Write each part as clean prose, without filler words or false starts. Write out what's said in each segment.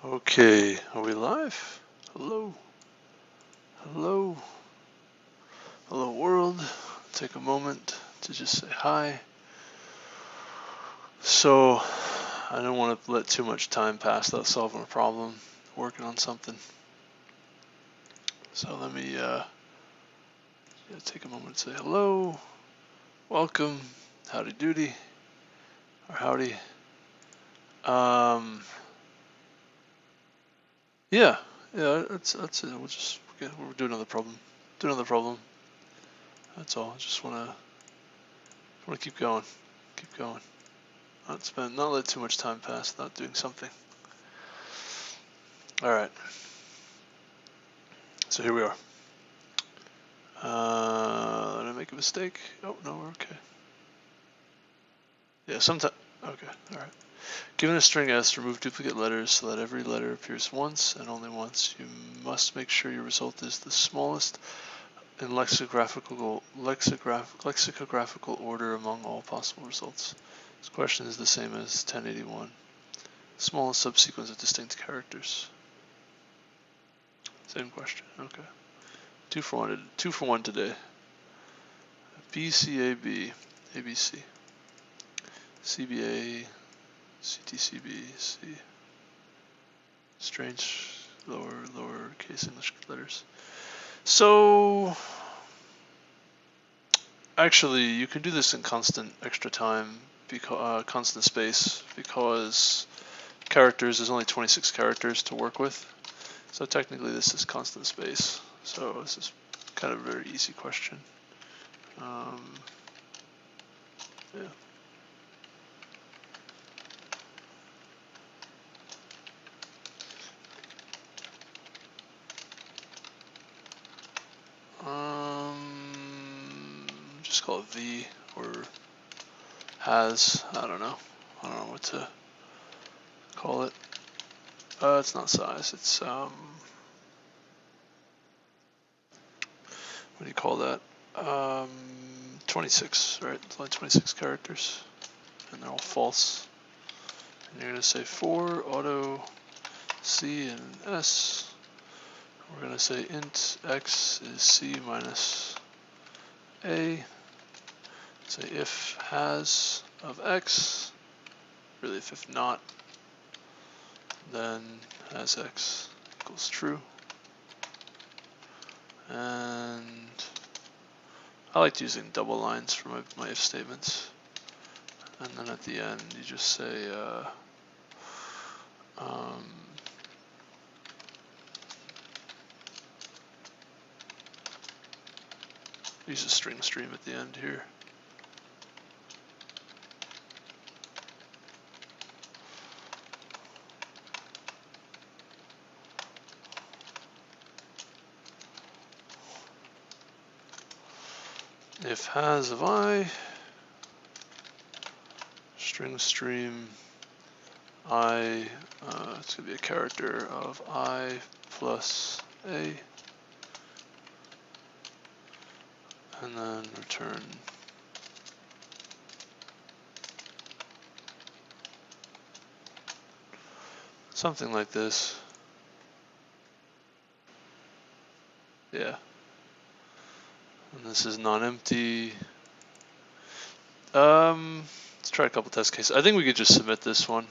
Okay, are we live? Hello, hello, hello world. Take a moment to just say hi. So, I don't want to let too much time pass without solving a problem, working on something. So let me take a moment to say hello, welcome, howdy doody, or howdy. Yeah, that's it. We'll do another problem. Do another problem. That's all. I just wanna keep going. Keep going. Not let too much time pass without doing something. All right. So here we are. Did I make a mistake? Oh no, we're okay. Yeah, sometimes. Okay. All right. Given a string S, remove duplicate letters so that every letter appears once and only once. You must make sure your result is the smallest in lexicographical order among all possible results. This question is the same as 1081. Smallest subsequence of distinct characters. Same question. Okay. 2 for 1 today. BCAB, ABC, CBA, CTCB, C. Strange lower case English letters. So actually, you can do this in constant extra time, because constant space, because characters, there's only 26 characters to work with. So technically, this is constant space. So this is kind of a very easy question. Yeah. Just call it V or has. I don't know what to call it. It's not size. It's what do you call that? 26, right? It's only 26 characters, and they're all false. And you're gonna say for auto C and S. We're gonna say int x is C minus A. Say if has of x. Really, if not, then has x equals true. And I liked using double lines for my if statements. And then at the end, you just say use a string stream at the end here. If has of I, string stream I, it's going to be a character of I plus A, and then return something like this. Yeah. And this is non-empty. Let's try a couple test cases. I think we could just submit this one.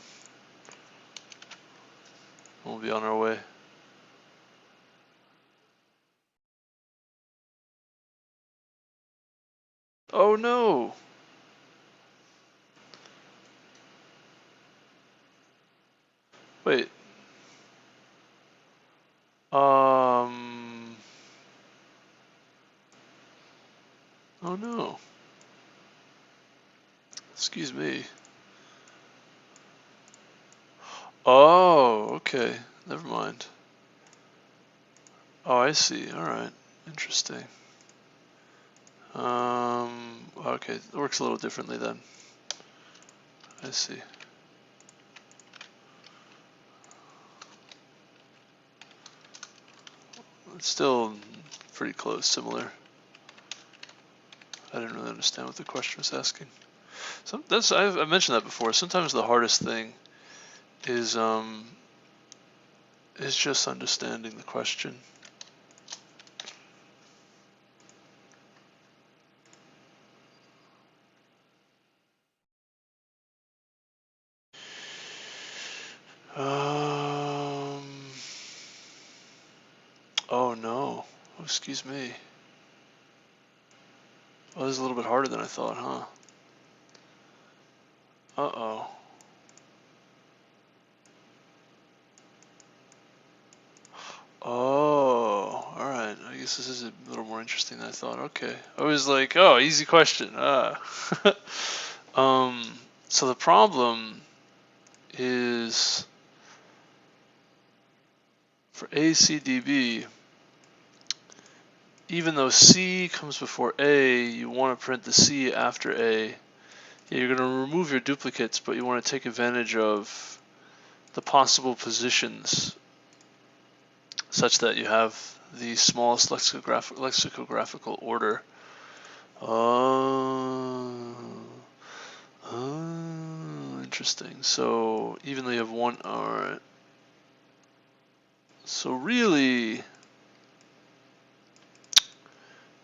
We'll be on our way. Oh no! Wait. Oh no. Excuse me. Oh, okay. Never mind. Oh, I see. Alright. Interesting. Okay. It works a little differently then. I see. It's still pretty close, similar. I didn't really understand what the question was asking. I've mentioned that before. Sometimes the hardest thing is is just understanding the question. Oh no. Oh, excuse me. Oh, this is a little bit harder than I thought, huh? Uh-oh. Oh, alright. I guess this is a little more interesting than I thought. Okay. I was like, oh, easy question. So the problem is for A, C, D, B, even though C comes before A, you want to print the C after A. Yeah, you're going to remove your duplicates, but you want to take advantage of the possible positions such that you have the smallest lexicographical order. Interesting. So even though you have one, alright. So really,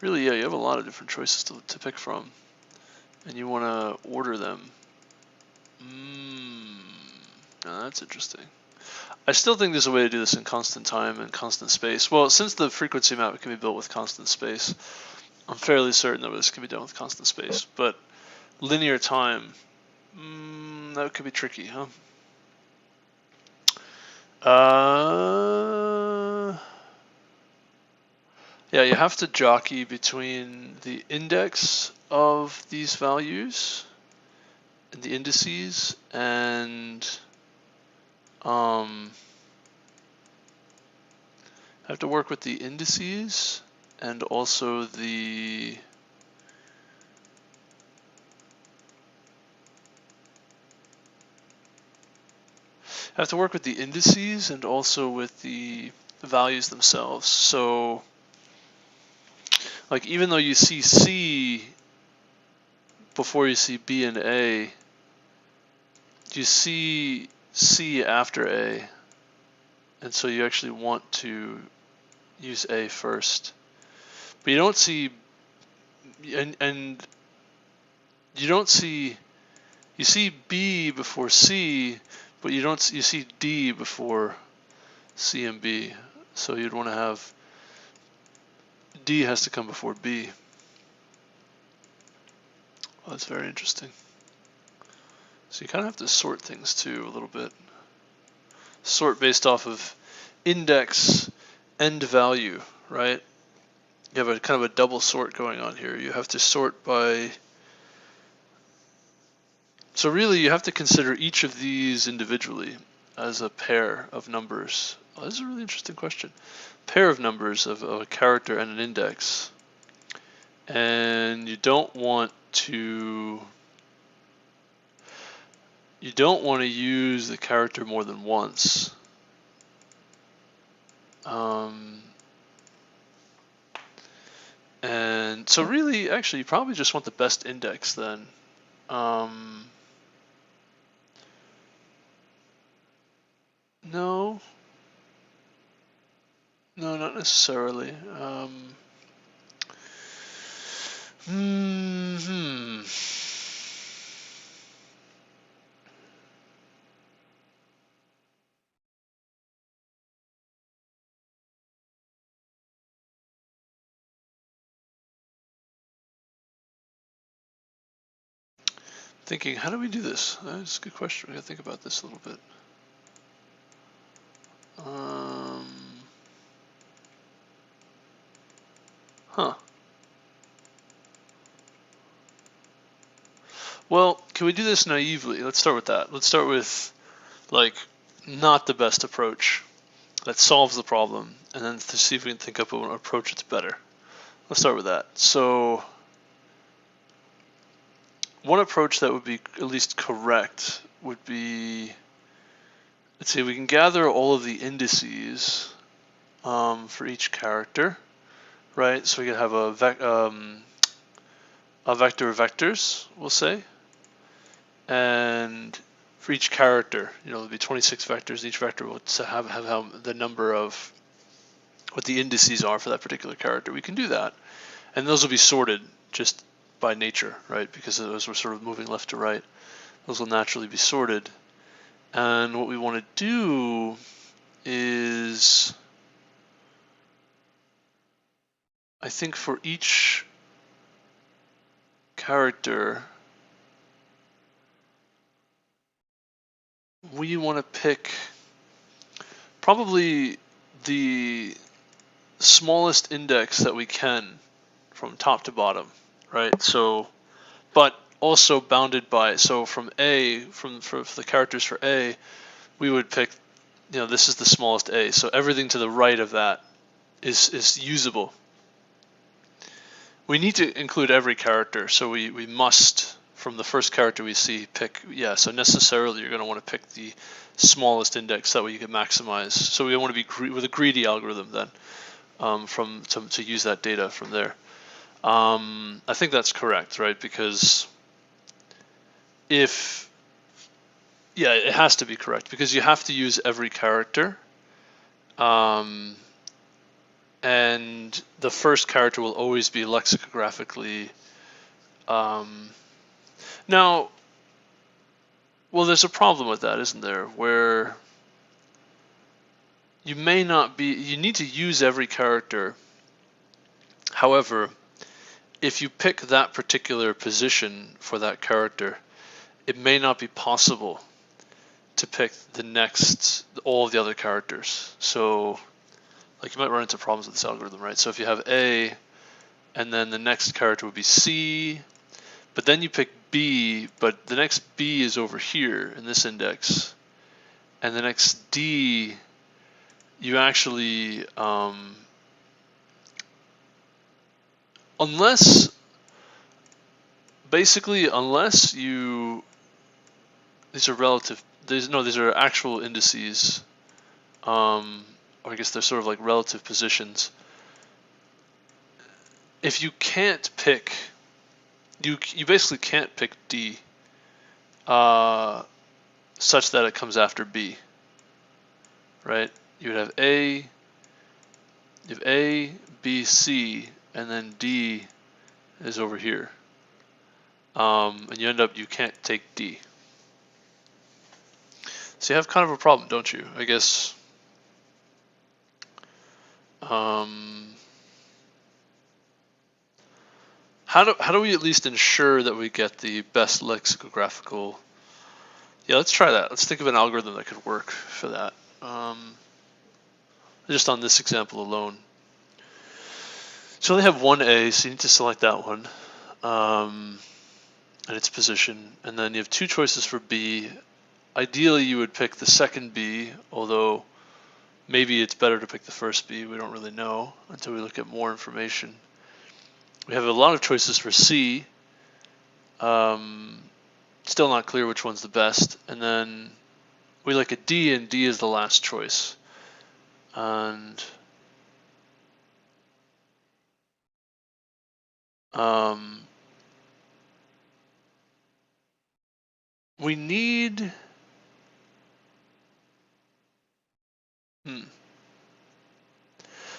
yeah, you have a lot of different choices to pick from, and you want to order them. Now that's interesting. I still think there's a way to do this in constant time and constant space. Well, since the frequency map can be built with constant space, I'm fairly certain that this can be done with constant space. But linear time, that could be tricky, huh? Yeah, you have to jockey between the index of these values and the indices and have to work with the indices and also the with the values themselves. So like even though you see C before you see B and A, you see C after A, and so you actually want to use A first. But you don't see, and you don't see, you see B before C, but you see D before C and B. So you'd want to have, D has to come before B. Well, that's very interesting. So you kind of have to sort things too a little bit. Sort based off of index and value, right? You have a kind of a double sort going on here. You have to sort by, so really you have to consider each of these individually as a pair of numbers. Oh, this is a really interesting question. Pair of numbers of a character and an index. And you don't want to use the character more than once. And so really, actually, you probably just want the best index then. No, not necessarily. Thinking, how do we do this? That's a good question. We gotta think about this a little bit. Well, can we do this naively? Let's start with that. Let's start with, like, not the best approach that solves the problem, and then to see if we can think up an approach that's better. Let's start with that. So, one approach that would be at least correct would be, let's see, we can gather all of the indices for each character, right? So we could have a vector of vectors, we'll say, and for each character, there'll be 26 vectors. Each vector will have the number of what the indices are for that particular character. We can do that, and those will be sorted just by nature, right? Because those were sort of moving left to right. Those will naturally be sorted. And what we want to do is, I think for each character, we want to pick probably the smallest index that we can from top to bottom, right? So, but also bounded by, so from A, for the characters for A, we would pick, this is the smallest A, so everything to the right of that is usable. We need to include every character, so we must, from the first character we see, pick, so necessarily you're going to want to pick the smallest index, that way you can maximize. So we want to be with a greedy algorithm then, to use that data from there. I think that's correct, right? Because it has to be correct, because you have to use every character, and the first character will always be lexicographically. Now, well, there's a problem with that, isn't there? Where you need to use every character. However, if you pick that particular position for that character, it may not be possible to pick all of the other characters. So, like, you might run into problems with this algorithm, right? So if you have A, and then the next character would be C, but then you pick B, but the next B is over here in this index, and the next D, you actually, unless these are relative, these are actual indices, or I guess they're sort of like relative positions. If you can't pick, you basically can't pick D such that it comes after B, right? You would have A, B, C, and then D is over here. And you can't take D. So you have kind of a problem, don't you? I guess. How do we at least ensure that we get the best lexicographical? Yeah, let's try that. Let's think of an algorithm that could work for that. Just on this example alone. So they have one A, so you need to select that one, and its position, and then you have two choices for B. Ideally, you would pick the second B, although maybe it's better to pick the first B. We don't really know until we look at more information. We have a lot of choices for C. Still not clear which one's the best. And then we look at D, and D is the last choice. And we need.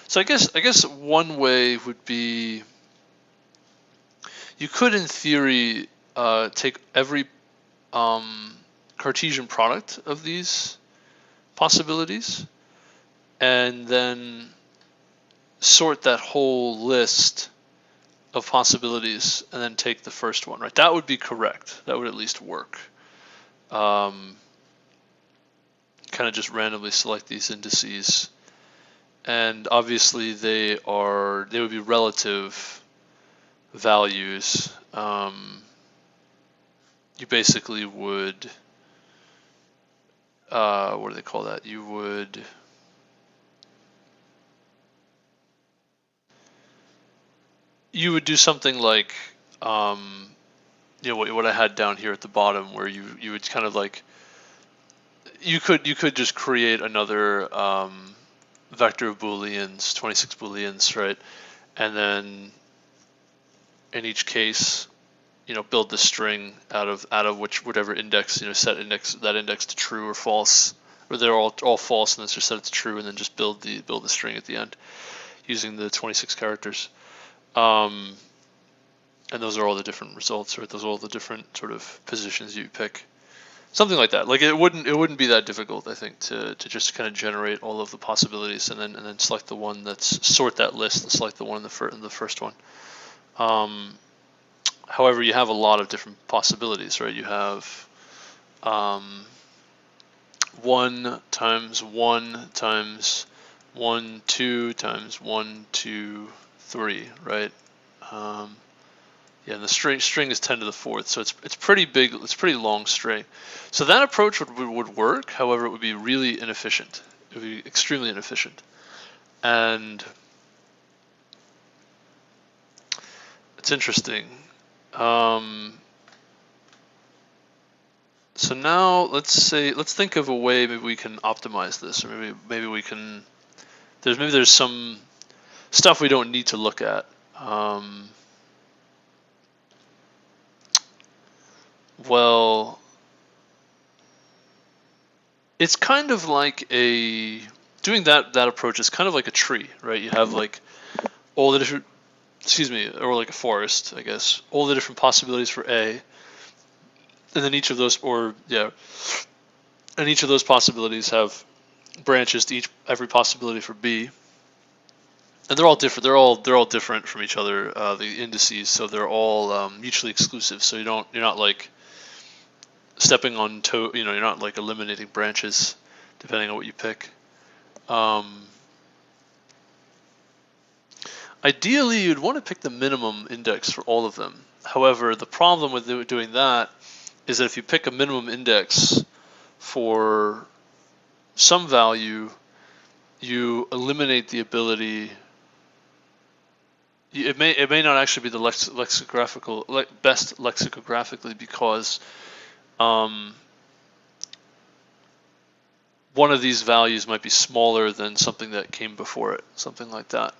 So I guess one way would be, you could in theory take every Cartesian product of these possibilities and then sort that whole list of possibilities and then take the first one, right? That would be correct. That would at least work. Kind of just randomly select these indices, and obviously they would be relative values. You basically would, what do they call that? You would do something like, what I had down here at the bottom, where you would kind of like, you could just create another vector of booleans, 26 booleans, right? And then in each case, build the string out of whatever index, set that index to true or false, or they're all false, and then just set it to true, and then just build the string at the end using the 26 characters. And those are all the different results, right? Those are all the different sort of positions you pick. Something like that. Like it wouldn't be that difficult, I think, to just kind of generate all of the possibilities and then select the one that's sort that list and select the one in the first one. However, you have a lot of different possibilities, right? You have 1 times 1 times 1, 2 times 1, 2, 3, right? Yeah, and the string is 10 to the 4th, so it's pretty big. It's a pretty long string. So that approach would work. However, it would be really inefficient. It would be extremely inefficient, and it's interesting. So now let's think of a way maybe we can optimize this, or maybe we can. There's some stuff we don't need to look at. Well, it's kind of like doing that approach is kind of like a tree, right? You have like all the different, or like a forest, I guess, all the different possibilities for A, and then each of those, and each of those possibilities have branches to every possibility for B, and they're all different. They're all different from each other. The indices, so they're all mutually exclusive. So you're not like stepping on toe. You're not like eliminating branches depending on what you pick. Ideally, you'd want to pick the minimum index for all of them. However, the problem with doing that is that if you pick a minimum index for some value, you eliminate the ability. It may not actually be the best lexicographically, because one of these values might be smaller than something that came before it, something like that.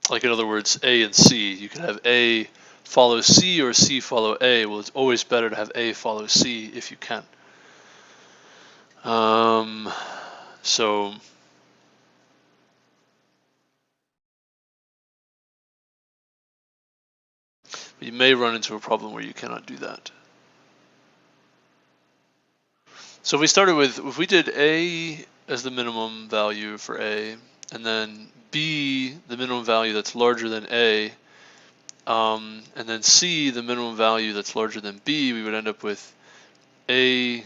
Like in other words, A and C, you could have A follow C or C follow A. Well, it's always better to have A follow C if you can. So you may run into a problem where you cannot do that. So if we did A as the minimum value for A, and then B, the minimum value that's larger than A, and then C, the minimum value that's larger than B, we would end up with A,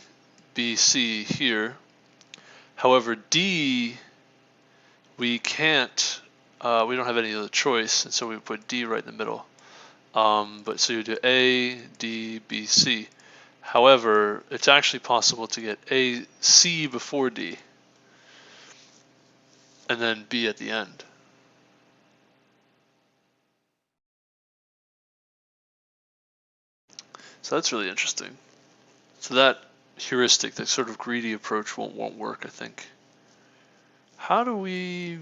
B, C here. However, D, we can't, we don't have any other choice, and so we put D right in the middle. But so you do A, D, B, C. However, it's actually possible to get A, C before D, and then B at the end. So that's really interesting. So that heuristic, that sort of greedy approach won't work, I think. How do we...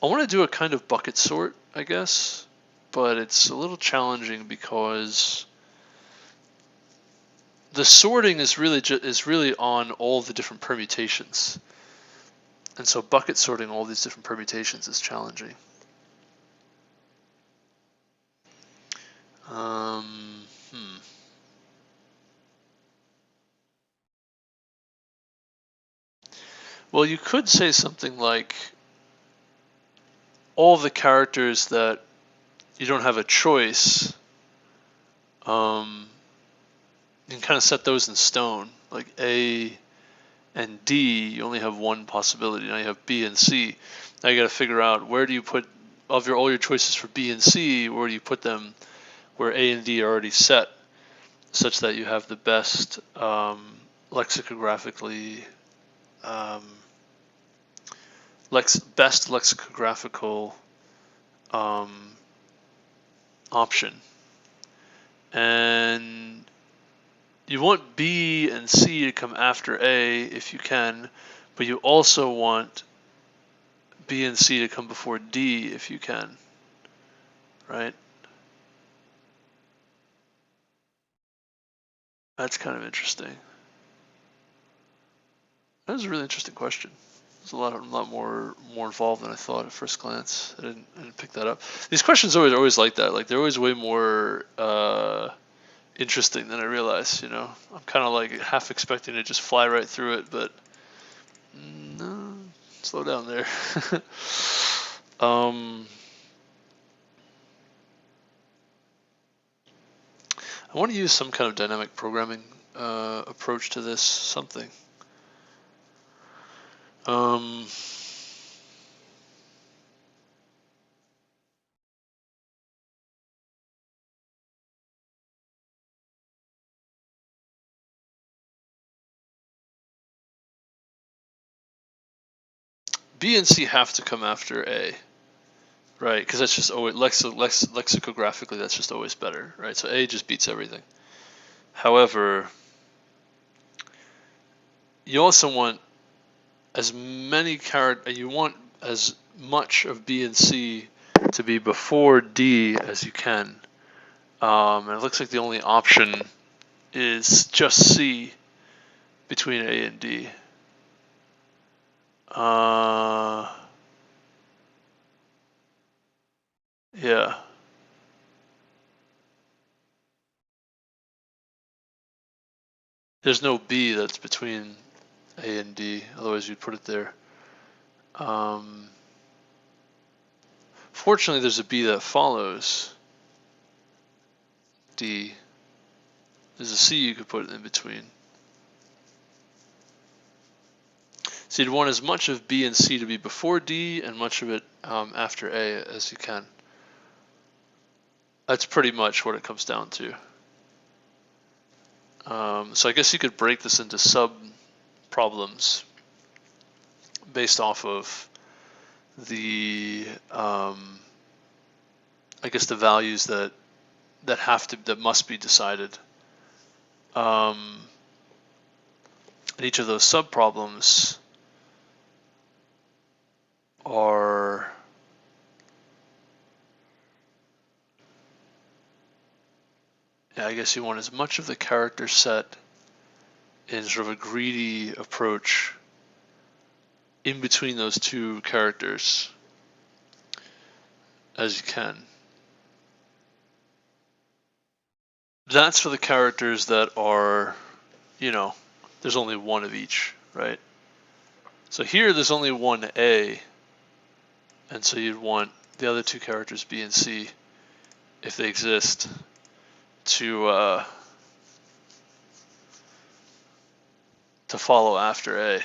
I want to do a kind of bucket sort, I guess, but it's a little challenging because the sorting is really on all the different permutations, and so bucket sorting all these different permutations is challenging. Well, you could say something like all the characters that you don't have a choice, you can kind of set those in stone. Like A and D, you only have one possibility. Now you have B and C. Now you got to figure out where do you put all your choices for B and C. Where do you put them where A and D are already set, such that you have the best lexicographically best lexicographical option. And you want B and C to come after A if you can, but you also want B and C to come before D if you can, right? That's kind of interesting. That was a really interesting question. There's a lot more involved than I thought at first glance. I didn't pick that up. These questions are always like that. Like they're always way more interesting than I realize. You know, I'm kind of like half expecting to just fly right through it, but no, slow down there. I want to use some kind of dynamic programming approach to this, something. B and C have to come after A, right? Because that's just always lexicographically that's just always better, right? So A just beats everything. However, you also want as many you want as much of B and C to be before D as you can. And it looks like the only option is just C between A and D. Yeah. There's no B that's between A and D, otherwise you'd put it there. Fortunately, there's a B that follows D. There's a C you could put in between. So you'd want as much of B and C to be before D and much of it after A as you can. That's pretty much what it comes down to. So I guess you could break this into sub problems based off of the I guess the values that must be decided. And each of those sub problems are I guess you want as much of the character set in sort of a greedy approach in between those two characters as you can. That's for the characters that are, you know, there's only one of each, right? So here there's only one A, and so you'd want the other two characters B and C, if they exist, to follow after A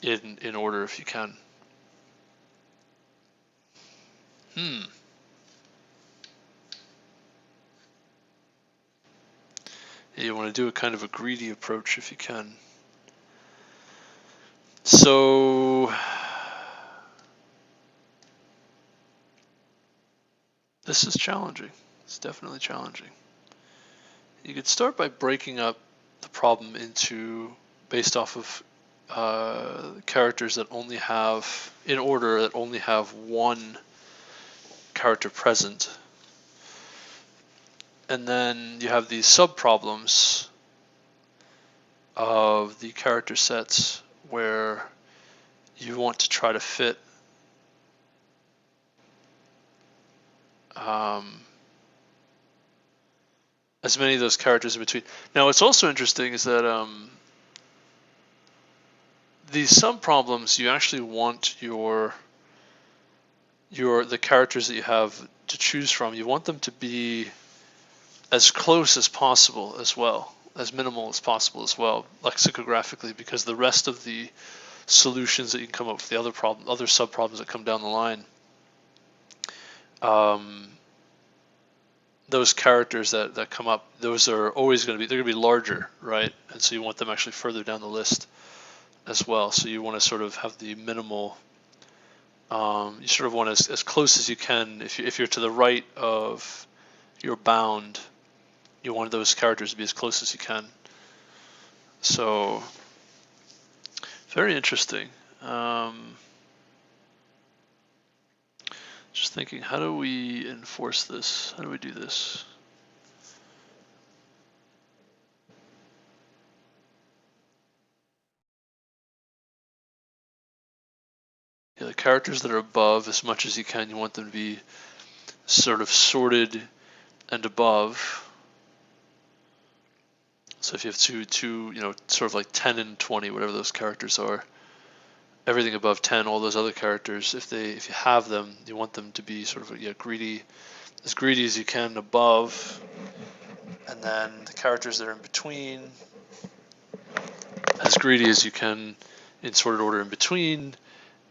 in order if you can. You want to do a kind of a greedy approach if you can. So this is challenging. It's definitely challenging. You could start by breaking up the problem into based off of characters that only have, in order, that only have one character present. And then you have these sub-problems of the character sets where you want to try to fit as many of those characters in between. Now, what's also interesting is that these sub-problems, you actually want the characters that you have to choose from, you want them to be as close as possible as well, as minimal as possible as well, lexicographically, because the rest of the solutions that you can come up with, the other sub-problems that come down the line, those characters that come up, those are always they're going to be larger, right? And so you want them actually further down the list as well. So you want to sort of have the minimal, you sort of want as close as you can. If you're to the right of your bound, you want those characters to be as close as you can. So very interesting. Just thinking, how do we enforce this? How do we do this? Yeah, the characters that are above, as much as you can, you want them to be sort of sorted and above. So if you have two, sort of like 10 and 20, whatever those characters are, everything above 10, all those other characters, if you have them, you want them to be sort of greedy, as greedy as you can above, and then the characters that are in between, as greedy as you can in sorted order in between,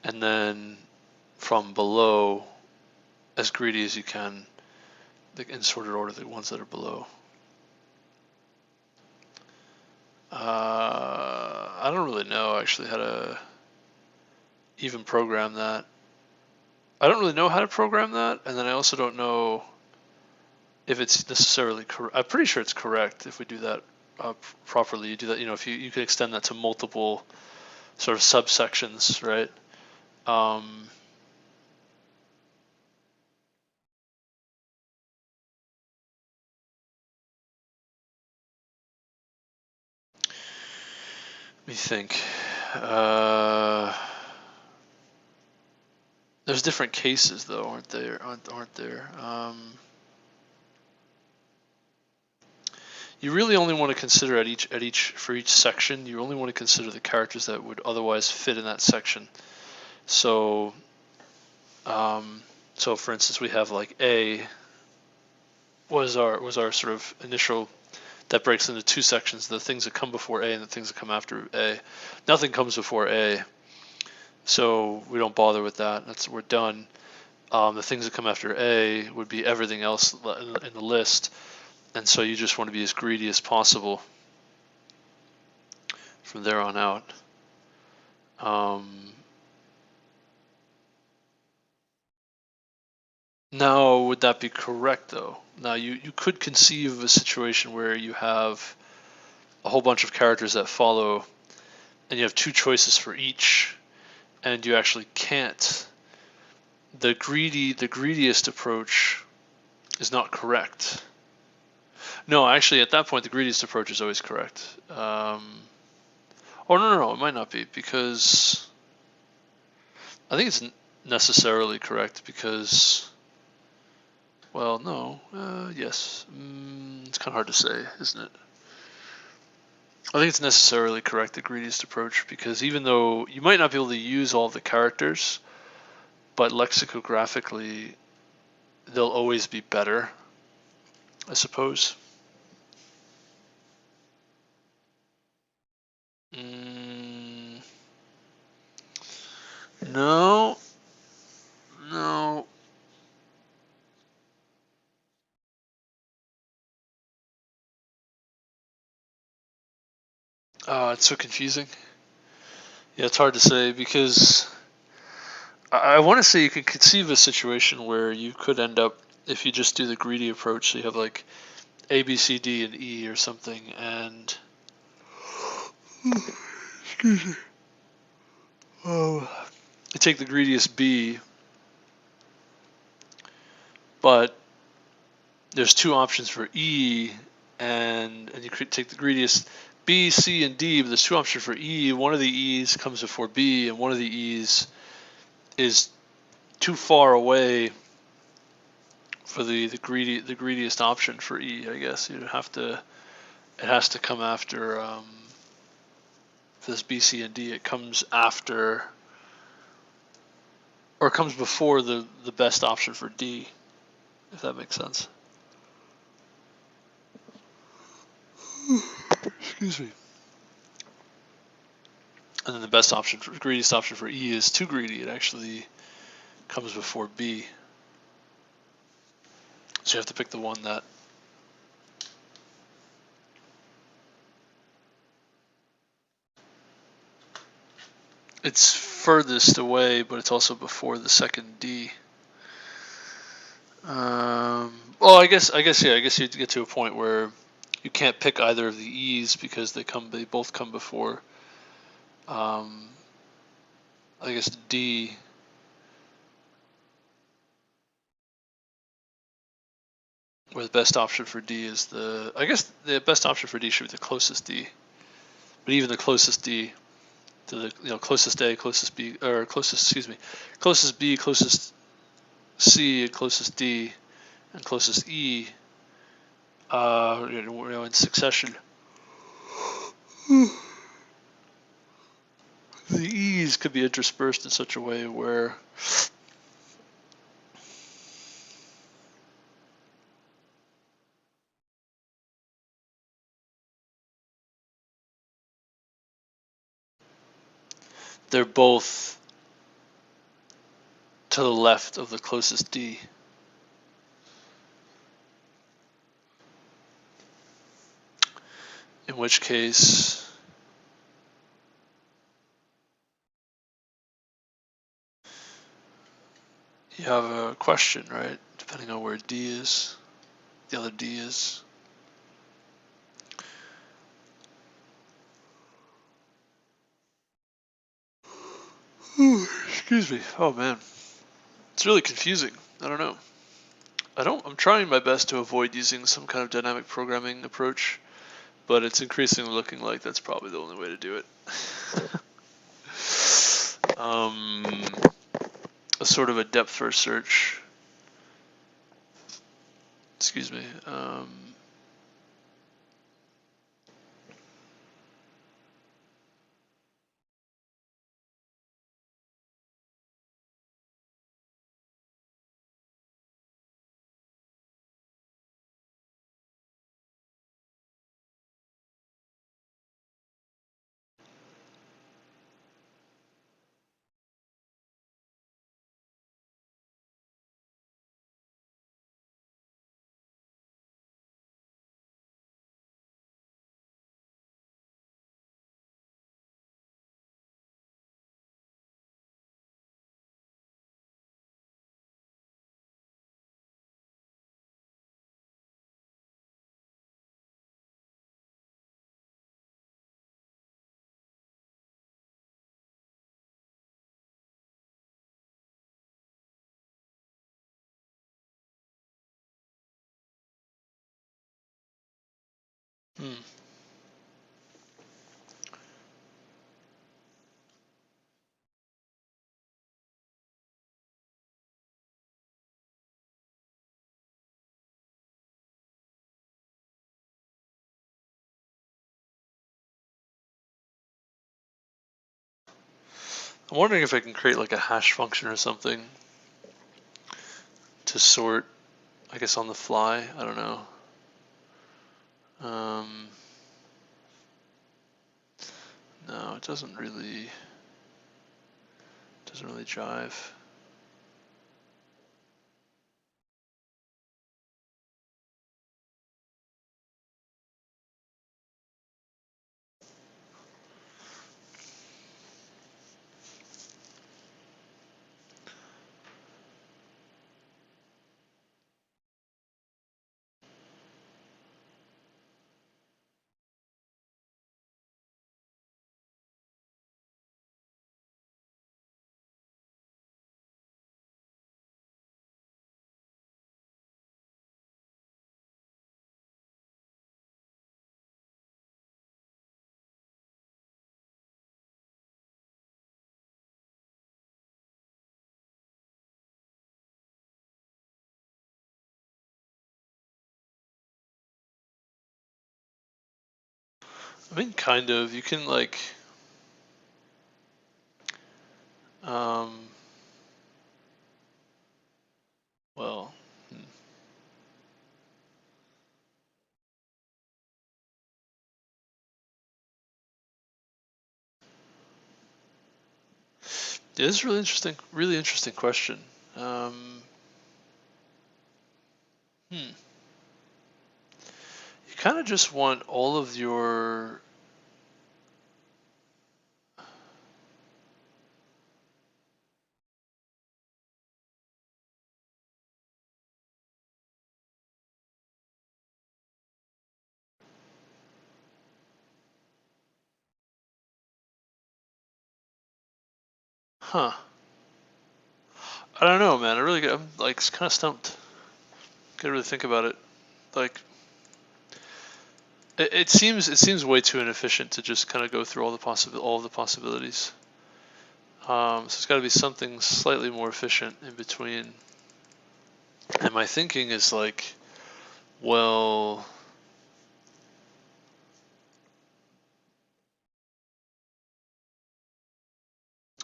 and then from below, as greedy as you can in sorted order, the ones that are below. I don't really know actually how to even program that. I don't really know how to program that, and then I also don't know if it's necessarily correct. I'm pretty sure it's correct if we do that properly. You do that, if you can extend that to multiple sort of subsections, right? Let me think. There's different cases though, aren't there? Aren't there? You really only want to consider for each section. You only want to consider the characters that would otherwise fit in that section. So, so for instance, we have like A was our sort of initial. That breaks into two sections: the things that come before A and the things that come after A. Nothing comes before A, so we don't bother with that. We're done. The things that come after A would be everything else in the list, and so you just want to be as greedy as possible from there on out. Now, would that be correct though? Now, you could conceive of a situation where you have a whole bunch of characters that follow, and you have two choices for each, and you actually can't. The greediest approach is not correct. No, actually, at that point, the greediest approach is always correct. Oh no, it might not be, because I think it's necessarily correct because, well, no, yes, it's kind of hard to say, isn't it? I think it's necessarily correct, the greediest approach, because even though you might not be able to use all the characters, but lexicographically, they'll always be better, I suppose. No, no. It's so confusing. Yeah, it's hard to say because I want to say you could conceive a situation where you could end up, if you just do the greedy approach, so you have like A, B, C, D, and E or something, and excuse me. Oh, you take the greediest B, but there's two options for E, and you could take the greediest B, C, and D, but there's two options for E. One of the E's comes before B, and one of the E's is too far away for the greediest option for E. I guess it has to come after this B, C, and D. It comes after, or it comes before the best option for D, if that makes sense. Excuse me. And then the best option for greediest option for E is too greedy. It actually comes before B. So you have to pick the one that it's furthest away, but it's also before the second D. Well, I guess you get to a point where you can't pick either of the E's because they both come before. I guess D. where the best option for D is I guess the best option for D should be the closest D, but even the closest D to the closest A, closest B, or closest B, closest C, and closest D, and closest E, in succession. The E's could be interspersed in such a way where they're both to the left of the closest D. In which case, you have a question, right? Depending on where D is, the other D is. Excuse me. Oh man, it's really confusing. I don't know. I'm trying my best to avoid using some kind of dynamic programming approach, but it's increasingly looking like that's probably the only way to do it. A sort of a depth first search. Excuse me. Hmm. I'm wondering if I can create like a hash function or something to sort, I guess on the fly. I don't know. No, it doesn't really jive. I mean, kind of. You can like, well, yeah, this is really interesting question. You kind of just want all of your Huh. I don't know, man. I'm like kind of stumped. Gotta really think about it. like it seems way too inefficient to just kind of go through all of the possibilities. So it's got to be something slightly more efficient in between. And my thinking is like, well,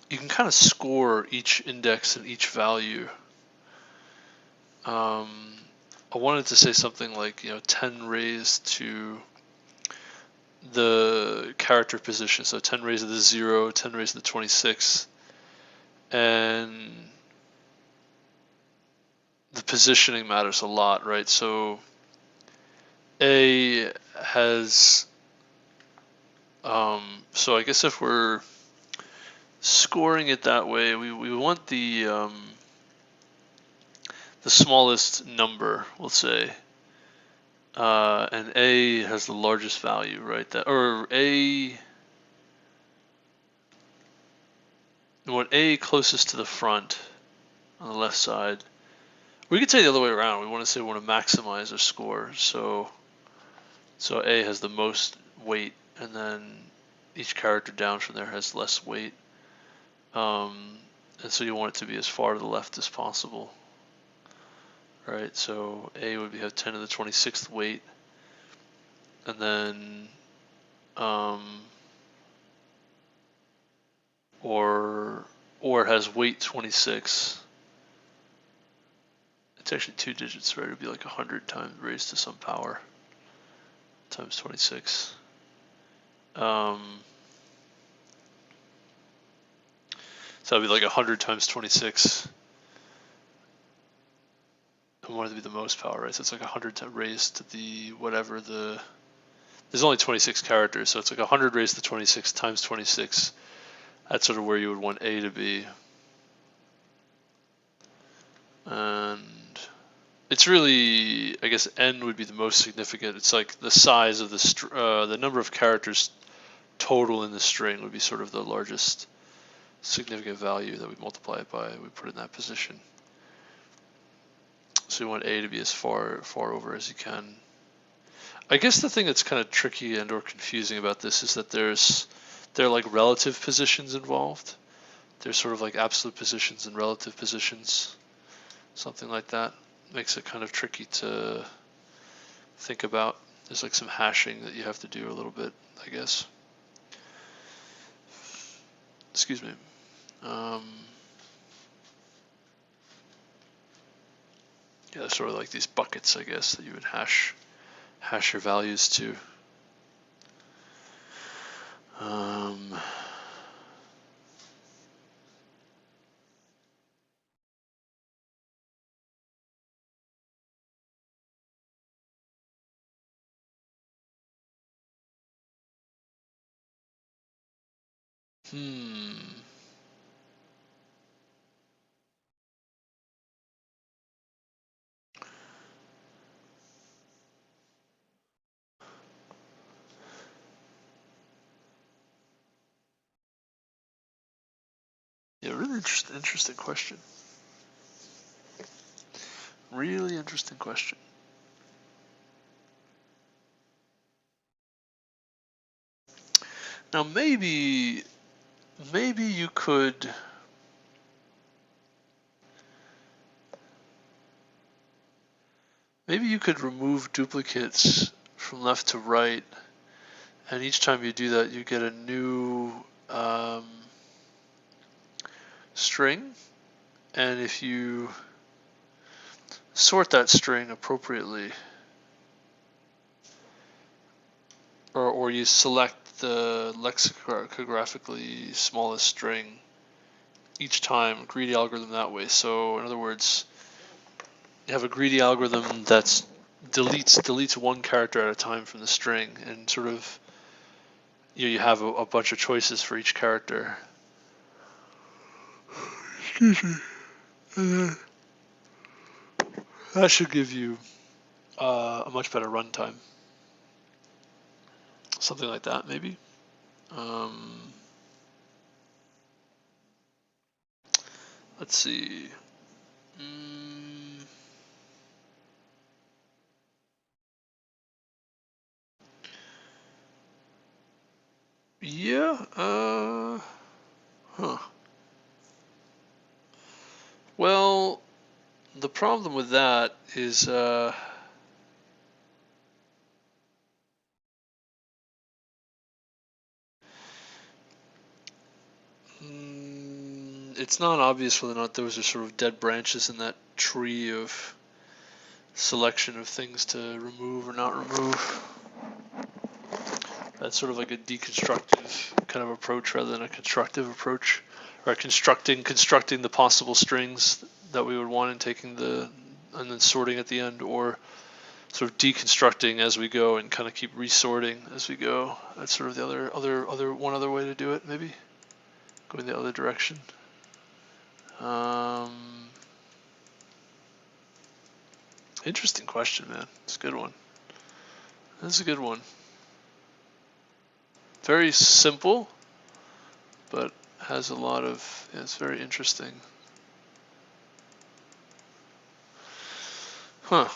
you can kind of score each index and each value. I wanted to say something like, 10 raised to the character position, so 10 raised to the 0, 10 raised to the 26, and the positioning matters a lot, right? So A has, so I guess if we're scoring it that way, we want the smallest number, we'll say, and A has the largest value, right? Or A, we want A closest to the front on the left side. We could say the other way around. We want to say we want to maximize our score. So A has the most weight, and then each character down from there has less weight. And so you want it to be as far to the left as possible. Right, so A would have 10 to the 26th weight, and then or it has weight 26. It's actually 2 digits, right? It'd be like 100 times raised to some power times 26. So that'd be like 100 times 26. I want it to be the most power, right? So it's like 100 raised to the whatever the. There's only 26 characters, so it's like 100 raised to 26 times 26. That's sort of where you would want A to be. And it's really, I guess, N would be the most significant. It's like the size of the number of characters total in the string would be sort of the largest significant value that we multiply it by. We put it in that position. So you want A to be as far over as you can. I guess the thing that's kind of tricky and or confusing about this is that there are like relative positions involved. There's sort of like absolute positions and relative positions. Something like that makes it kind of tricky to think about. There's like some hashing that you have to do a little bit, I guess. Excuse me. Yeah, sort of like these buckets, I guess, that you would hash your values to. Yeah, really interesting question. Really interesting question. Now maybe you could remove duplicates from left to right, and each time you do that you get a new string, and if you sort that string appropriately, or you select the lexicographically smallest string each time, greedy algorithm that way. So in other words, you have a greedy algorithm that's deletes one character at a time from the string, and sort of you have a bunch of choices for each character. Excuse me. That should give you a much better runtime. Something like that, maybe. Let's see. Yeah, huh. Well, the problem with that is, it's not obvious whether or not those are sort of dead branches in that tree of selection of things to remove or not remove. That's sort of like a deconstructive kind of approach rather than a constructive approach, or constructing the possible strings that we would want and taking and then sorting at the end, or sort of deconstructing as we go and kind of keep resorting as we go. That's sort of the one other way to do it, maybe going the other direction. Interesting question, man. It's a good one. That's a good one. Very simple, but has a lot of, yeah, it's very interesting. Huh.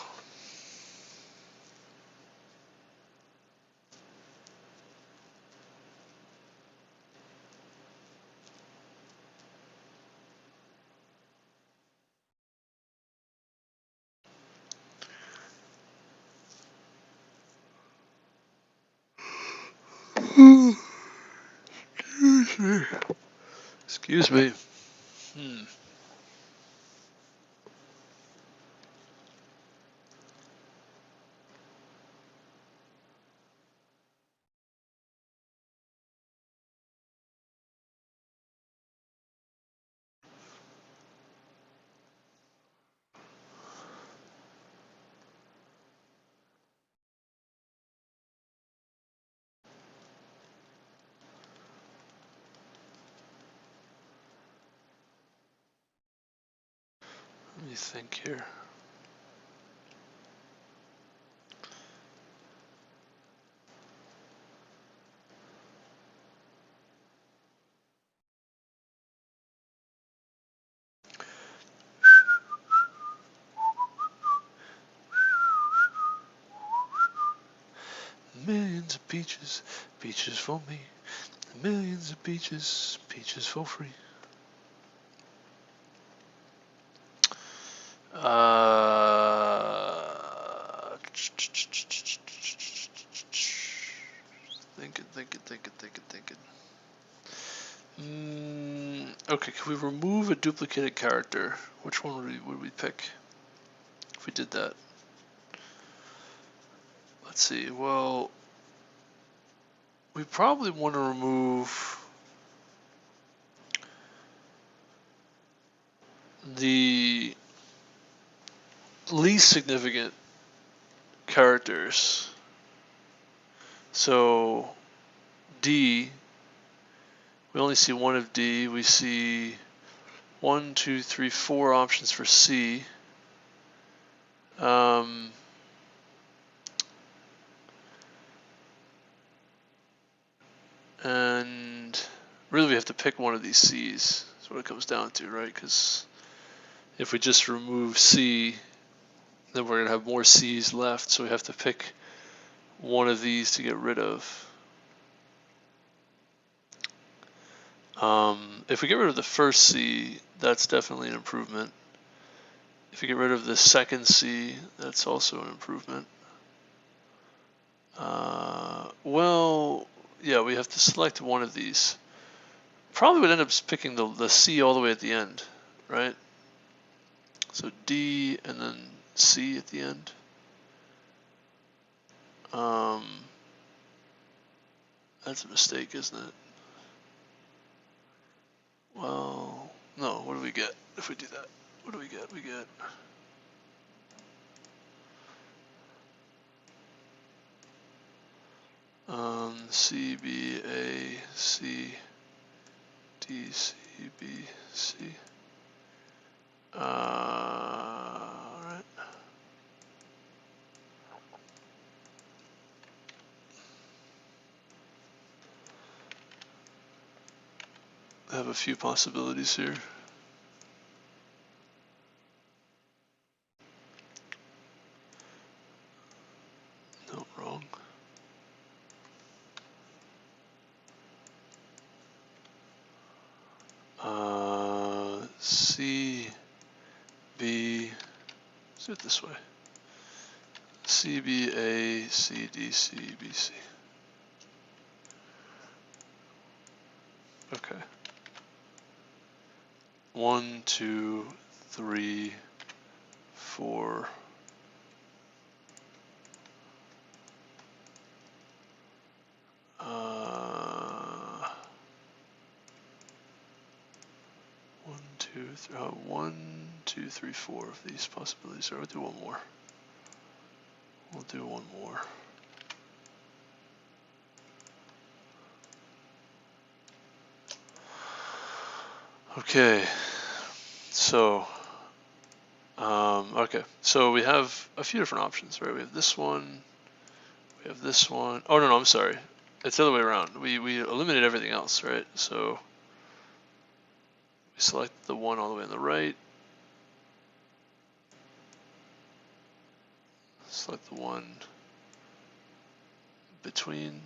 Excuse me. Let me think here. Millions of peaches, peaches for me. Millions of peaches, peaches for free. Thinking. Okay, can we remove a duplicated character? Which one would we pick if we did that? Let's see. Well, we probably want to remove the least significant characters. So D, we only see one of D. We see 1, 2, 3, 4 options for C. And really we have to pick one of these C's. That's what it comes down to, right? Because if we just remove C, then we're going to have more C's left. So we have to pick one of these to get rid of. If we get rid of the first C, that's definitely an improvement. If we get rid of the second C, that's also an improvement. Well, yeah, we have to select one of these. Probably would end up picking the C all the way at the end, right? So D and then C at the end. That's a mistake, isn't it? Well, no, what do we get if we do that? What do we get? We get C, B, A, C, D, C, B, C. Alright. I have a few possibilities here. No, wrong. C, B, let's do it this way. C, B, A, C, D, C, B, C. Okay. 1, 2, 3, 4. One, two, three, 4 of these possibilities. Or we'll do one more. We'll do one more. Okay. So, okay. So we have a few different options, right? We have this one. We have this one. Oh, no, I'm sorry. It's the other way around. We eliminate everything else, right? So we select the one all the way on the right. Select the one between.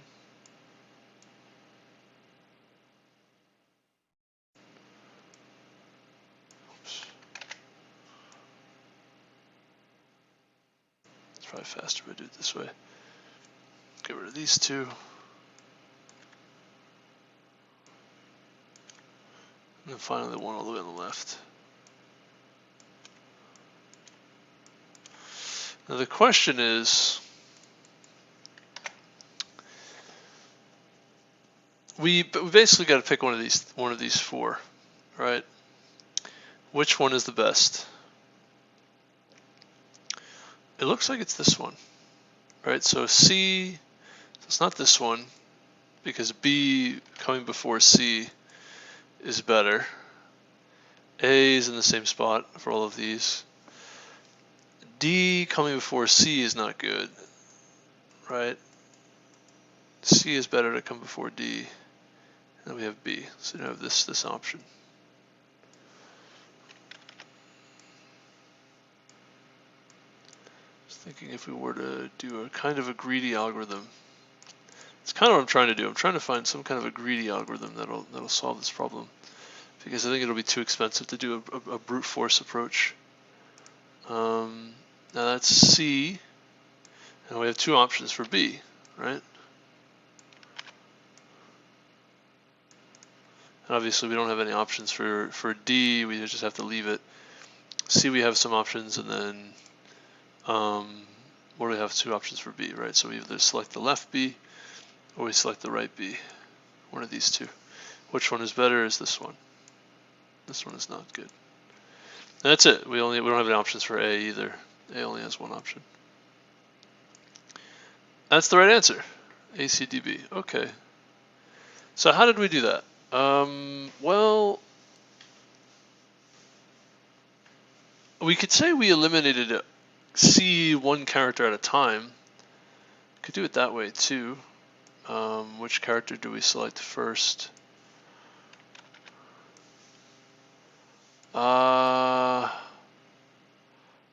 Oops. It's probably faster if I do it this way. Get rid of these two. And then finally the one all the way on the left. Now the question is, we basically got to pick one of these 4, right? Which one is the best? It looks like it's this one, right? So C, it's not this one because B coming before C is better. A is in the same spot for all of these. D coming before C is not good, right? C is better to come before D. And then we have B, so you have this option. Just thinking if we were to do a kind of a greedy algorithm. It's kind of what I'm trying to do. I'm trying to find some kind of a greedy algorithm that'll solve this problem, because I think it'll be too expensive to do a brute force approach. Now that's C, and we have 2 options for B, right? And obviously we don't have any options for D, we just have to leave it. C we have some options, and then what do we have? 2 options for B, right? So we either select the left B or we select the right B. One of these 2. Which one is better is this one. This one is not good. And that's it. We don't have any options for A either. A only has 1 option. That's the right answer. ACDB. Okay. So how did we do that? Well, we could say we eliminated C 1 character at a time. Could do it that way too. Which character do we select first?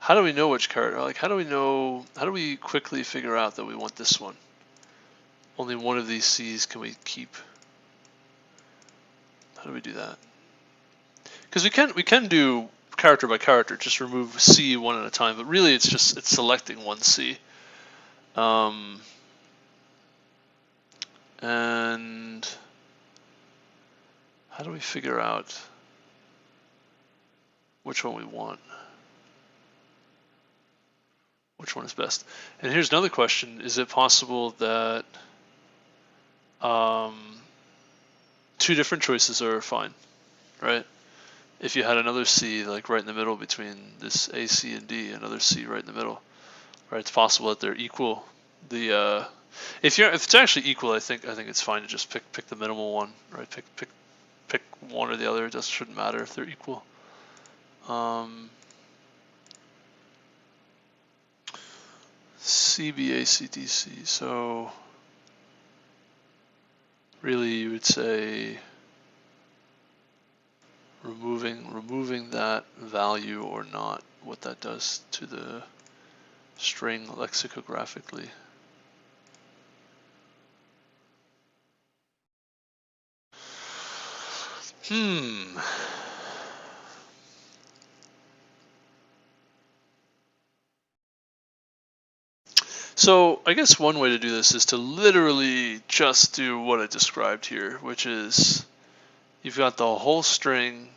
How do we know which character? Like, how do we quickly figure out that we want this one? Only one of these C's can we keep. How do we do that? Because we can do character by character, just remove C 1 at a time, but really it's selecting 1 C. And how do we figure out which one we want? Which one is best? And here's another question: is it possible that 2 different choices are fine, right? If you had another C like right in the middle between this A, C, and D, another C right in the middle, right? It's possible that they're equal. If it's actually equal, I think it's fine to just pick the minimal one, right? Pick one or the other. It shouldn't matter if they're equal. CBACDC. So really, you would say removing that value or not, what that does to the string lexicographically. So I guess one way to do this is to literally just do what I described here, which is you've got the whole string,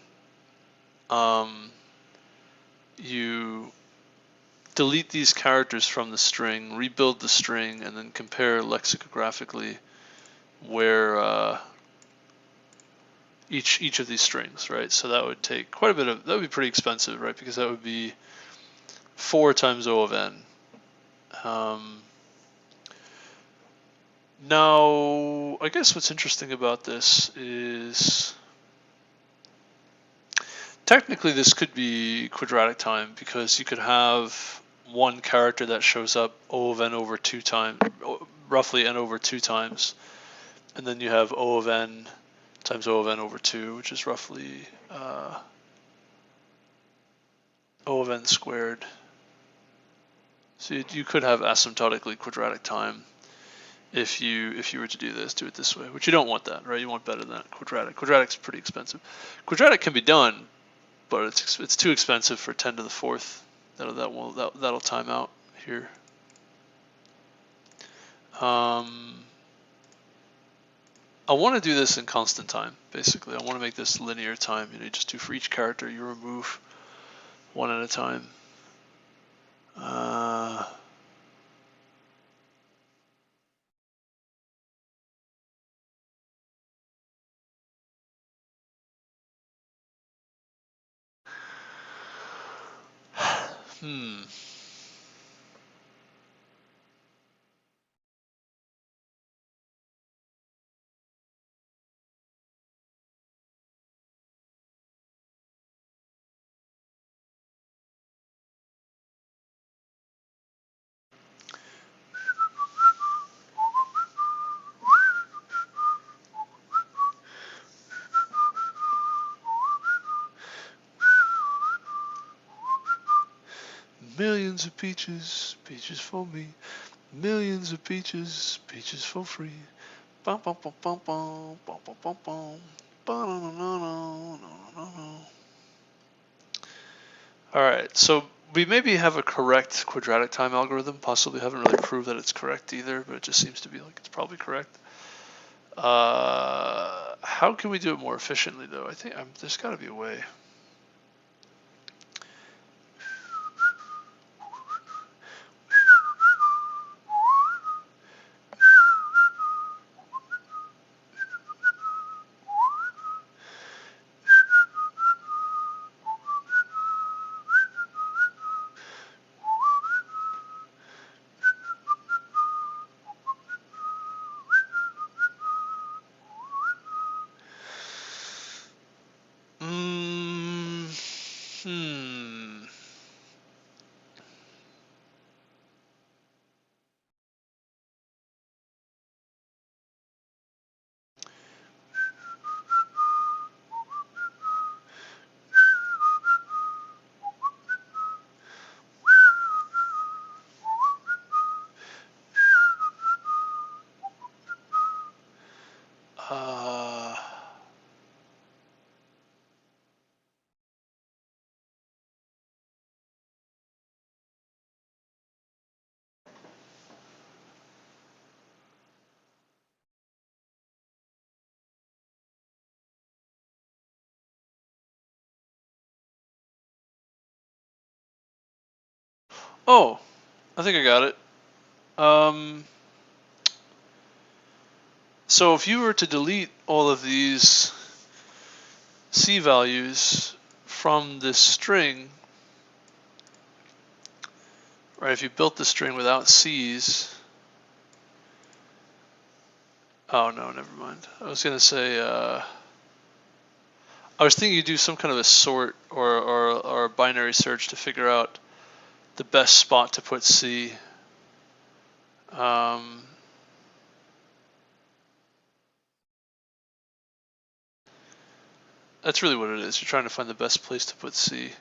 you delete these characters from the string, rebuild the string, and then compare lexicographically where each of these strings, right? So that would take quite a bit of, that would be pretty expensive, right? Because that would be 4 times O of n. Now, I guess what's interesting about this is technically this could be quadratic time, because you could have one character that shows up O of n over 2 times, roughly n over 2 times, and then you have O of n times O of n over 2, which is roughly O of n squared. So you could have asymptotically quadratic time if you were to do it this way, which you don't want that, right? You want better than quadratic. Quadratic's pretty expensive. Quadratic can be done, but it's too expensive for 10 to the 4th. That'll time out here. I want to do this in constant time, basically. I want to make this linear time. You just do for each character, you remove one at a time. Millions of peaches, peaches for me. Millions of peaches, peaches for free. Bum, bum, bum, bum, bum, bum, bum, bum, bum. All right, so we maybe have a correct quadratic time algorithm. Possibly haven't really proved that it's correct either, but it just seems to be like it's probably correct. How can we do it more efficiently, though? I think there's got to be a way. Oh, I think I got it. So if you were to delete all of these C values from this string, right, if you built the string without C's, oh no, never mind. I was going to say, I was thinking you do some kind of a sort or a binary search to figure out the best spot to put C. That's really what it is. You're trying to find the best place to put C.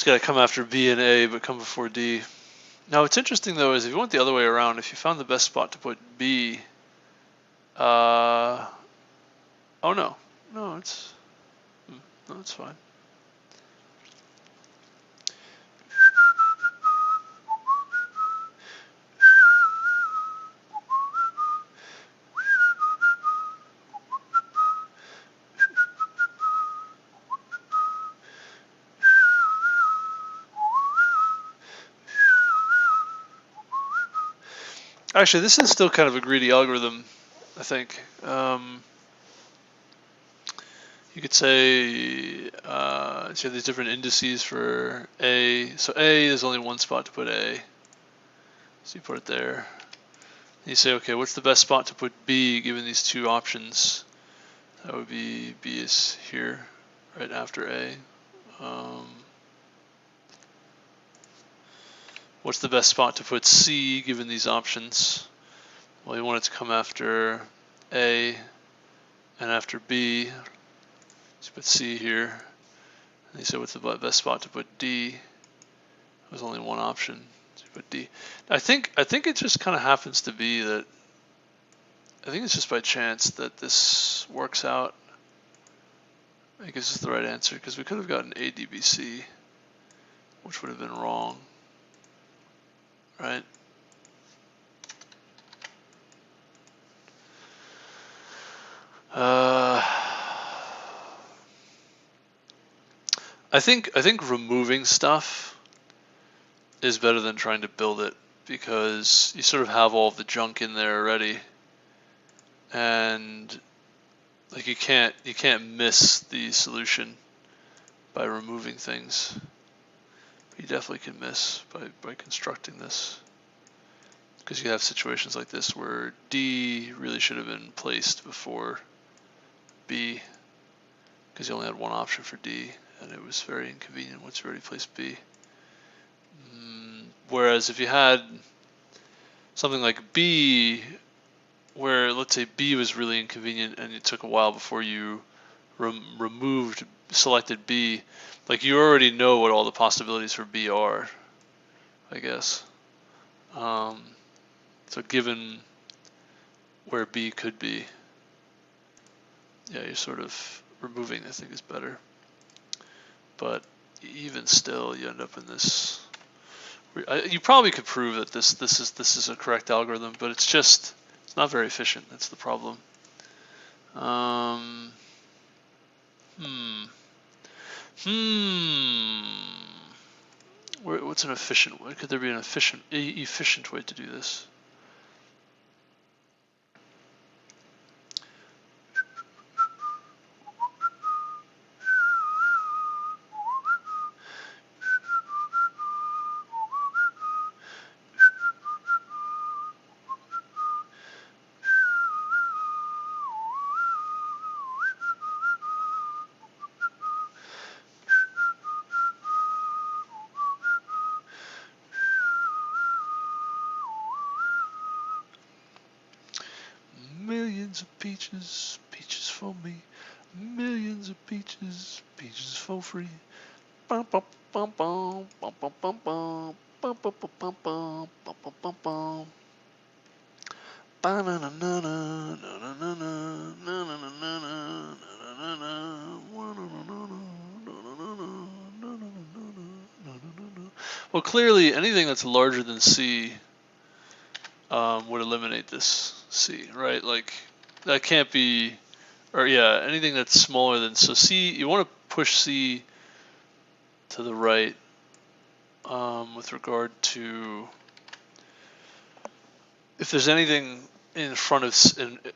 It's got to come after B and A, but come before D. Now, what's interesting though is if you went the other way around, if you found the best spot to put B, oh no, no, it's fine. Actually, this is still kind of a greedy algorithm, I think. You could say, so you have these different indices for A. So A is only one spot to put A. So you put it there. And you say, okay, what's the best spot to put B given these two options? That would be B is here, right after A. What's the best spot to put C given these options? Well, you want it to come after A and after B. So you put C here. And you say, what's the best spot to put D? There's only one option. So you put D. I think it just kind of happens to be that. I think it's just by chance that this works out. I think this is the right answer because we could have gotten ADBC, which would have been wrong, right? I think removing stuff is better than trying to build it because you sort of have all of the junk in there already, and like you can't miss the solution by removing things. You definitely can miss by constructing this because you have situations like this where D really should have been placed before B because you only had one option for D and it was very inconvenient once you already placed B. Whereas if you had something like B where let's say B was really inconvenient and it took a while before you selected B, like you already know what all the possibilities for B are, I guess. So given where B could be, yeah, you're sort of removing, I think, is better. But even still, you end up in this. You probably could prove that this is a correct algorithm, but it's not very efficient. That's the problem. What's an efficient way? Could there be an efficient way to do this? Millions of peaches, peaches for me. Millions of peaches, peaches for free. Bum, bum, bum, bum, bum, bum, bum, bum. Bum, bum, bum, bum, bum, bum, bum, bum, bum. Well, clearly anything that's larger than C would eliminate this C, right? Like that can't be, or yeah, anything that's smaller than, so C, you want to push C to the right with regard to, if there's anything in front of,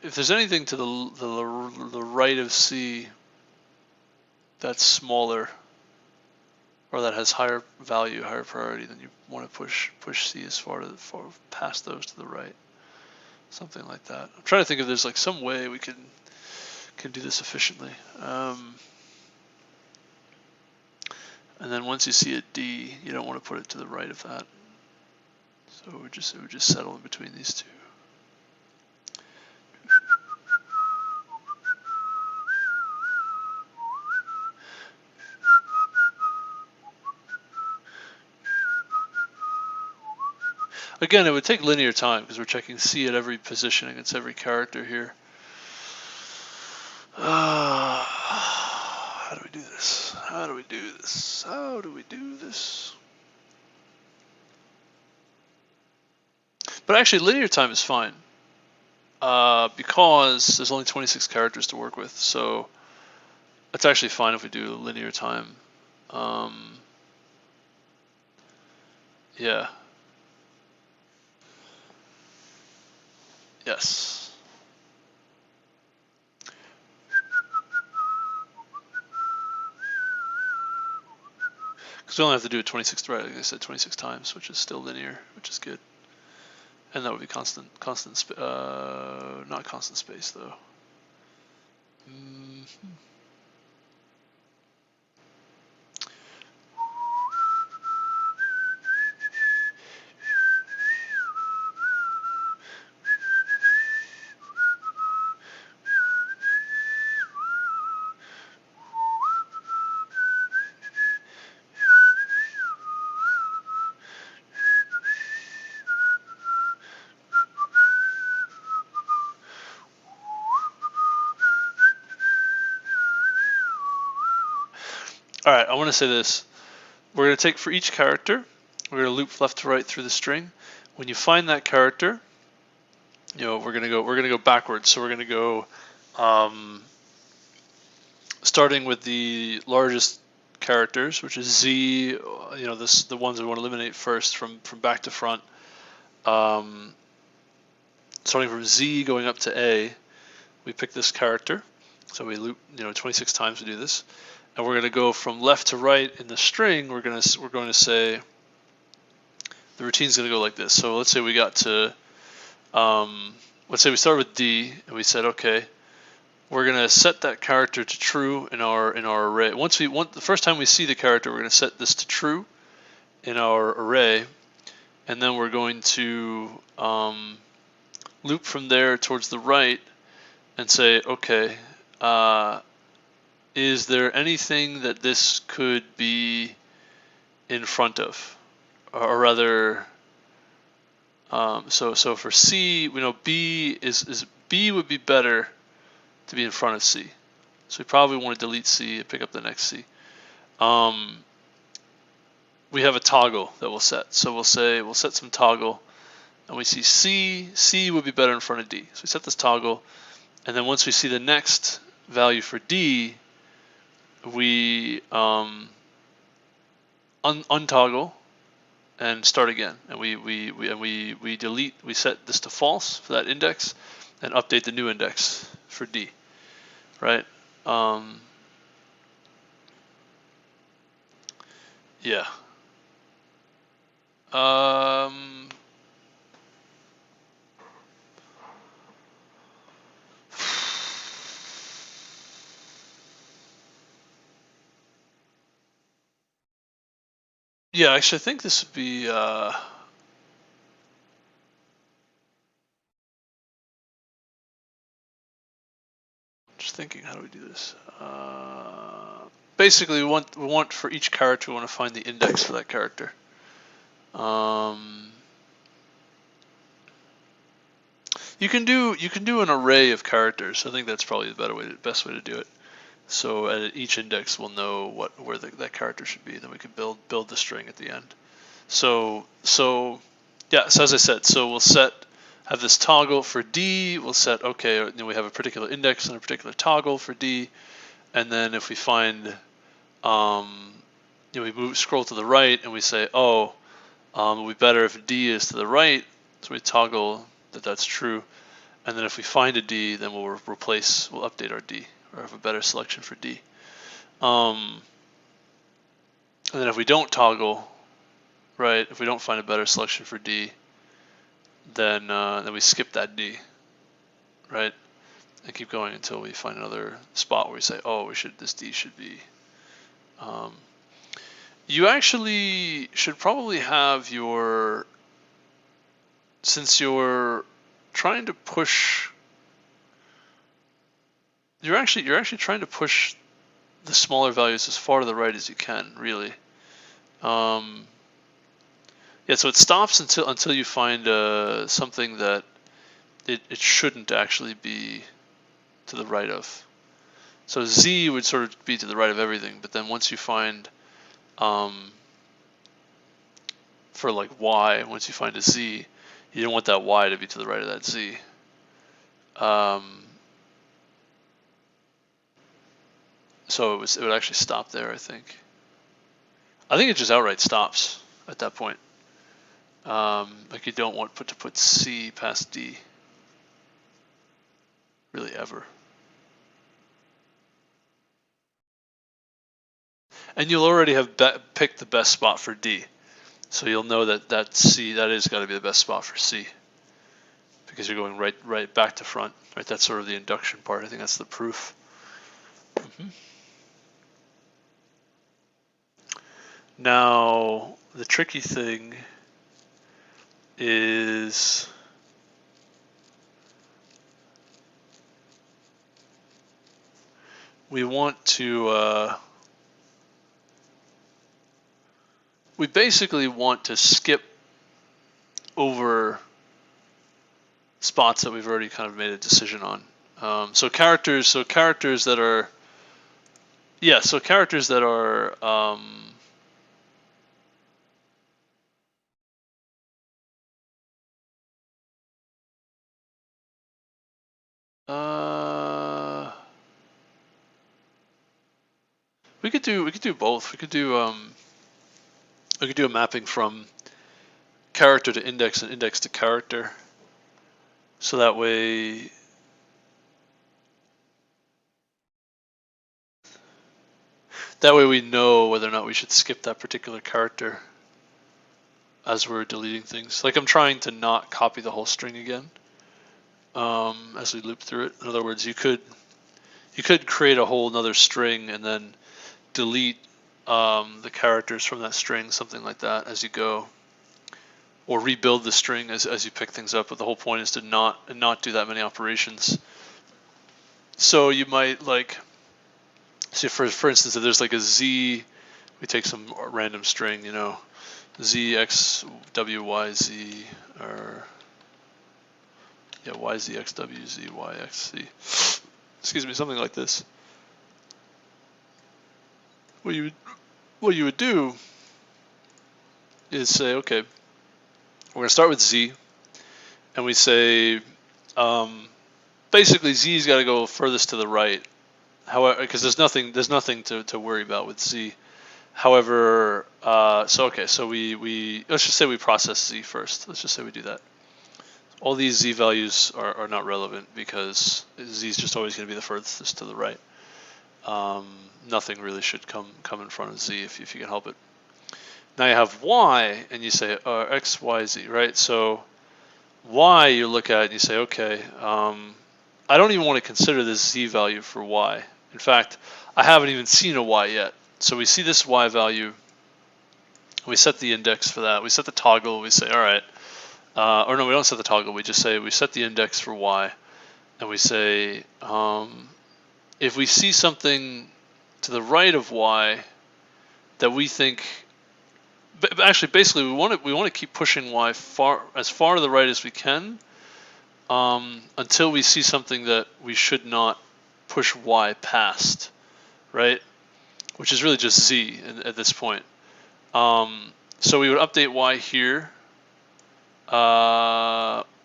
if there's anything to the right of C that's smaller or that has higher value, higher priority, then you want to push C as far past those to the right. Something like that. I'm trying to think if there's like some way we can do this efficiently. And then once you see a D, you don't want to put it to the right of that. So it would just settle in between these two. Again, it would take linear time because we're checking C at every position against every character here. How do we do this? How do we do this? How do we do this? But actually, linear time is fine because there's only 26 characters to work with. So it's actually fine if we do linear time. Yeah. Yes. Because we only have to do it 26, right? Like I said, 26 times, which is still linear, which is good. And that would be constant, not constant space though. All right, I want to say this. We're going to take for each character, we're going to loop left to right through the string. When you find that character, we're going to go backwards. So we're going to go starting with the largest characters, which is Z. The ones we want to eliminate first from back to front. Starting from Z going up to A, we pick this character. So we loop 26 times to do this. And we're going to go from left to right in the string. We're going to say the routine's going to go like this. So let's say we got to let's say we start with D and we said, okay, we're going to set that character to true in our array. The first time we see the character, we're going to set this to true in our array, and then we're going to loop from there towards the right and say, okay, is there anything that this could be in front of, or rather, so for C, we know B would be better to be in front of C. So we probably want to delete C and pick up the next C. We have a toggle that we'll set. So we'll set some toggle, and we see C would be better in front of D. So we set this toggle, and then once we see the next value for D, we untoggle and start again, and we delete. We set this to false for that index, and update the new index for D, right? Yeah. Yeah, actually, I think this would be. Just thinking, how do we do this? Basically, we want for each character, we want to find the index for that character. You can do an array of characters. I think that's probably the best way to do it. So at each index, we'll know where that character should be. Then we can build the string at the end. So yeah. So as I said, so we'll have this toggle for D. We'll set, okay, we have a particular index and a particular toggle for D, and then if we find, we scroll to the right and we say, oh, it would be better if D is to the right. So we toggle that's true, and then if we find a D, then we'll update our D, or have a better selection for D. And then if we don't toggle, right, if we don't find a better selection for D, then we skip that D, right, and keep going until we find another spot where we say, oh, this D should be. You actually should probably have since you're trying to push, you're actually trying to push the smaller values as far to the right as you can, really. Yeah, so it stops until you find something that it shouldn't actually be to the right of. So Z would sort of be to the right of everything, but then once you find for like Y, once you find a Z, you don't want that Y to be to the right of that Z. So it would actually stop there, I think. I think it just outright stops at that point. Like you don't want to put C past D, really ever. And you'll already have picked the best spot for D. So you'll know that C, that is got to be the best spot for C. Because you're going right back to front. Right, that's sort of the induction part. I think that's the proof. Now, the tricky thing is we want to we basically want to skip over spots that we've already kind of made a decision on. So characters that are, yeah, so characters that are we could do both. We could do a mapping from character to index and index to character. So that way we know whether or not we should skip that particular character as we're deleting things. Like I'm trying to not copy the whole string again as we loop through it. In other words, you could create a whole another string and then delete the characters from that string, something like that, as you go, or rebuild the string as you pick things up. But the whole point is to not do that many operations. So you might like, so for instance, if there's like a Z, we take some random string, you know, Z X W Y Z, or yeah, Y Z X W Z Y X Z. Excuse me, something like this. What you would do is say, okay, we're going to start with Z, and we say, basically Z's got to go furthest to the right. However, because there's nothing to worry about with Z. However, so we let's just say we process Z first. Let's just say we do that. All these Z values are not relevant because Z is just always going to be the furthest to the right. Nothing really should come in front of Z if you can help it. Now you have Y, and you say X, Y, Z, right? So Y, you look at it and you say, okay, I don't even want to consider this Z value for Y. In fact, I haven't even seen a Y yet. So we see this Y value, we set the index for that, we set the toggle, we say, all right, or no, we don't set the toggle, we just say we set the index for Y, and we say, if we see something to the right of Y that we think, actually basically we want to keep pushing Y as far to the right as we can, until we see something that we should not push Y past, right? Which is really just Z at this point. So we would update Y here.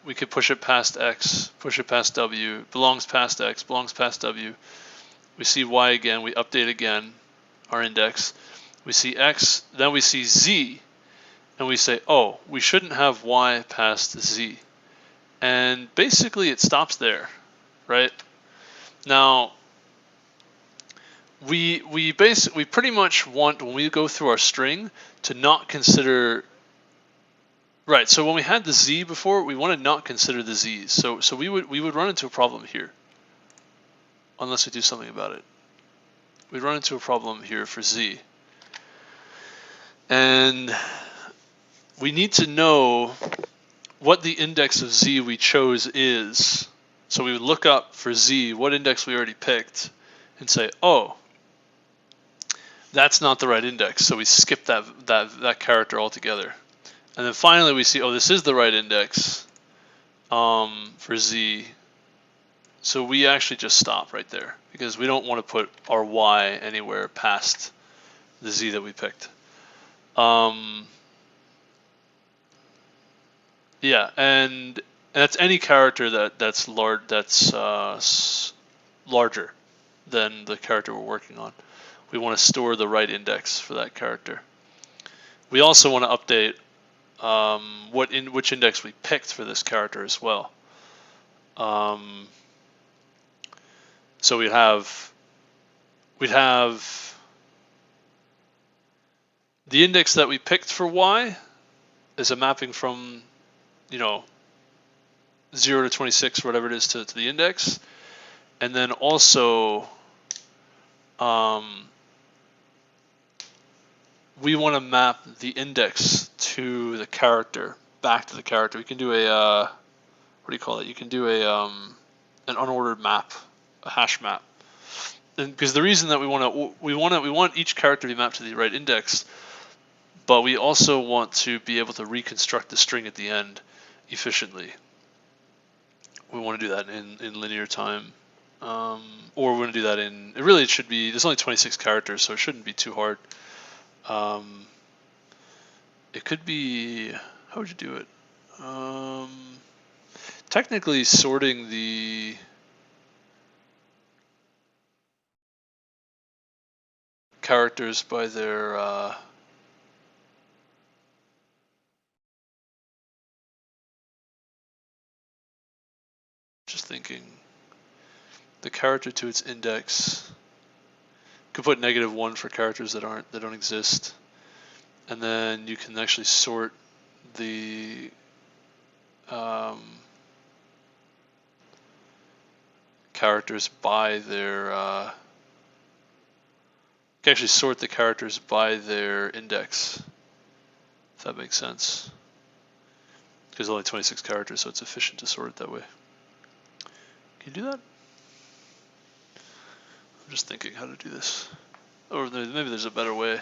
We could push it past X, push it past W, belongs past X, belongs past W. We see Y again, we update again our index. We see X, then we see Z, and we say, oh, we shouldn't have Y past Z. And basically it stops there, right? Now, we pretty much want, when we go through our string, to not consider, right, so when we had the Z before, we want to not consider the Z's. So we would run into a problem here, unless we do something about it. We'd run into a problem here for Z. And we need to know what the index of Z we chose is. So we would look up for Z what index we already picked and say, oh, that's not the right index. So we skip that character altogether. And then finally we see, oh, this is the right index for z. So we actually just stop right there because we don't want to put our y anywhere past the z that we picked. Yeah, and that's any character that's larger than the character we're working on. We want to store the right index for that character. We also want to update which index we picked for this character as well. So we'd have the index that we picked for y is a mapping from 0 to 26, whatever it is, to the index, and then also we want to map the index to the character, back to the character. We can do a what do you call it? You can do a an unordered map, a hash map. And because the reason that we want each character to be mapped to the right index, but we also want to be able to reconstruct the string at the end efficiently. We want to do that in linear time, or we want to do that in. It should be. There's only 26 characters, so it shouldn't be too hard. It could be. How would you do it? Technically, sorting the characters by their just thinking, the character to its index. Could put -1 for characters that don't exist, and then you can actually sort the characters by their. You can actually sort the characters by their index, if that makes sense. Because there's only 26 characters, so it's efficient to sort it that way. Can you do that? I'm just thinking how to do this. Or maybe there's a better way.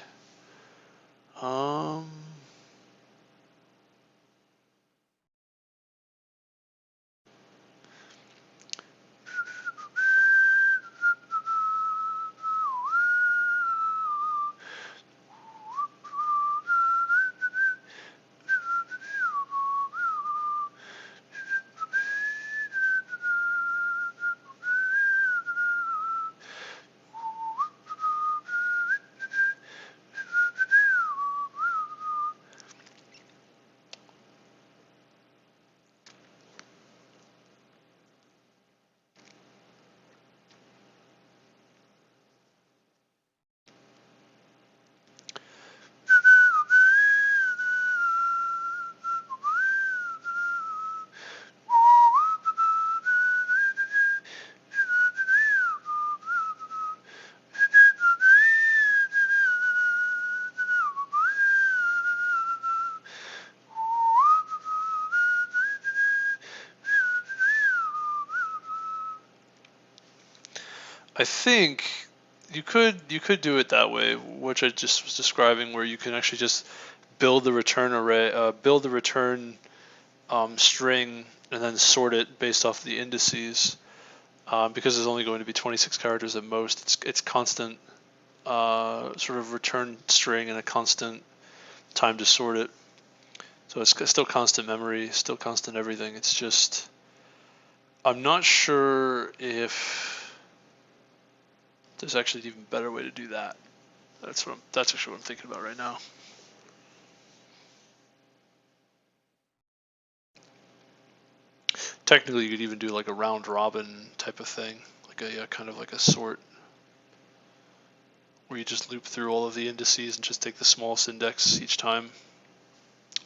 I think you could do it that way, which I just was describing, where you can actually just build the return array, build the return string, and then sort it based off the indices. Because there's only going to be 26 characters at most, it's constant sort of return string and a constant time to sort it. So it's still constant memory, still constant everything. It's just, I'm not sure if there's actually an even better way to do that. That's actually what I'm thinking about right now. Technically, you could even do like a round robin type of thing, like a kind of like a sort, where you just loop through all of the indices and just take the smallest index each time,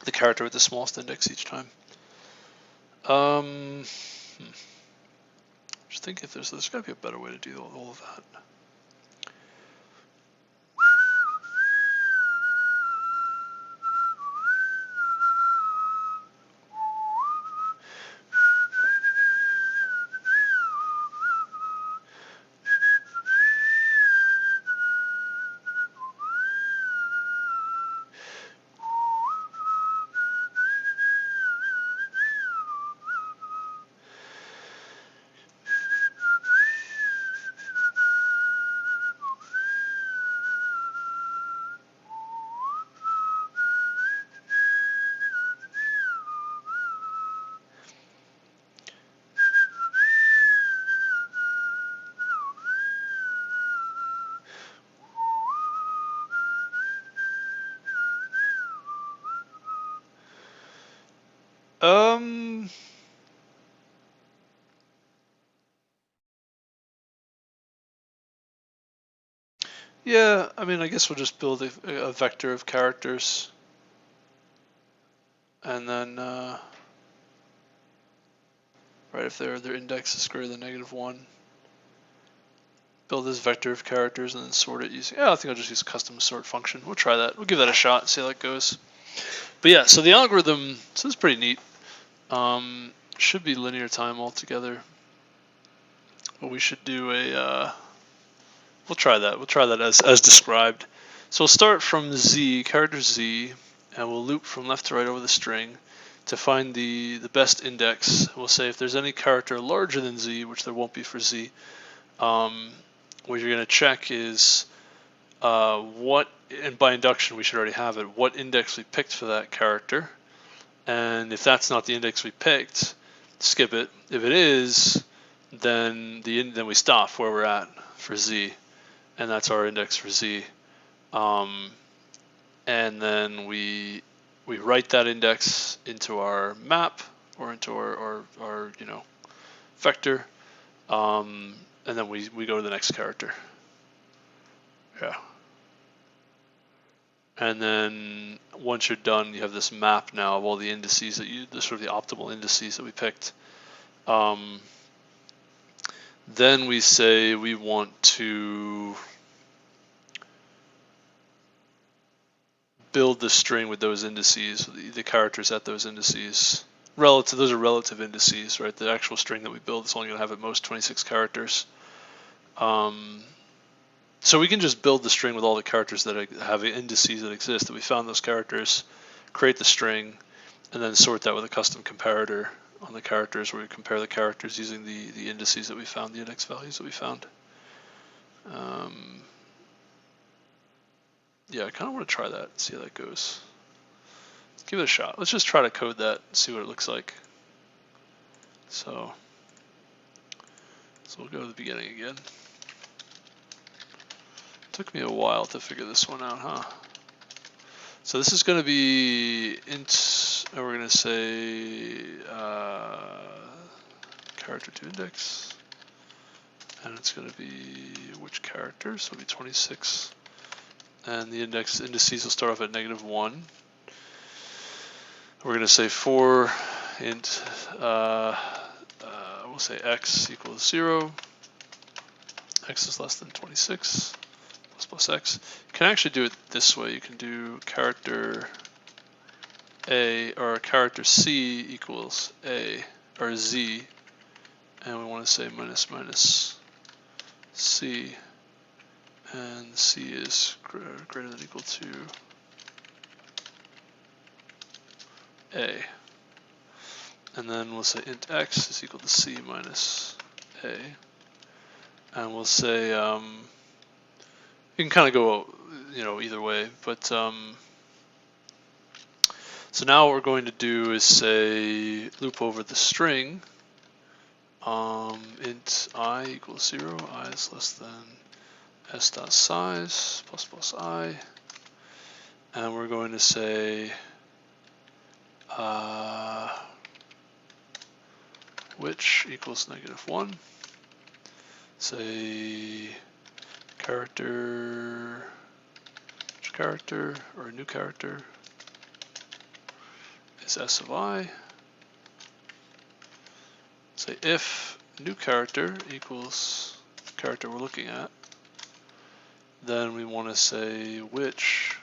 the character with the smallest index each time. Just think if there's got to be a better way to do all of that. Yeah, I mean, I guess we'll just build a vector of characters, and then right, if their index is greater than -1, build this vector of characters and then sort it using. Yeah, I think I'll just use custom sort function. We'll try that. We'll give that a shot and see how that goes. But yeah, so the algorithm, so it's pretty neat. Should be linear time altogether. But we should do a. We'll try that. We'll try that as described. So we'll start from Z, character Z, and we'll loop from left to right over the string to find the best index. We'll say if there's any character larger than Z, which there won't be for Z, what you're going to check is what, and by induction we should already have it, what index we picked for that character. And if that's not the index we picked, skip it. If it is, then we stop where we're at for Z, and that's our index for Z. And then we write that index into our map or into our vector, and then we go to the next character. Yeah. And then once you're done, you have this map now of all the indices that the sort of the optimal indices that we picked. Then we say we want to build the string with those indices, the characters at those indices. Those are relative indices, right? The actual string that we build is only going to have at most 26 characters. So we can just build the string with all the characters that have indices that exist, that we found those characters, create the string, and then sort that with a custom comparator on the characters, where we compare the characters using the indices that we found, the index values that we found. Yeah, I kind of want to try that and see how that goes. Let's give it a shot. Let's just try to code that and see what it looks like. So we'll go to the beginning again. Took me a while to figure this one out, huh? So this is going to be int, and we're going to say character to index, and it's going to be which character, so it'll be 26, and the indices will start off at -1. We're going to say for int, we'll say x equals 0, x is less than 26. Plus x. You can actually do it this way. You can do character A or character C equals A or Z, and we want to say minus C, and C is greater than or equal to A, and then we'll say int x is equal to C minus A, and we'll say you can kind of go, either way, but so now what we're going to do is say loop over the string int I equals 0, I is less than s dot size plus I, and we're going to say which equals -1, say character or a new character is s of I. Say if new character equals character we're looking at, then we want to say which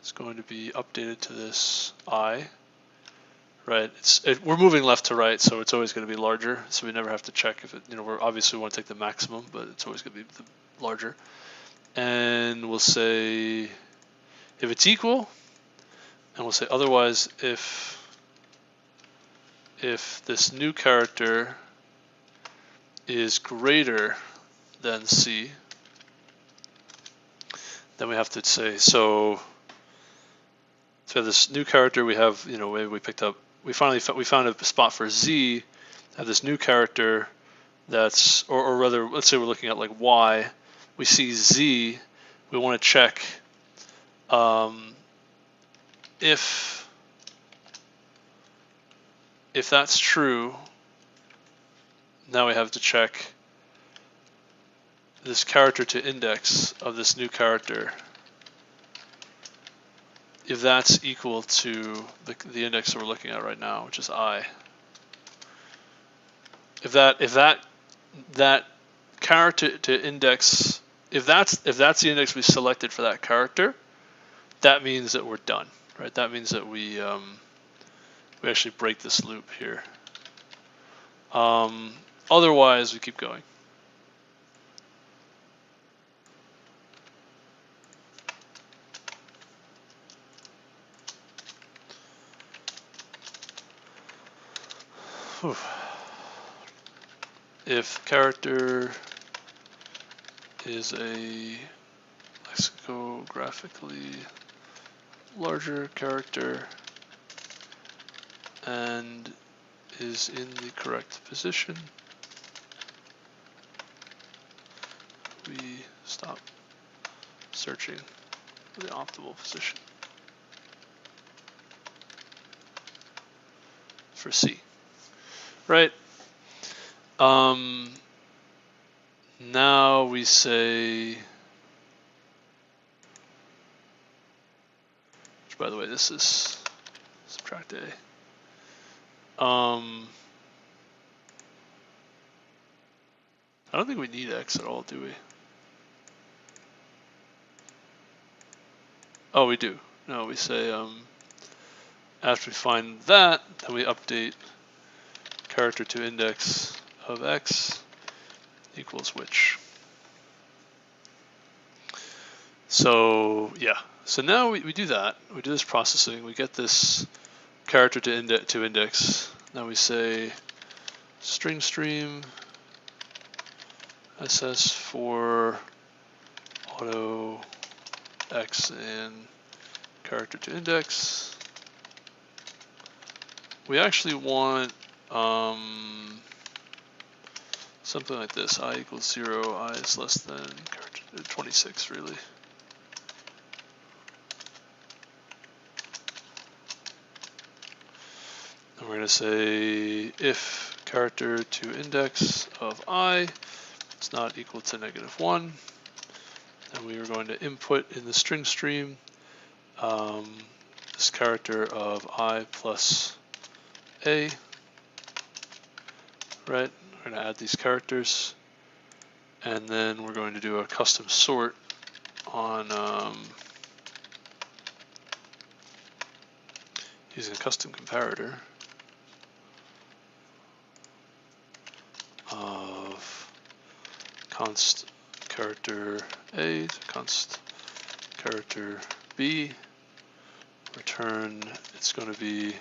is going to be updated to this I, right? We're moving left to right, so it's always going to be larger, so we never have to check if it, we're obviously want to take the maximum, but it's always going to be larger. And we'll say if it's equal, and we'll say otherwise if this new character is greater than C, then we have to say, so this new character we have, we picked up, we found a spot for Z, have this new character that's, or rather, let's say we're looking at like Y, we see Z, we want to check if if that's true, now we have to check this character to index of this new character, if that's equal to the index that we're looking at right now, which is I. If that character to index, if that's the index we selected for that character, that means that we're done, right? That means that we actually break this loop here. Otherwise, we keep going. Whew. If character is a lexicographically larger character and is in the correct position, we stop searching for the optimal position for C, right? Now we say, which by the way, this is subtract A. I don't think we need X at all, do we? Oh, we do. No, we say after we find that, then we update character to index of X equals which. So yeah, so now we do that. We do this processing. We get this character to index. Now we say string stream SS for auto X and character to index. We actually want something like this: I equals 0, I is less than 26, really. And we're going to say if character to index of I is not equal to -1, then we are going to input in the string stream this character of I plus A, right? We're going to add these characters, and then we're going to do a custom sort on using a custom comparator of const character A to const character B. Return, it's going to be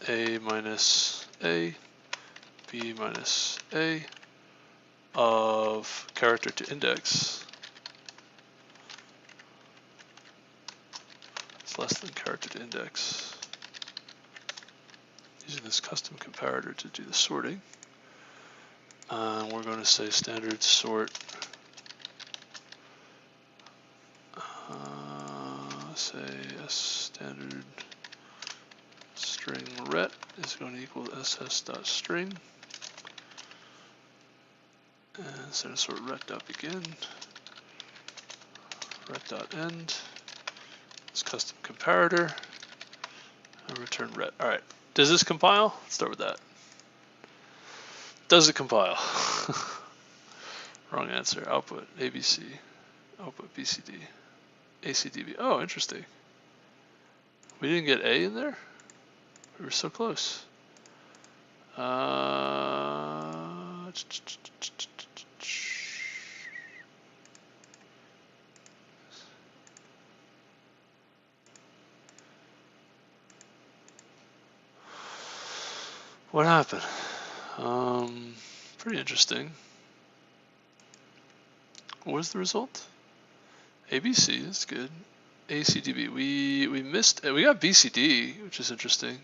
A minus A, B minus A of character to index. It's less than character to index. Using this custom comparator to do the sorting. We're going to say standard sort say a standard string ret is going to equal ss.string, and standard sort ret.begin, ret.end, it's custom comparator, and return ret. All right, does this compile? Let's start with that. Does it compile? Wrong answer. Output ABC, output BCD. ACDB. Oh, interesting. We didn't get A in there? We were so close. What happened? Pretty interesting. What was the result? ABC, that's good. ACDB, we missed, we got BCD, which is interesting.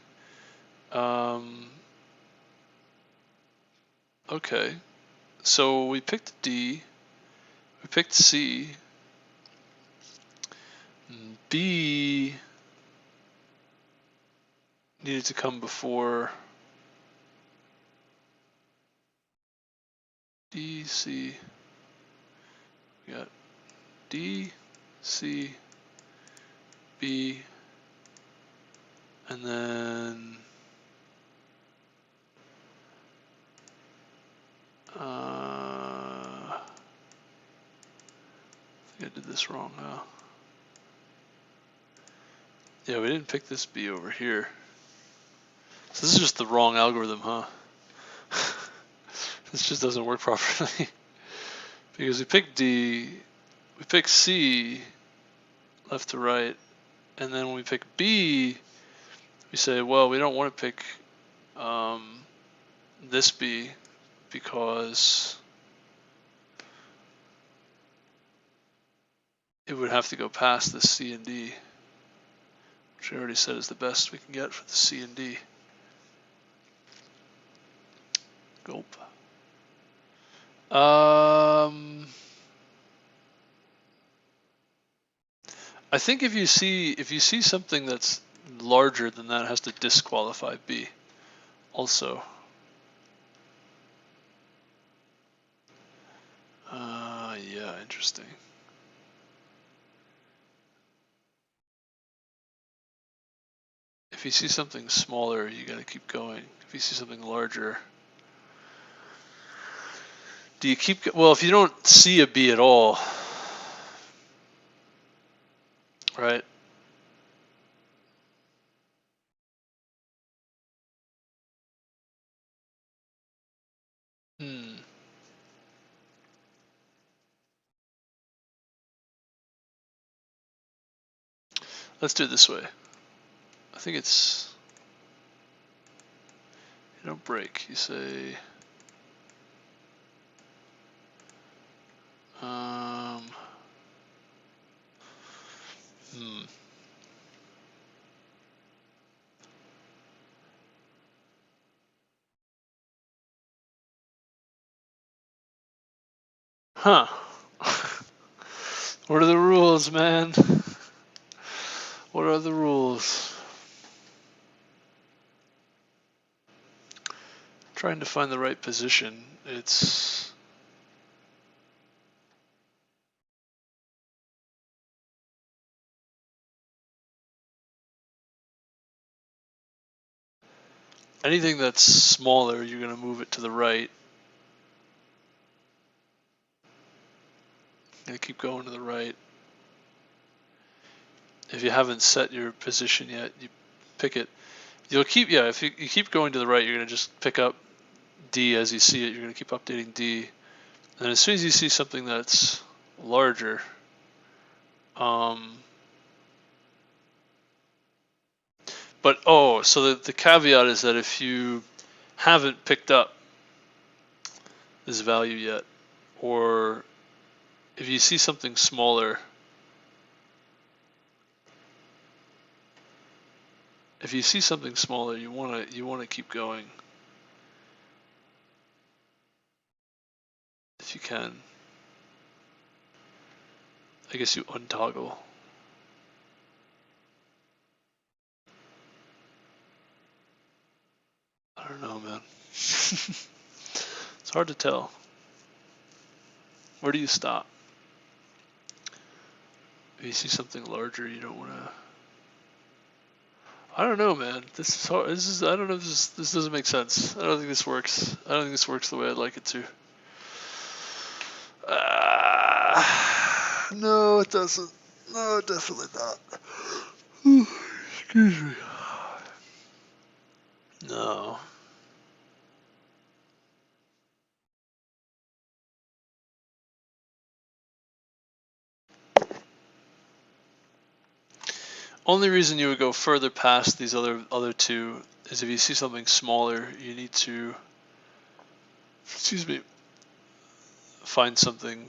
Okay, so we picked D, we picked C, B needed to come before D, C. We got D, C, B, and then I think I did this wrong now. Yeah, we didn't pick this B over here. So this is just the wrong algorithm, huh? This just doesn't work properly. Because we pick D, we pick C, left to right, and then when we pick B, we say, well, we don't want to pick this B because it would have to go past the C and D, which I already said is the best we can get for the C and D. Gulp. I think if you see something that's larger than that, it has to disqualify B also. Yeah, interesting. If you see something smaller, you gotta keep going. If you see something larger, do you keep, well, if you don't see a B at all, right? Let's do it this way. I think it's, you don't break, you say, huh. What are the rules, man? What are the rules? Trying to find the right position. It's anything that's smaller, you're going to move it to the right. You're going to keep going to the right. If you haven't set your position yet, you pick it. You'll keep, yeah, if you keep going to the right, you're going to just pick up D as you see it. You're going to keep updating D. And as soon as you see something that's larger, but oh, so the caveat is that if you haven't picked up this value yet, or if you see something smaller, you want to keep going if you can. I guess you untoggle. I don't know, man. It's hard to tell. Where do you stop? If you see something larger, you don't want to. I don't know, man. This is hard. This is. I don't know. This doesn't make sense. I don't think this works. I don't think this works the way I'd like it to. No, it doesn't. No, definitely not. Excuse me. No. Only reason you would go further past these other two is if you see something smaller, you need to, excuse me, find something.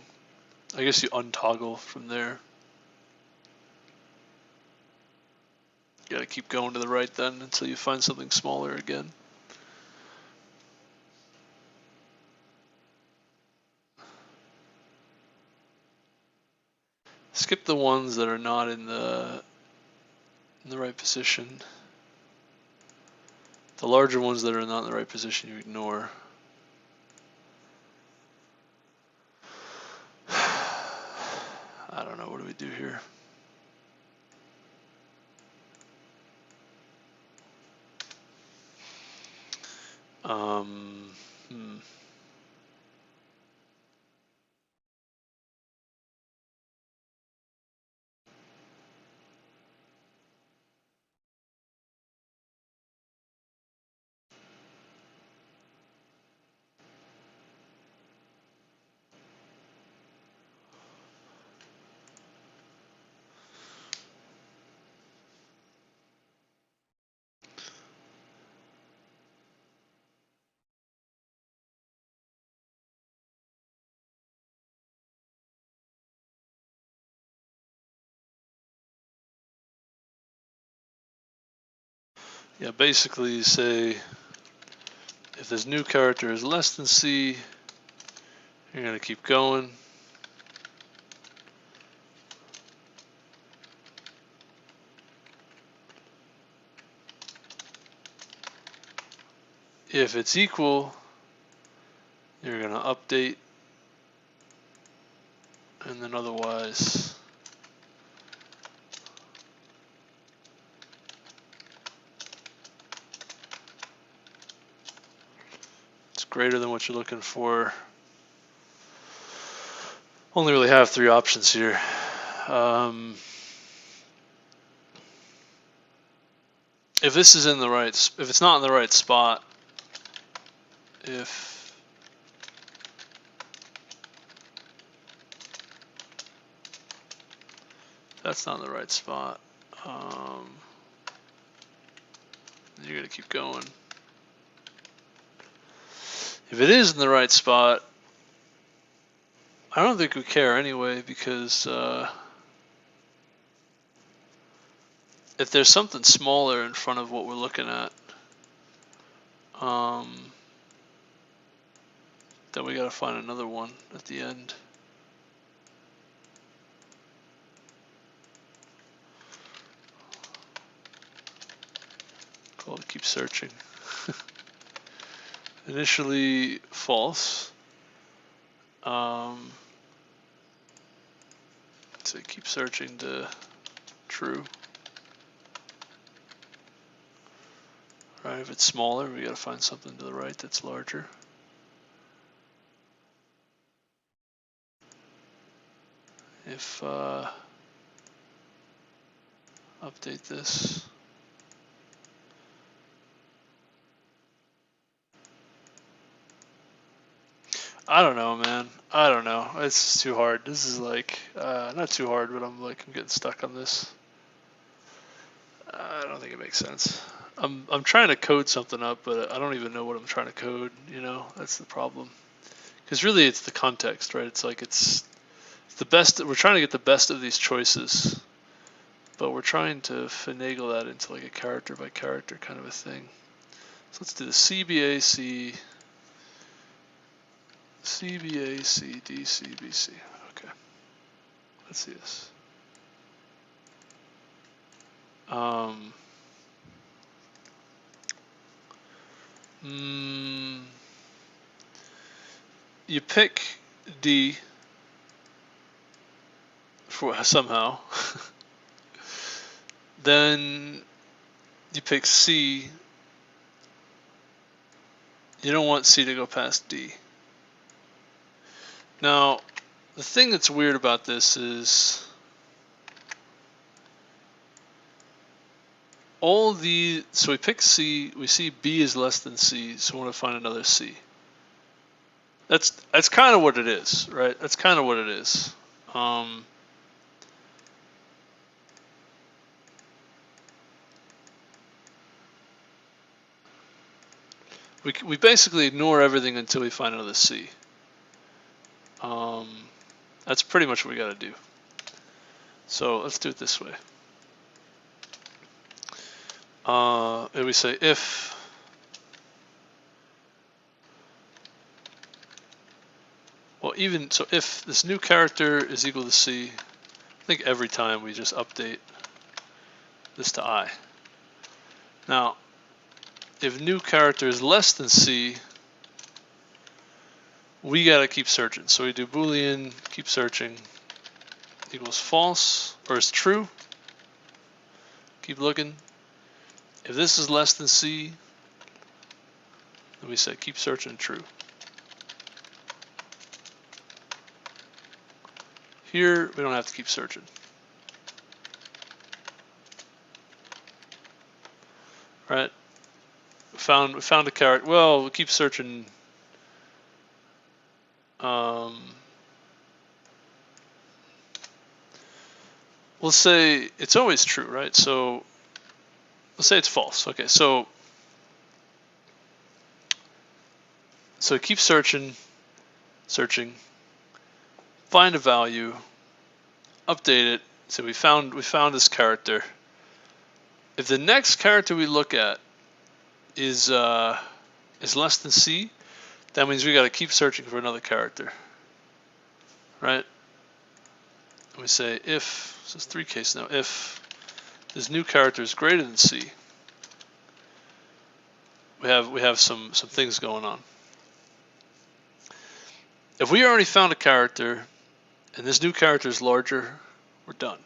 I guess you untoggle from there. You gotta keep going to the right then until you find something smaller again. Skip the ones that are not in the right position. The larger ones that are not in the right position you ignore. I don't know, what do we do here? Yeah, basically you say if this new character is less than C, you're going to keep going. If it's equal, you're going to update, and then otherwise it's greater than what you're looking for. Only really have 3 options here. If this is in the right, if it's not in the right spot, if that's not in the right spot, you're going to keep going. If it is in the right spot, I don't think we care anyway, because if there's something smaller in front of what we're looking at, then we got to find another one at the end. Call it keep searching. Initially false. So keep searching to true. Right, if it's smaller, we got to find something to the right that's larger. If update this. I don't know, man. I don't know. It's too hard. This is like not too hard, but I'm getting stuck on this. I don't think it makes sense. I'm trying to code something up, but I don't even know what I'm trying to code. You know, that's the problem. Because really, it's the context, right? It's like it's the best. We're trying to get the best of these choices, but we're trying to finagle that into like a character by character kind of a thing. So let's do the CBAC, CBAC, DCBC. Okay, let's see this. You pick D for somehow. Then you pick C. You don't want C to go past D. Now, the thing that's weird about this is so we pick C, we see B is less than C, so we want to find another C. That's kind of what it is, right? That's kind of what it is. We basically ignore everything until we find another C. That's pretty much what we got to do. So let's do it this way. And we say if if this new character is equal to C, I think every time we just update this to I. Now, if new character is less than C, we gotta keep searching. So we do Boolean, keep searching, equals false, or is true. Keep looking. If this is less than C, then we say keep searching true. Here, we don't have to keep searching. Right? We found a character. Well, we'll keep searching. We'll say it's always true, right? So let's say it's false. Okay, so keep searching, find a value, update it. So we found this character. If the next character we look at is less than C, that means we got to keep searching for another character, right? And we say if, so it's 3 cases now, if this new character is greater than C, we have some things going on. If we already found a character and this new character is larger, we're done.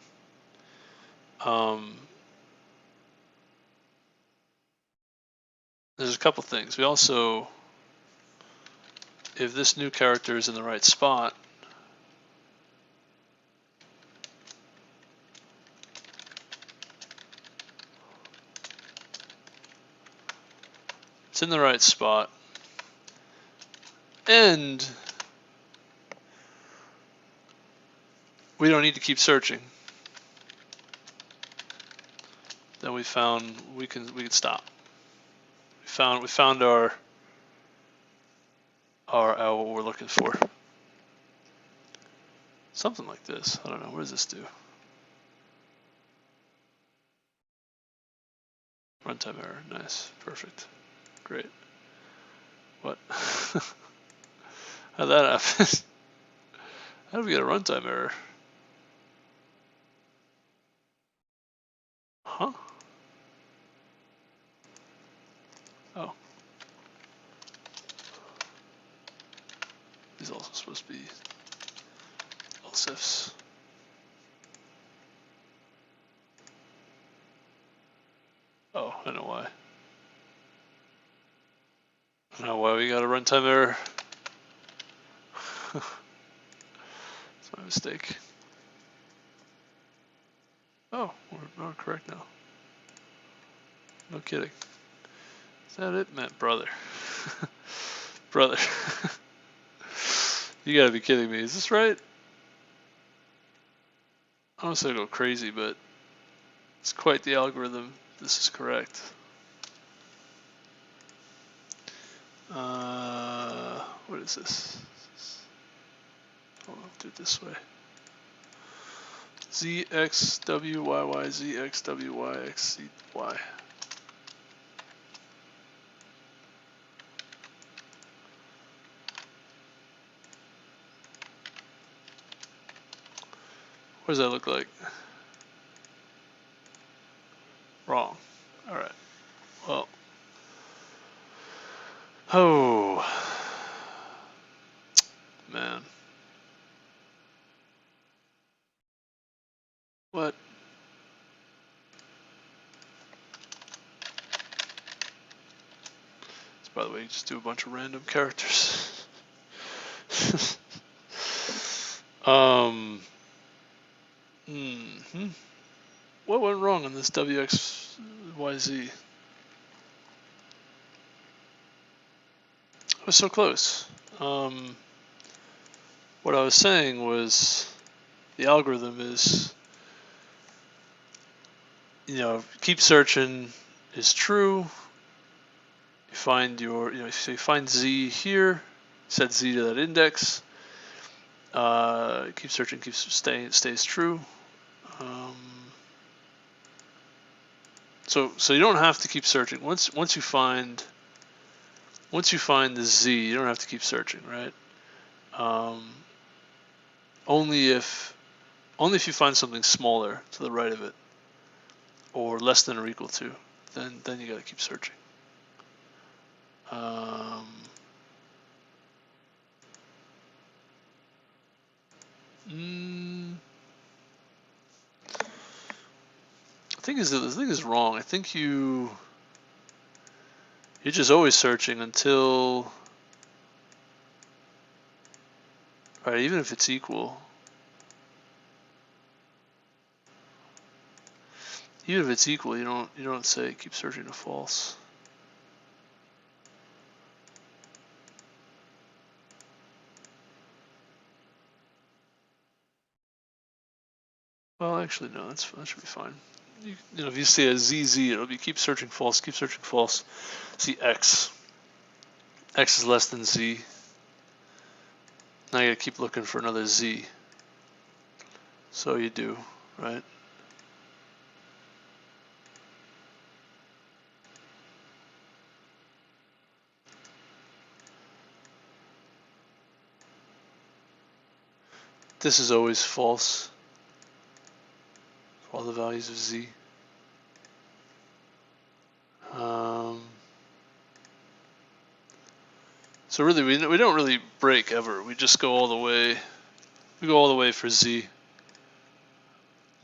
There's a couple things. We also, if this new character is in the right spot, it's in the right spot, and we don't need to keep searching, then we can stop. We found our what we're looking for. Something like this. I don't know. What does this do? Runtime error. Nice. Perfect. Great. What? How'd that happen? How did we get a runtime error? Huh? Oh. These are also supposed to be else ifs. Oh, I know why. I know why we got a runtime error. It's my mistake. Oh, we're correct now. No kidding. Is that it, Matt? Brother. Brother. You gotta be kidding me. Is this right? I don't want to go crazy, but it's quite the algorithm. This is correct. What is this? Hold on, I'll do it this way. ZXWYY, ZXWY, XCY. What does that look like? Wrong. All right. Well. Oh. Man. What? So by the way, you just do a bunch of random characters. What went wrong on this WXYZ? I was so close. What I was saying was the algorithm is, keep searching is true. You find so you find Z here, set Z to that index. Keep searching, stays true. So you don't have to keep searching. Once you find the Z, you don't have to keep searching, right? Only if you find something smaller to the right of it, or less than or equal to, then you got to keep searching. The thing is wrong. I think you're just always searching until, right? Even if it's equal, you don't say keep searching to false. Well, actually, no. That should be fine. You know, if you say a ZZ, it'll be keep searching false, keep searching false. See X. X is less than Z. Now you gotta keep looking for another Z. So you do, right? This is always false for all the values of Z. So really, we don't really break ever. We just go all the way. We go all the way for Z.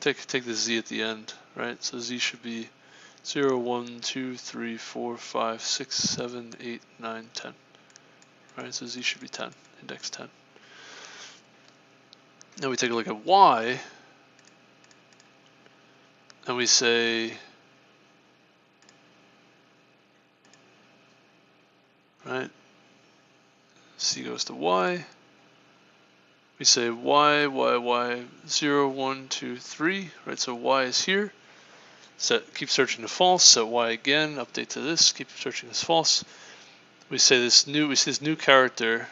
Take the Z at the end, right? So Z should be 0, 1, 2, 3, 4, 5, 6, 7, 8, 9, 10. Right? So Z should be 10, index 10. Now we take a look at Y, and we say, right? C goes to Y. We say Y, 0, 1, 2, 3, right? So Y is here. Keep searching to false, set Y again, update to this, keep searching as false. We say this new character.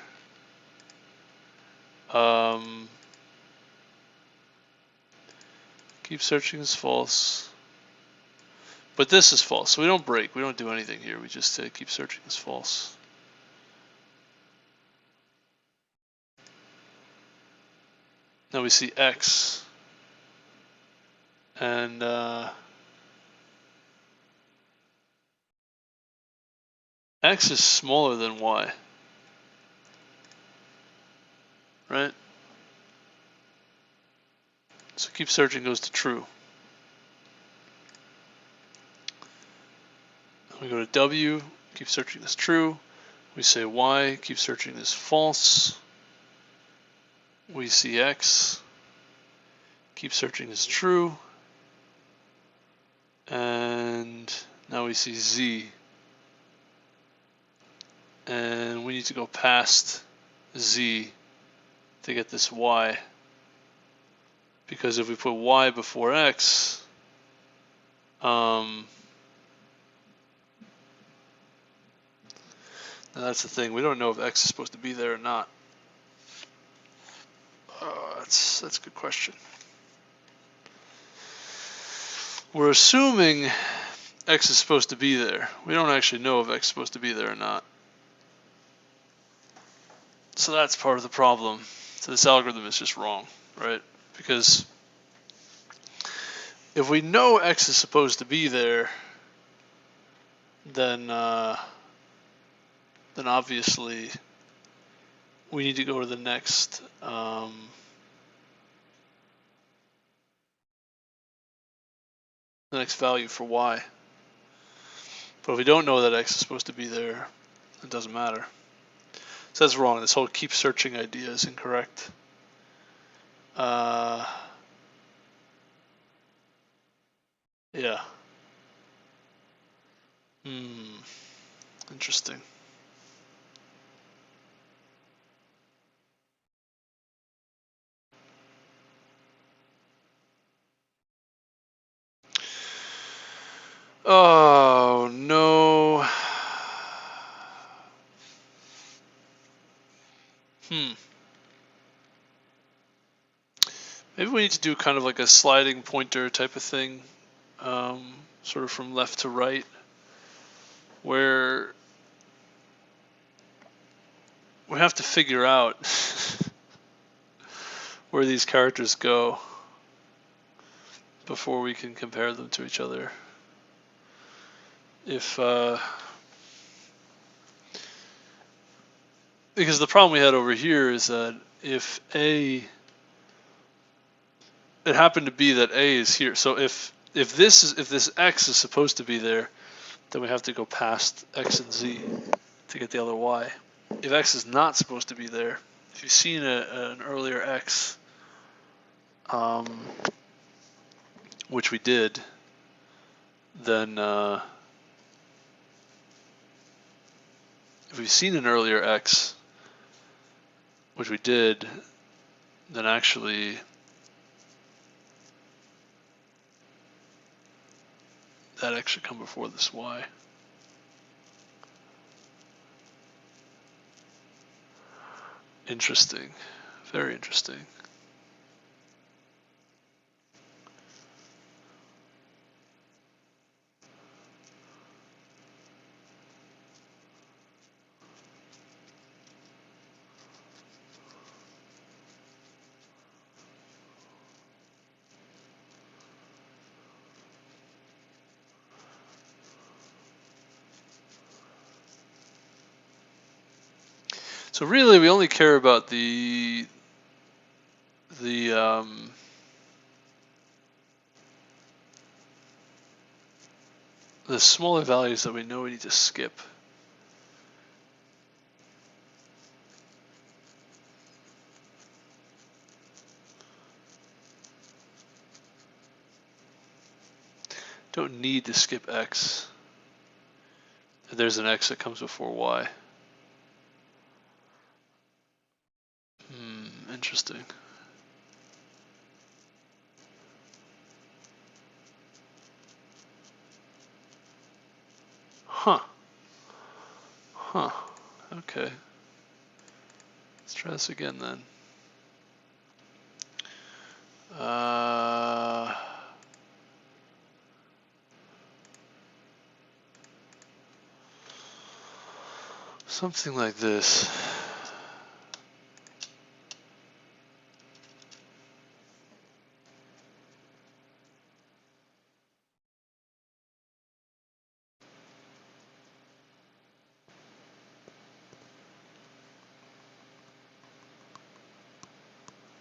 Keep searching as false. But this is false, so we don't break, we don't do anything here, we just say keep searching as false. Now we see X, and X is smaller than Y, right? So keep searching goes to true. We go to W, keep searching as true. We say Y, keep searching as false. We see X, keep searching as true. And now we see Z. And we need to go past Z to get this Y. Because if we put Y before X, now that's the thing. We don't know if X is supposed to be there or not. That's a good question. We're assuming X is supposed to be there. We don't actually know if X is supposed to be there or not. So that's part of the problem. So this algorithm is just wrong, right? Because if we know X is supposed to be there, then obviously we need to go to the next value for Y. But if we don't know that X is supposed to be there, it doesn't matter. So that's wrong. This whole keep searching idea is incorrect. Yeah. Interesting. Oh no. Maybe we need to do kind of like a sliding pointer type of thing, sort of from left to right, where we have to figure out where these characters go before we can compare them to each other. If because the problem we had over here is that if A, it happened to be that A is here. So if this X is supposed to be there, then we have to go past X and Z to get the other Y. If X is not supposed to be there, if you've seen an earlier X, which we did, then if we've seen an earlier X, which we did, then actually that X should come before this Y. Interesting. Very interesting. So really, we only care about the smaller values that we know we need to skip. Don't need to skip X. There's an X that comes before Y. Interesting. Huh. Okay. Let's try this again then. Something like this.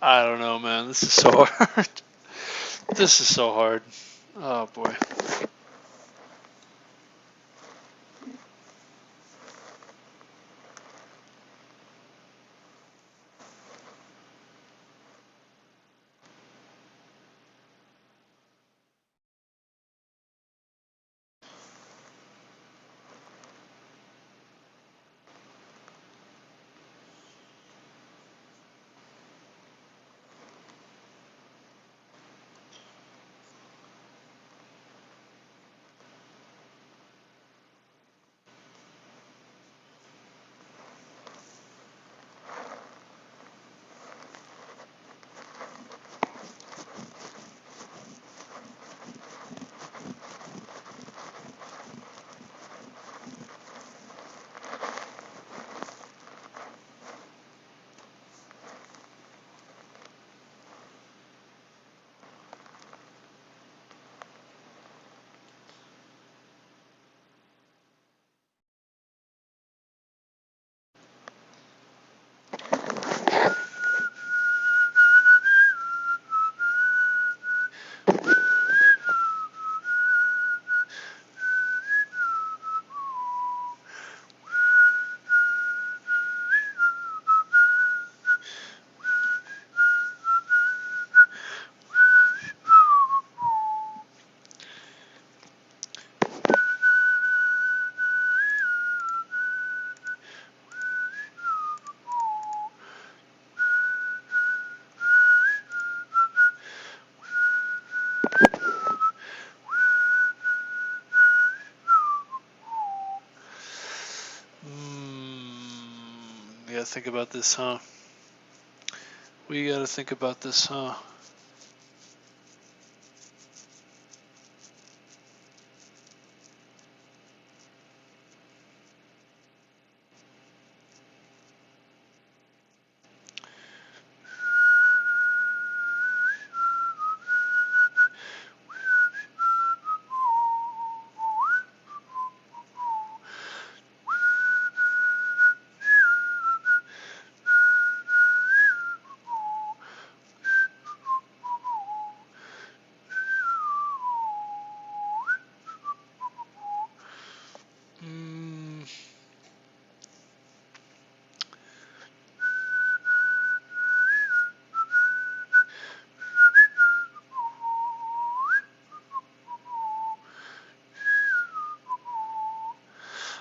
I don't know, man. This is so hard. This is so hard. Oh boy. We gotta think about this, huh? We gotta think about this, huh?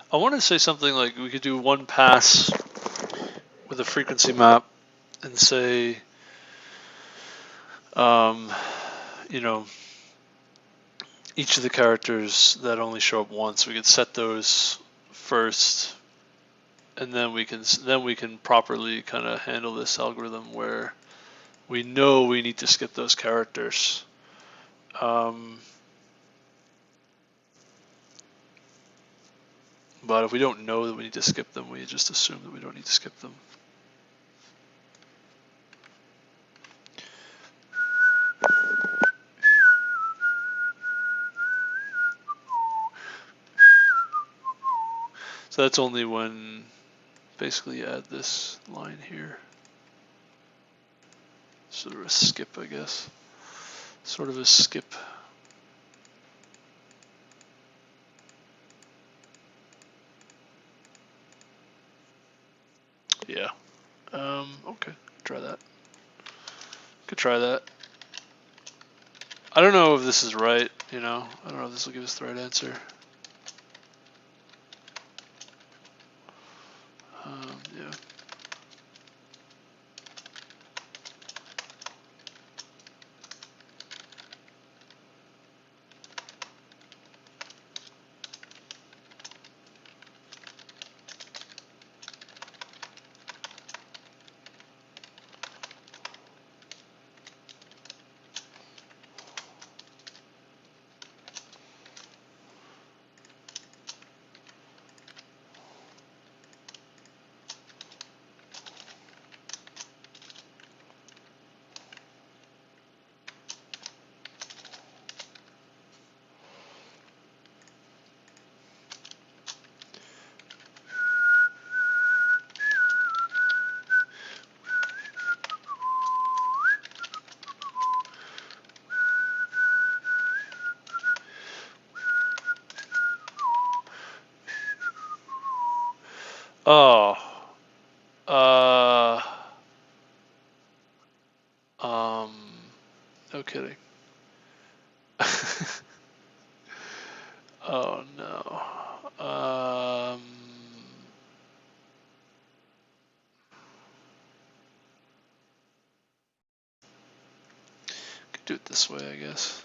I want to say something like we could do one pass with a frequency map and say, you know, each of the characters that only show up once, we could set those first, and then we can properly kind of handle this algorithm where we know we need to skip those characters. But if we don't know that we need to skip them, we just assume that we don't need to skip them. So that's only when basically you add this line here. Sort of a skip, I guess. Sort of a skip. Yeah. Okay, try that. Could try that. I don't know if this is right, you know. I don't know if this will give us the right answer. Yeah. Oh. No kidding. Oh no. Could do it this way, I guess.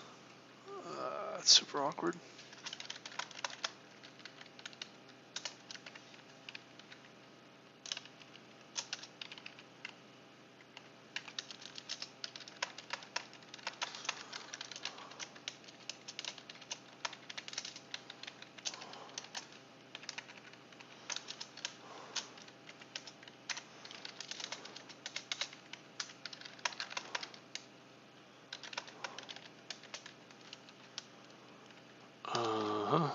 It's super awkward. Uh-huh.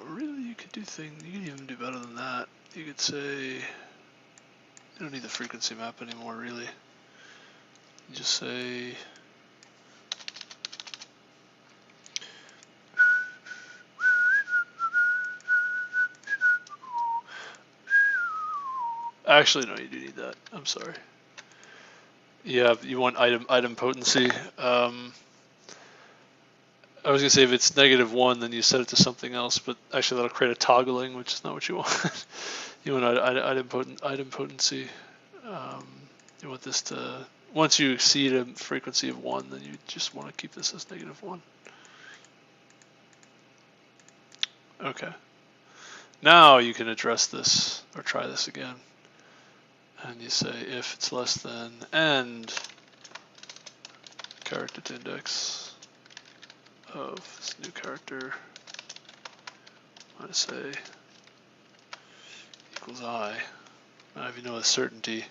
Really, you could do things. You could even do better than that. You could say you don't need the frequency map anymore, really. You just say actually no, you do need that. I'm sorry. Yeah, you want item potency. I was gonna say if it's -1, then you set it to something else, but actually that'll create a toggling, which is not what you want. You want item potency. You want this to, once you exceed a frequency of 1, then you just want to keep this as -1. Okay. Now you can address this or try this again. And you say if it's less than end character to index of this new character minus a equals I. Now if you know with certainty,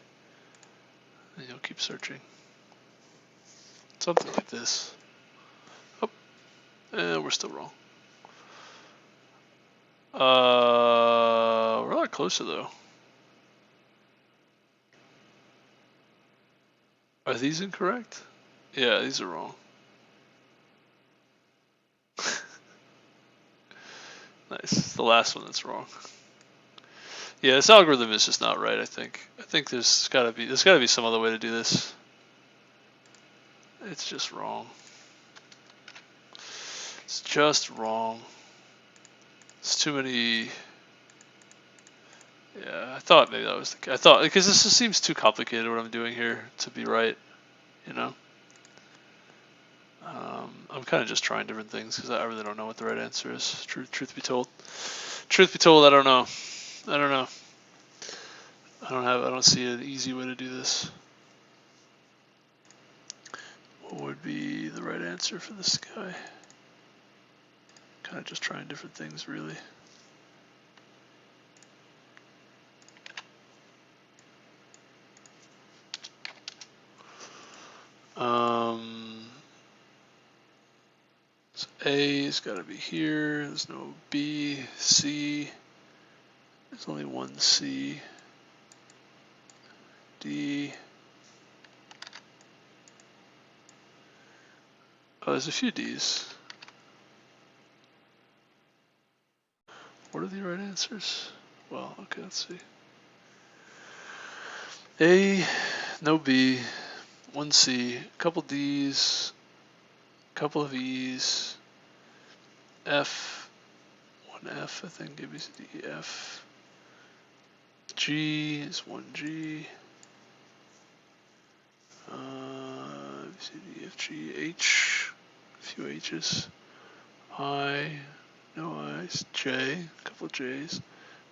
then you'll keep searching. Something like this. Oh, and we're still wrong. We're a lot closer though. Are these incorrect? Yeah, these are wrong. Nice. The last one that's wrong. Yeah, this algorithm is just not right, I think. I think there's gotta be some other way to do this. It's just wrong. It's just wrong. It's too many. Yeah, I thought maybe that was the case. I thought, because this just seems too complicated what I'm doing here to be right, you know? I'm kind of just trying different things because I really don't know what the right answer is. Truth be told. Truth be told, I don't know. I don't know. I don't see an easy way to do this. What would be the right answer for this guy? Kind of just trying different things, really. So A's got to be here. There's no B, C. There's only one C. D. Oh, there's a few D's. What are the right answers? Well, okay, let's see. A, no B, one C, a couple D's, a couple of E's, F, one F, I think, A, B, C, D, E, F. G is one G. B, C, D, F, G, H, a few H's. I, no I's. J, a couple of J's.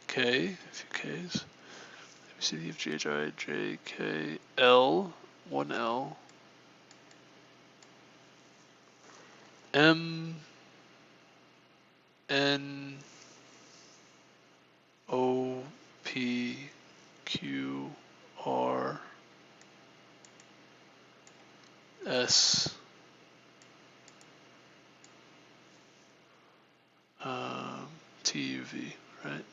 K, a few K's. A, B, C, D, F, G, H, I, J, K, L, one L. M, N, O, P, Q, R, S, T, U, V, right?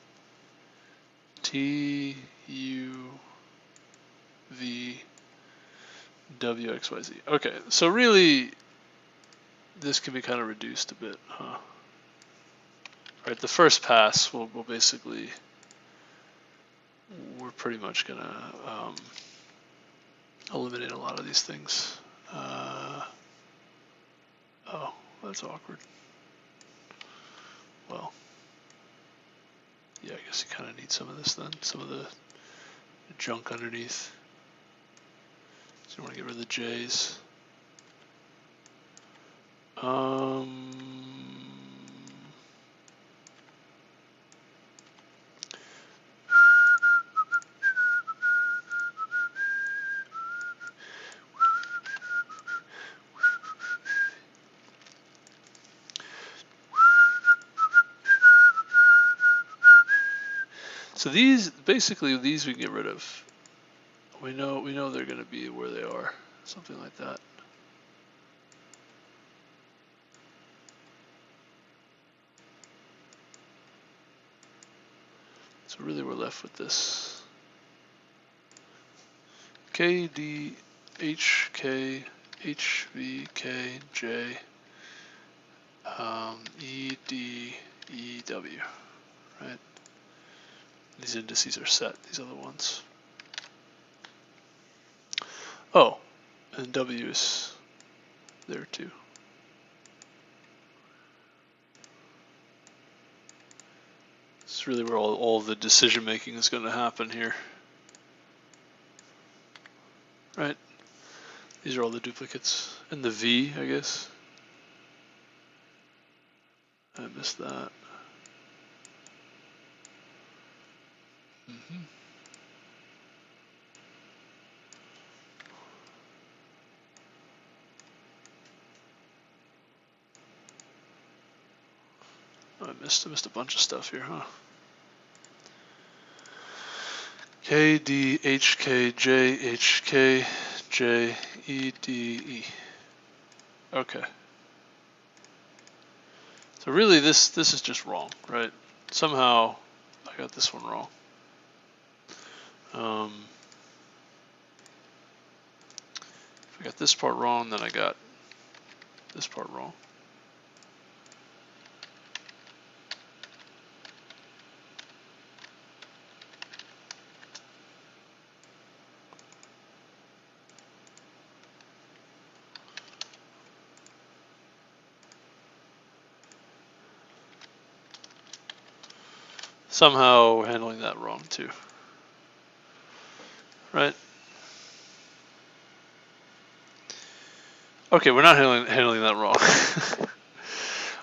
T, U, V, W, X, Y, Z. Okay, so really, this can be kind of reduced a bit, huh? Right, the first pass will basically, we're pretty much gonna eliminate a lot of these things. Oh, that's awkward. Well, yeah, I guess you kind of need some of this then, some of the junk underneath. So you want to get rid of the J's. So these, basically these we can get rid of. We know they're going to be where they are, something like that. So really we're left with this. K, D, H, K, H, V, K, J, E, D, E, W, right? These indices are set, these other ones. Oh, and W is there too. It's really where all the decision making is going to happen here. Right? These are all the duplicates. And the V, I guess. I missed that. Oh, I missed a bunch of stuff here, huh? K, D, H, K, J, H, K, J, E, D, E. Okay. So really this is just wrong, right? Somehow I got this one wrong. If I got this part wrong, then I got this part wrong. Somehow we're handling that wrong too, right? Okay, we're not handling that wrong.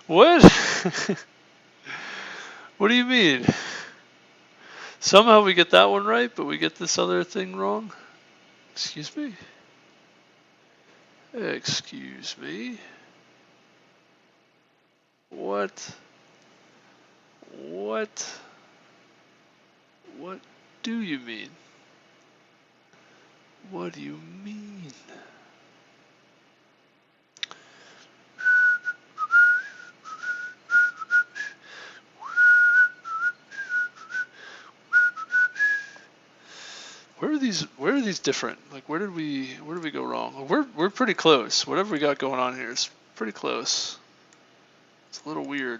What? What do you mean? Somehow we get that one right, but we get this other thing wrong? Excuse me? Excuse me? What? What? What do you mean? What do you mean? Where are these different? Like where did we go wrong? We're pretty close. Whatever we got going on here is pretty close. It's a little weird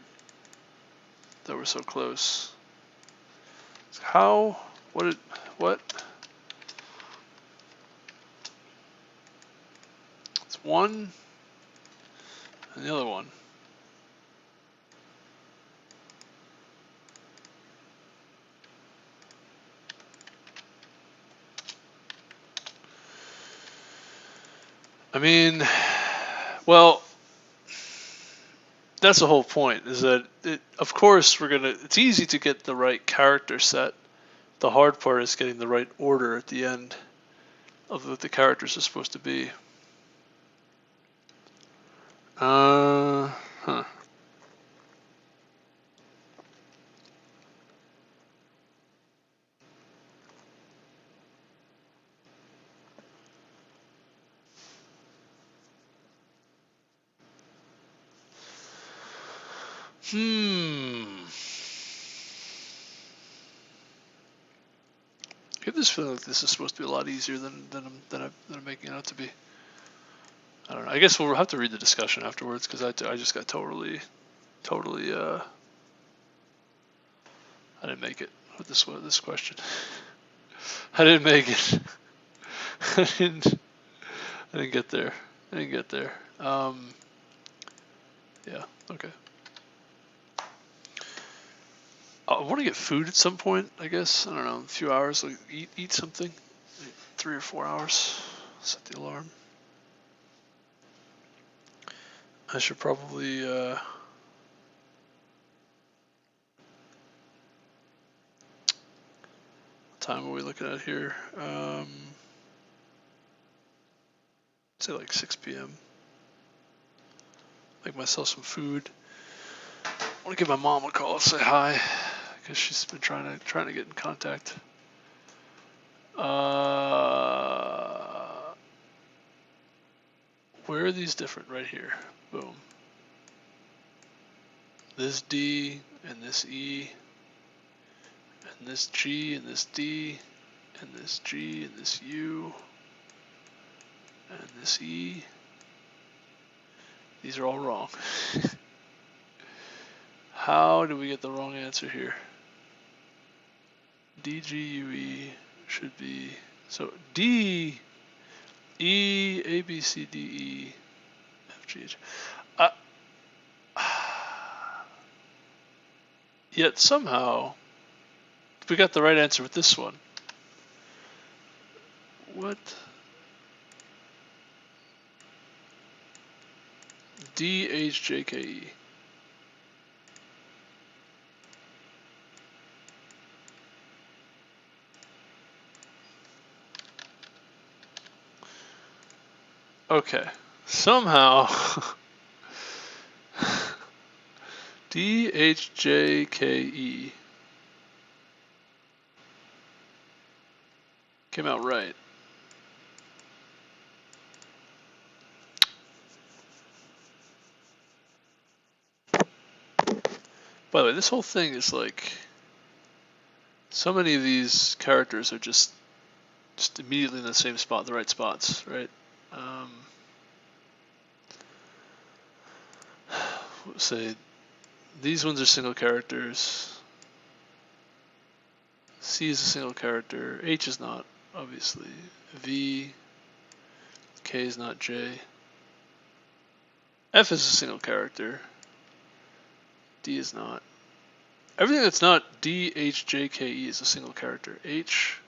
that we're so close. How? What? It's one and the other one. I mean, well, that's the whole point, is that of course it's easy to get the right character set. The hard part is getting the right order at the end of what the characters are supposed to be. Huh. I get this feeling like this is supposed to be a lot easier than I'm making it out to be. I don't know. I guess we'll have to read the discussion afterwards because I just got totally I didn't make it with this question. I didn't make it. I didn't get there. Yeah. Okay. I want to get food at some point, I guess. I don't know, a few hours, like eat something. 3 or 4 hours. Set the alarm. I should probably what time are we looking at here? Say like 6 p.m. Make myself some food. I want to give my mom a call, say hi, because she's been trying to get in contact. Where are these different? Right here. Boom. This D and this E and this G and this D and this G and this U and this E. These are all wrong. How do we get the wrong answer here? D, G, U, E should be, so D, E, A, B, C, D, E, F, G, H. Yet somehow, we got the right answer with this one. What? D, H, J, K, E. Okay, somehow D, H, J, K, E Came out right. By the way, this whole thing is like, so many of these characters are just immediately in the same spot, the right spots, right? Say these ones are single characters. C is a single character. H is not, obviously. V, K is not J. F is a single character. D is not. Everything that's not D, H, J, K, E is a single character. H,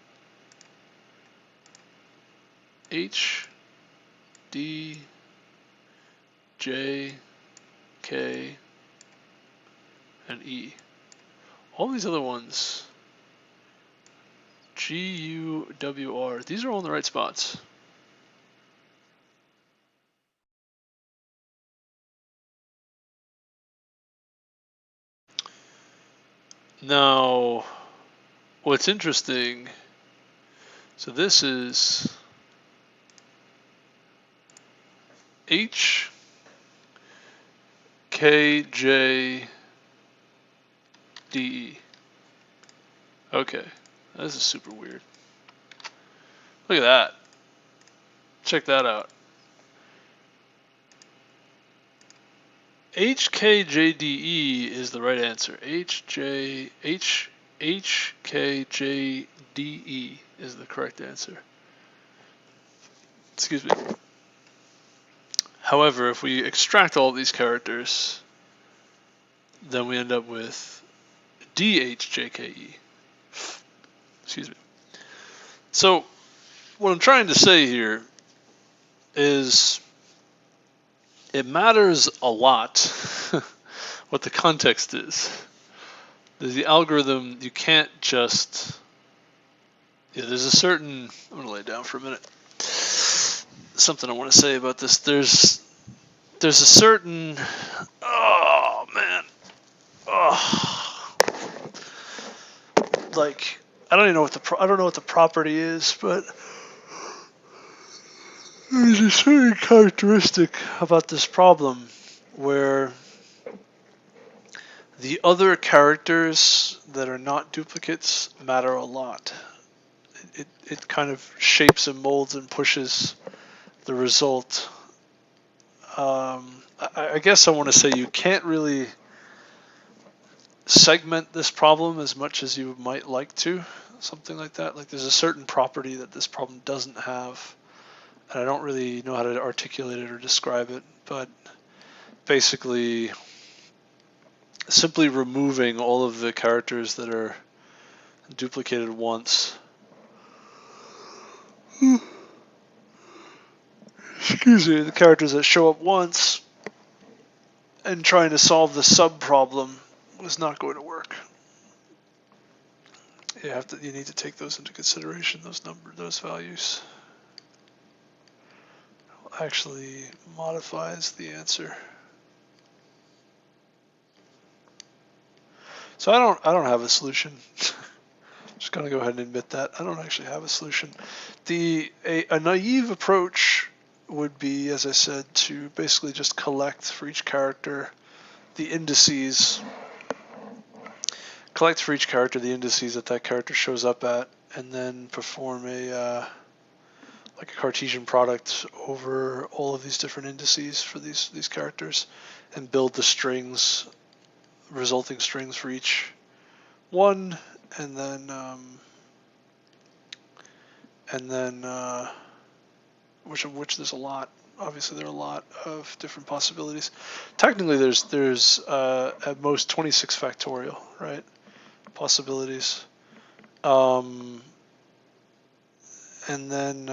D, J, K, and E. All these other ones, G, U, W, R, these are all in the right spots. Now, what's interesting, so this is H, K, J, D, E. Okay, this is super weird. Look at that. Check that out. H, K, J, D, E is the right answer. H, K, J, D, E is the correct answer. Excuse me. However, if we extract all these characters, then we end up with D, H, J, K, E. Excuse me. So, what I'm trying to say here is it matters a lot what the context is. The algorithm, you can't just, there's a certain, I'm going to lay it down for a minute. Something I want to say about this. There's a certain, oh man, like, I don't even know what the property is, but there's a certain characteristic about this problem where the other characters that are not duplicates matter a lot. It kind of shapes and molds and pushes the result. I guess I want to say you can't really segment this problem as much as you might like to, something like that. Like there's a certain property that this problem doesn't have, and I don't really know how to articulate it or describe it, but basically simply removing all of the characters that are duplicated once. Excuse me, the characters that show up once and trying to solve the sub problem is not going to work. You need to take those into consideration, those values. Actually modifies the answer. So I don't have a solution. Just gonna go ahead and admit that I don't actually have a solution. A naive approach would be, as I said, to basically just collect for each character the indices. Collect for each character the indices that character shows up at, and then perform like a Cartesian product over all of these different indices for these characters, and build the strings, resulting strings for each one, and then which there's a lot. Obviously, there are a lot of different possibilities. Technically, there's at most 26 factorial, right? Possibilities. And then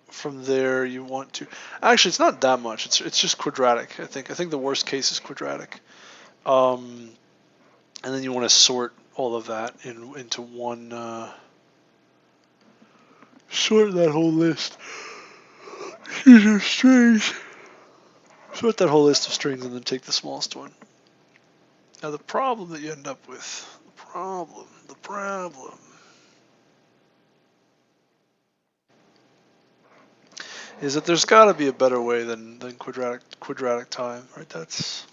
from there you want to, actually it's not that much, it's just quadratic. I think the worst case is quadratic. And then you want to sort all of that into one, sort that whole list. These are strings. Sort that whole list of strings and then take the smallest one. Now the problem that you end up with, the problem is that there's got to be a better way than quadratic time, right? It's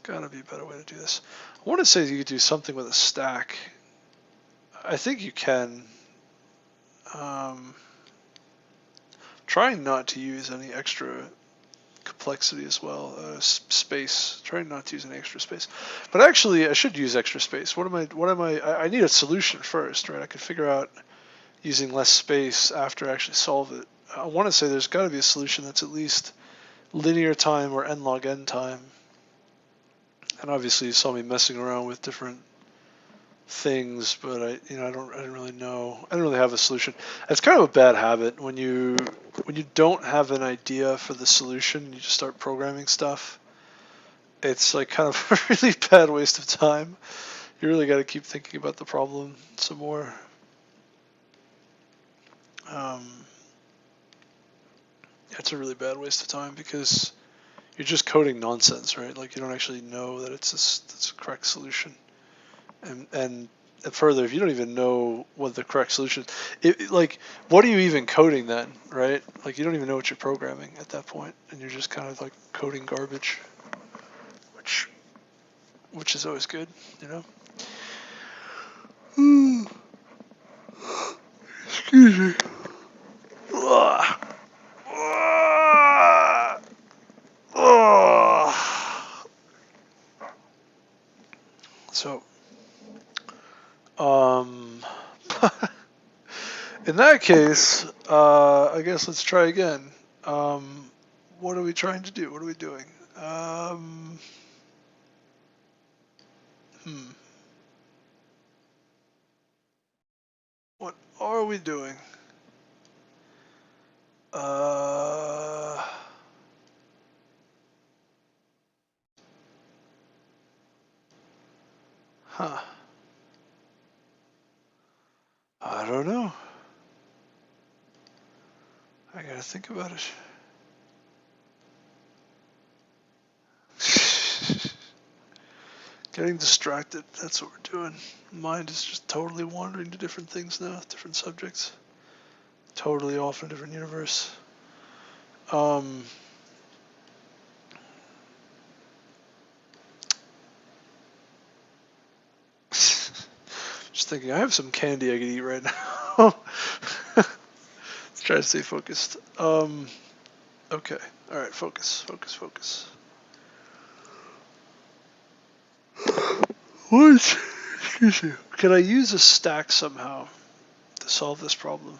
got to be a better way to do this. I want to say you could do something with a stack. I think you can. Trying not to use any extra complexity as well, space. Trying not to use any extra space, but actually I should use extra space. I need a solution first, right? I could figure out using less space after I actually solve it. I want to say there's got to be a solution that's at least linear time or n log n time. And obviously you saw me messing around with different things, but I didn't really know. I didn't really have a solution. It's kind of a bad habit when you don't have an idea for the solution, you just start programming stuff. It's like kind of a really bad waste of time. You really got to keep thinking about the problem some more. It's a really bad waste of time because you're just coding nonsense, right? Like you don't actually know that it's a correct solution. And further, if you don't even know what the correct solution is, like, what are you even coding then, right? Like, you don't even know what you're programming at that point, and you're just kind of like coding garbage, which is always good, you know? Excuse me. So, in that case, I guess let's try again. What are we trying to do? What are we doing? What are we doing? I don't know. I gotta think about it. Getting distracted, that's what we're doing. Mind is just totally wandering to different things now, different subjects. Totally off in a different universe. Just thinking, I have some candy I could eat right now. Let's try to stay focused. Okay, alright, focus. What? Excuse me. Can I use a stack somehow to solve this problem?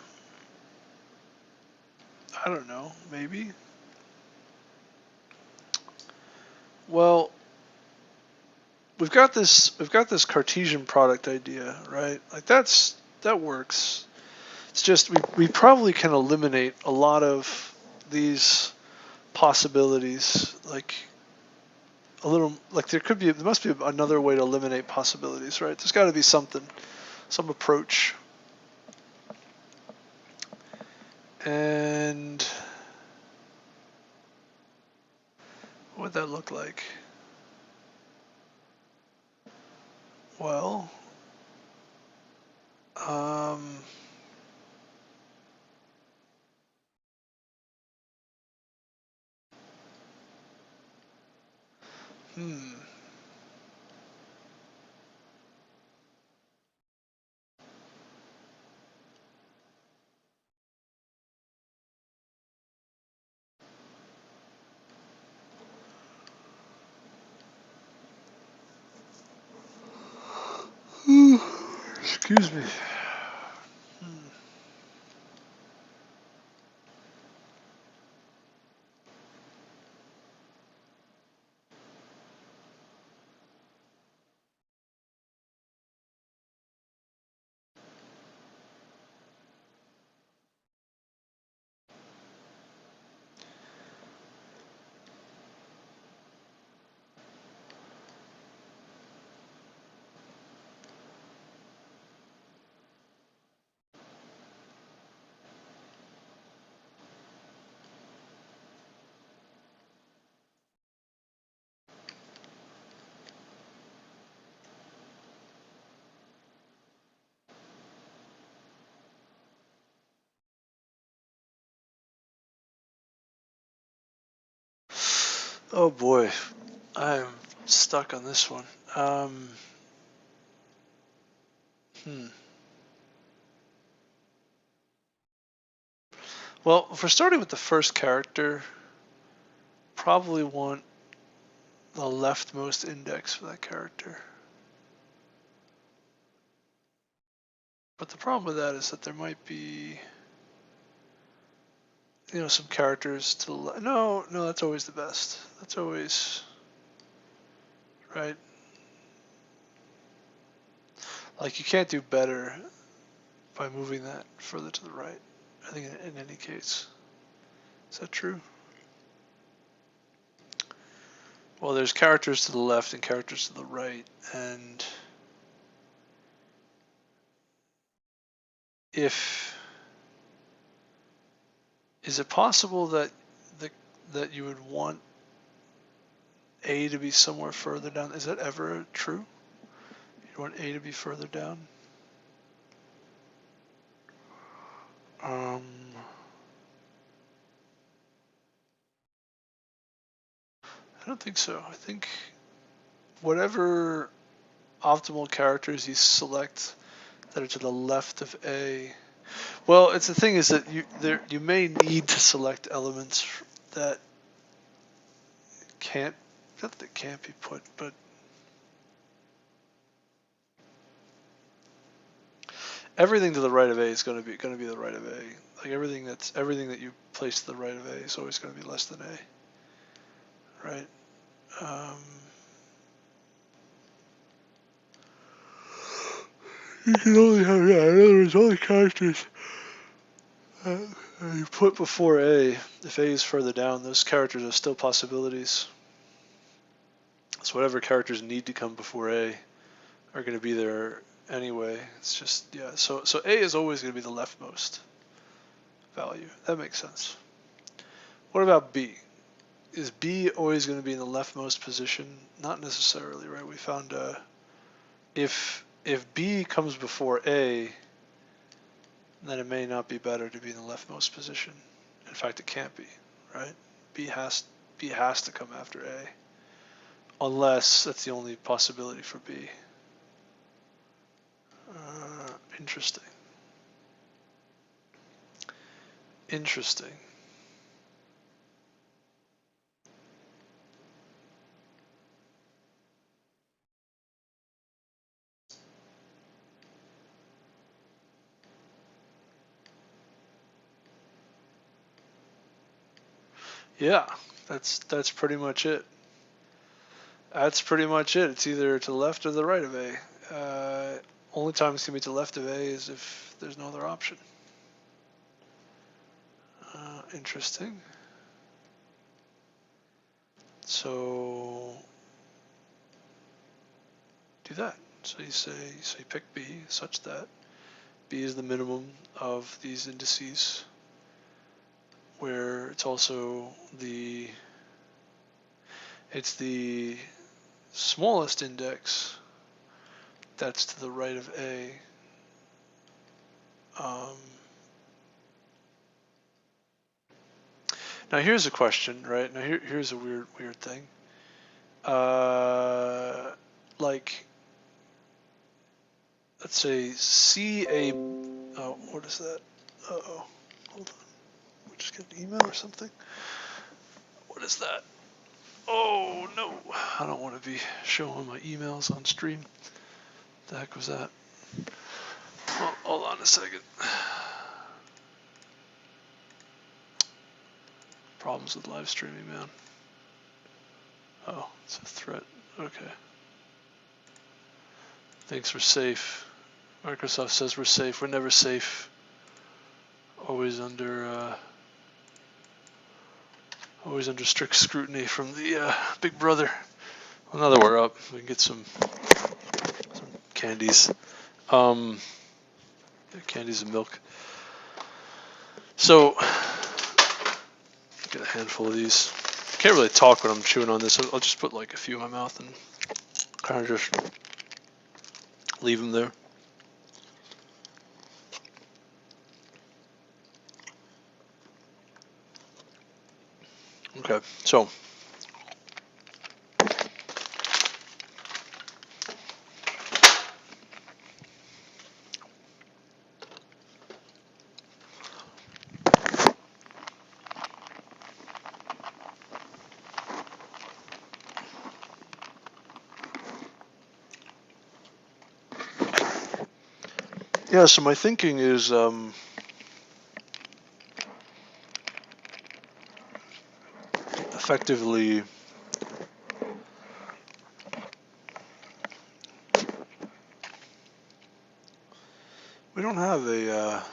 I don't know, maybe. Well, we've got this Cartesian product idea, right? Like that works. It's just we probably can eliminate a lot of these possibilities, like a little, like there must be another way to eliminate possibilities, right? There's got to be something, some approach. And what would that look like? Well, excuse me. Oh boy, I'm stuck on this one. Well, if we're starting with the first character, probably want the leftmost index for that character. But the problem with that is that there might be, some characters to the left. No, that's always the best. That's always, right? Like, you can't do better by moving that further to the right, I think, in any case. Is that true? Well, there's characters to the left and characters to the right, and is it possible that that you would want A to be somewhere further down? Is that ever true? You want A to be further down? I don't think so. I think whatever optimal characters you select that are to the left of A. Well, it's the thing is that you may need to select elements that can't, not that can't be put, but everything to the right of A is going to be the right of A. Like everything that you place to the right of A is always going to be less than A, right? You can only have, in other words, only characters you put before A. If A is further down, those characters are still possibilities. So whatever characters need to come before A are going to be there anyway. It's just, yeah. So A is always going to be the leftmost value. That makes sense. What about B? Is B always going to be in the leftmost position? Not necessarily, right? We found if B comes before A, then it may not be better to be in the leftmost position. In fact, it can't be, right? B has to come after A, unless that's the only possibility for B. Interesting. Interesting. Yeah, that's pretty much it. That's pretty much it. It's either to the left or the right of A. Only time it's going to be to the left of A is if there's no other option. Interesting. So do that. So you pick B such that B is the minimum of these indices, where it's also the smallest index that's to the right of A. Now here's a question, right? Now here's a weird thing. Like, let's say CA. Oh, what is that? Uh-oh. Hold on. We just get an email or something? What is that? Oh no, I don't want to be showing my emails on stream. The heck was that? Oh, hold on a second. Problems with live streaming, man. Oh, it's a threat. Okay. Thinks we're safe. Microsoft says we're safe. We're never safe. Always under strict scrutiny from the big brother. Well, now that we're up, we can get some candies. Candies and milk. So, get a handful of these. Can't really talk when I'm chewing on this. I'll just put like a few in my mouth and kind of just leave them there. Okay, so Yeah, so my thinking is effectively we don't have a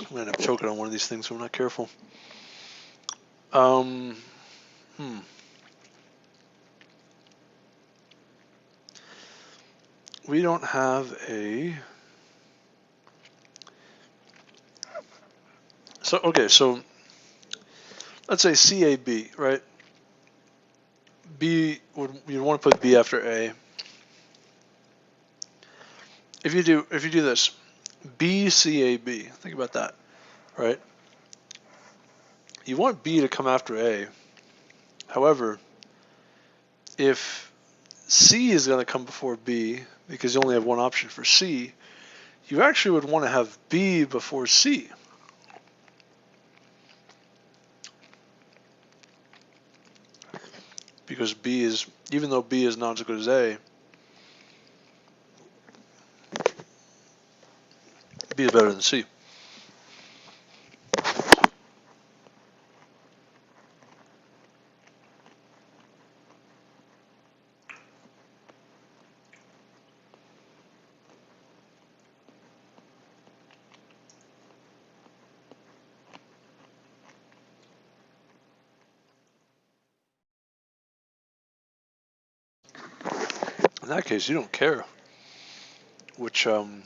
I'm gonna end up choking on one of these things if I'm not careful. Hmm. We don't have a. So okay, so let's say CAB, right? B would you want to put B after A. If you do this, BCAB, think about that, right? You want B to come after A. However, if C is going to come before B, because you only have one option for C, you actually would want to have B before C. Because B is, even though B is not as good as A, B is better than C. In that case, you don't care which, you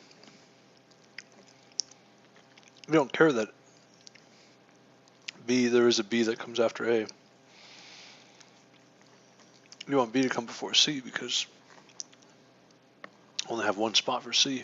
don't care that B, there is a B that comes after A. You want B to come before C because only have one spot for C.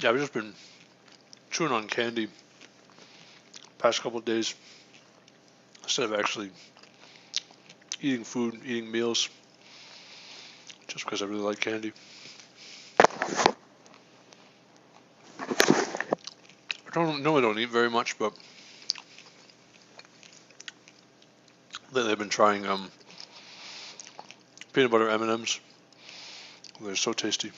Yeah, I've just been chewing on candy past couple of days instead of actually eating food, eating meals, just because I really like candy. I don't eat very much, but lately I've been trying peanut butter M&Ms. They're so tasty.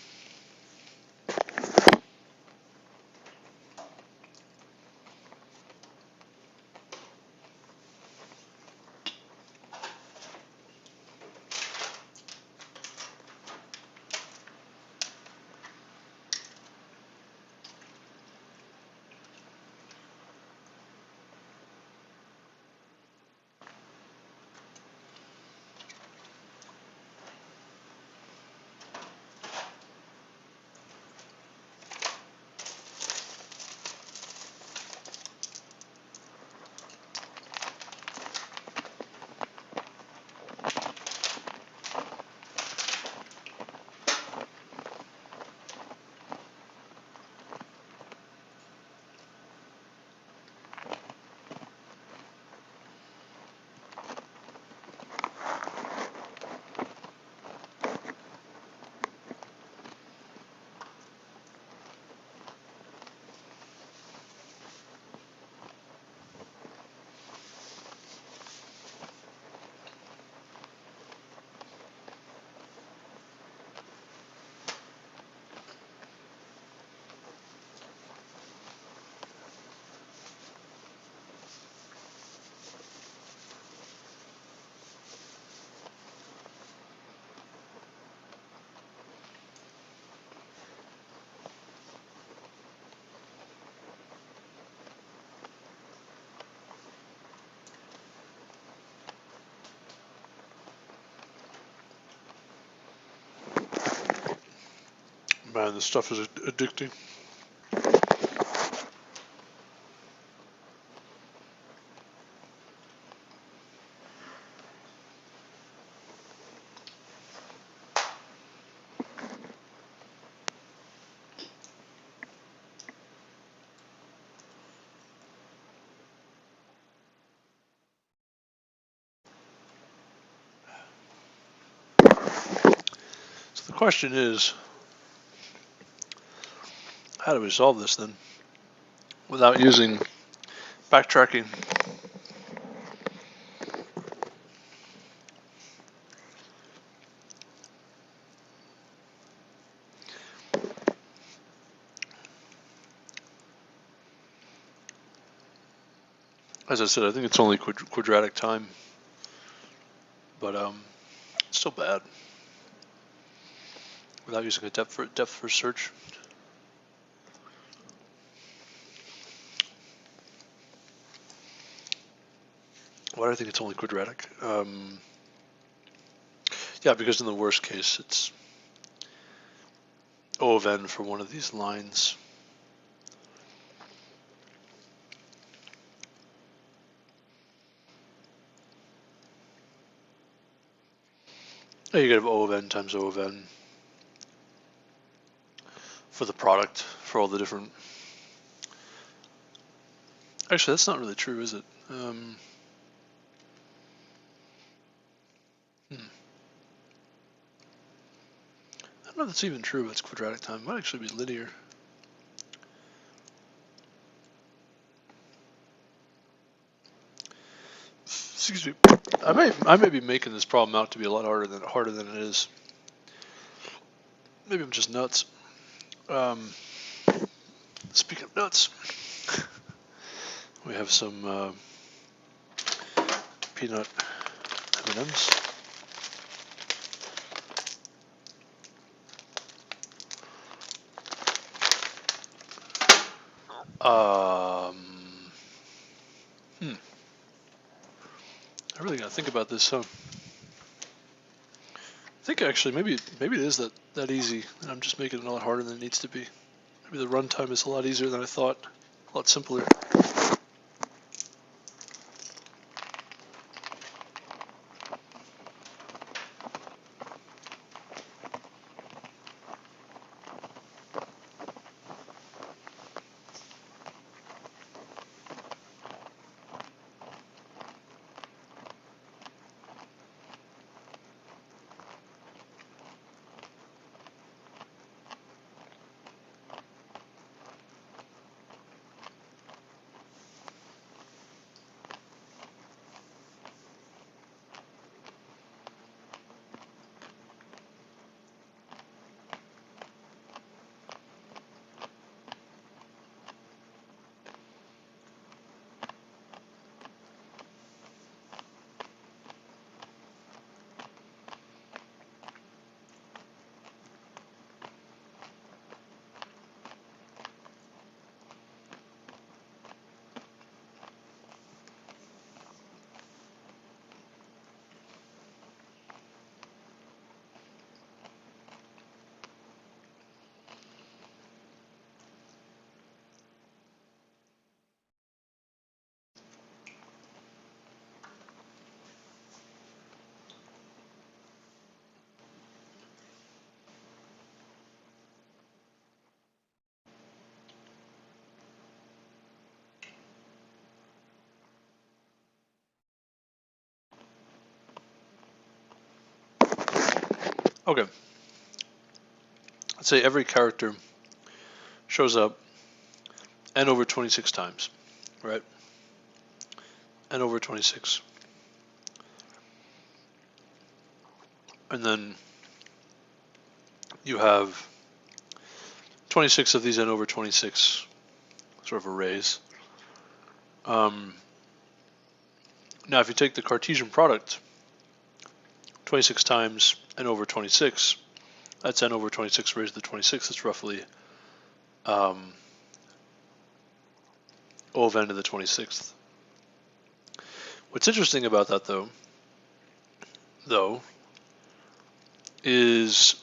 Man, this stuff is addicting. So the question is, how do we solve this then without using backtracking? As I said, I think it's only quadratic time, but it's still bad without using a depth first search. Why do I think it's only quadratic? Yeah, because in the worst case, it's O of n for one of these lines. Yeah, you get O of n times O of n for the product for all the different. Actually, that's not really true, is it? I don't know if that's even true. It's quadratic time. It might actually be linear. Excuse me. I may be making this problem out to be a lot harder than it is. Maybe I'm just nuts. Speaking of nuts, we have some peanut M&Ms. I really gotta think about this. I think actually maybe it is that easy, and I'm just making it a lot harder than it needs to be. Maybe the runtime is a lot easier than I thought, a lot simpler. Okay. Let's say every character shows up n over 26 times, right? N over 26. And then you have 26 of these n over 26 sort of arrays. Now, if you take the Cartesian product, 26 times n over 26, that's n over 26 raised to the 26. That's roughly O of n to the 26th. What's interesting about that, though, is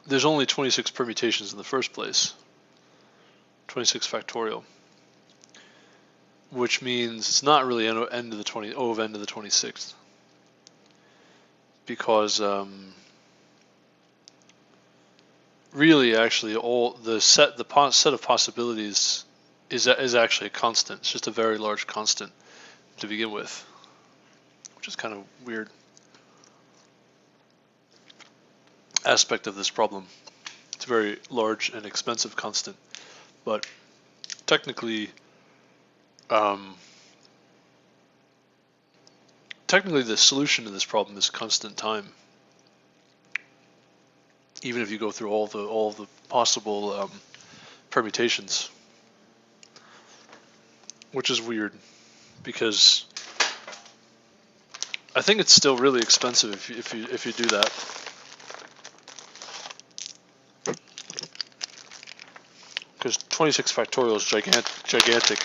there's only 26 permutations in the first place, 26 factorial, which means it's not really O of n to the 26th, because really, actually, all the set of possibilities is actually a constant. It's just a very large constant to begin with, which is kind of weird aspect of this problem. It's a very large and expensive constant, but technically the solution to this problem is constant time, even if you go through all the possible permutations, which is weird because I think it's still really expensive if you do that. Because 26 factorial is gigantic.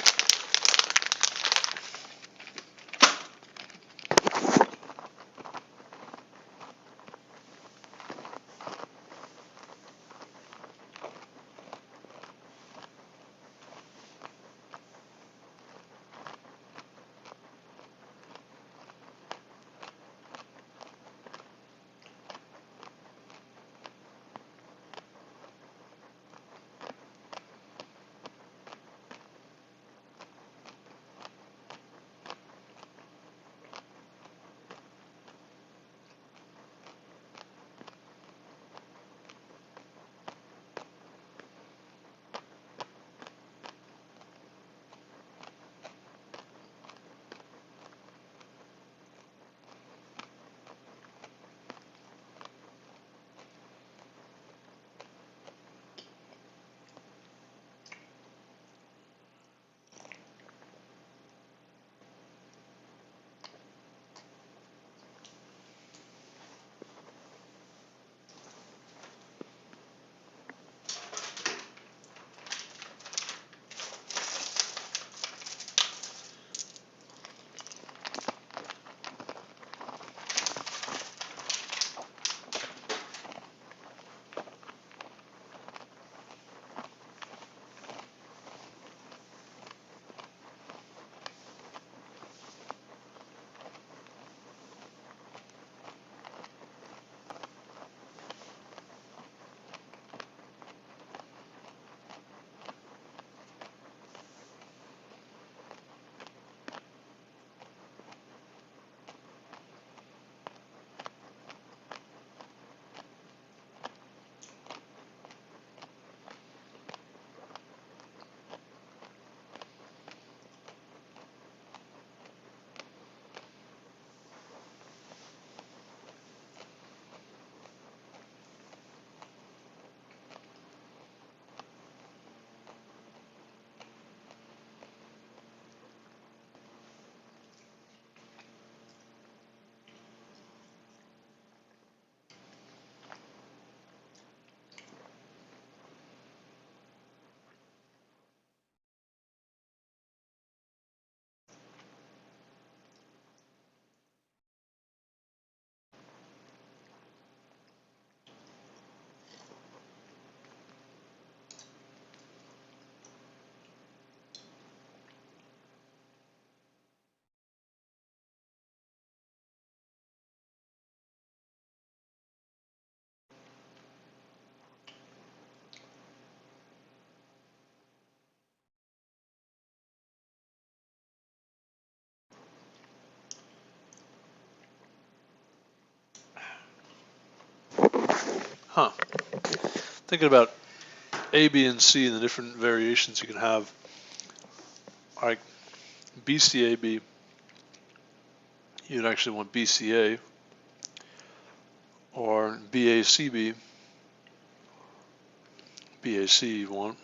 Huh. Thinking about A, B, and C and the different variations you can have. Like BCAB, you'd actually want BCA, or BACB, BAC you want,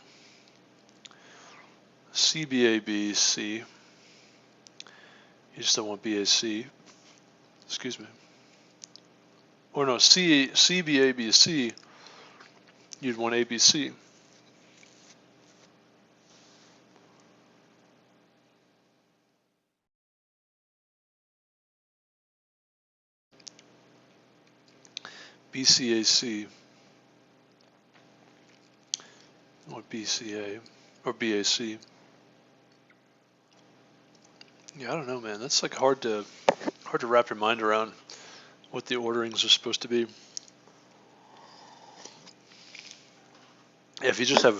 CBABC, you just don't want BAC, excuse me. Or no, CBABC, you'd want ABC. BCAC, BCA or BAC. Yeah, I don't know, man. That's like hard to wrap your mind around what the orderings are supposed to be. Yeah, if you just have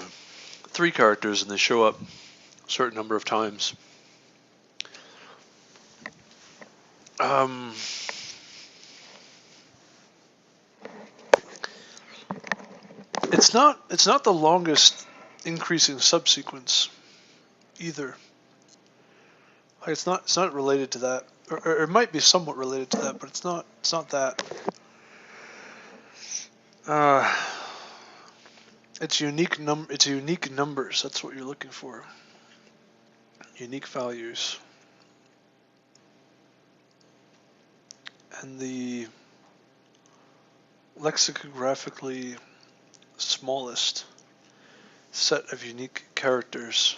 3 characters and they show up a certain number of times, it's not the longest increasing subsequence either. Like it's not related to that, or it might be somewhat related to that, but it's not that. It's unique numbers. That's what you're looking for. Unique values. And the lexicographically smallest set of unique characters.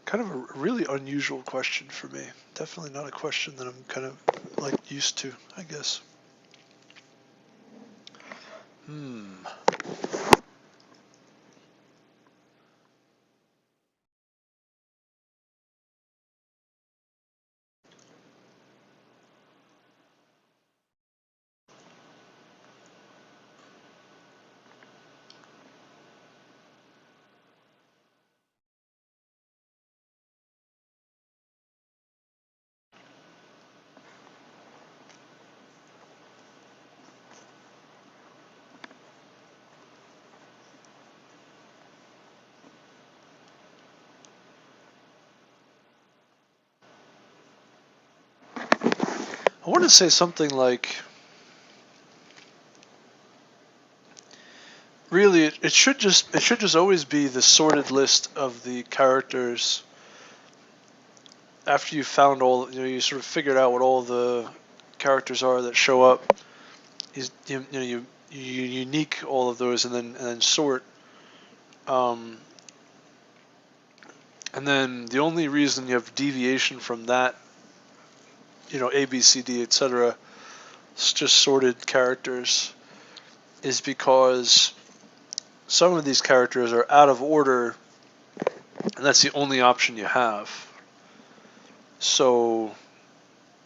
Kind of a really unusual question for me. Definitely not a question that I'm kind of like used to, I guess. I want to say something like, really, it should just always be the sorted list of the characters. After you found all, you sort of figured out what all the characters are that show up. You unique all of those and then sort. And then the only reason you have deviation from that, A, B, C, D, etc., it's just sorted characters, is because some of these characters are out of order, and that's the only option you have. So,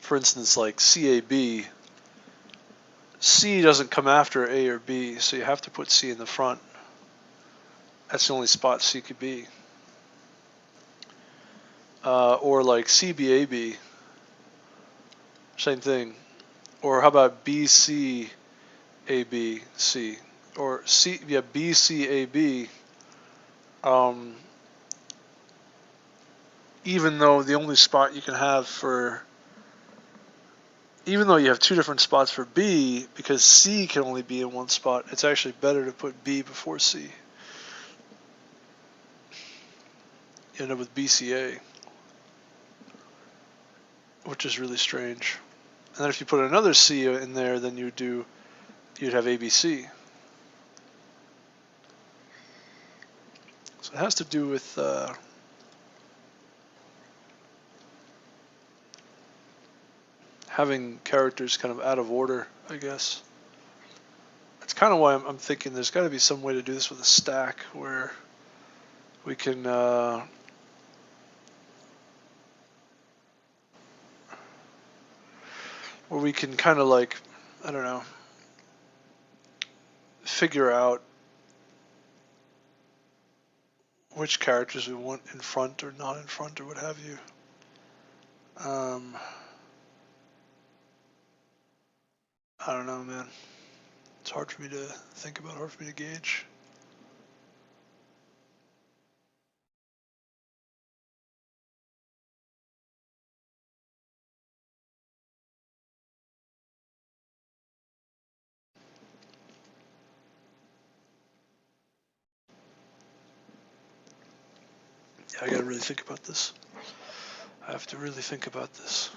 for instance, like CAB, C doesn't come after A or B, so you have to put C in the front. That's the only spot C could be. Or like CBAB, same thing. Or how about BCABC? Or BCAB. Even though the only spot you can have for, even though you have 2 different spots for B, because C can only be in one spot, it's actually better to put B before C. You end up with BCA, which is really strange. And then if you put another C in there, then you'd have ABC. So it has to do with having characters kind of out of order, I guess. That's kind of why I'm thinking there's got to be some way to do this with a stack where we can kind of like, I don't know, figure out which characters we want in front or not in front or what have you. I don't know, man. It's hard for me to think about, hard for me to gauge. Yeah, I gotta really think about this. I have to really think about this.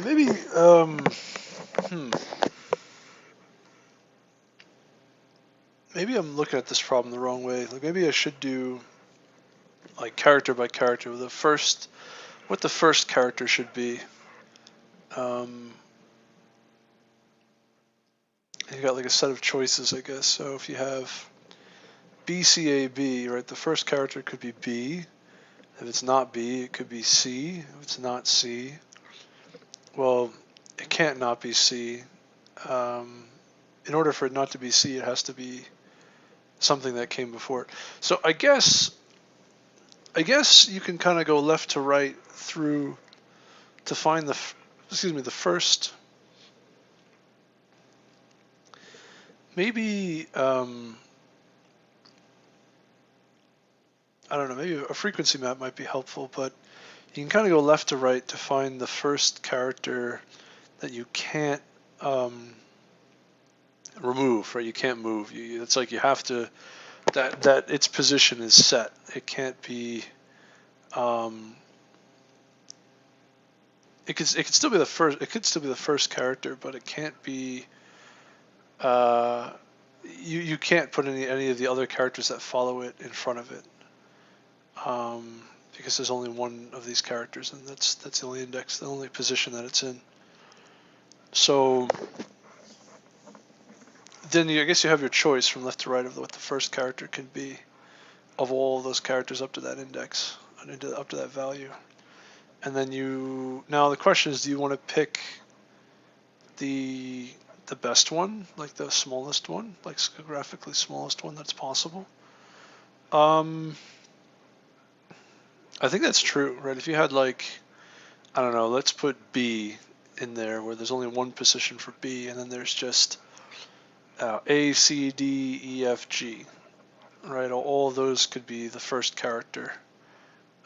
maybe, maybe I'm looking at this problem the wrong way. Like maybe I should do like character by character with what the first character should be. You got like a set of choices, I guess. So if you have BCAB, right, the first character could be B. If it's not B, it could be C. If it's not C, well, it can't not be C. In order for it not to be C, it has to be something that came before it. So I guess you can kind of go left to right through to find the first. Maybe I don't know. Maybe a frequency map might be helpful, but you can kind of go left to right to find the first character that you can't remove, right? You can't move. It's like you have to that its position is set. It can't be. It could still be the first. It could still be the first character, but it can't be. You can't put any of the other characters that follow it in front of it, because there's only one of these characters, and that's the only index, the only position that it's in. So then I guess you have your choice from left to right of what the first character can be of all those characters up to that index, up to that value. And then now the question is, do you want to pick the best one, like the smallest one, like graphically smallest one that's possible? I think that's true, right? If you had like, I don't know, let's put B in there where there's only one position for B, and then there's just A, C, D, E, F, G, right? All of those could be the first character.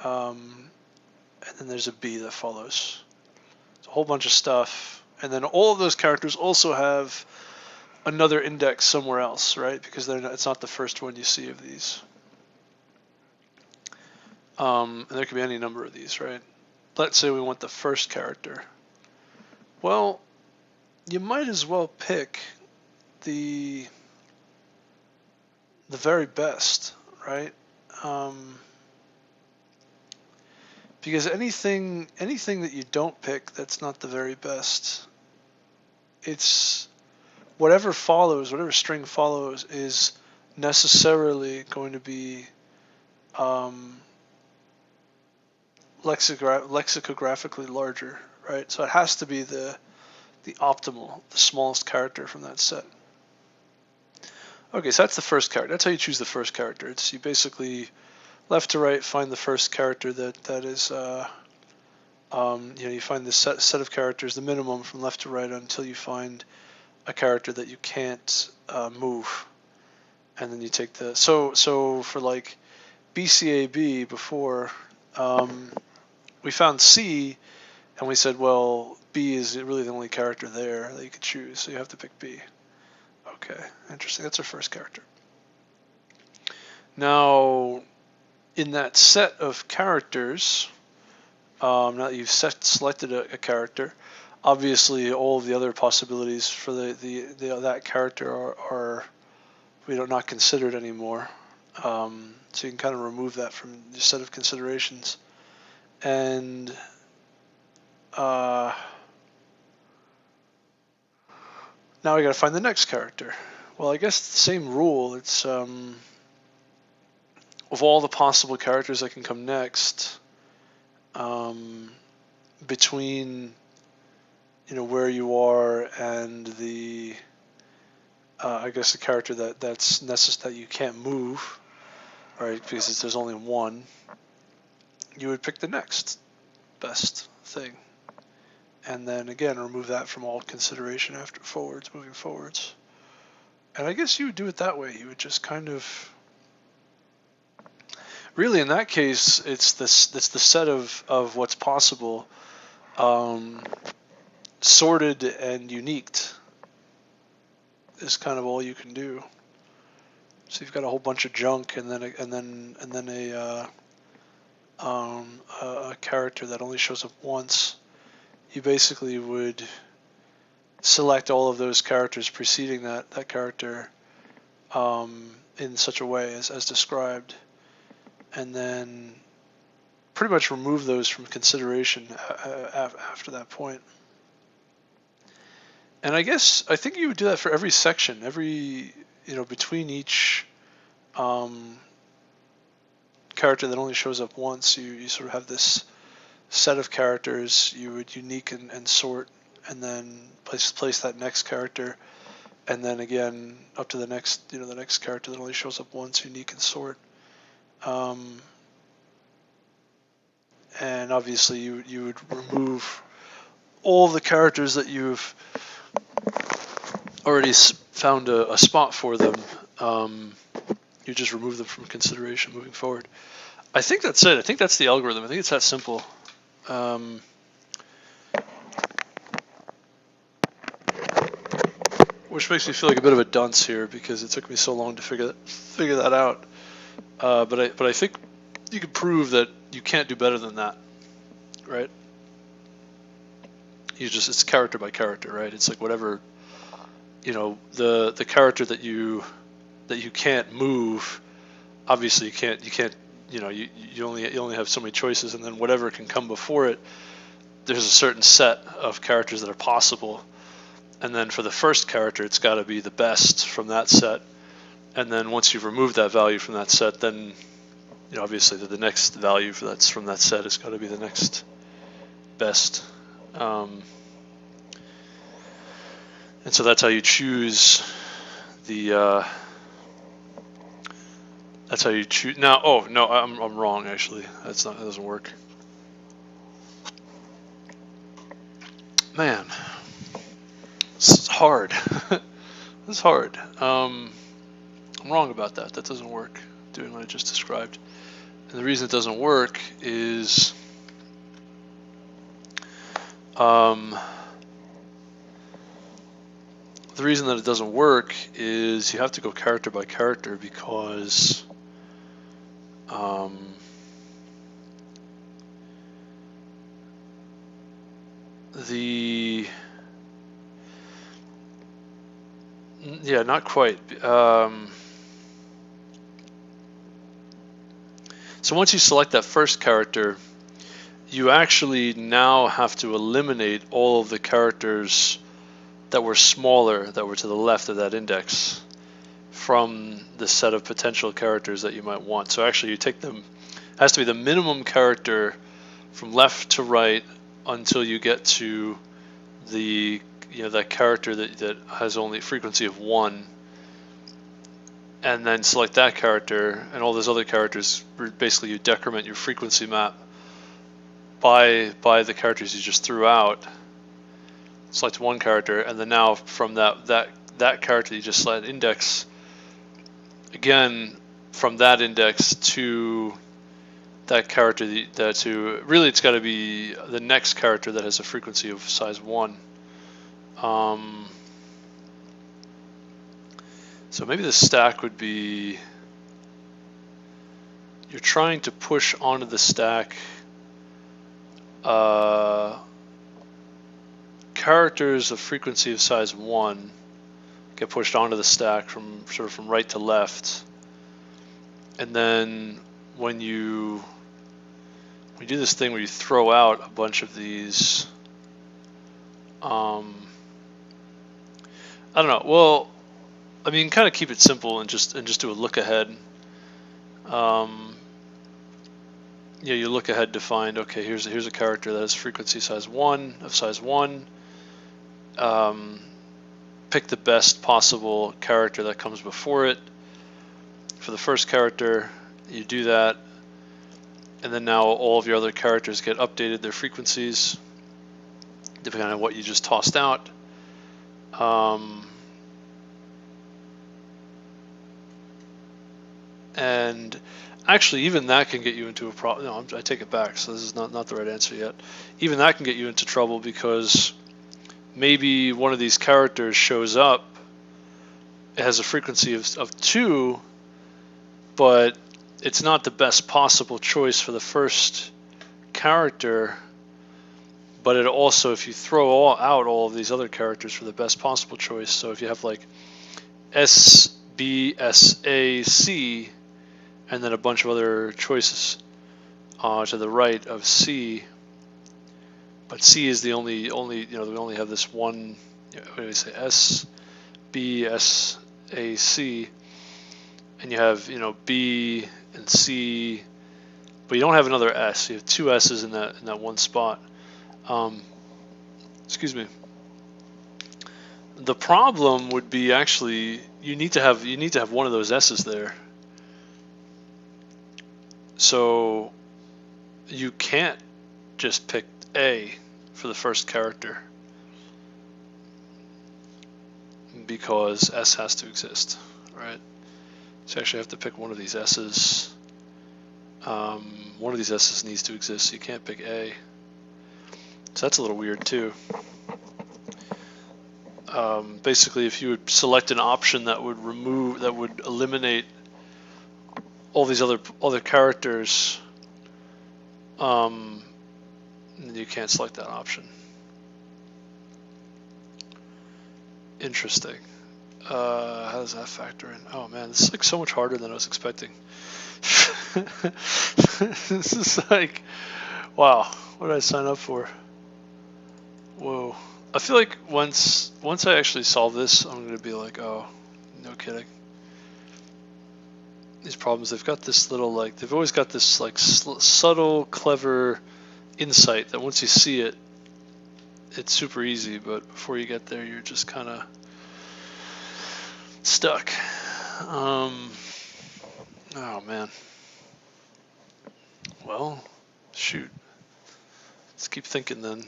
And then there's a B that follows. It's a whole bunch of stuff. And then all of those characters also have another index somewhere else, right? Because it's not the first one you see of these. And there could be any number of these, right? Let's say we want the first character. Well, you might as well pick the very best, right? Because anything that you don't pick that's not the very best, it's whatever string follows is necessarily going to be lexicographically larger, right? So it has to be the optimal, the smallest character from that set. Okay, so that's the first character. That's how you choose the first character. It's you basically left to right find the first character that is you find the set of characters, the minimum from left to right until you find a character that you can't move, and then you take the so for like BCAB before we found C, and we said, well, B is really the only character there that you could choose, so you have to pick B. Okay, interesting. That's our first character. Now, in that set of characters, now that you've selected a character, obviously all of the other possibilities for that character are not considered anymore. So you can kind of remove that from the set of considerations. And now we got to find the next character. Well, I guess the same rule. It's of all the possible characters that can come next, between where you are and the I guess the character that's necessary that you can't move, right? Because there's only one. You would pick the next best thing, and then again remove that from all consideration moving forwards. And I guess you would do it that way. You would just kind of, really in that case, it's the set of what's possible, sorted and uniqued is kind of all you can do. So you've got a whole bunch of junk, and then a character that only shows up once, you basically would select all of those characters preceding that character in such a way as described, and then pretty much remove those from consideration after that point. And I think you would do that for every section, between each character that only shows up once. You sort of have this set of characters you would unique and sort, and then place that next character, and then again up to the next character that only shows up once, unique and sort. And obviously you would remove all the characters that you've already found a spot for them. You just remove them from consideration moving forward. I think that's it. I think that's the algorithm. I think it's that simple. Which makes me feel like a bit of a dunce here because it took me so long to figure that out. But I think you can prove that you can't do better than that, right? It's character by character, right? It's like whatever, the character that you can't move. Obviously, you can't. You only have so many choices, and then whatever can come before it. There's a certain set of characters that are possible, and then for the first character, it's got to be the best from that set. And then once you've removed that value from that set, then obviously the next value from that set has got to be the next best. And so that's how you choose the. That's how you choose. Now, oh no, I'm wrong. Actually, that doesn't work. Man, this is hard. This is hard. I'm wrong about that. That doesn't work. Doing what I just described. And the reason it doesn't work is the reason that it doesn't work is you have to go character by character because not quite. So once you select that first character, you actually now have to eliminate all of the characters that were smaller, that were to the left of that index, from the set of potential characters that you might want. So actually you take them, it has to be the minimum character from left to right until you get to the that character that has only a frequency of 1, and then select that character, and all those other characters, basically you decrement your frequency map by the characters you just threw out. Select one character, and then now from that character you just select index, again from that index to that character really it's got to be the next character that has a frequency of size 1. So maybe the stack would be, you're trying to push onto the stack characters of frequency of size 1 get pushed onto the stack from right to left, and then when you do this thing where you throw out a bunch of these, I don't know. Well, I mean, kind of keep it simple and just do a look ahead. You look ahead to find, okay, here's a character that has frequency size 1 of size 1. Pick the best possible character that comes before it. For the first character, you do that, and then now all of your other characters get updated, their frequencies, depending on what you just tossed out. And actually, even that can get you into a problem. No, I take it back. So this is not the right answer yet. Even that can get you into trouble because maybe one of these characters shows up. It has a frequency of 2, but it's not the best possible choice for the first character. but it also, if you throw out all of these other characters for the best possible choice, so if you have like S, B, S, A, C, and then a bunch of other choices to the right of C, but C is the only we only have this one. What do we say? S, B, S, A, C, and you have B and C, but you don't have another S. You have two S's in that one spot. Excuse me. The problem would be actually you need to have one of those S's there. So you can't just pick A for the first character because S has to exist, right? So you actually have to pick one of these S's. One of these S's needs to exist, so you can't pick A. So that's a little weird too. Basically, if you would select an option that would eliminate all these other characters, you can't select that option. Interesting. How does that factor in? Oh man, this is like so much harder than I was expecting. This is like, wow, what did I sign up for? Whoa. I feel like once I actually solve this, I'm going to be like, oh, no kidding. These problems, they've got this little, like, they've always got this, like, subtle, clever insight that once you see it, it's super easy, but before you get there, you're just kind of stuck. Oh, man. Well, shoot. Let's keep thinking then.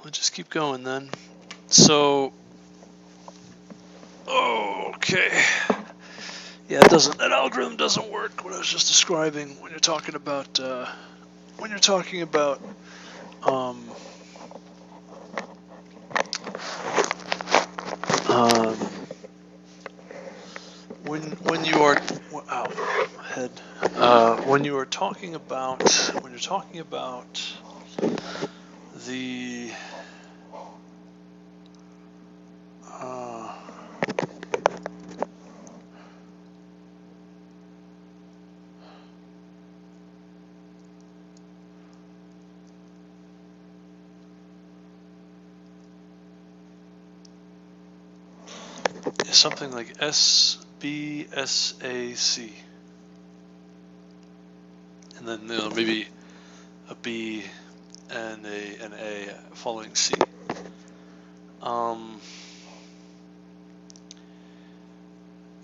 Let's just keep going then. So, okay. Yeah, that algorithm doesn't work. What I was just describing when you're talking about when you are when you're talking about the something like S, B, S, A, C, and then maybe a B and an A following C.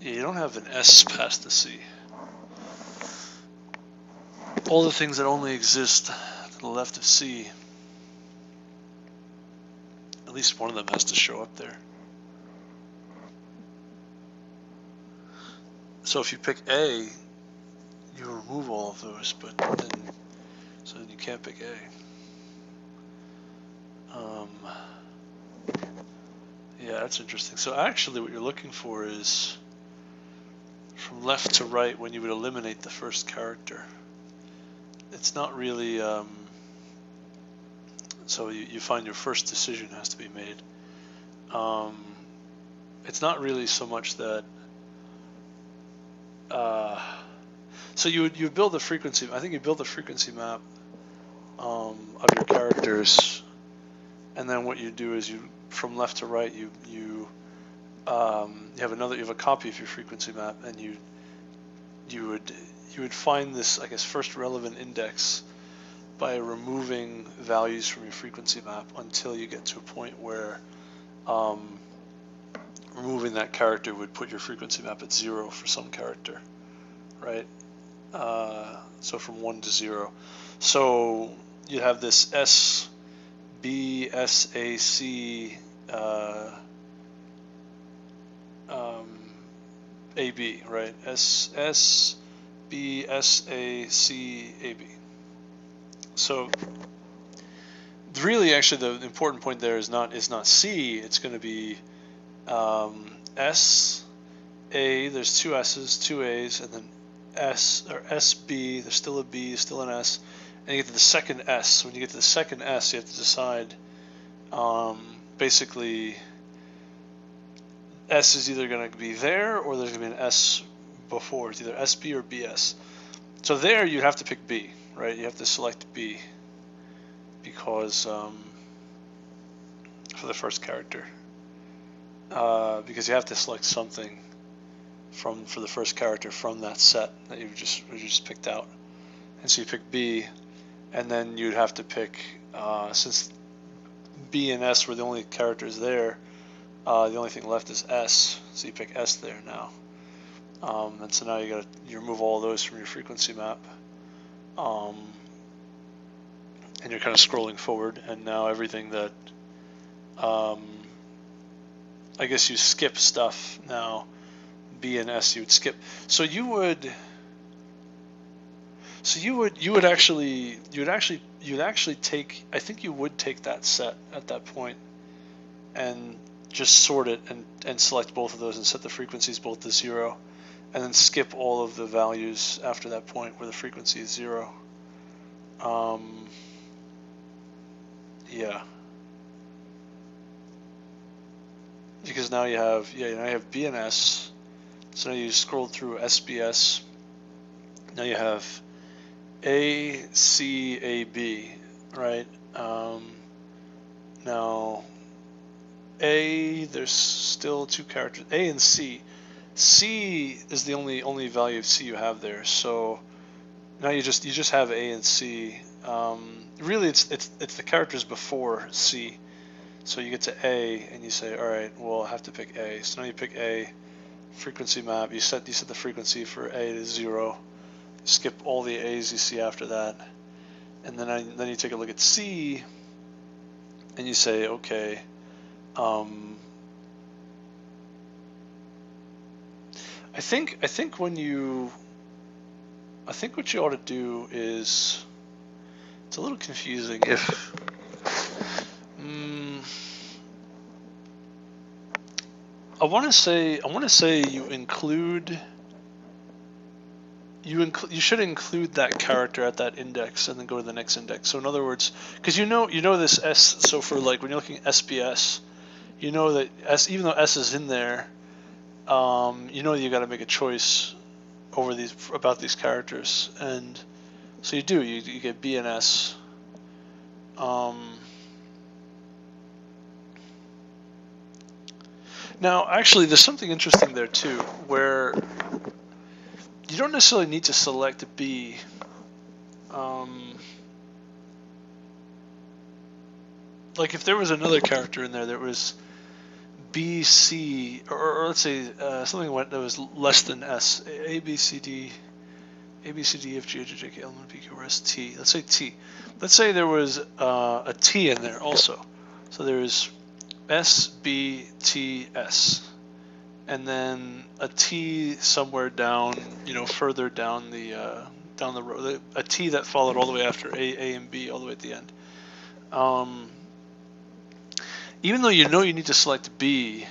Yeah, you don't have an S past the C. All the things that only exist to the left of C, at least one of them has to show up there. So if you pick A, you remove all of those, but then you can't pick A. Yeah, that's interesting. So actually what you're looking for is from left to right when you would eliminate the first character. It's not really, so you find your first decision has to be made. It's not really so much that, so you build a frequency, I think you build a frequency map of your characters, and then what you do is from left to right you have a copy of your frequency map, and you would find this, I guess, first relevant index by removing values from your frequency map until you get to a point where removing that character would put your frequency map at 0 for some character, right? So from 1 to 0. So you have this S, B, S, A, C, A, B, right? S, B, S, A, C, A, B. So really, actually, the important point there is not C. It's going to be S, A. There's two S's, two A's, and then S or SB. There's still a B, still an S, and you get to the second S. When you get to the second S, you have to decide, basically, S is either going to be there or there's going to be an S before. It's either SB or BS. So there you have to pick B, right? You have to select B because for the first character, because you have to select something for the first character from that set that you just picked out, and so you pick B, and then you'd have to pick since B and S were the only characters there. The only thing left is S, so you pick S there now. And so now you remove all those from your frequency map, and you're kind of scrolling forward, and now everything that I guess you skip stuff now. B and S you would skip. So you would actually take, I think you would take that set at that point and just sort it and select both of those and set the frequencies both to 0, and then skip all of the values after that point where the frequency is 0. Yeah. Because now you have B and S. So now you scroll through SBS. Now you have A, C, A, B, right? Now A, there's still 2 characters, A and C. C is the only value of C you have there. So now you just have A and C. Really, it's the characters before C. So you get to A and you say, all right, well, I have to pick A. So now you pick A, frequency map. You set the frequency for A to 0. Skip all the A's you see after that, and then you take a look at C, and you say, okay. I think what you ought to do is, it's a little confusing if I want to say you should include that character at that index and then go to the next index. So in other words, because you know this S, so for like when you're looking at SBS, you know that S, even though S is in there, you know you got to make a choice about these characters, and so you do. You get B and S. Now, actually, there's something interesting there too, where you don't necessarily need to select B. Like if there was another character in there that was B, C, or let's say something that was less than S, A, B, C, D, F, G, H, I, J, K, L, M, N, P, Q, R, S, T. Let's say T. Let's say there was a T in there also. So there's S, B, T, S. And then a T somewhere down, further down the road, a T that followed all the way after A, and B, all the way at the end. Even though you need to select B,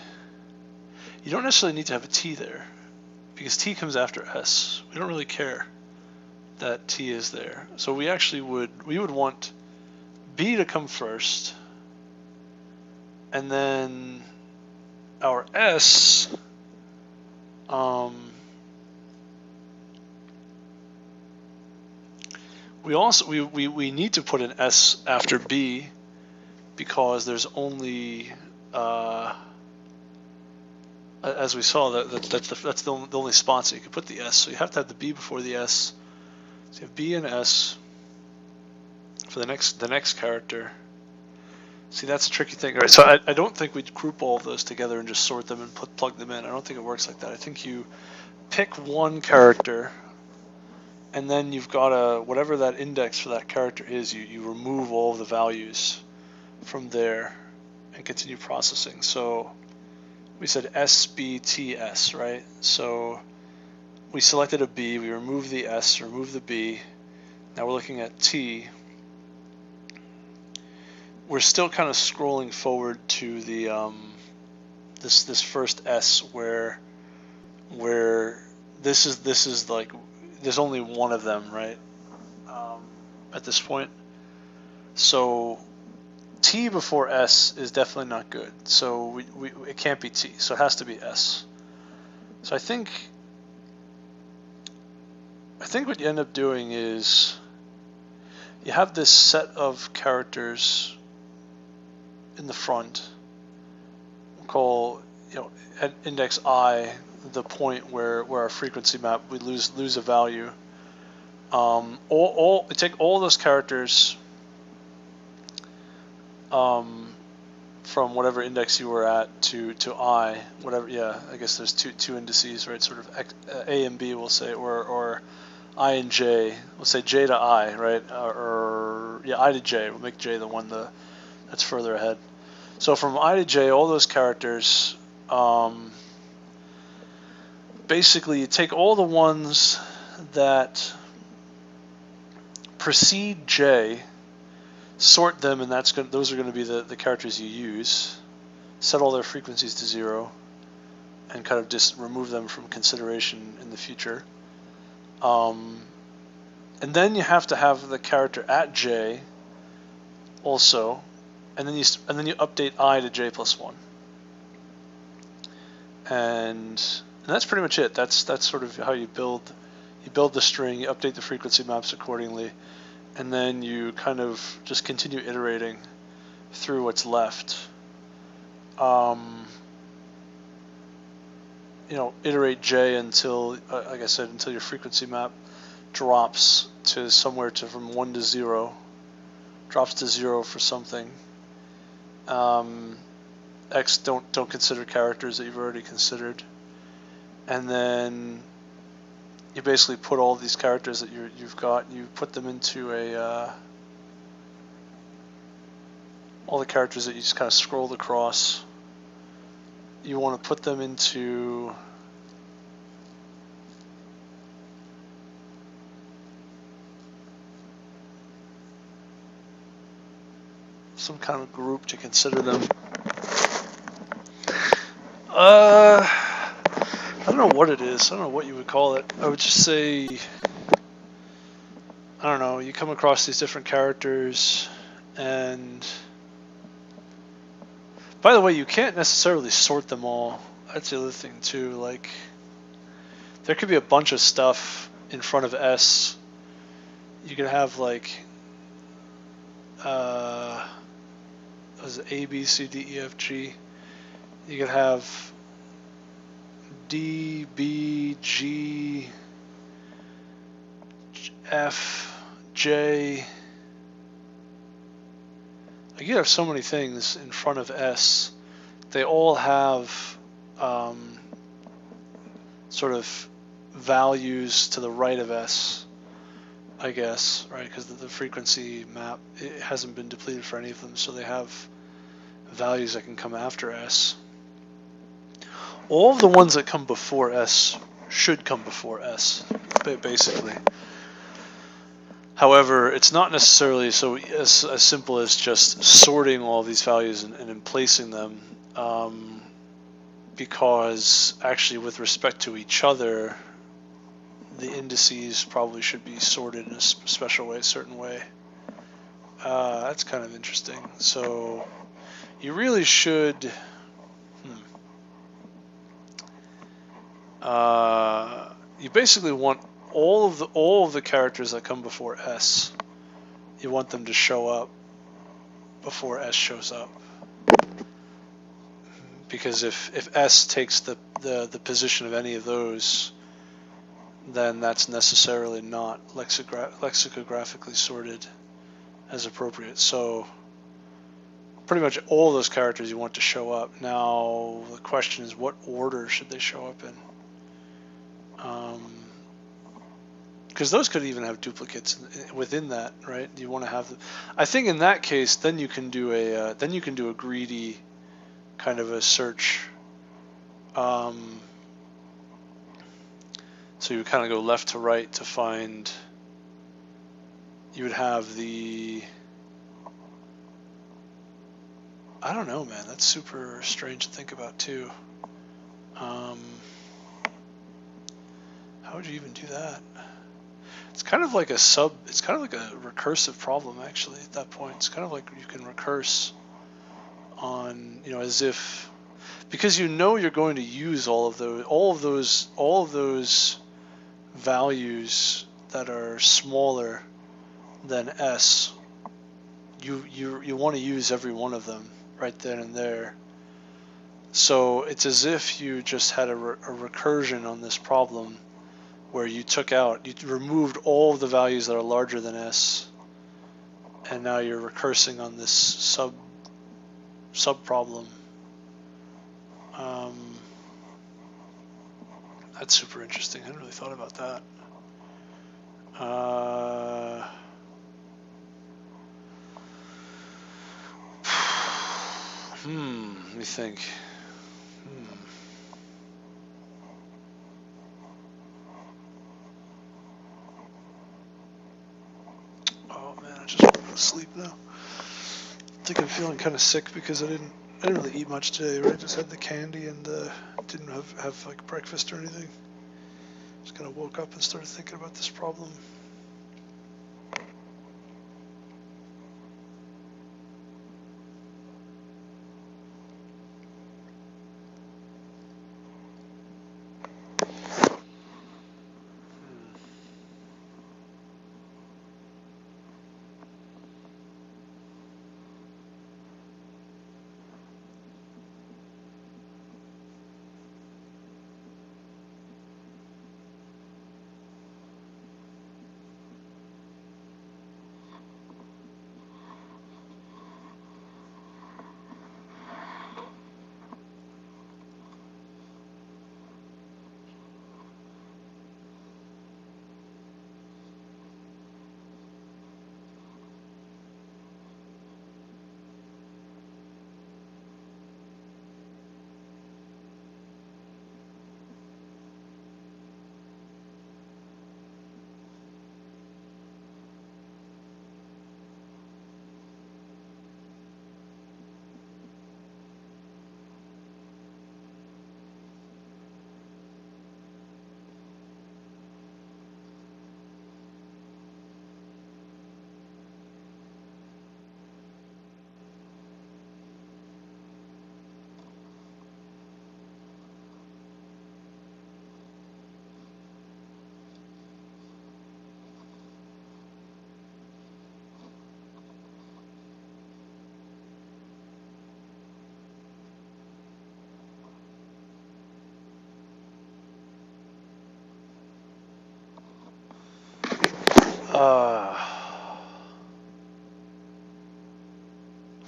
you don't necessarily need to have a T there, because T comes after S. We don't really care that T is there. So we actually would want B to come first, and then our S. We need to put an S after B, because there's only as we saw that's the only spot, so you can put the S. So you have to have the B before the S. So you have B and S for the next character. See, that's a tricky thing, right? So I don't think we'd group all of those together and just sort them and plug them in. I don't think it works like that. I think you pick one character, and then you've got whatever that index for that character is, you remove all of the values from there and continue processing. So we said SBTS, right? So we selected a B, we removed the S, removed the B. Now we're looking at T. We're still kind of scrolling forward to the this first S where this is like there's only one of them, right? at this point. So T before S is definitely not good. So it can't be T. So it has to be S. So I think what you end up doing is you have this set of characters in the front. We'll call, at index I the point where our frequency map we lose a value. Take all those characters from whatever index you were at to I, whatever. Yeah, I guess there's two indices, right? Sort of A and B, we'll say, or I and J. We'll say J to I, right? Or yeah, I to J. We'll make J the one that's further ahead. So from I to J, all those characters, basically you take all the ones that precede J, sort them, and those are going to be the characters you use. Set all their frequencies to 0, and kind of just remove them from consideration in the future. And then you have to have the character at J also, and then you update I to J plus 1. And that's pretty much it. That's sort of how you build the string. You update the frequency maps accordingly, and then you kind of just continue iterating through what's left. Iterate J until, like I said, until your frequency map drops to somewhere from 1 to 0, drops to 0 for something. X don't consider characters that you've already considered, and then you basically put all these characters that you've got, and you put them into all the characters that you just kind of scrolled across. You want to put them into some kind of group to consider them. I don't know what it is. I don't know what you would call it. I would just say, I don't know, you come across these different characters, and by the way, you can't necessarily sort them all. That's the other thing too. Like, there could be a bunch of stuff in front of S. You could have like was it A, B, C, D, E, F, G. You could have D, B, G, F, J. Like, you have so many things in front of S. They all have sort of values to the right of S, I guess, right? Because the frequency map, it hasn't been depleted for any of them, so they have values that can come after S. All of the ones that come before S should come before S, basically. However, it's not necessarily so as simple as just sorting all these values and placing them, because actually with respect to each other, the indices probably should be sorted in a special way, a certain way. That's kind of interesting. So you really should you basically want all of the characters that come before S, you want them to show up before S shows up. Because if S takes the position of any of those, then that's necessarily not lexicographically sorted as appropriate. So pretty much all those characters you want to show up. Now the question is, what order should they show up in? Because those could even have duplicates within that, right? You want to have I think in that case, then you can do a greedy kind of a search. So you would kind of go left to right to find. You would have the. I don't know, man. That's super strange to think about too. How would you even do that? It's kind of like it's kind of like a recursive problem actually at that point. It's kind of like you can recurse on, as if, because you're going to use all of those values that are smaller than s. You want to use every one of them right then and there. So it's as if you just had a recursion on this problem where you removed all of the values that are larger than s, and now you're recursing on this sub problem. That's super interesting. I hadn't really thought about that. Let me think. Oh man, I just want to go to sleep now. I think I'm feeling kind of sick because I didn't really eat much today, right? Just had the candy and didn't have like breakfast or anything. Just kind of woke up and started thinking about this problem.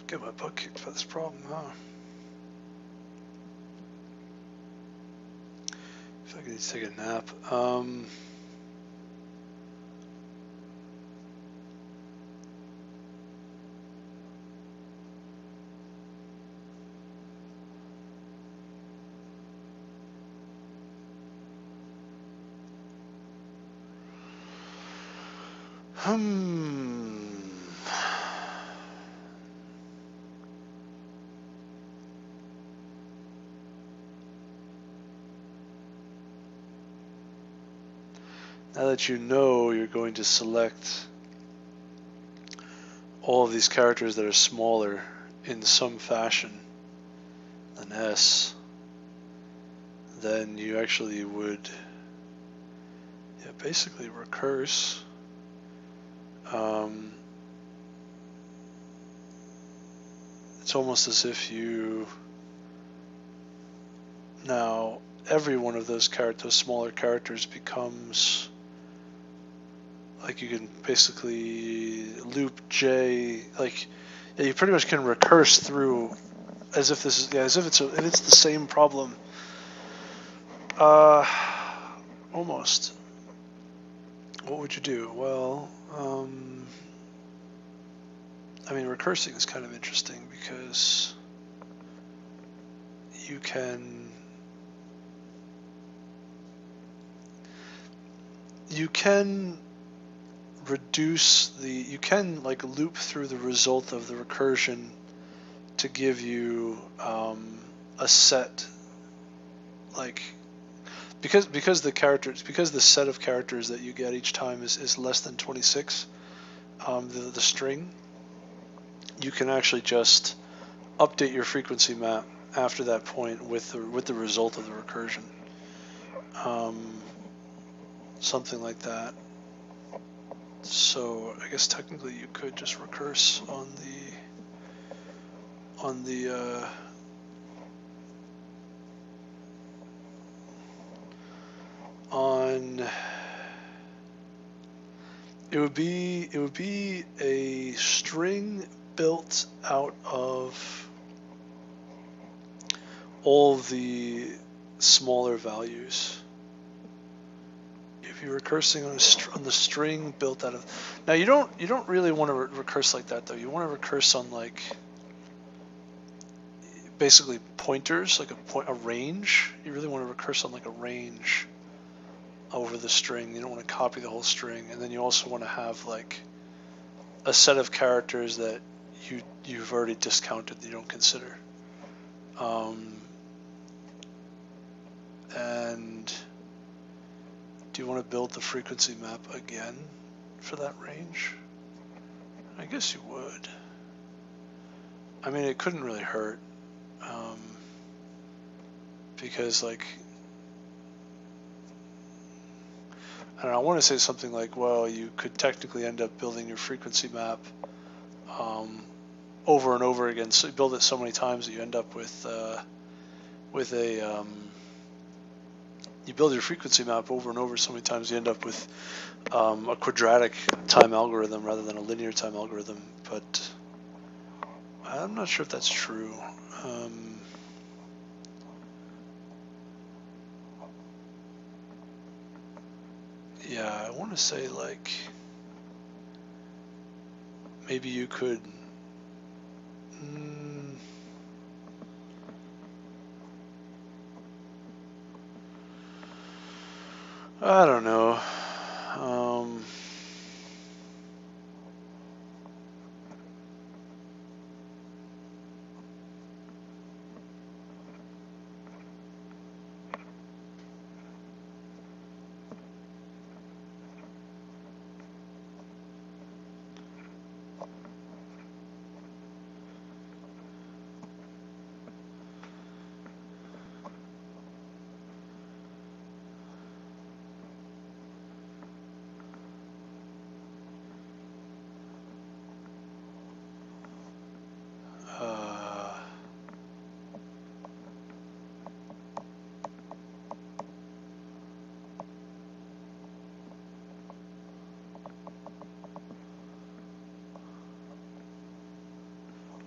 Get my butt kicked for this problem, huh? If I could just take a nap. Now that you know you're going to select all of these characters that are smaller in some fashion than s, then you actually would basically recurse. It's almost as if you now every one of those smaller characters becomes like you can basically loop j, like you pretty much can recurse through as if this is if it's the same problem. Almost. What would you do? Well, I mean, recursing is kind of interesting because you can you can like loop through the result of the recursion to give you a set, like because the set of characters that you get each time is less than 26, the string, you can actually just update your frequency map after that point with the result of the recursion. Something like that. So I guess technically you could just recurse on it would be a string built out of all the smaller values. If you're recursing on the string built out of, now you don't really want to recurse like that though. You want to recurse on like basically pointers, like a range. You really want to recurse on like a range over the string. You don't want to copy the whole string, and then you also want to have like a set of characters that you've already discounted that you don't consider. And do you want to build the frequency map again for that range? I guess you would. I mean, it couldn't really hurt, because like, I don't know, I want to say something like, well, you could technically end up building your frequency map over and over again. So you build it so many times that you end up with you build your frequency map over and over so many times you end up with a quadratic time algorithm rather than a linear time algorithm. But I'm not sure if that's true. Yeah, I want to say like maybe you could. I don't know.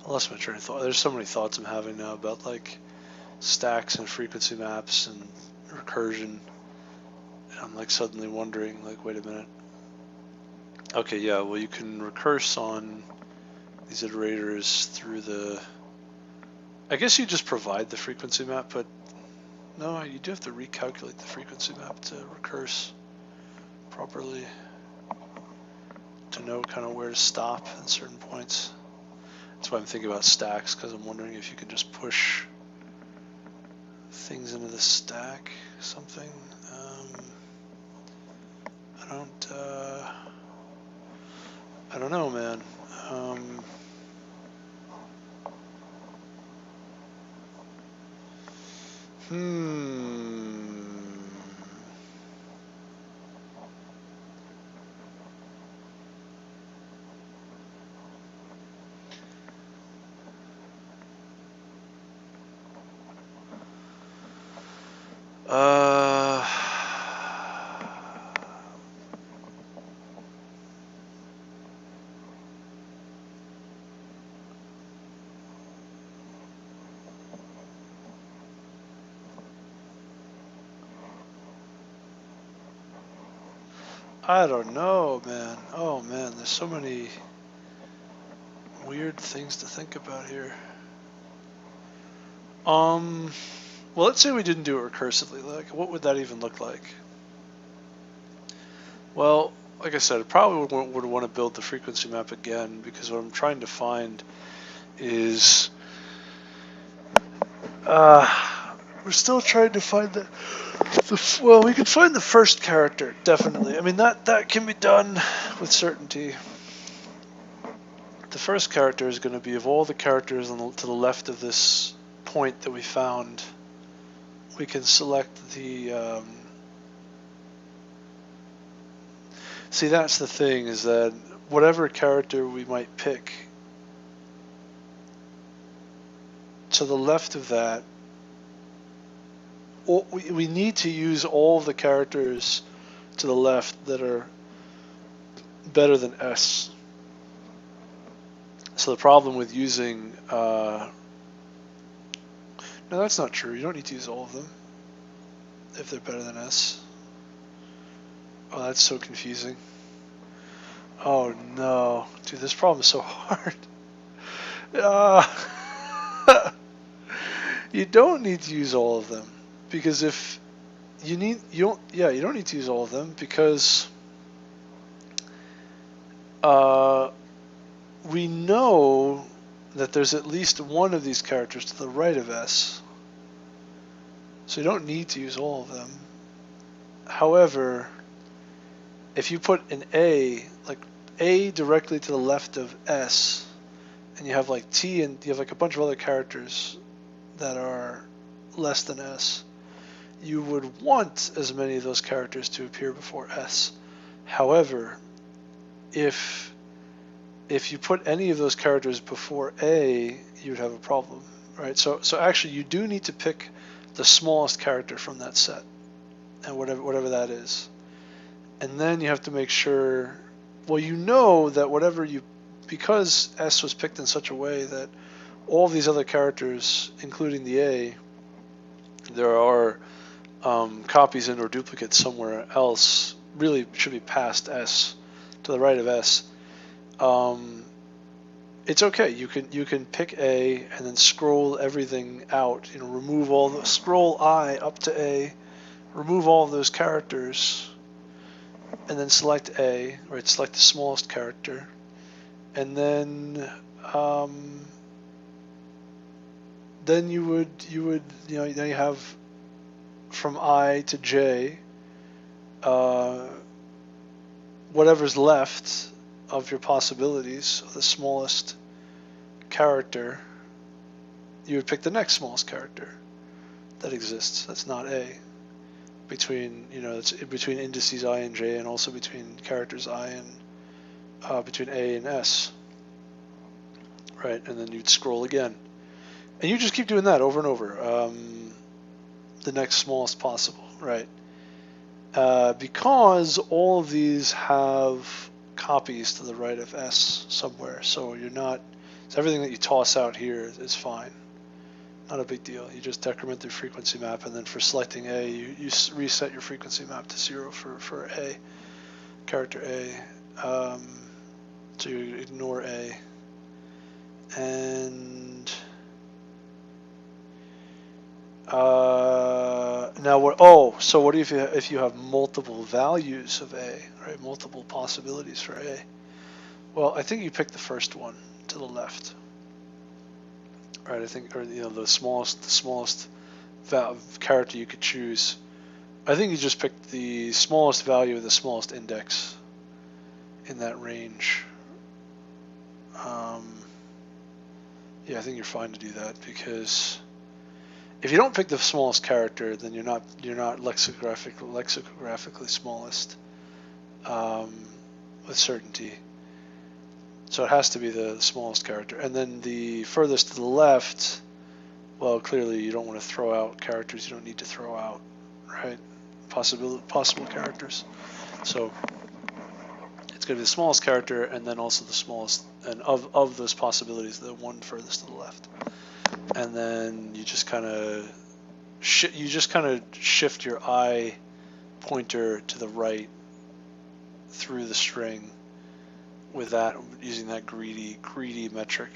I lost my train of thought. There's so many thoughts I'm having now about like stacks and frequency maps and recursion. And I'm like suddenly wondering, like, wait a minute. Okay, yeah, well you can recurse on these iterators through the, I guess you just provide the frequency map, but no, you do have to recalculate the frequency map to recurse properly, to know kind of where to stop at certain points. That's why I'm thinking about stacks, because I'm wondering if you can just push things into the stack, something. I don't know, man. I don't know, man. Oh man, there's so many weird things to think about here. Well, let's say we didn't do it recursively. Like, what would that even look like? Well, like I said, I probably would want to build the frequency map again, because what I'm trying to find is We're still trying to find well, we can find the first character, definitely. I mean, that can be done with certainty. The first character is going to be of all the characters to the left of this point that we found. We can select the. See, that's the thing, is that whatever character we might pick, to the left of that, we need to use all of the characters to the left that are better than S. So the problem with using... no, that's not true. You don't need to use all of them if they're better than S. Oh, that's so confusing. Oh no. Dude, this problem is so hard. You don't need to use all of them, because if you don't need to use all of them, because we know that there's at least one of these characters to the right of S, so you don't need to use all of them. However, if you put an A, like A directly to the left of S, and you have like T, and you have like a bunch of other characters that are less than S, you would want as many of those characters to appear before S. However, if you put any of those characters before A, you'd have a problem, right? So actually, you do need to pick the smallest character from that set, and whatever that is, and then you have to make sure. Well, you know that because S was picked in such a way that all these other characters, including the A, there are copies and or duplicates somewhere else. Really should be past S, to the right of S. It's okay. You can pick A and then scroll everything out. Scroll I up to A, remove all of those characters, and then select A, right? Select the smallest character, and then you would then you have from I to J, whatever's left of your possibilities, so the smallest character, you would pick the next smallest character that exists. That's not A. It's between indices I and J, and also between characters I and between A and S, right? And then you'd scroll again, and you just keep doing that over and over. The next smallest possible, right? Because all of these have copies to the right of S somewhere, so everything that you toss out here is fine. Not a big deal. You just decrement the frequency map, and then for selecting A, you reset your frequency map to 0 for A, character A. So you ignore A, and now what? Oh, so what if you have multiple values of A, right? Multiple possibilities for A. Well, I think you pick the first one to the left, right? I think, or the smallest character you could choose. I think you just pick the smallest value of the smallest index in that range. Yeah, I think you're fine to do that, because if you don't pick the smallest character, then you're not lexicographically smallest with certainty. So it has to be the smallest character. And then the furthest to the left, well, clearly you don't want to throw out characters you don't need to throw out, right? Possible characters. So it's going to be the smallest character, and then also the smallest, and of those possibilities, the one furthest to the left. And then you just kind of shift your I pointer to the right through the string with that, using that greedy metric.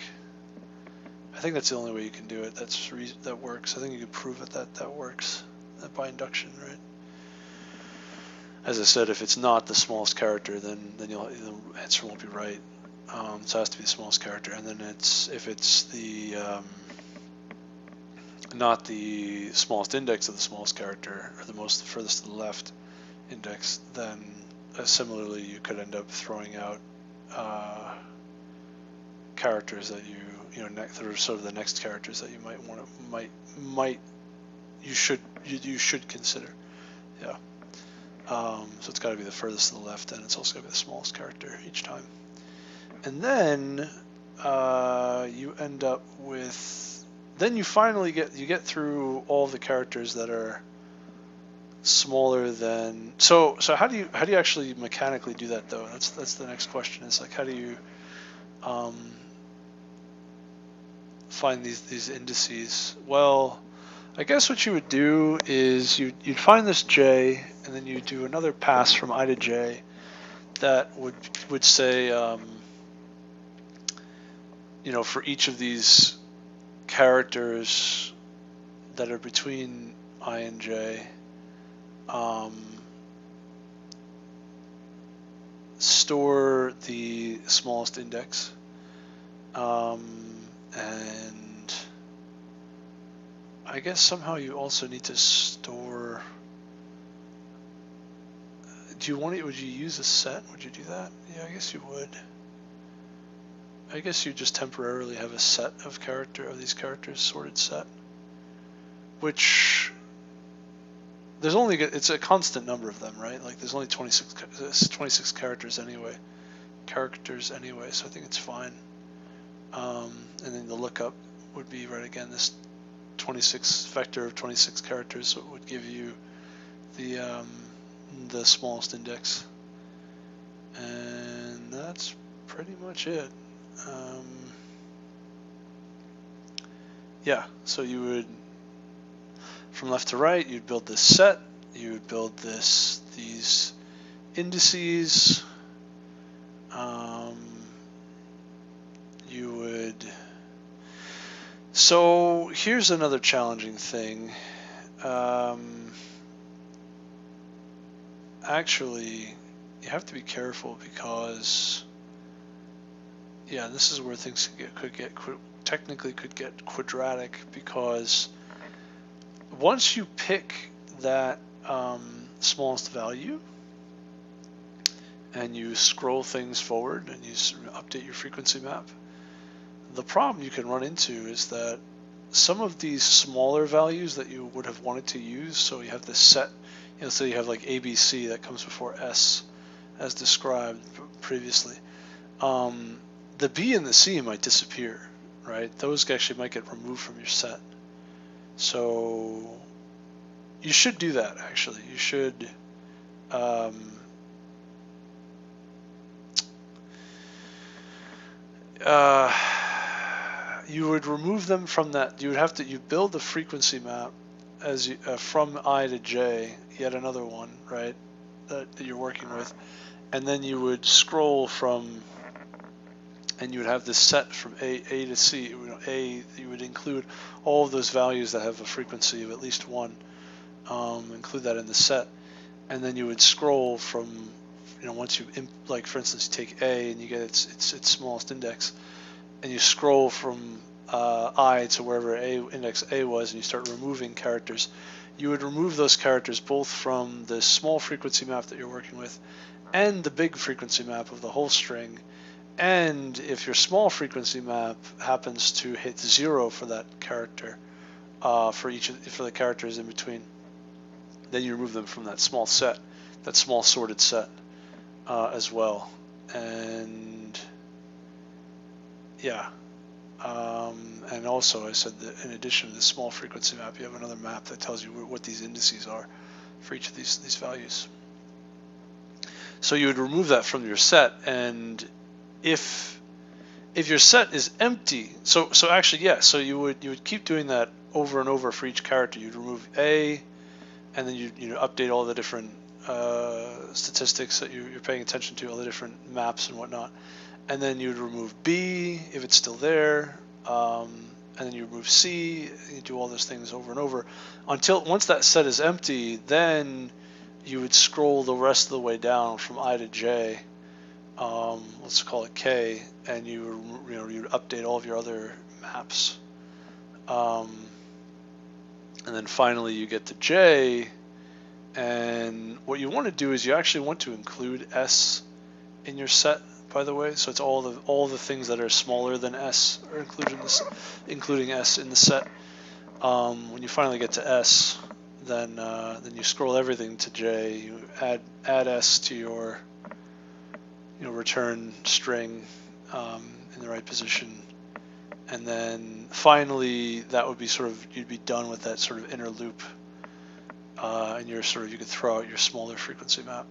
I think that's the only way you can do it. That works. I think you can prove it that works, that by induction, right? As I said, if it's not the smallest character, then the answer won't be right. So it has to be the smallest character. And then if it's the not the smallest index of the smallest character, or the most furthest to the left index, then similarly you could end up throwing out characters that that are sort of the next characters that you you should consider. Yeah. So it's got to be the furthest to the left, and it's also got to be the smallest character each time. And then you end up with, then you finally get through all the characters that are smaller than. So how do you actually mechanically do that though? That's the next question. Is like, how do you find these indices? Well, I guess what you would do is you'd find this j, and then you do another pass from I to j that would say, for each of these characters that are between I and j, store the smallest index, and I guess somehow you also need to store. Would you use a set? Would you do that? Yeah, I guess you would. I guess you just temporarily have a set of these characters, sorted set, which it's a constant number of them, right? Like there's only 26 characters anyway, so I think it's fine. And then the lookup would be right again this 26 vector of 26 characters, so it would give you the smallest index, and that's pretty much it. Yeah, so you would, from left to right, you'd build this set, you would build these indices, you would. So here's another challenging thing. Actually, you have to be careful because, yeah, this is where things technically could get quadratic, because once you pick that smallest value and you scroll things forward and you update your frequency map, the problem you can run into is that some of these smaller values that you would have wanted to use, so you have this set, so you have like ABC that comes before S as described previously, the B and the C might disappear, right? Those actually might get removed from your set. So you should do that, actually. You should you would remove them from that. You build the frequency map as from I to J, yet another one, right, that you're working with, and then you would scroll from, and you would have this set from A to C. You would include all of those values that have a frequency of at least 1, include that in the set, and then you would scroll from, once you, like for instance, you take A and you get its smallest index, and you scroll from I to wherever index A was, and you start removing characters. You would remove those characters both from the small frequency map that you're working with and the big frequency map of the whole string. And if your small frequency map happens to hit 0 for that character, for the characters in between, then you remove them from that small set, that small sorted set as well. And yeah, and also I said that in addition to the small frequency map, you have another map that tells you what these indices are for each of these values. So you would remove that from your set, and if your set is empty, so actually, yeah, so you would keep doing that over and over for each character. You'd remove A, and then you update all the different statistics that you're paying attention to, all the different maps and whatnot, and then you'd remove B if it's still there, and then you remove C. You do all those things over and over until once that set is empty, then you would scroll the rest of the way down from I to J. Let's call it K, and you would update all of your other maps. and then finally you get to J, and what you want to do is you actually want to include S in your set, by the way. So it's all the things that are smaller than S are included in this, including S in the set. When you finally get to S, then you scroll everything to J. You add S to your return string in the right position, and then finally that would be you'd be done with that sort of inner loop, and you could throw out your smaller frequency map.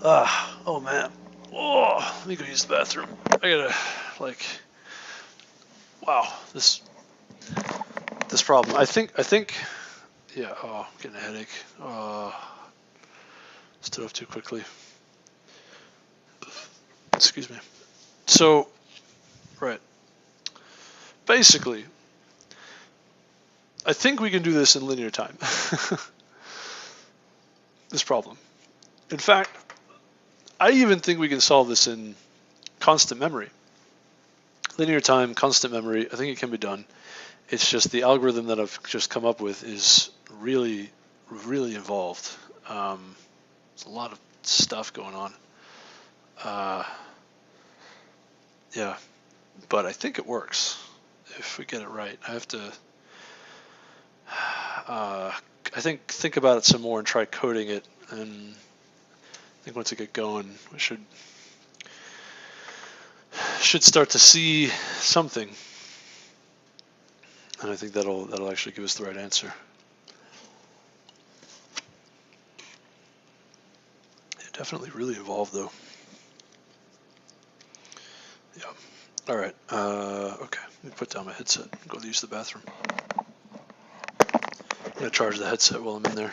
Oh man. Oh, let me go use the bathroom. I gotta wow, this problem. I think yeah. Oh, I'm getting a headache. Stood up too quickly. Excuse me. So, right. Basically, I think we can do this in linear time. This problem. In fact, I even think we can solve this in constant memory. Linear time, constant memory, I think it can be done. It's just the algorithm that I've just come up with is really, really involved. There's a lot of stuff going on. Yeah, but I think it works if we get it right. I have to, I think about it some more and try coding it, and I think once I get going, we should start to see something, and I think that'll actually give us the right answer. It definitely really evolved though. Yeah. All right. Okay. Let me put down my headset and go use the bathroom. I'm gonna charge the headset while I'm in there.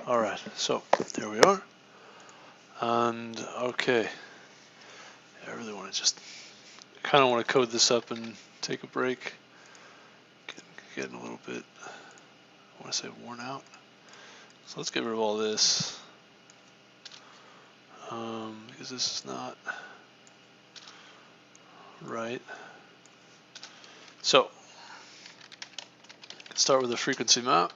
All right, so there we are. And okay, I really want to just kind of want to code this up and take a break. Getting a little bit, I want to say worn out. So let's get rid of all this because this is not right. So let's start with a frequency map.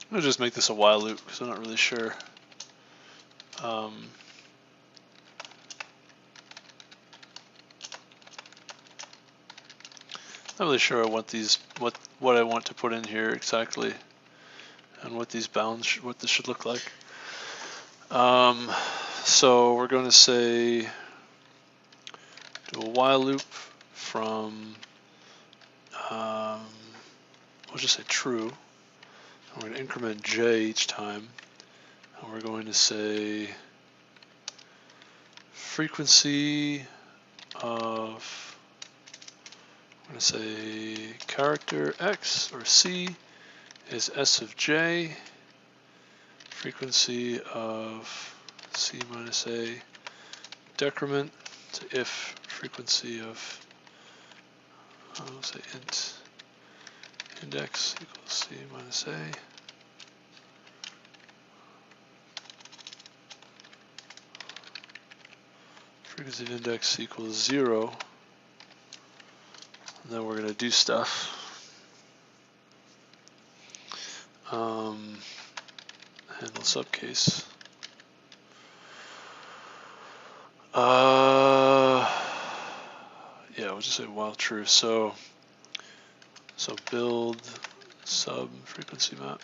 I'm gonna just make this a while loop because I'm not really sure. Not really sure I want these what I want to put in here exactly, and what these bounds what this should look like. So we're going to say do a while loop from we'll just say true. And we're going to increment j each time, and we're going to say frequency of, I'm going to say character x or c is s of j, frequency of c minus a decrement to if frequency of, I'll say int index equals c minus a. Frequency of index equals 0. And then we're going to do stuff. Handle subcase. Yeah, we'll just say while true. So build sub frequency map.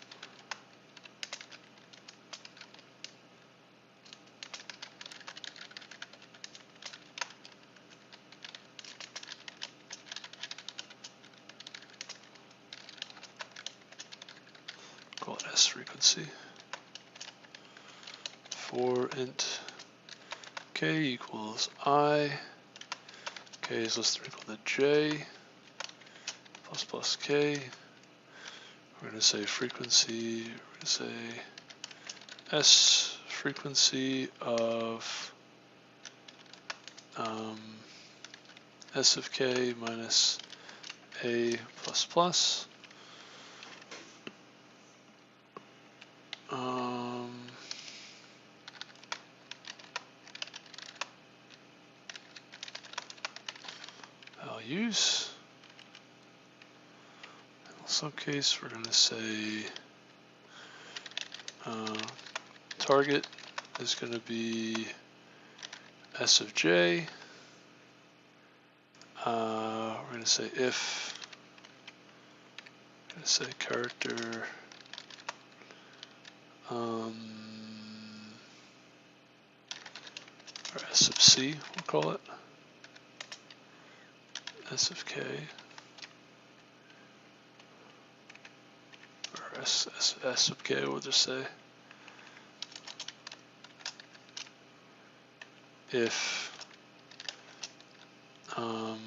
Call it S frequency. For int k equals I, k is less than or equal to j, plus k. We're going to say frequency, we're going to say S frequency of S of k minus a plus plus. Values. In some case, we're going to say target is going to be S of j. We're going to say if, we're going to say character or S of c, we'll call it. S of k, or S of k, we'll just say. If I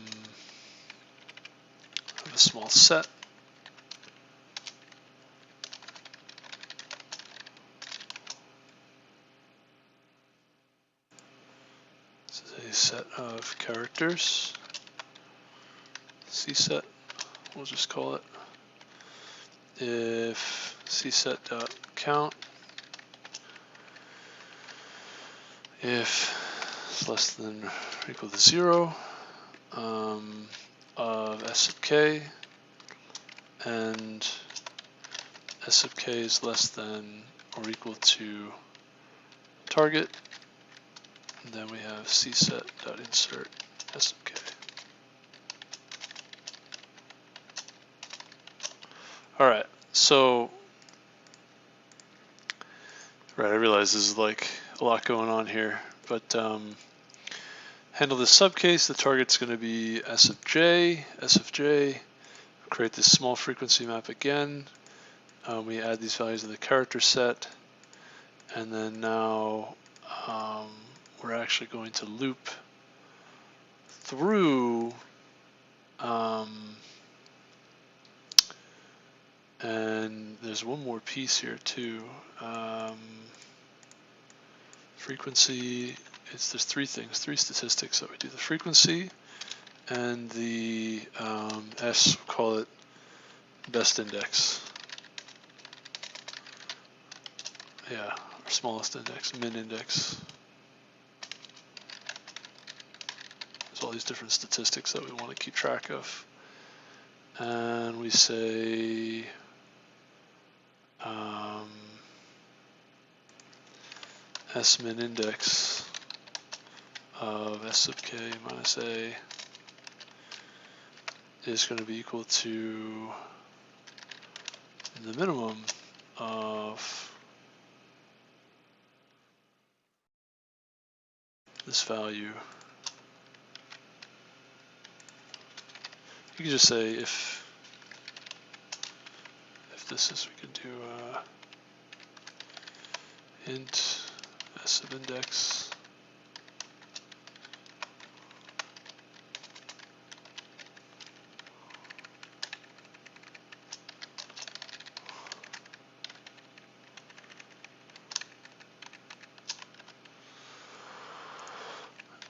have a small set, this is a set of characters, cset, we'll just call it. If cset.count if it's less than or equal to 0 of s sub k, and s sub k is less than or equal to target, and then we have cset.insert s sub k. All right, so right, I realize this is like a lot going on here, but handle this subcase. The target's going to be s of j. Create this small frequency map again. We add these values to the character set, and then now we're actually going to loop through and there's one more piece here too. Frequency, there's three statistics that we do: the frequency and the S, we'll call it best index. Yeah, our smallest index, min index. There's all these different statistics that we want to keep track of. And we say S min index of S sub k minus A is going to be equal to the minimum of this value. You can just say if this is, we can do int s sub index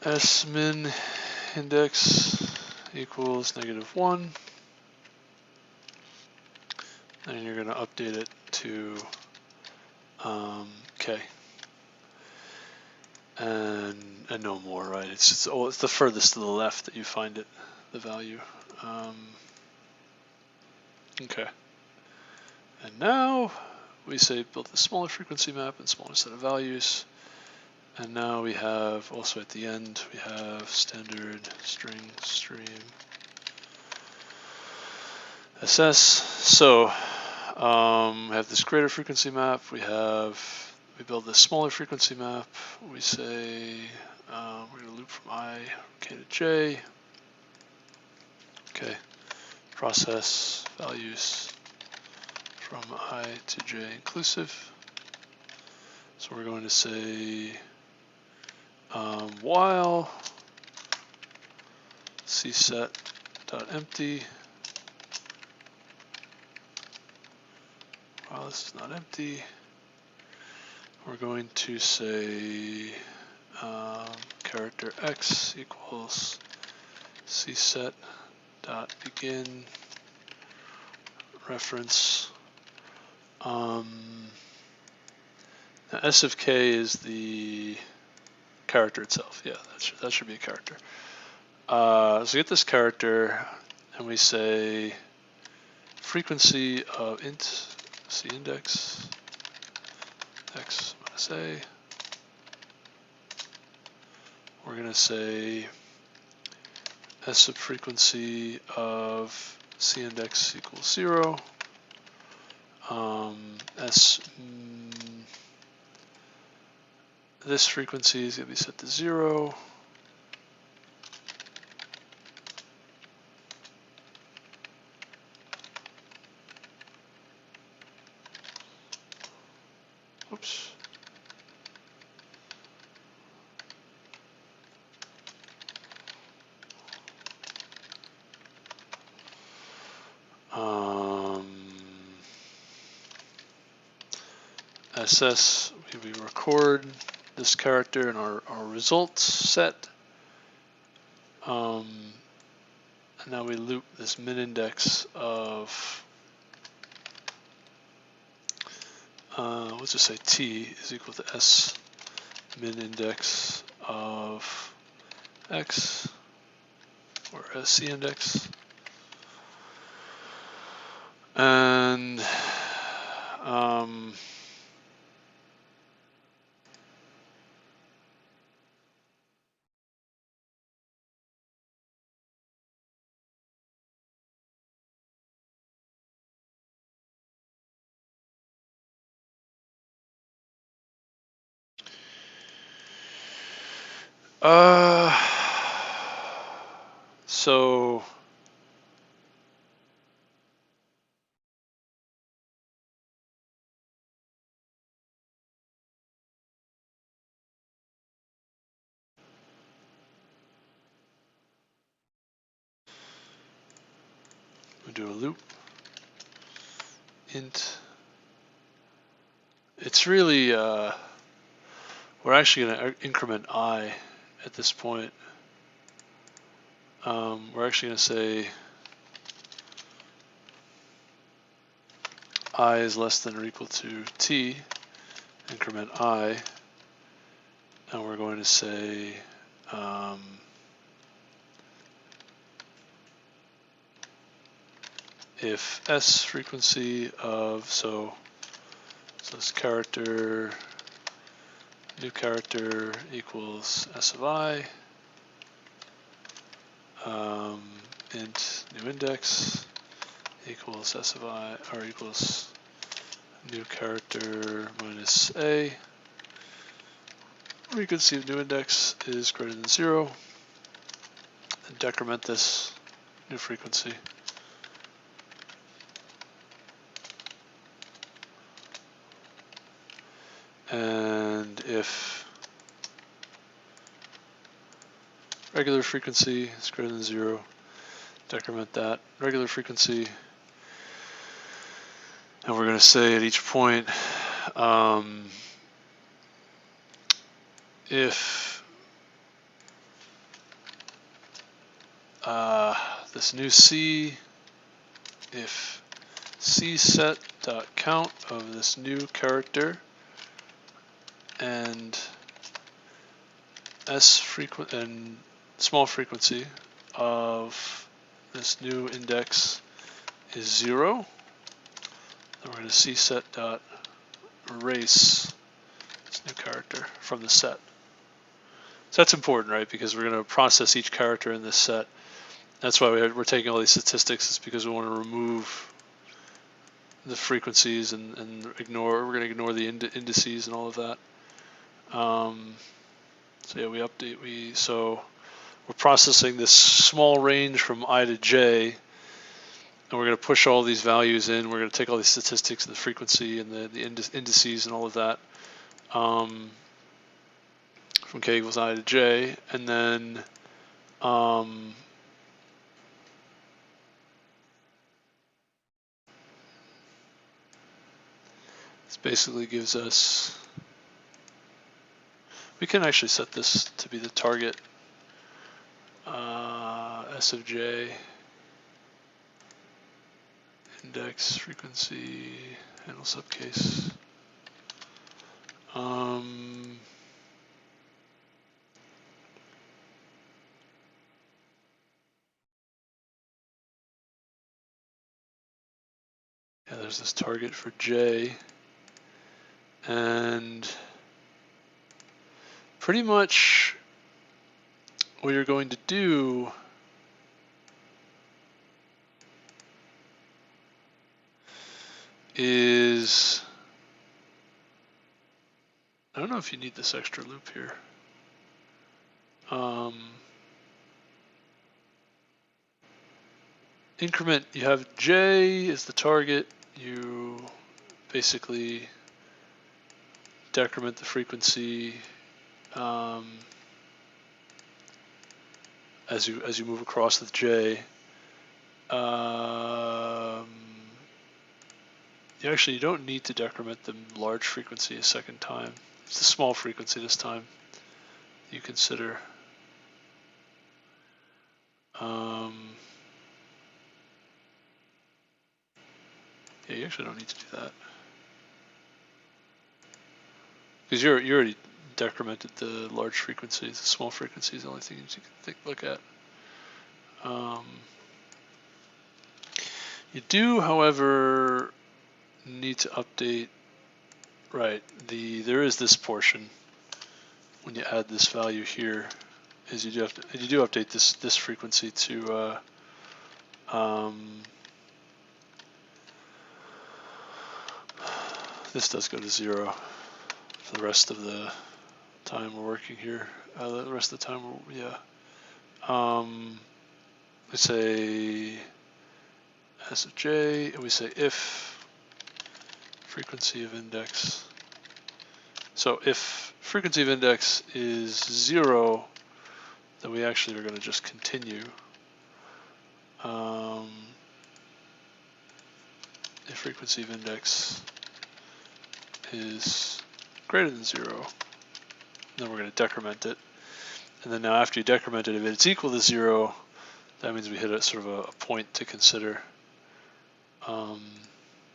s min index equals -1, and you're going to update it to k, and no more, right? It's the furthest to the left that you find it, the value. Okay, and now we say build the smaller frequency map and smaller set of values. And now we have, also at the end, we have standard string stream SS. So we have this greater frequency map. We build this smaller frequency map. We say we're going to loop from I k to j. Okay, process values from I to j inclusive. So we're going to say while cset.empty, while this is not empty, we're going to say character x equals cset.begin reference. Now S of k is the character itself. Yeah, that should be a character. So we get this character, and we say frequency of int c index x minus a. We're going to say s sub frequency of c index equals 0. This frequency is going to be set to 0. Oops. SS, we record this character in our results set. And now we loop this min index of, let's just say t is equal to s min index of x, or sc index, and so we do a loop int. It's really we're actually going to increment I at this point. We're actually going to say I is less than or equal to t, increment I, and we're going to say if s frequency of, so this character, new character equals s of I, int new index equals s of I, or equals new character minus a. Frequency of new index is greater than 0, and decrement this new frequency. And if regular frequency is greater than 0, decrement that regular frequency. And we're going to say at each point, if this new C, if C set dot count of this new character and S frequent and small frequency of this new index is 0, then we're going to C set dot erase this new character from the set. So that's important, right? Because we're going to process each character in this set. That's why we're taking all these statistics. It's because we want to remove the frequencies and ignore. We're going to ignore the indices and all of that. So yeah, we update. So we're processing this small range from I to J, and we're going to push all these values in. We're going to take all these statistics and the frequency and the indices and all of that from k equals I to J, and then this basically gives us, we can actually set this to be the target S of J, index, frequency, handle subcase. Yeah, there's this target for J, and pretty much what you're going to do is, I don't know if you need this extra loop here. Increment, you have J as the target, you basically decrement the frequency as you move across with J. You don't need to decrement the large frequency a second time. It's the small frequency this time you consider. Yeah, you actually don't need to do that because you're already decremented the large frequencies. The small frequency is the only thing you can look at. You do, however, need to update. Right, there is this portion when you add this value here, is you do update this frequency to this does go to 0 for the rest of the time we're working here. The rest of the time, we say s of j, and we say if frequency of index. So if frequency of index is 0, then we actually are going to just continue. If frequency of index is greater than 0, then we're going to decrement it. And then now after you decrement it, if it's equal to 0, that means we hit a sort of a point to consider. And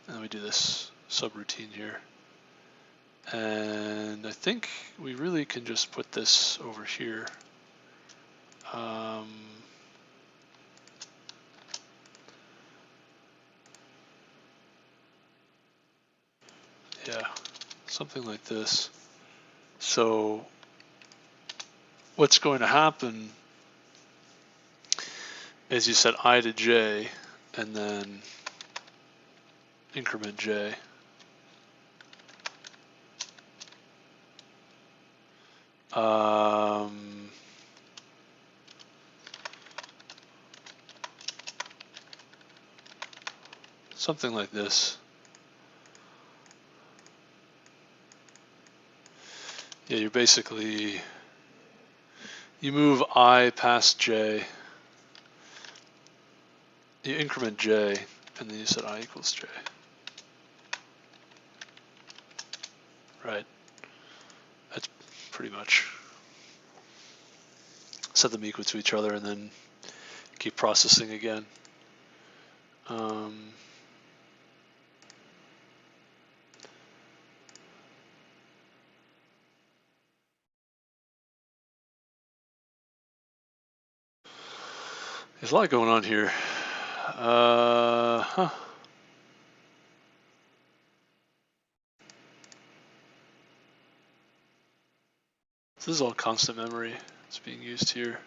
then we do this subroutine here. And I think we really can just put this over here. Yeah, something like this. So what's going to happen is you set I to j and then increment j. Something like this. Yeah, you're basically, you move I past j, you increment j, and then you set I equals j. Right. That's pretty much. Set them equal to each other and then keep processing again. There's a lot going on here. This is all constant memory. It's being used here.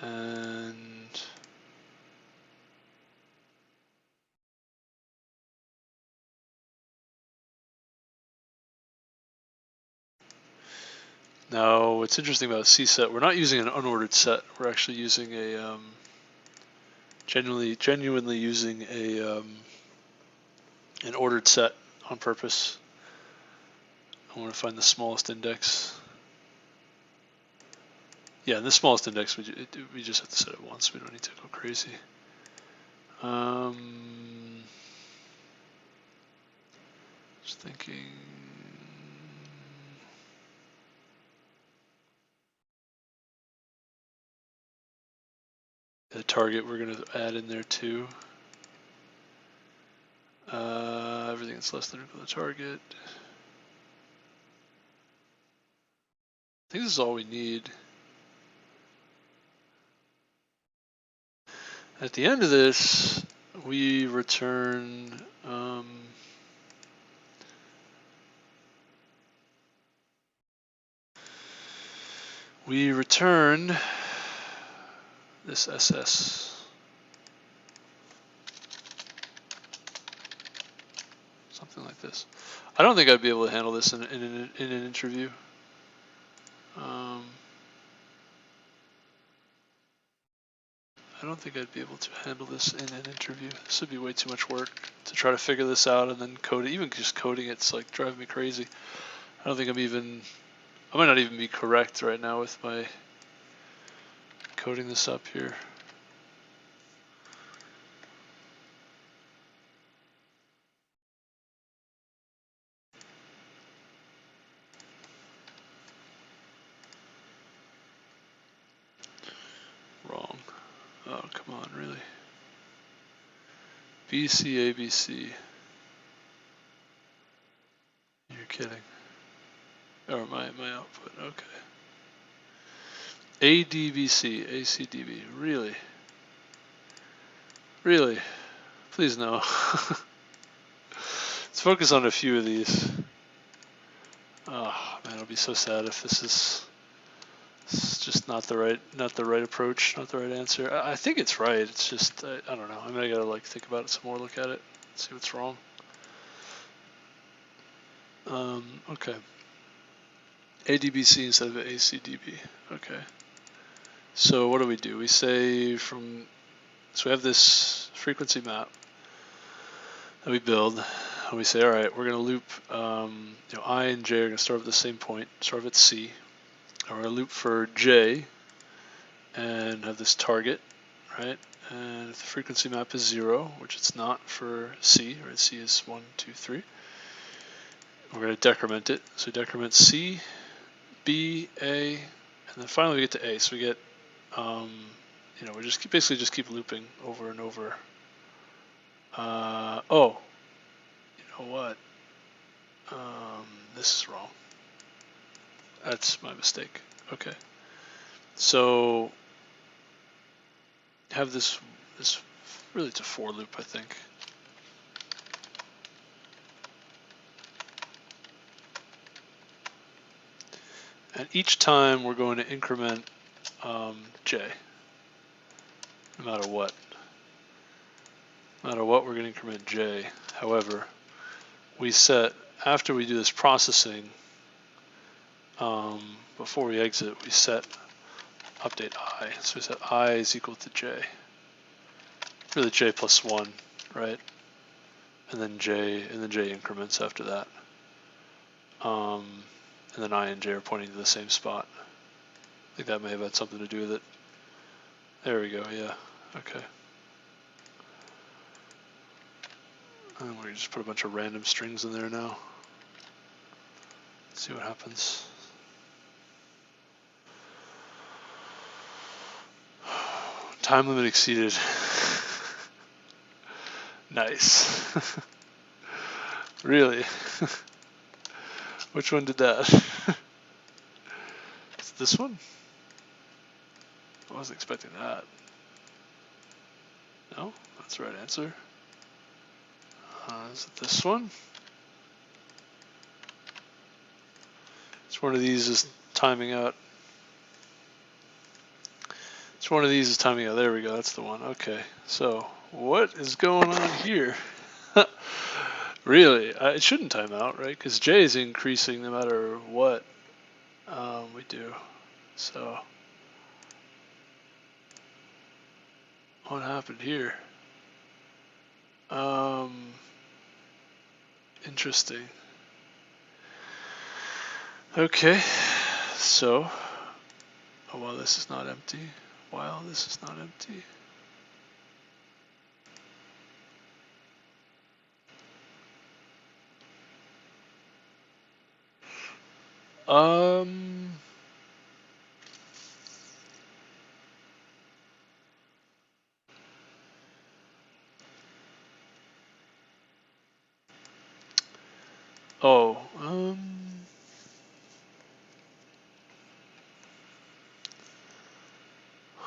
And now what's interesting about C-set, we're not using an unordered set. We're actually using a genuinely using a an ordered set on purpose. I want to find the smallest index. Yeah, the smallest index, we just have to set it once. We don't need to go crazy. Just thinking. The target we're going to add in there too. Everything that's less than or equal to target. I think this is all we need. At the end of this, we return this SS. Something like this. I don't think I'd be able to handle this in an interview. I don't think I'd be able to handle this in an interview. This would be way too much work to try to figure this out and then code it. Even just coding it's like driving me crazy. I don't think I might not even be correct right now with my coding this up here. Wrong. Oh, come on, really? BC, ABC. You're kidding. or my output. Okay. ADBC, ACDB. Really? Really? Please no. Let's focus on a few of these. Oh man, I'll be so sad if this is just not the right approach, not the right answer. I think it's right. It's just I don't know. I mean, I gotta like think about it some more, look at it, see what's wrong. Okay. ADBC instead of ACDB. Okay. So what do? We say so we have this frequency map that we build, and we say, all right, we're going to loop, I and j are going to start at the same point, start at C. And we're going to loop for j and have this target, right? And if the frequency map is 0, which it's not for C, right? C is 1, 2, 3. We're going to decrement it. So decrement C, B, A, and then finally we get to A. So we get, we just basically just keep looping over and over. Oh, you know what? This is wrong. That's my mistake. Okay. So have this really it's a for loop, I think. And each time we're going to increment j, no matter what. No matter what, we're going to increment j. However, we set, after we do this processing, before we exit, we set update I. So we set I is equal to j. Really j plus 1, right? And then j increments after that. And then I and j are pointing to the same spot. I think that may have had something to do with it. There we go, yeah. Okay. And we're going to just put a bunch of random strings in there now. Let's see what happens. Time limit exceeded. Nice. Really? Which one did that? It's this one? I wasn't expecting that. No, that's the right answer. Is it this one? It's one of these is timing out. It's one of these is timing out. There we go. That's the one. Okay. So what is going on here? Really, it shouldn't time out, right? Because j is increasing no matter what we do. So what happened here? Interesting. Okay, so while this is not empty,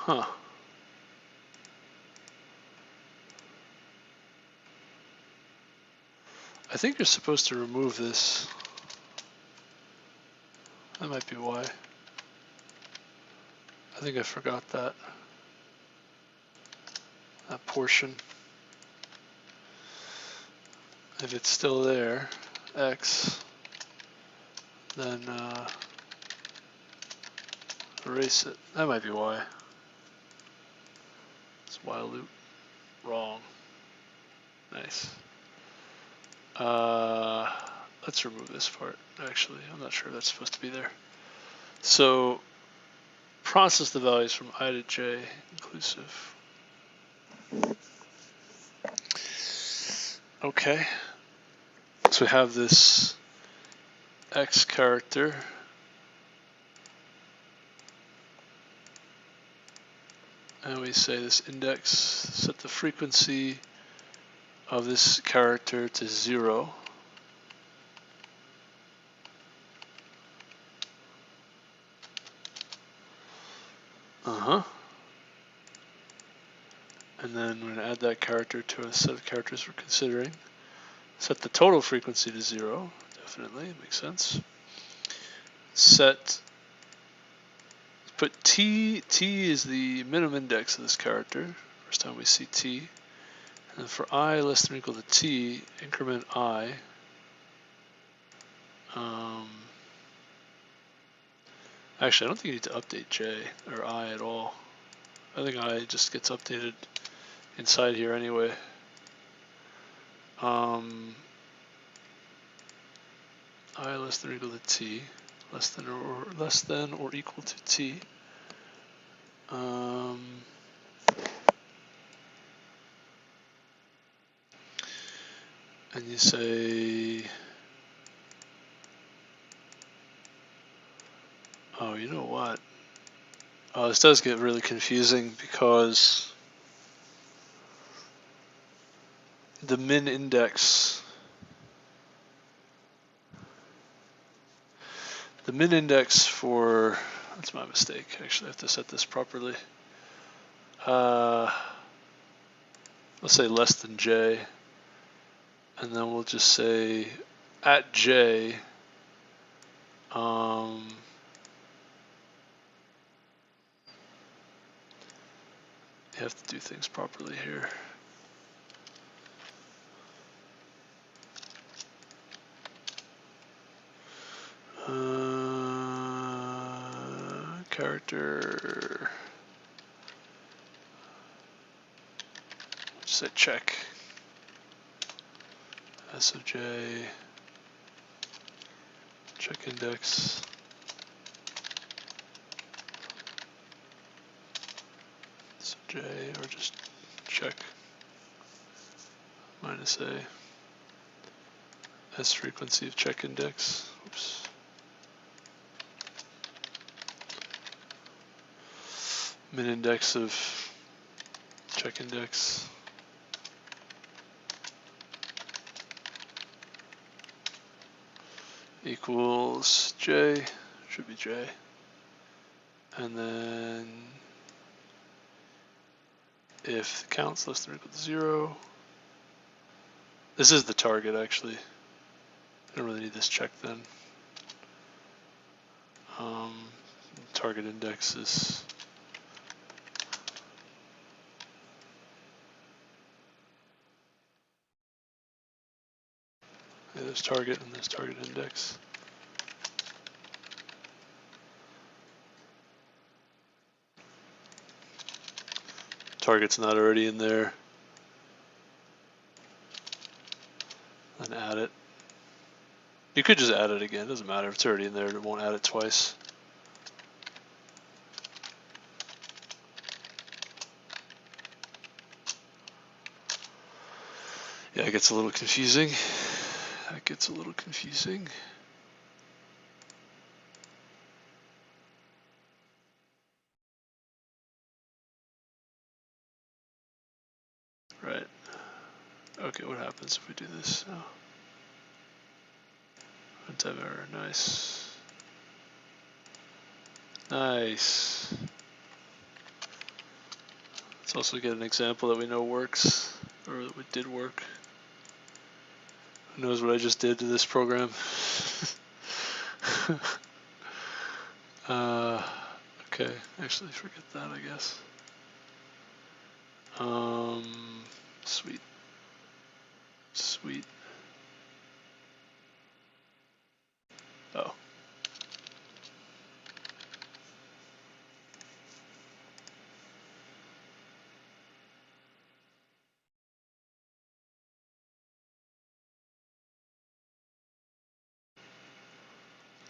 huh. I think you're supposed to remove this. That might be why. I think I forgot that portion. If it's still there, X, then erase it. That might be why. It's while loop. Wrong. Nice. Let's remove this part, actually. I'm not sure that's supposed to be there. So process the values from I to j inclusive. Okay. So we have this X character. And we say this index, set the frequency of this character to 0. And then we're going to add that character to a set of characters we're considering. Set the total frequency to 0. Definitely, makes sense. Set, put t is the minimum index of this character. First time we see t. And then for I less than or equal to t, increment I. Actually, I don't think you need to update j or I at all. I think I just gets updated inside here anyway. I less than or equal to t, less than or equal to t. And you say, oh, you know what? Oh, this does get really confusing because the min index for, that's my mistake, actually I have to set this properly. Let's say less than j, and then we'll just say at j, you have to do things properly here. Character, just say check s of j, check index, s of j, or just check minus a, s frequency of check index. Oops. Min index of check index equals j, should be j, and then if the count's less than or equal to 0, this is the target actually. I don't really need this check then. Target index is there's target and there's target index. Target's not already in there. Then add it. You could just add it again, doesn't matter if it's already in there, it won't add it twice. Yeah, it gets a little confusing. That gets a little confusing. Right. Okay, what happens if we do this now? Runtime error, nice. Nice. Let's also get an example that we know works, or that it did work. Who knows what I just did to this program? Okay, actually forget that, I guess. Sweet. Sweet. Oh.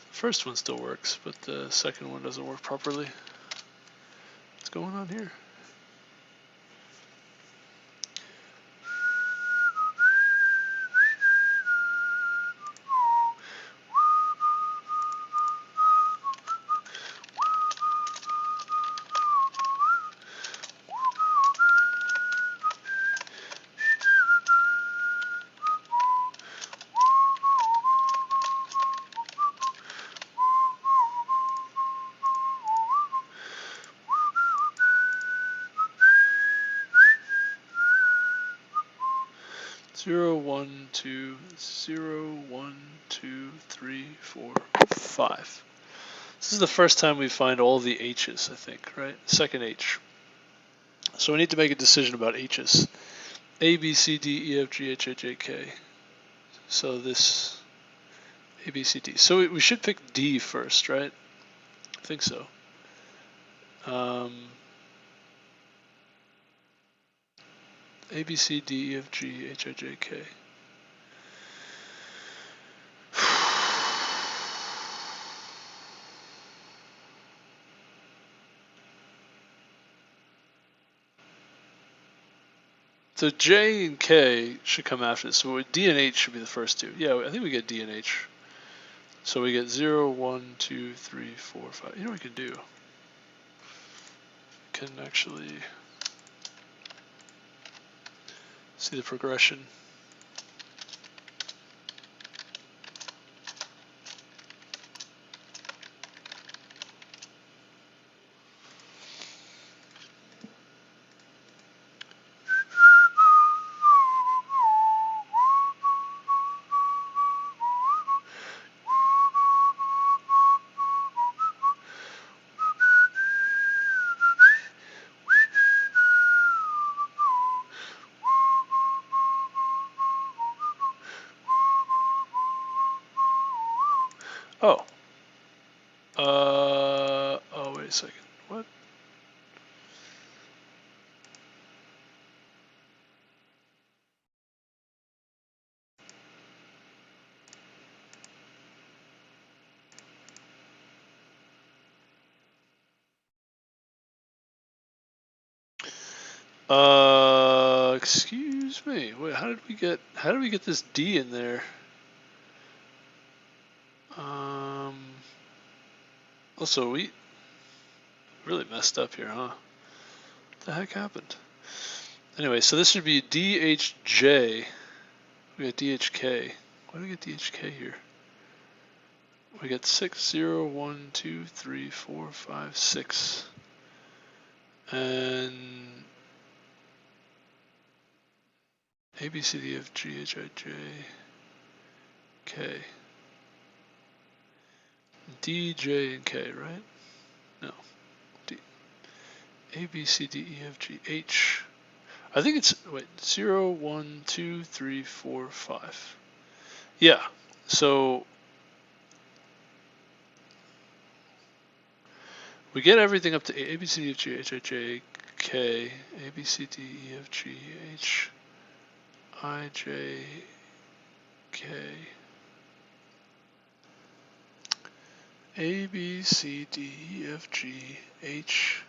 The first one still works, but the second one doesn't work properly. What's going on here? 0, 1, 2, 0, 1, 2, 3, 4, 5. This is the first time we find all the H's, I think, right? Second H. So we need to make a decision about H's. A, B, C, D, E, F, G, H, I, J, K. So this A, B, C, D. So we should pick D first, right? I think so. A, B, C, D, E, F, G, H, I, J, K. So J and K should come after this. So D and H should be the first two. Yeah, I think we get D and H. So we get 0, 1, 2, 3, 4, 5. You know what we can do? We can actually see the progression. Oh. Oh, wait a second. What? Excuse me. Wait, how did we get this D in there? Also, we really messed up here, huh? What the heck happened? Anyway, so this should be DHJ. We got DHK. Why do we get DHK here? We got 6, 0, 1, 2, 3, 4, 5, 6. And A, B, C, D, F, G, H, I, J, K. D, J, and K, right? No. D. A, B, C, D, E, F, G, H. I think it's, wait, 0, 1, 2, 3, 4, 5. Yeah, so we get everything up to A, B, C, D, F, G, H, I, J, K, A, B, C, D, E, F, G, H, I, J, K. A, B, C, D, E, F, G, H,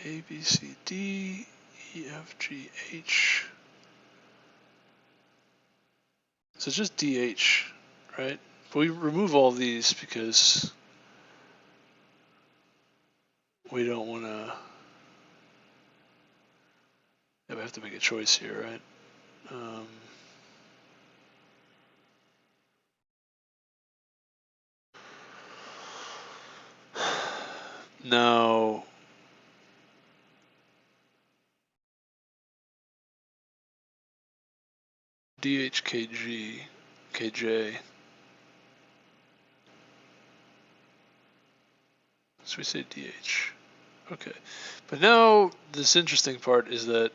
A, B, C, D, E, F, G, H. So it's just DH, right? But we remove all these because we don't want to. Yeah, we have to make a choice here, right? Now, DHKG, KJ. So we say DH. Okay. But now this interesting part is that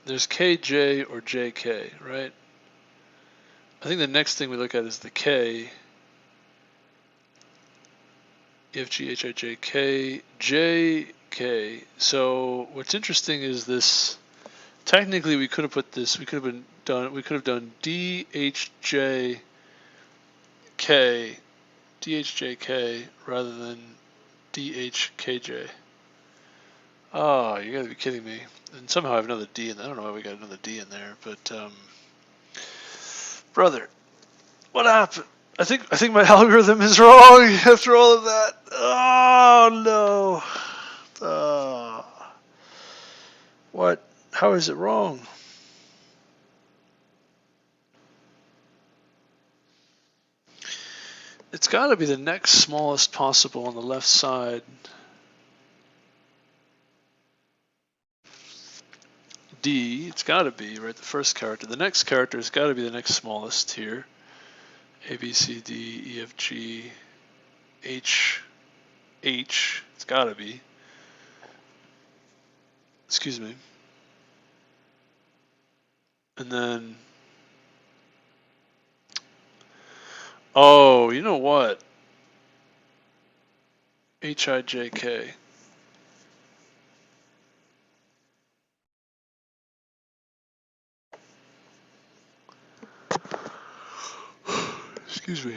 there's KJ or JK, right? I think the next thing we look at is the K. EFGHIJK, JK. So what's interesting is this. Technically, we could have put this. We could have done DHJK, DHJK rather than DHKJ. Oh, you gotta be kidding me! And somehow I have another D in there. I don't know why we got another D in there, but brother, what happened? I think my algorithm is wrong after all of that. Oh no. What? How is it wrong? It's got to be the next smallest possible on the left side. D, it's got to be, right, the first character. The next character has got to be the next smallest here. A, B, C, D, E, F, G, H, H, it's got to be. Excuse me. And then, oh, you know what? H, I, J, K. Excuse me.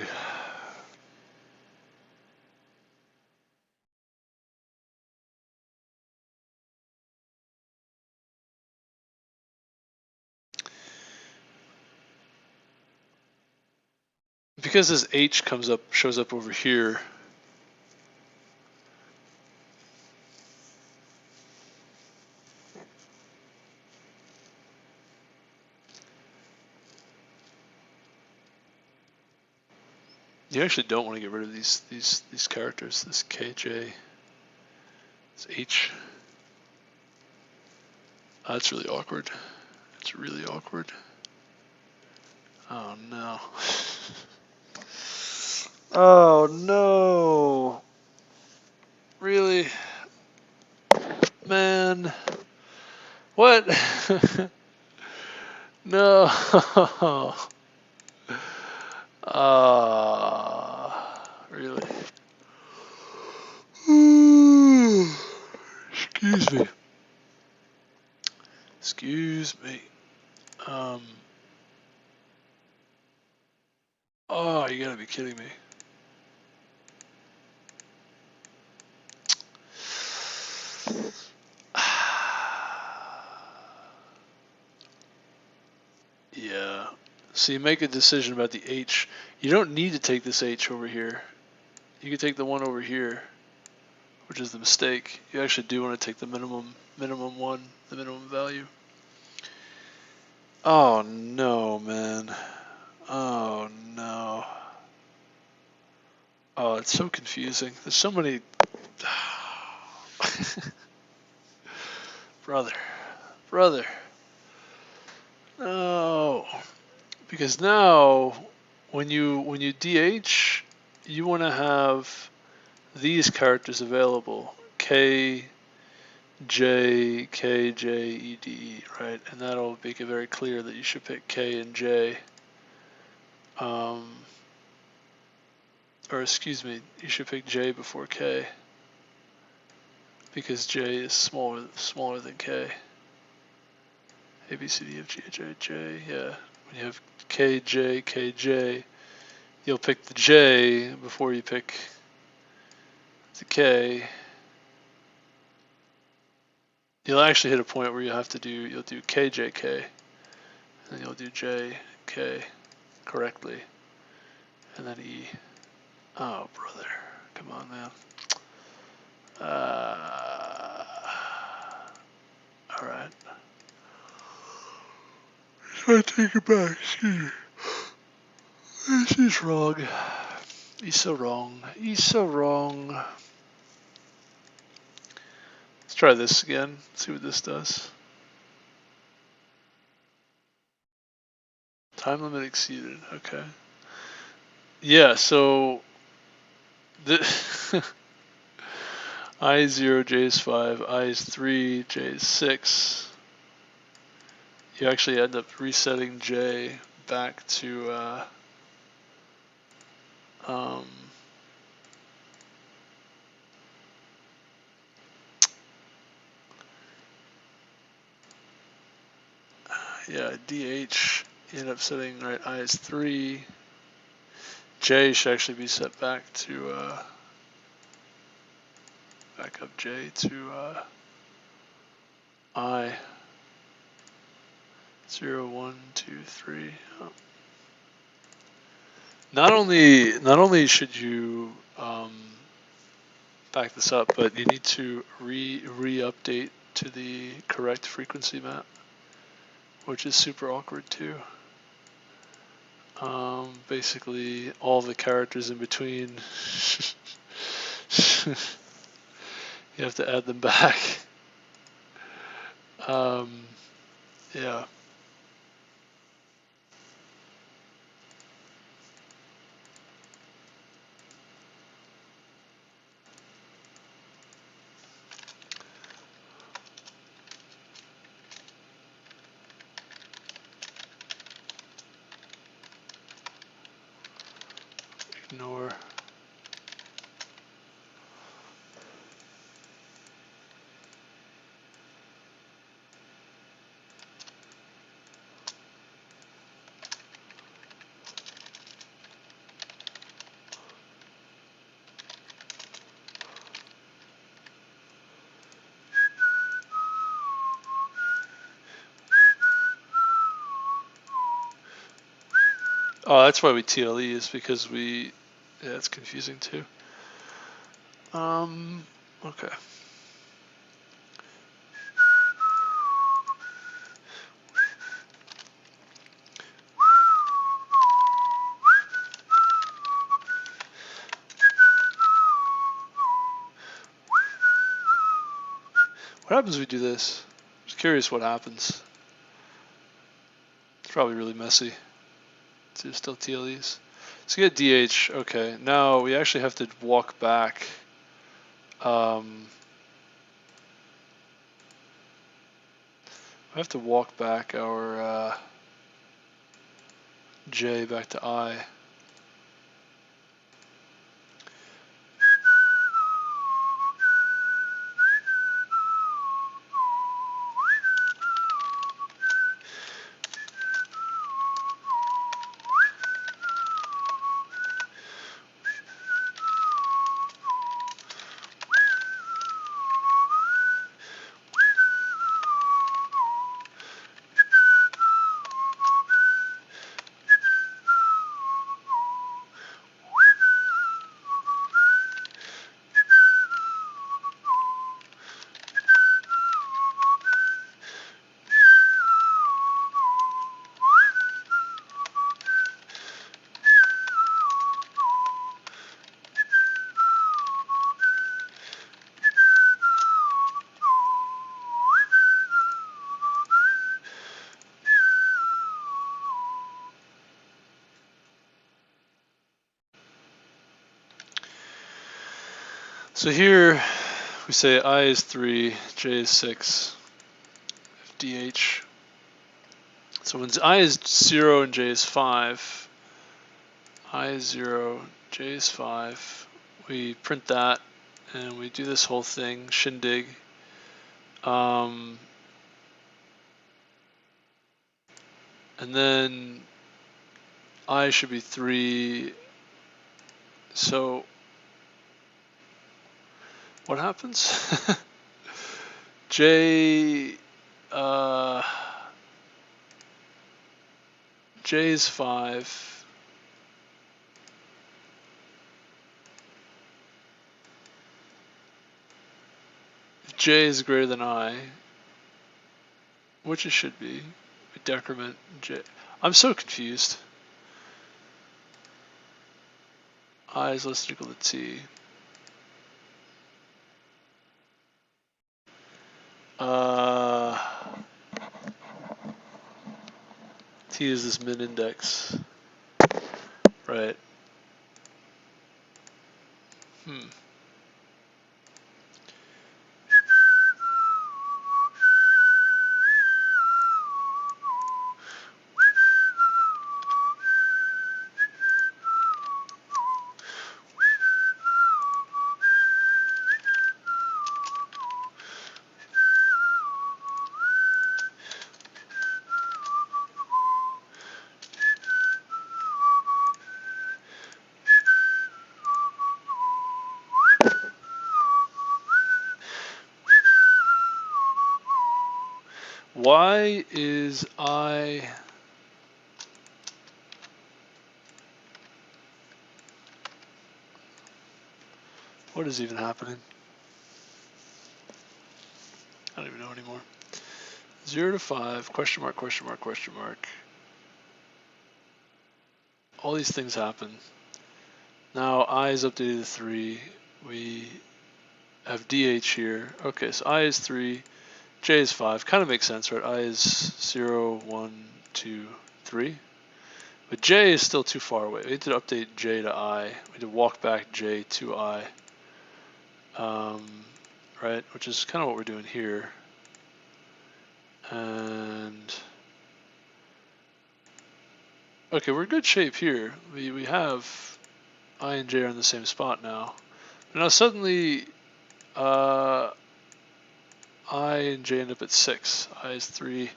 Because this H shows up over here. You actually don't want to get rid of these characters. This KJ, this H. That's really awkward. It's really awkward. Oh no. Oh no. Really? Man. What? No. Really? Excuse me. Excuse me. Oh, you gotta be kidding me. Yeah. So you make a decision about the H. You don't need to take this H over here. You can take the one over here, which is the mistake. You actually do want to take the minimum one, the minimum value. Oh no, man. Oh no. Oh, it's so confusing. There's so many. Brother. No. Because now, when you DH, you want to have these characters available. K, J, K, J, E, D, E, right? And that'll make it very clear that you should pick K and J. Or excuse me, you should pick J before K. Because J is smaller than K. A, B, C, D, F, G, H, I, J, yeah. When you have K, J, K, J, you'll pick the J before you pick the K. You'll actually hit a point where you'll do K, J, K, and then you'll do J, K correctly, and then E. Oh, brother, come on, man. All right. I take it back. Excuse me. This is wrong. He's so wrong. He's so wrong. Let's try this again. See what this does. Time limit exceeded. Okay. Yeah. So the I is 0, J is 5, I is 3, J is 6. You actually end up resetting J back to yeah, DH, you end up setting, right, I is 3. J should actually be set back to, back up J to I. 0, 1, 2, 3. Oh. Not only should you back this up, but you need to re-update to the correct frequency map, which is super awkward too. Basically, all the characters in between, you have to add them back. Yeah. Ignore. Oh, that's why we TLE is because we, yeah, it's confusing too. Okay. What happens if we do this? Just curious what happens. It's probably really messy. So still TLEs. So get DH. Okay, now we actually have to walk back. I have to walk back our J back to I. So here we say I is 3, J is 6, DH. So when I is 0 and J is 5, I is 0, J is 5, we print that and we do this whole thing, shindig. And then I should be 3, so what happens? J J is 5. If J is greater than I, which it should be, we decrement J. I'm so confused. I is less than or equal to T. T is this min index. Right. Why is I... What is even happening? I don't even know anymore. 0 to 5, question mark, question mark, question mark. All these things happen. Now I is updated to 3. We have DH here. Okay, so I is 3, j is 5. Kind of makes sense, right? I is 0, 1, 2, 3. But j is still too far away. We need to update j to I. We need to walk back j to I. Right? Which is kind of what we're doing here. And okay, we're in good shape here. We have I and j are in the same spot now. But now suddenly I and j end up at 6. I is 3,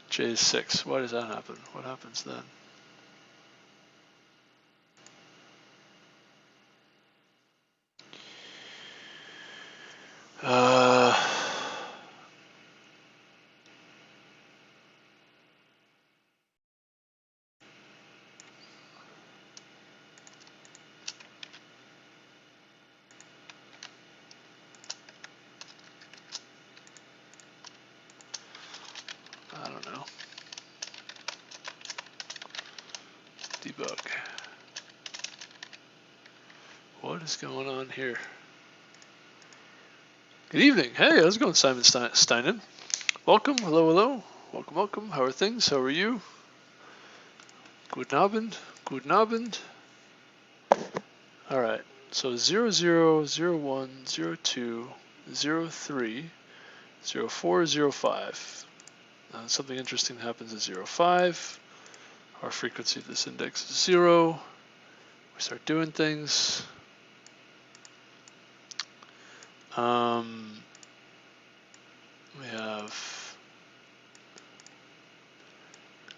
j is 6. Why does that happen? What happens then? I don't know. Debug. What is going on here? Good evening. Hey, how's it going, Simon Steinen? Welcome. Hello, hello. Welcome, welcome. How are things? How are you? Guten Abend. Guten Abend. All right. So 0, 0, 0, 1, 0, 2, 0, 3, 0, 4, 0, 5. Something interesting happens at 0, 5. Our frequency of this index is 0. We start doing things. We have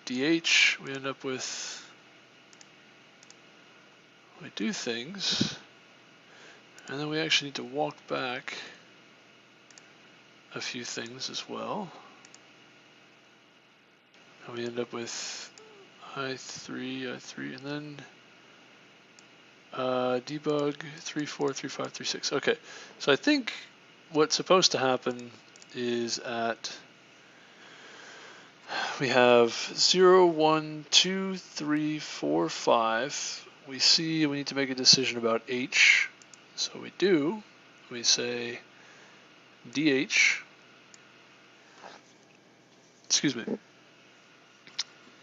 DH. We end up with, we do things, and then we actually need to walk back a few things as well. And we end up with I3, and then debug 3, 4, 3, 5, 3, 6. Okay, so I think what's supposed to happen is we have 0, 1, 2, 3, 4, 5. We see we need to make a decision about H. So we do. We say DH. Excuse me.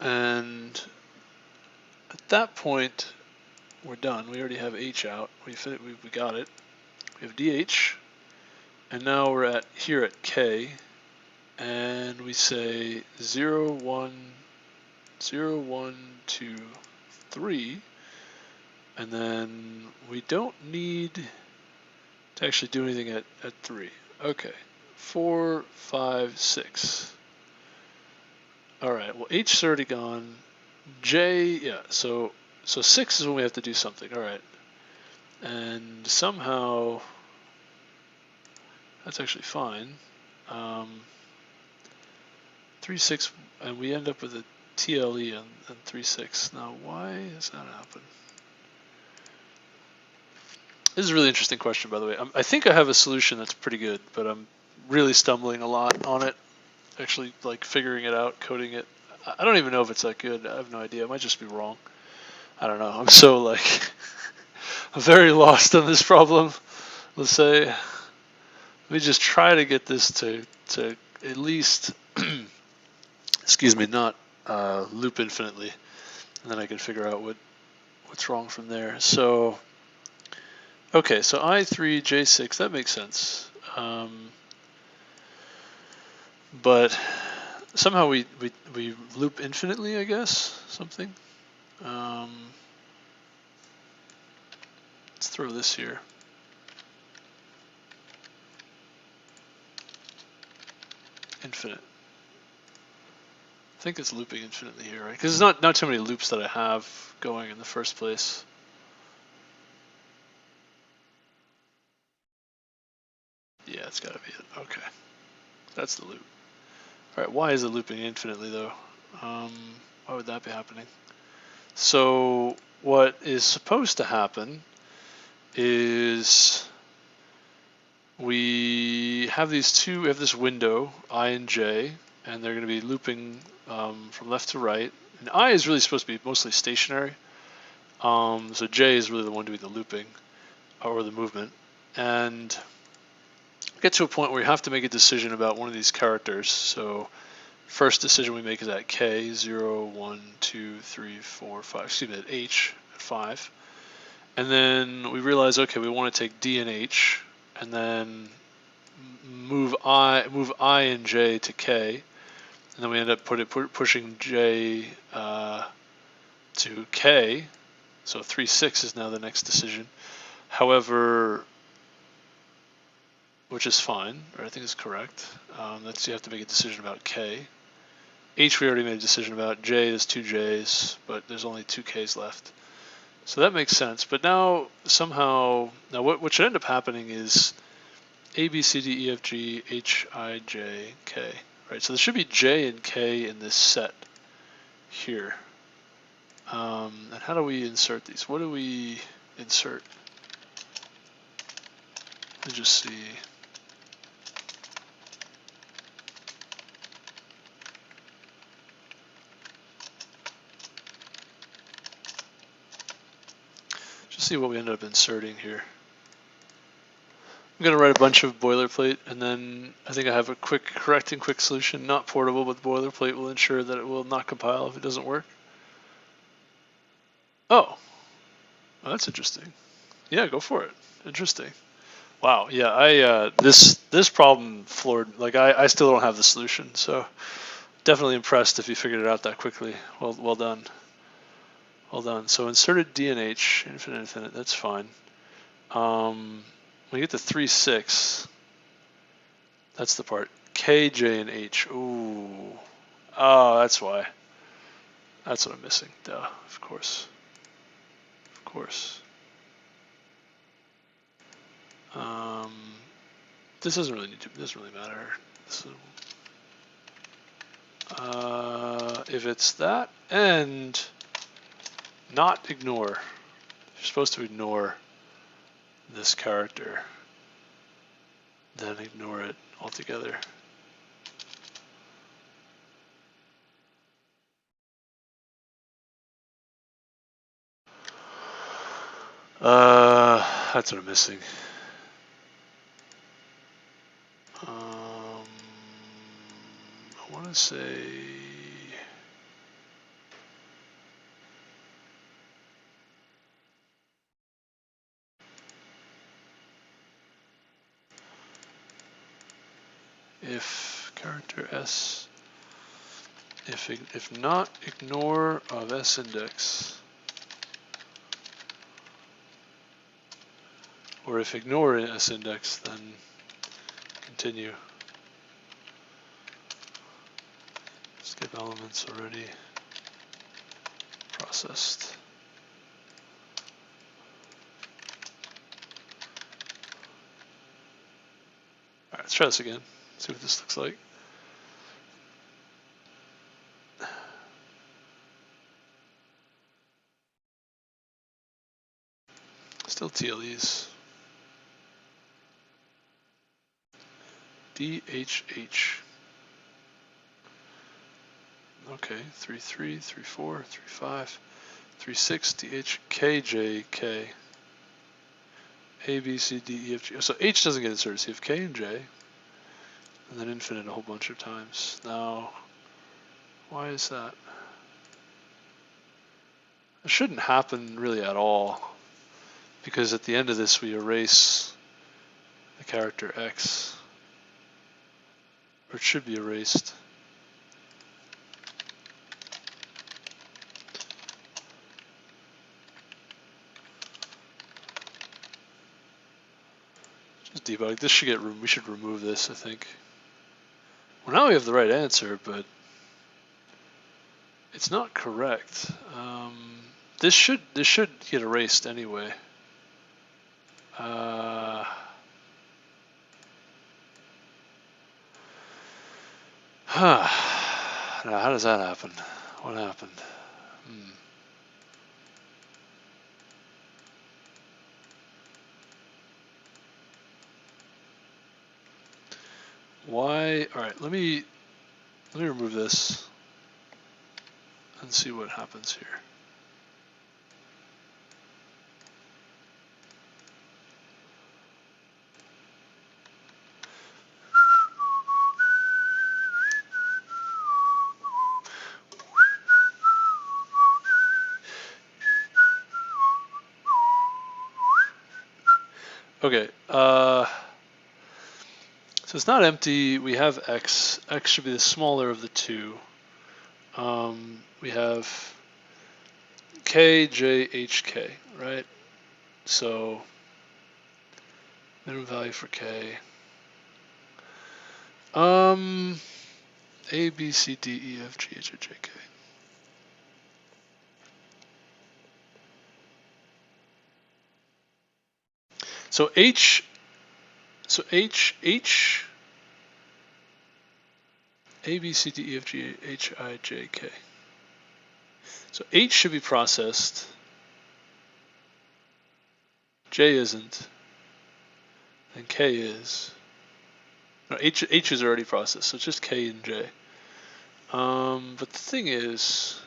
And at that point, we're done. We already have H out. We got it. We have DH. And now we're here at K. And we say 0, 1, 0, 1, 2, 3. And then we don't need to actually do anything at 3. Okay. 4, 5, 6. All right. Well, H is already gone. J, yeah. So 6 is when we have to do something. All right. And somehow that's actually fine. 3, 6, and we end up with a TLE and 3, 6. Now, why does that happen? This is a really interesting question, by the way. I think I have a solution that's pretty good, but I'm really stumbling a lot on it. Actually, like figuring it out, coding it. I don't even know if it's that good. I have no idea. It might just be wrong. I don't know. I'm so like, I'm very lost on this problem. Let's say, let me just try to get this to at least, excuse me, not loop infinitely, and then I can figure out what's wrong from there. So, okay, so I3, J6, that makes sense. But somehow we loop infinitely, I guess, something. Let's throw this here. Infinite. I think it's looping infinitely here, right? Because there's not too many loops that I have going in the first place. Yeah, it's got to be it. Okay. That's the loop. All right, why is it looping infinitely, though? Why would that be happening? So what is supposed to happen is we have this window, I and J, and they're going to be looping from left to right. And I is really supposed to be mostly stationary. So J is really the one doing the looping or the movement. And get to a point where we have to make a decision about one of these characters. So first decision we make is at K, 0, 1, 2, 3, 4, 5, excuse me, at H, at 5. And then we realize, okay, we want to take D and H, and then move I and J to K, and then we end up pushing J to K. So 3, 6 is now the next decision. However, which is fine, or I think is correct. That's you have to make a decision about K. H we already made a decision about. J is 2 J's, but there's only 2 K's left. So that makes sense. But now somehow, what should end up happening is A, B, C, D, E, F, G, H, I, J, K. Right. So there should be J and K in this set here. And how do we insert these? What do we insert? Let me just see. Just see what we ended up inserting here. I'm going to write a bunch of boilerplate, and then I think I have a correct solution, not portable, but the boilerplate will ensure that it will not compile if it doesn't work. Oh, well, that's interesting. Yeah, go for it. Interesting. Wow. Yeah, this problem floored. Like I still don't have the solution, so definitely impressed if you figured it out that quickly. Well done. Well done. So inserted D and H, infinite. That's fine. When you get to 3, 6, that's the part. K, J, and H. Ooh. Oh, that's why. That's what I'm missing. Duh. Of course. Of course. This doesn't really matter. If it's that and not ignore. You're supposed to ignore this character, then ignore it altogether. That's what I'm missing. I want to say if character S, if not ignore of S index, or if ignore S index, then continue. Skip elements already processed. All right, let's try this again. See what this looks like. Still TLEs. DHH. Okay, 3, 3, 3, 4, 3, 5, 3, 6, DH, K, J, K. A, B, C, D, E, F, G. So H doesn't get inserted, so you have K and J, and then infinite a whole bunch of times. Now, why is that? It shouldn't happen really at all, because at the end of this we erase the character X, or it should be erased. Just debug. This should get. We should remove this, I think. Well, now we have the right answer, but it's not correct. This should get erased anyway. Now, how does that happen? What happened? Why? All right, let me remove this and see what happens here. Okay, so it's not empty. We have x. X should be the smaller of the two. We have k, j, h, k, right? So minimum value for k. A, B, C, D, E, F, G, H, I, J, K. So H, A, B, C, D, E, F, G, H, I, J, K. So H should be processed. J isn't. And K is. No, H is already processed, so it's just K and J. But the thing is,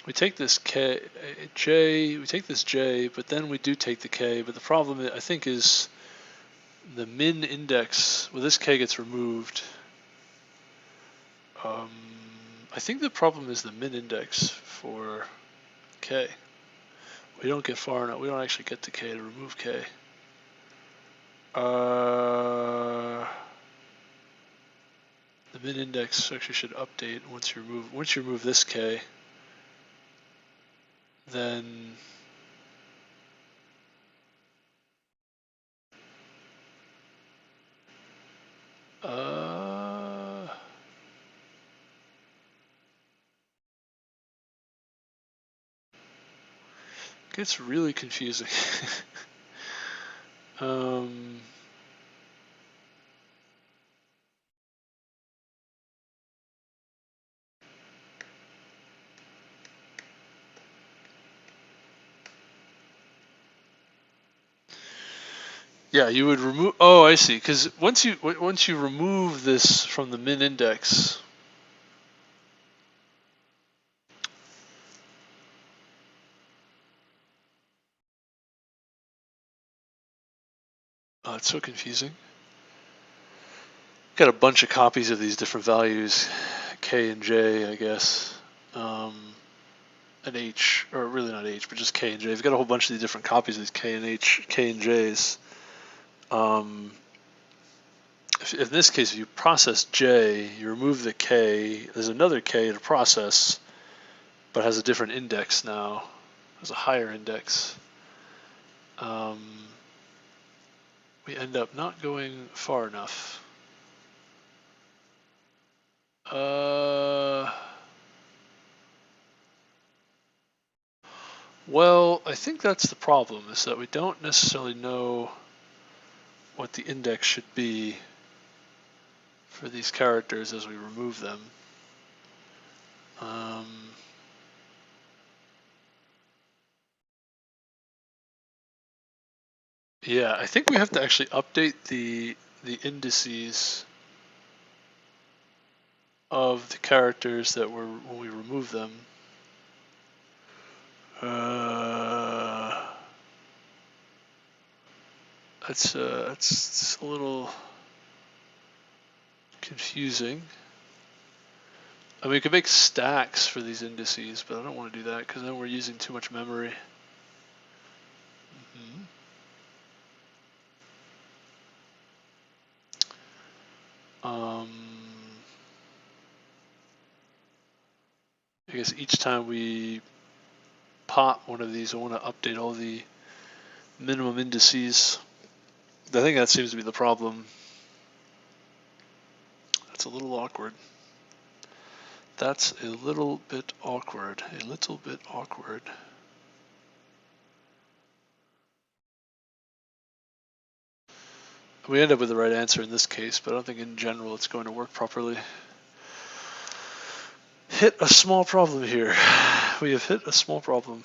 we take this we take this J, but then we do take the K. But the problem, I think, is the min index. Well, this K gets removed. I think the problem is the min index for K. We don't get far enough. We don't actually get to K to remove K. The min index actually should update once you remove this K. Then it gets really confusing. Yeah, you would remove. Oh, I see. Because once you remove this from the min index, oh, it's so confusing. Got a bunch of copies of these different values, K and J, I guess, and H, or really not H, but just K and J. We've got a whole bunch of these different copies of these K and H, K and J's. In this case, if you process J, you remove the K. There's another K to process, but has a different index now. Has a higher index. We end up not going far enough. Well, I think that's the problem, is that we don't necessarily know what the index should be for these characters as we remove them. Yeah, I think we have to actually update the indices of the characters that were when we remove them. That's a little confusing. I mean, we could make stacks for these indices, but I don't want to do that because then we're using too much memory. I guess each time we pop one of these, I want to update all the minimum indices. I think that seems to be the problem. That's a little awkward. That's a little bit awkward. A little bit awkward. We end up with the right answer in this case, but I don't think in general it's going to work properly. Hit a small problem here. We have hit a small problem.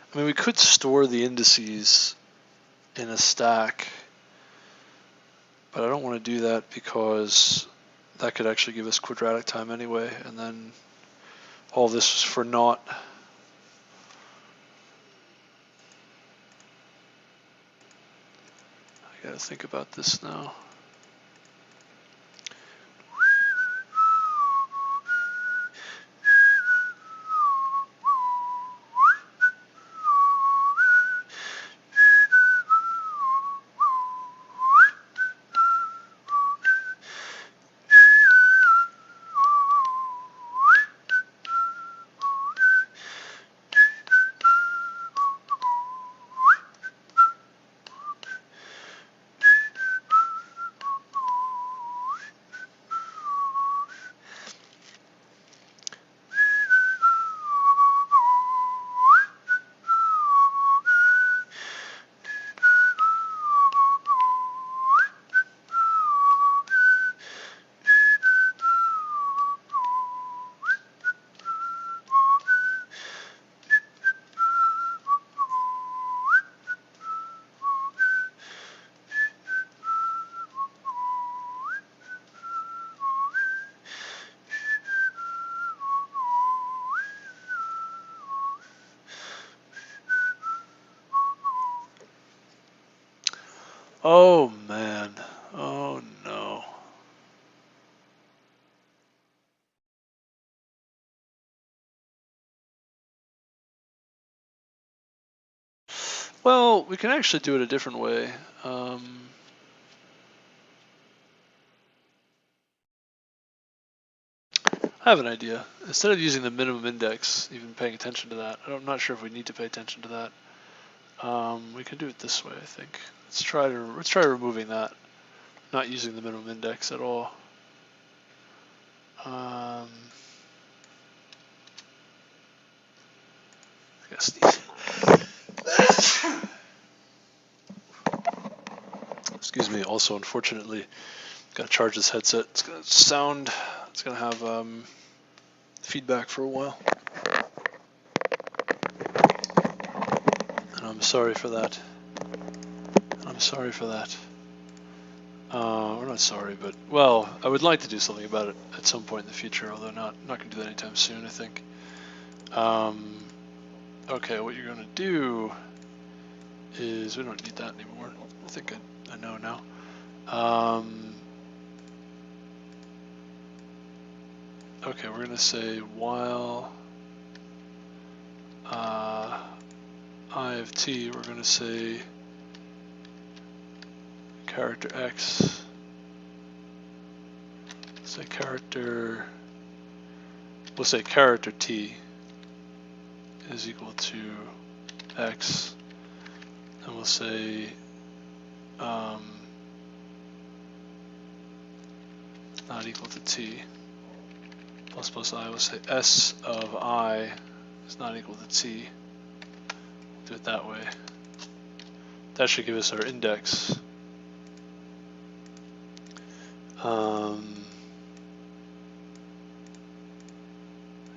I mean, we could store the indices in a stack, but I don't want to do that because that could actually give us quadratic time anyway, and then all this is for naught. I gotta think about this now. Oh man, oh no. Well, we can actually do it a different way. I have an idea. Instead of using the minimum index, even paying attention to that, I'm not sure if we need to pay attention to that. We can do it this way, I think. Let's try removing that, not using the minimum index at all. I guess. Excuse me. Also, unfortunately, gotta charge this headset. It's gonna sound. It's gonna have feedback for a while, and I'm sorry for that. We're not sorry, but well, I would like to do something about it at some point in the future. Although not gonna do that anytime soon, I think. Okay, what you're gonna do is we don't need that anymore. I think I know now. Okay, we're gonna say while I of t, we're gonna say character x. Say character. We'll say character t is equal to x, and we'll say not equal to t. Plus I will say s of I is not equal to t. Do it that way. That should give us our index.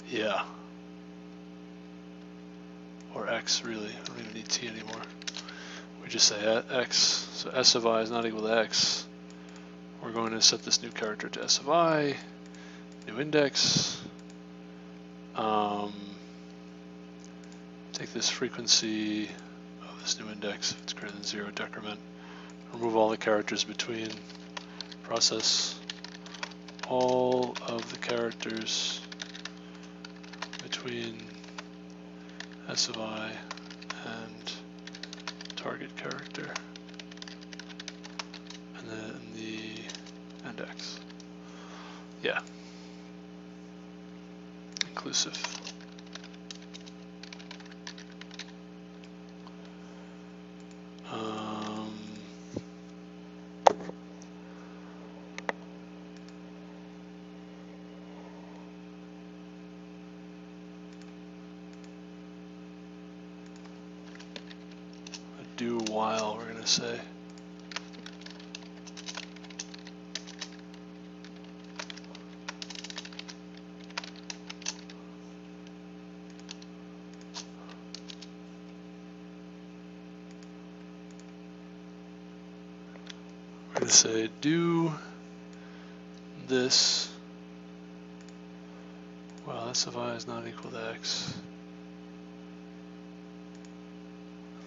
Yeah. Or x, really. I don't even need t anymore. We just say x. So s of I is not equal to x. We're going to set this new character to s of I. New index. Take this frequency of this new index, if it's greater than 0, decrement. Remove all the characters between. Process all of the characters between s of I and target character, and then the index. Yeah. Inclusive. Do while, we're going to say. We're going to say do this. Well, s of I is not equal to x.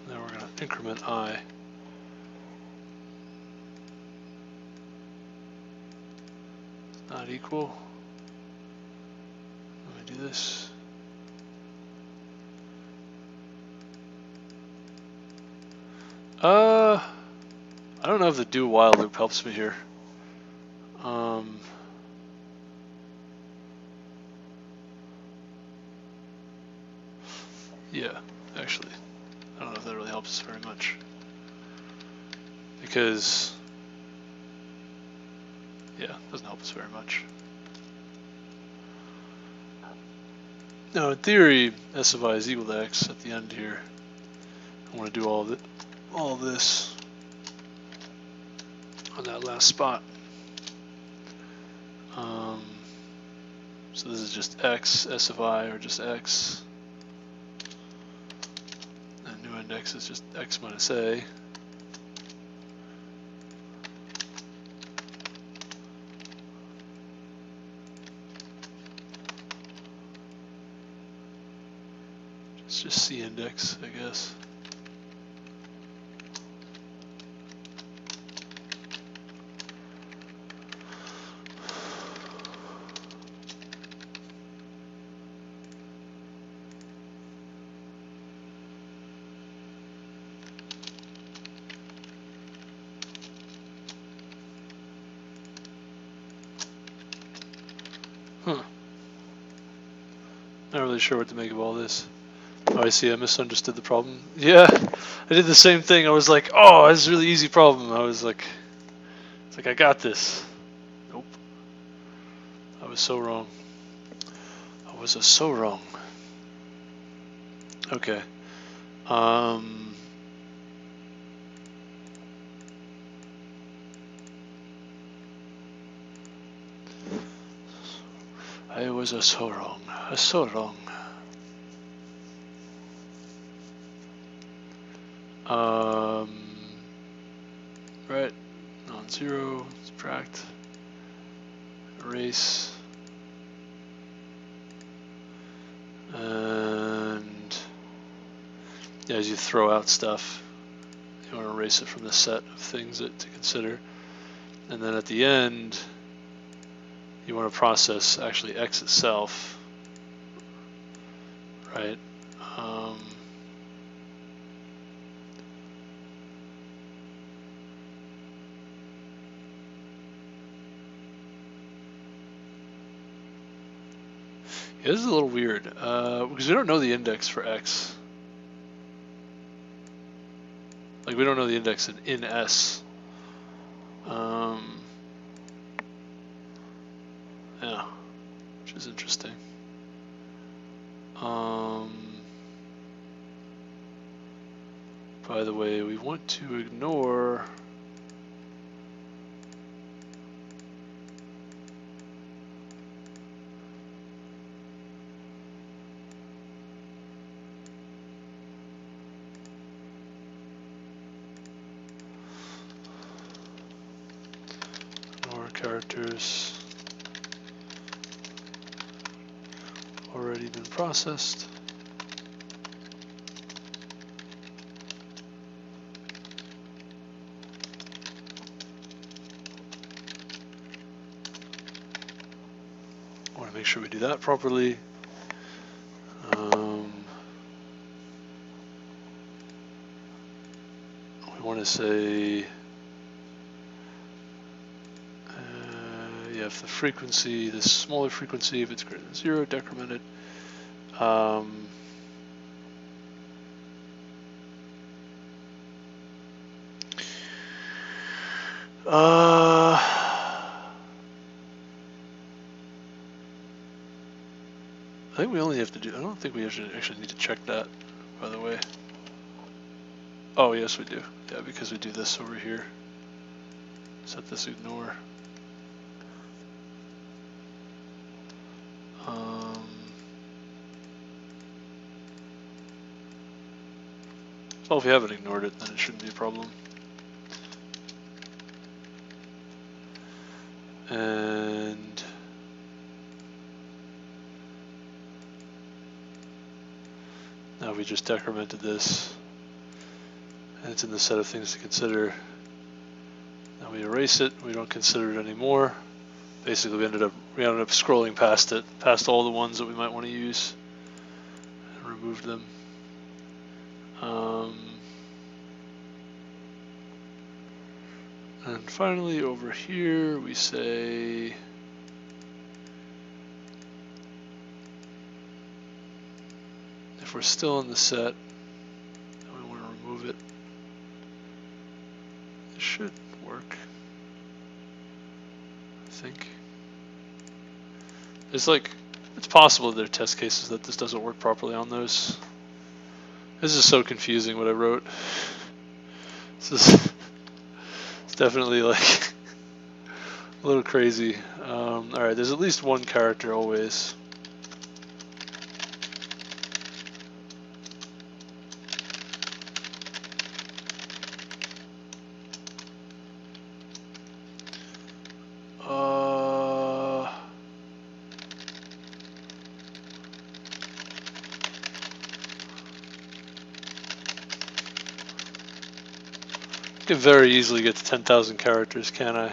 Now we're going to increment I. Not equal. Let me do this. I don't know if the do while loop helps me here. Yeah, actually, I don't know if that really helps us very much. Because, yeah, it doesn't help us very much. Now, in theory, s of I is equal to x at the end here. I want to do all this on that last spot. So this is just x, s of I, or just x. And new index is just x minus a. It's just C index, I guess. Huh. Not really sure what to make of all this. Oh, I see, I misunderstood the problem. Yeah, I did the same thing. I was like, oh, this is a really easy problem. I was like, it's like, I got this. Nope. I was so wrong. I was so wrong. Okay. I was so wrong. So wrong. Right. Non-zero. Subtract. Erase. And yeah, as you throw out stuff, you want to erase it from the set of things to consider. And then at the end, you want to process actually x itself, right? Yeah, this is a little weird because we don't know the index for x. Like, we don't know the index in S. Yeah, which is interesting. By the way, we want to ignore characters already been processed. I want to make sure we do that properly. We want to say if the frequency, the smaller frequency, if it's greater than 0, decrement it. I think we only have to do, I don't think we actually need to check that, by the way. Oh, yes, we do. Yeah, because we do this over here. Set this ignore. Well, if we haven't ignored it, then it shouldn't be a problem. And Now we just decremented this, and it's in the set of things to consider. Now we erase it. We don't consider it anymore. Basically, we ended up scrolling past it, past all the ones that we might want to use, and removed them. And finally, over here, we say if we're still in the set and we want to remove it, it should work, I think. It's possible there are test cases that this doesn't work properly on those. This is so confusing what I wrote. It's definitely like a little crazy. Alright, there's at least one character always. I could very easily get to 10,000 characters, can't I?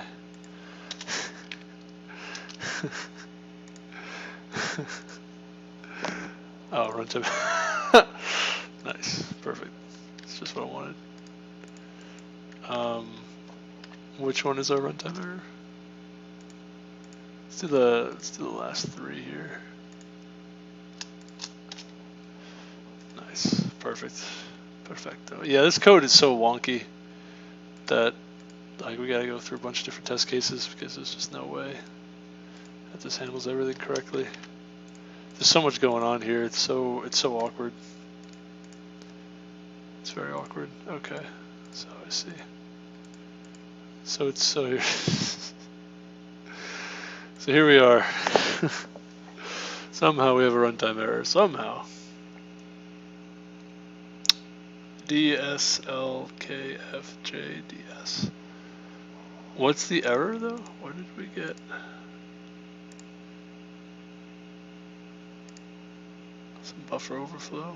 Oh, runtime. Nice, perfect. That's just what I wanted. Which one is our runtime error? Let's do the last three here. Nice, perfect, perfecto. Yeah, this code is so wonky that like we gotta go through a bunch of different test cases because there's just no way that this handles everything correctly. There's so much going on here. It's so awkward. It's very awkward. Okay, so I see. So here. So here we are. Somehow we have a runtime error. Somehow. DSLKFJDS. What's the error though? What did we get? Some buffer overflow.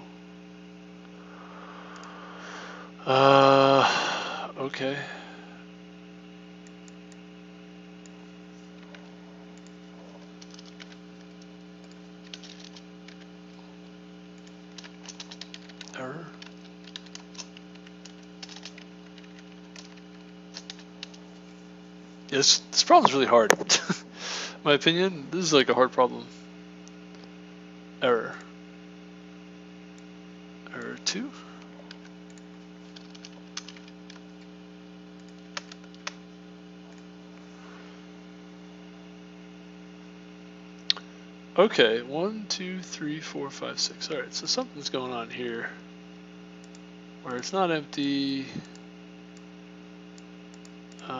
Okay. Error. Yes, this problem is really hard. In my opinion, this is like a hard problem. Error. Error 2. Okay, 1, 2, 3, 4, 5, 6. All right, so something's going on here where it's not empty. All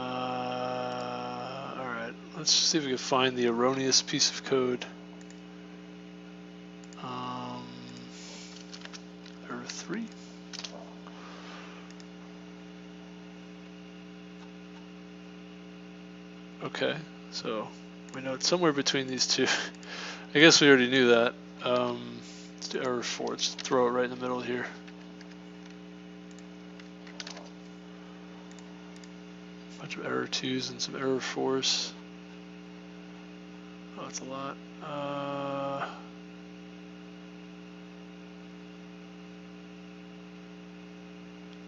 right, let's see if we can find the erroneous piece of code. Error 3. Okay, so we know it's somewhere between these two. I guess we already knew that. Let's do error 4. Let's throw it right in the middle here. Bunch of error 2s and some error 4s. Oh, that's a lot.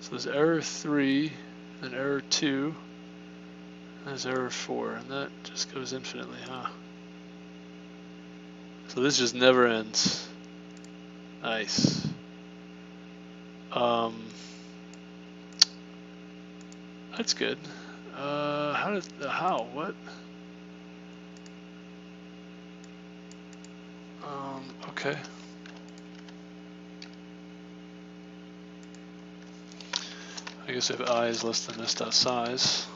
So there's error 3, then error 2, and there's error 4, and that just goes infinitely, huh? So this just never ends. Nice. That's good. What? Okay. I guess if I is less than s.size.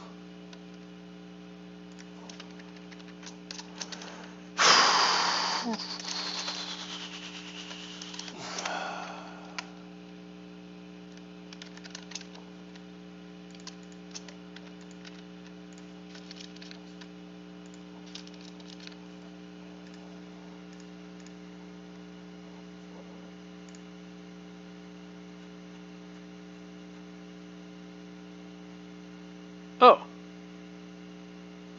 Oh,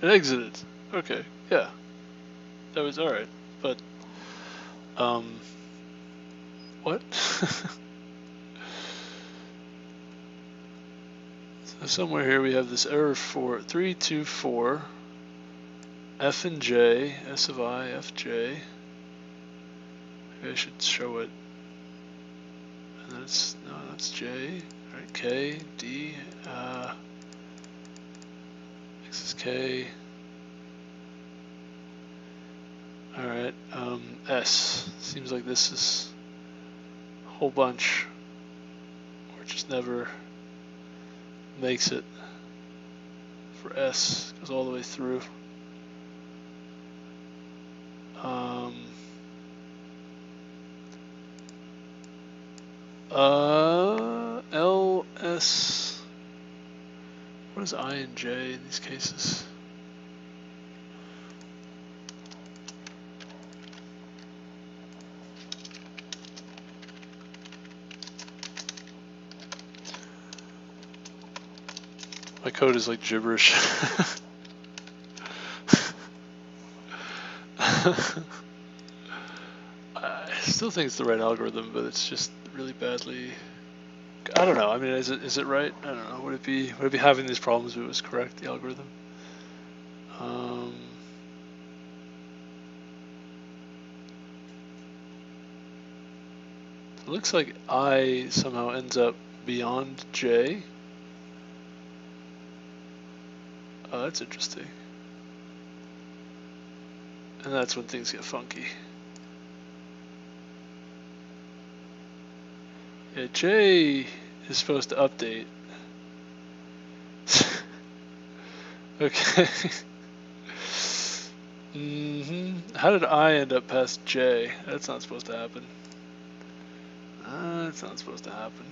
it exited. Okay, yeah, that was all right. But what? So somewhere here we have this error 324 F and J, S of I, F, J. Maybe I should show it. And that's, no, that's J. Alright, K, D, X is K. Alright, S. Seems like this is a whole bunch. Or just never makes it for S. Goes all the way through. L, S. What is I and J in these cases? My code is like gibberish. I still think it's the right algorithm, but it's just really badly. I don't know. I mean, is it right? I don't know. Would it be having these problems if it was correct, the algorithm? It looks like I somehow ends up beyond J. Oh, that's interesting. And that's when things get funky. Yeah, J is supposed to update. Okay. How did I end up past J? That's not supposed to happen. That's not supposed to happen.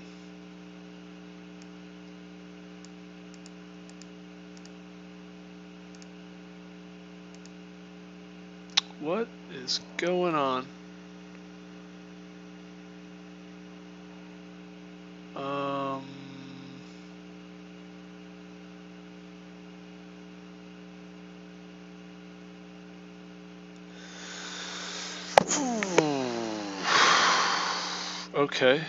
What is going on? Okay.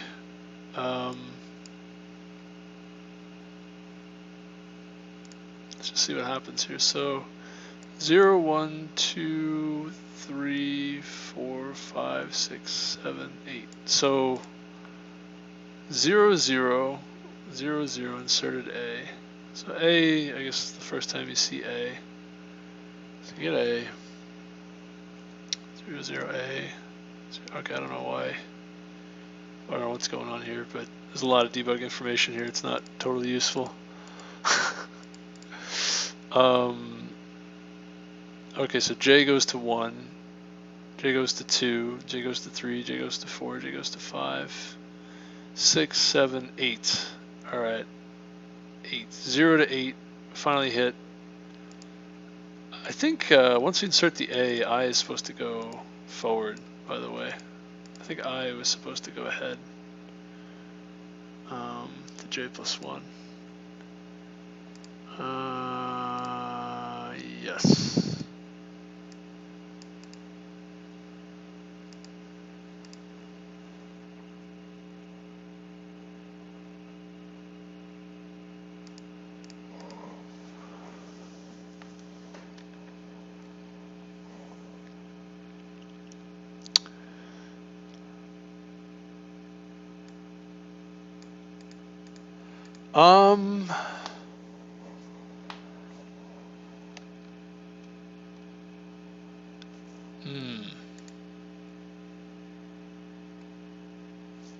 Let's just see what happens here. So 0, 1, 2, 3, 4, 5, 6, 7, 8. So 0, 0, 0, 0 inserted A. So A, I guess, is the first time you see A. So you get A. 0, 0, A. Okay, I don't know why. I don't know what's going on here, but there's a lot of debug information here. It's not totally useful. Okay, so J goes to 1, J goes to 2, J goes to 3, J goes to 4, J goes to 5, 6, 7, 8. Alright, 8. 0 to 8, finally hit. I think once we insert the A, I is supposed to go forward, by the way. I think I was supposed to go ahead. The J plus 1. Yes.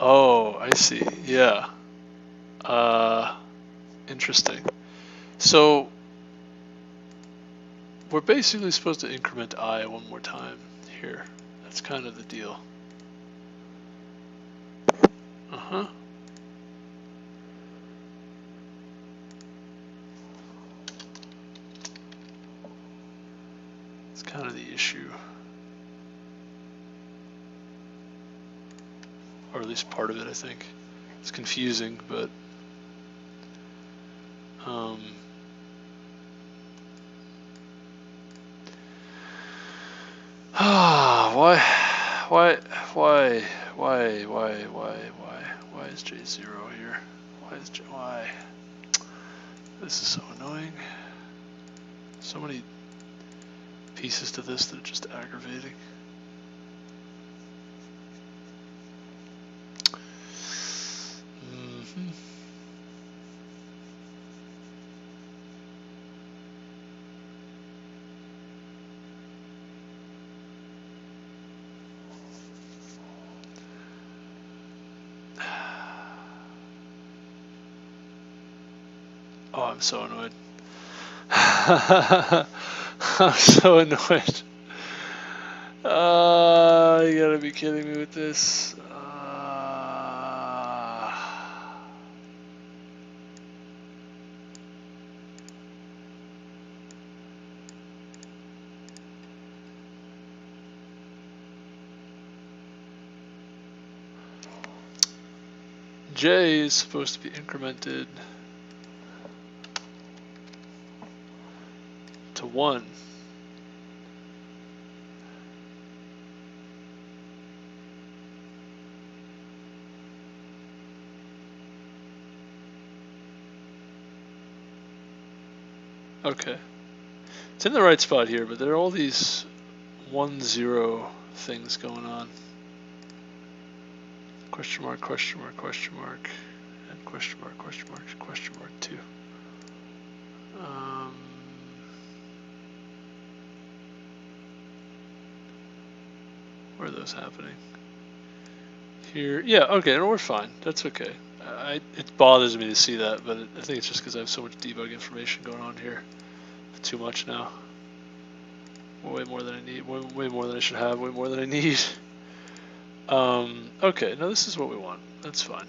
Oh, I see. Yeah. Interesting. So we're basically supposed to increment I one more time here. That's kind of the deal. It's kind of the issue. Or at least part of it, I think. It's confusing, but why is J 0 here? Why? This is so annoying. So many pieces to this that are just aggravating. Oh, I'm so annoyed. I'm so annoyed. You gotta be kidding me with this. J is supposed to be incremented to 1. Okay. It's in the right spot here, but there are all these 1, 0 things going on. Question mark, question mark, question mark, and question mark, question mark, question mark 2. Where are those happening? Here, yeah, okay, no, we're fine. That's okay. It bothers me to see that, but I think it's just because I have so much debug information going on here. Too much now. Way more than I need. Way more than I should have. Way more than I need. Okay, now this is what we want. That's fine.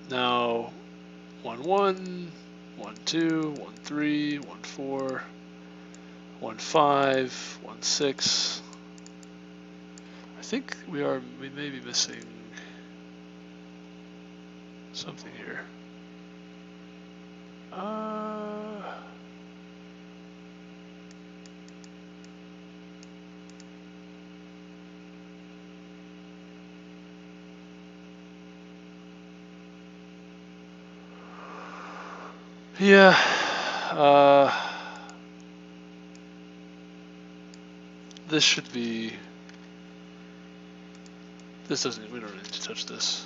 Now, 1, 1, 1, 2, 1, 3, 1, 4, 1, 5, 1, 6. I think we may be missing something here. Yeah. This should be. This doesn't. We don't need to touch this.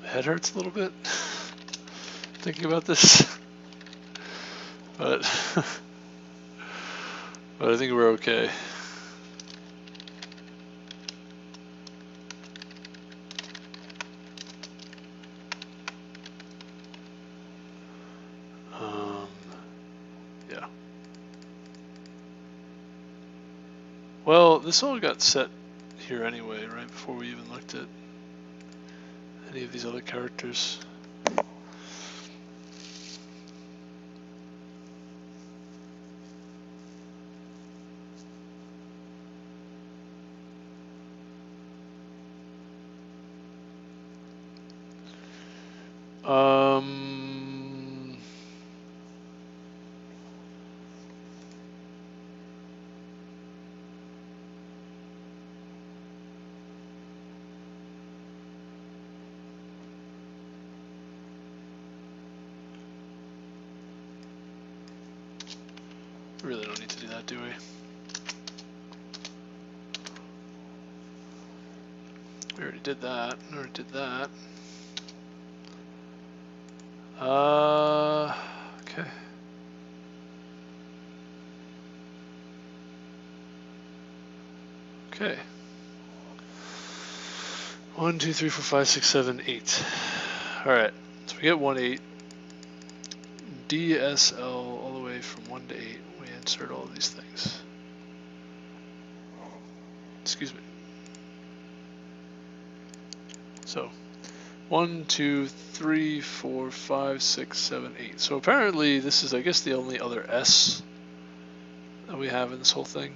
My head hurts a little bit thinking about this, but I think we're okay. Yeah. Well, this all got set here anyway, right before we even looked at any of these other characters. We really don't need to do that, do we? We already did that. Okay. Okay. 1, 2, 3, 4, 5, 6, 7, 8. All right. So we get 1, 8. DSL all the way from 1 to 8. We insert all of these things. Excuse me. So 1, 2, 3, 4, 5, 6, 7, 8. So apparently this is, I guess, the only other S that we have in this whole thing.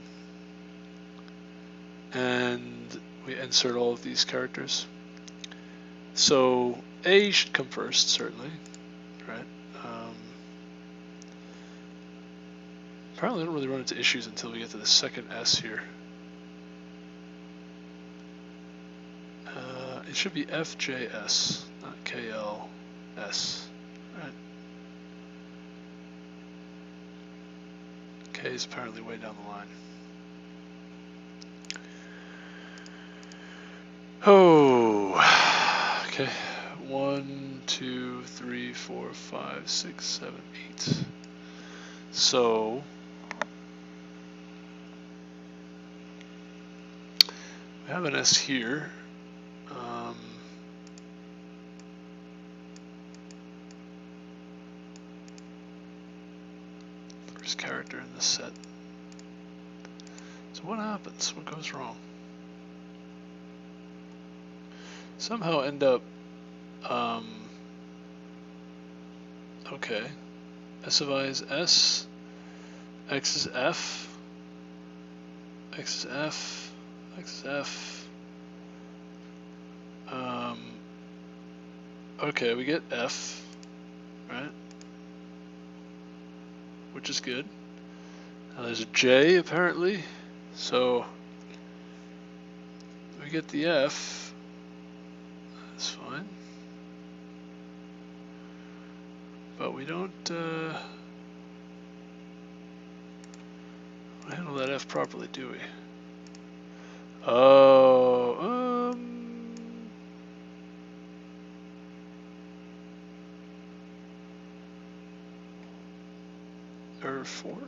And we insert all of these characters. So A should come first, certainly, right? Apparently I don't really run into issues until we get to the second S here. It should be FJS, not KLS, right? K is apparently way down the line. Oh, okay. 1, 2, 3, 4, 5, 6, 7, 8. So we have an S here. First character in the set. So what happens? What goes wrong? Somehow end up, okay, S of I is S, X is F, X is F, X is F. Okay, we get F, right? Which is good. Now there's a J apparently, so we get the F. That's fine. But we don't handle that F properly, do we? Oh, error 4.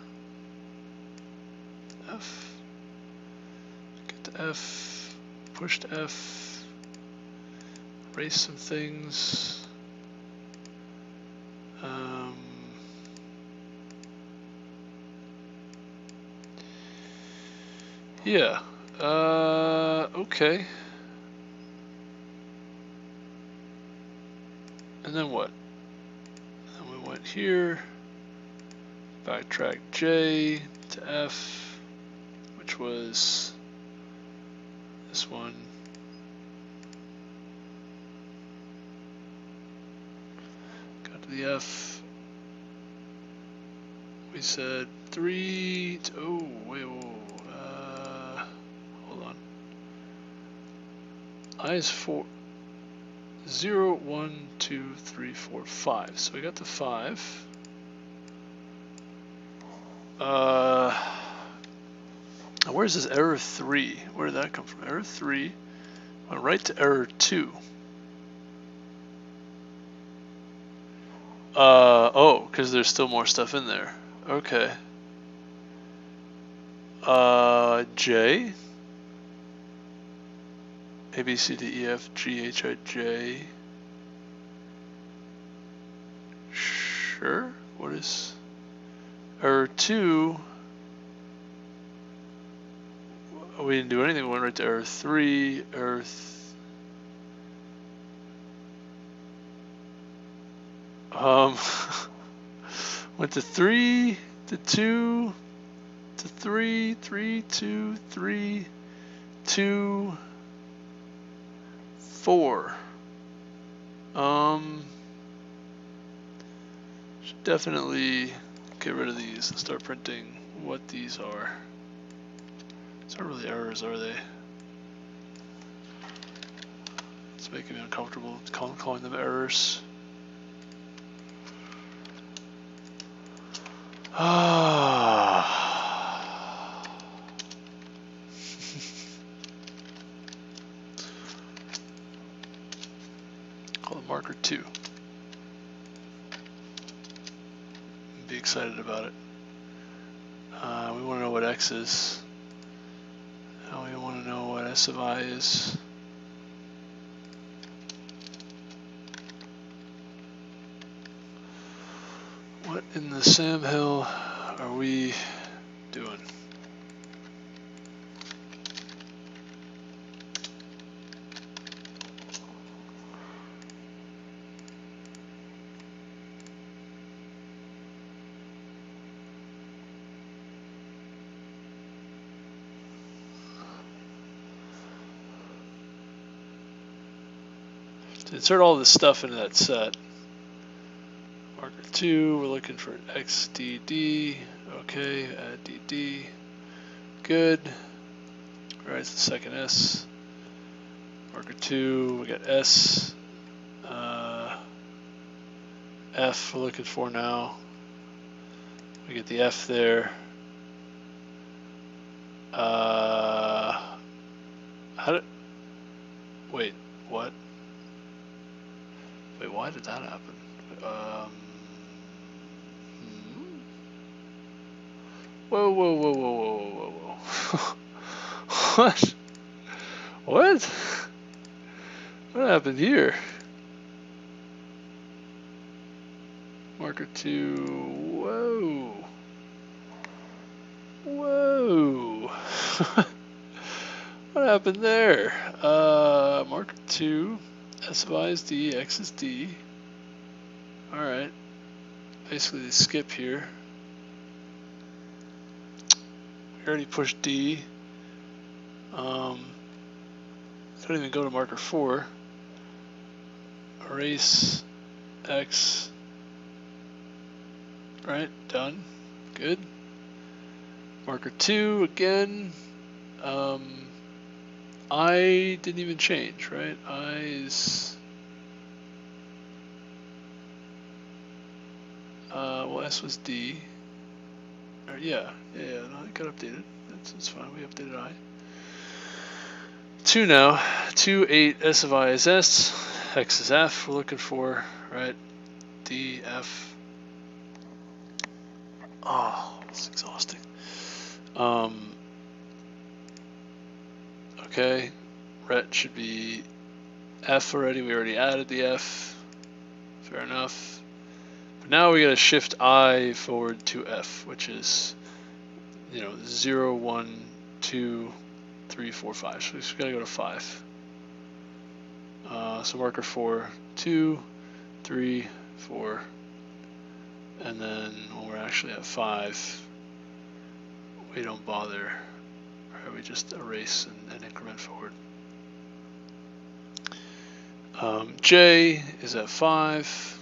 F. Get to F. Push to F. Erase some things. Yeah. Okay. And then what? Then we went here. Backtrack J to F, which was this one. Got to the F. We said 3 to, oh, wait, whoa. Hold on. I is 4. 0, 1, 2, 3, 4, 5. So we got to 5. Where's this error 3? Where did that come from? Error 3 went right to error 2. Oh, because there's still more stuff in there. Okay. J. A, B, C, D, E, F, G, H, I, J. Sure. What is error 2? We didn't do anything. We went right to error 3. Error went to 3 to 2 to 3, 3, 2, 3, 2, 4. Should definitely get rid of these and start printing what these are. It's not really errors, are they? It's making me uncomfortable calling them errors. Call it marker 2. Be excited about it. We want to know what X is. Now we want to know what S of I is. What in the Sam Hill are we doing? insert all this stuff into that set. Marker 2, we're looking for XDD. Okay, add DD. Good. Alright, it's the second S. Marker 2, we got S. F we're looking for now. We get the F there. Wait, what? Wait, why did that happen? Whoa, whoa, whoa, whoa, whoa, whoa, whoa. What? What? What happened here? Marker 2, whoa. Whoa. What happened there? Marker 2, S of I is D, X is D. Alright. Basically they skip here. We already pushed D. Don't even go to marker 4. Erase X. Right, done. Good. Marker 2 again. I didn't even change, right? I is well, S was D. Or, yeah, no, it got updated. That's fine. We updated I. 2 now. 2, 8, S of I is S. X is F. We're looking for, right? D, F. Oh, it's exhausting. Okay, ret should be F already. We already added the F. Fair enough. But now we gotta shift I forward to F, which is, 0, 1, 2, 3, 4, 5. So we just gotta go to 5. So marker 4, 2, 3, 4, and then when we're actually at 5, we don't bother. We just erase and increment forward. J is at 5,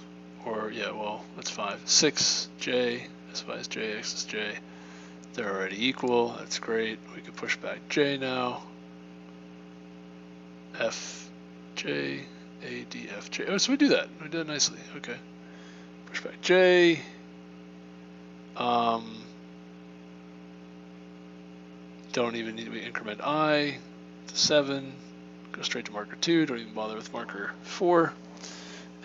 or yeah, well, that's 5. 6, J, S is J, X is J. They're already equal. That's great. We can push back J now. F, J, A, D, F, J. Oh, so we do that. We did it nicely. Okay. Push back J. Don't even need to increment I to 7. Go straight to marker 2. Don't even bother with marker 4.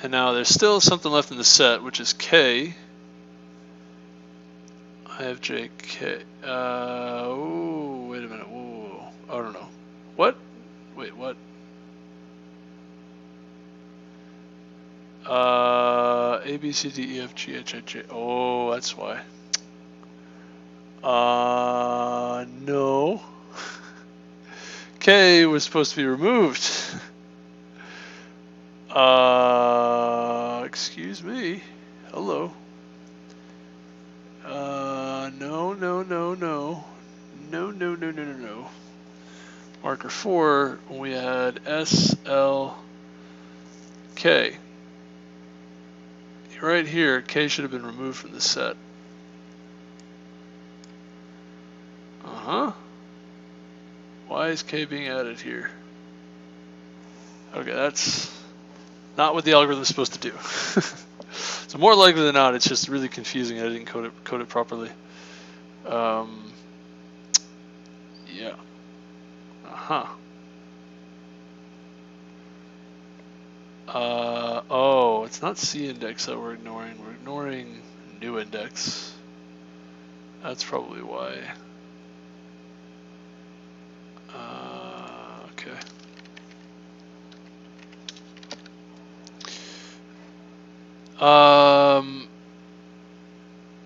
And now there's still something left in the set, which is K. I have J, K. Oh, wait a minute. Whoa. I don't know. What? Wait, what? A, B, C, D, E, F, G, H, I, J. Oh, that's why. No. K was supposed to be removed. Excuse me. Hello. No. Marker 4, we had S, L, K. Right here, K should have been removed from the set. Why is K being added here? Okay, that's not what the algorithm is supposed to do. So more likely than not, it's just really confusing. I didn't code it properly. Yeah. Oh, it's not C index that we're ignoring. We're ignoring new index. That's probably why. Okay.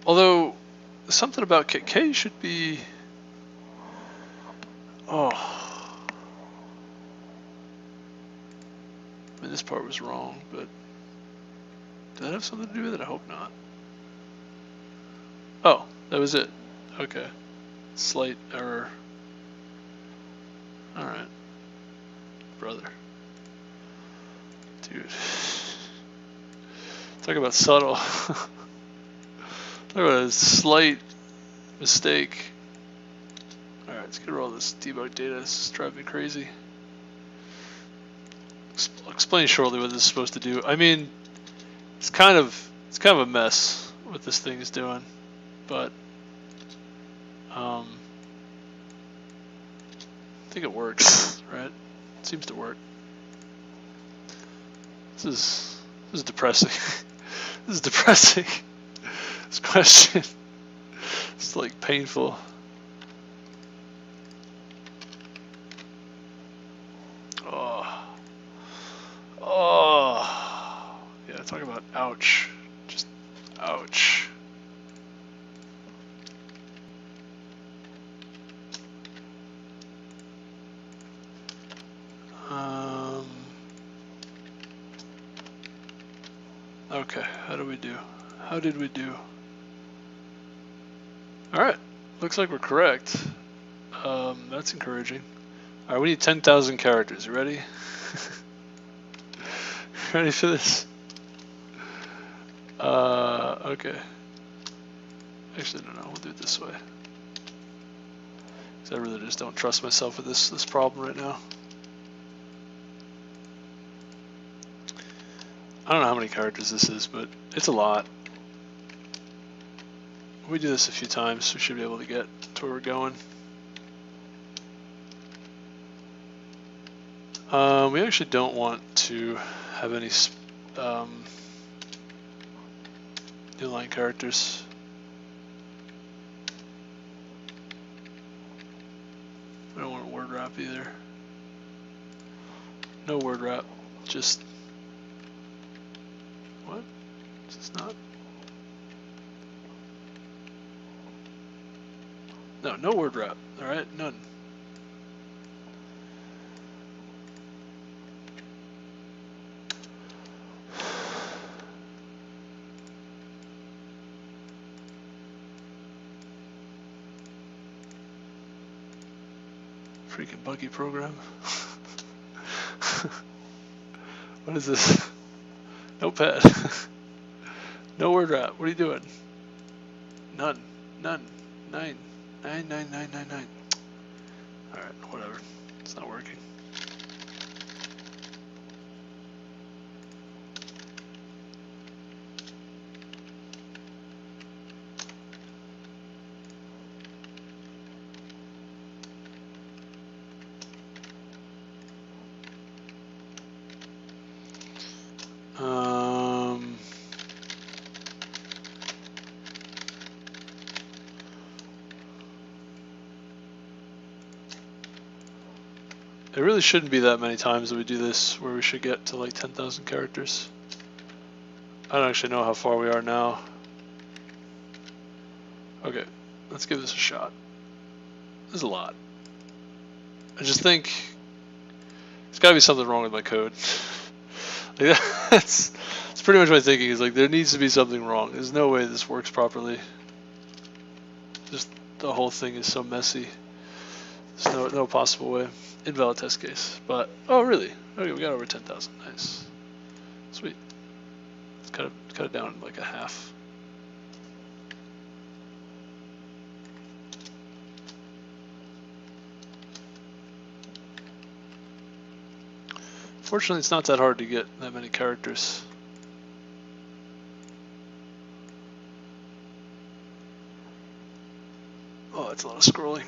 Although something about K should be. Oh. I mean, this part was wrong, but did that have something to do with it? I hope not. Oh, that was it. Okay. Slight error. Alright. Brother. Dude. Talk about subtle. Talk about a slight mistake. Alright, let's get rid of all this debug data. This is driving me crazy. I'll explain shortly what this is supposed to do. I mean, it's kind of a mess what this thing is doing, but I think it works, right? It seems to work. This is depressing. This is depressing. This question. It's like painful. Oh. Yeah, talk about ouch. Just ouch. Okay, how do we do? How did we do? Alright, looks like we're correct. That's encouraging. Alright, we need 10,000 characters. You ready? Ready for this? Okay. Actually, no, we'll do it this way. Because I really just don't trust myself with this problem right now. I don't know how many characters this is, but it's a lot. If we do this a few times, we should be able to get to where we're going. We actually don't want to have any inline characters. I don't want a word wrap either. No word wrap, just what? Is this not? No word wrap. All right, none. Freaking buggy program. What is this? Notepad. No word wrap. What are you doing? None. 9. Alright, whatever. It's not working. It really shouldn't be that many times that we do this where we should get to like 10,000 characters. I don't actually know how far we are now. Okay, let's give this a shot. This is a lot. I just think there's got to be something wrong with my code. Like that's pretty much my thinking, is like there needs to be something wrong. There's no way this works properly. Just the whole thing is so messy. There's no possible way. Invalid test case. But oh really? Okay, we got over 10,000. Nice. Sweet. Let's cut it down like a half. Fortunately, it's not that hard to get that many characters. Oh, that's a lot of scrolling.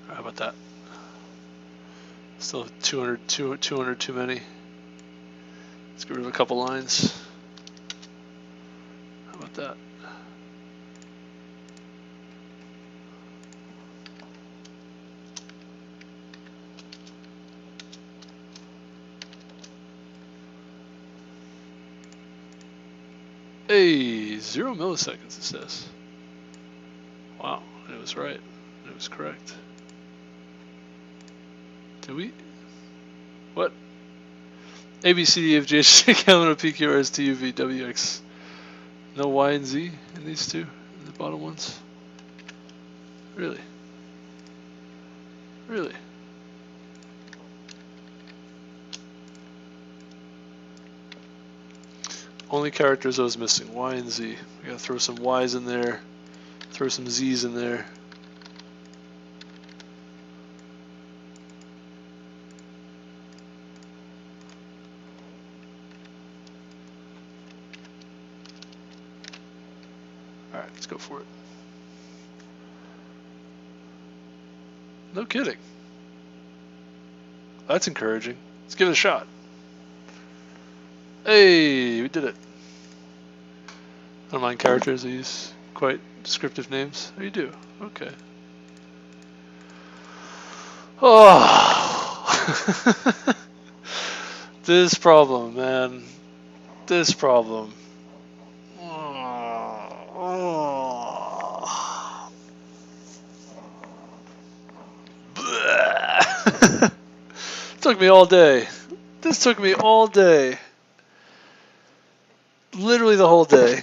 How about that? Still 200 too many. Let's get rid of a couple lines. How about that? Hey, 0 milliseconds it says. Wow, it was right. It was correct. Did we? What? A, B, C, D, F, G, H, J, K, L, M, N, O, P, Q, R, S, T, U, V, W, X, No Y and Z in these two, in the bottom ones? Really? Really? Only characters I was missing, Y and Z. We gotta throw some Y's in there, throw some Z's in there. Alright, let's go for it. No kidding. That's encouraging. Let's give it a shot. Hey, we did it. I don't mind characters, I use quite descriptive names. Oh, you do? Okay. Oh! This problem, man. This problem. Oh. Took me all day. This took me all day. Literally the whole day.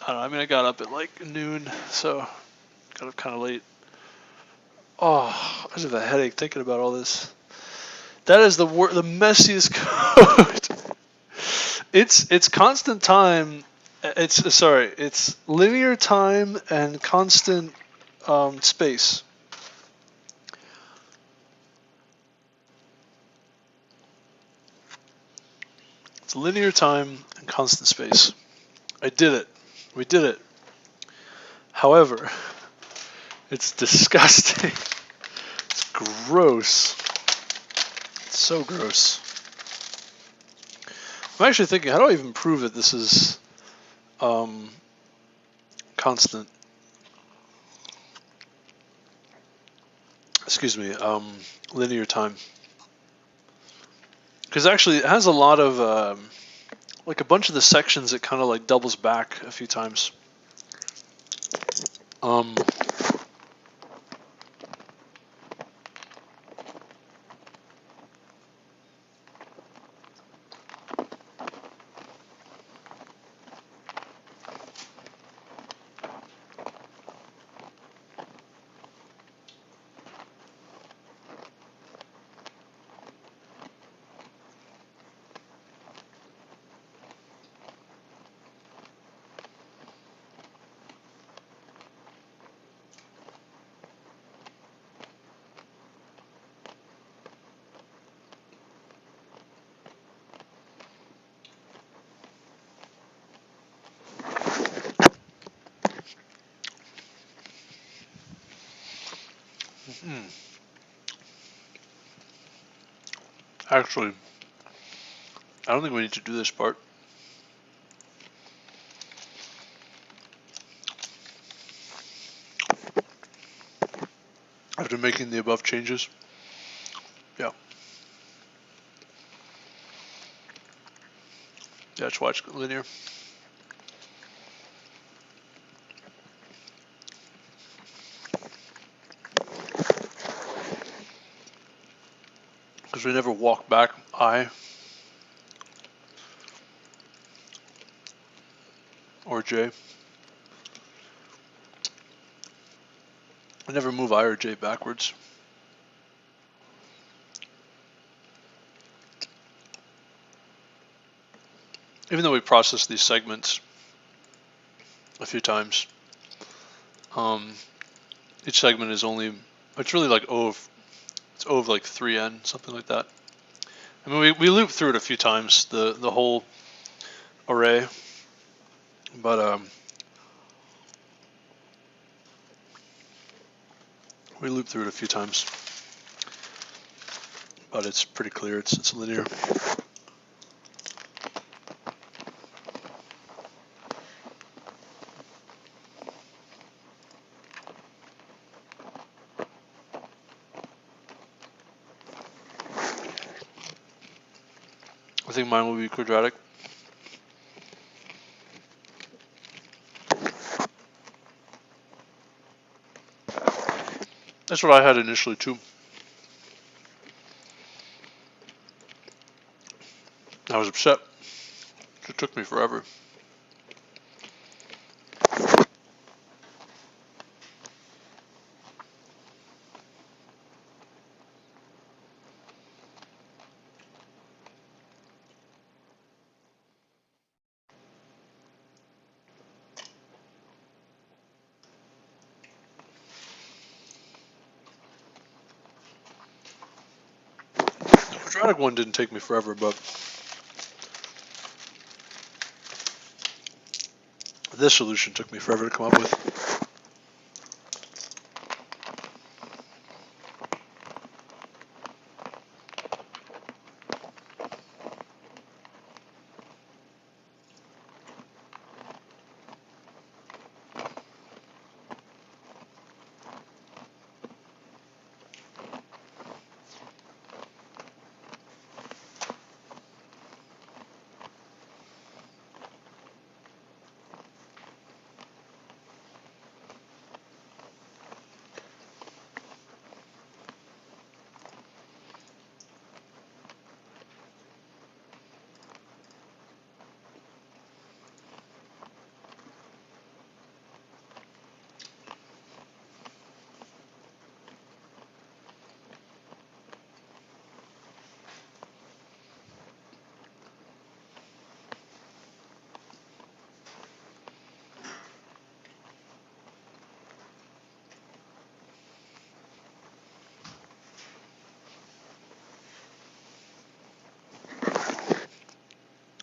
I don't know, I mean I got up at like noon, so got up kind of late. Oh, I just have a headache thinking about all this. That is the messiest code. It's constant time. It's linear time and constant space. It's linear time and constant space. I did it. We did it. However, it's disgusting. It's gross. It's so gross. I'm actually thinking, how do I even prove that this is constant? Excuse me, linear time. Because actually it has a lot of, like a bunch of the sections it kind of like doubles back a few times. Actually, I don't think we need to do this part. After making the above changes, yeah. Yeah, it's watch linear. Because we never walk back I or J. I never move I or J backwards. Even though we process these segments a few times, each segment is only, it's really like O of like 3n, something like that. I mean, we loop through it a few times, the whole array, but we loop through it a few times. But it's pretty clear, it's linear. I think mine will be quadratic. That's what I had initially too. I was upset. It took me forever. quadratic one didn't take me forever, but this solution took me forever to come up with.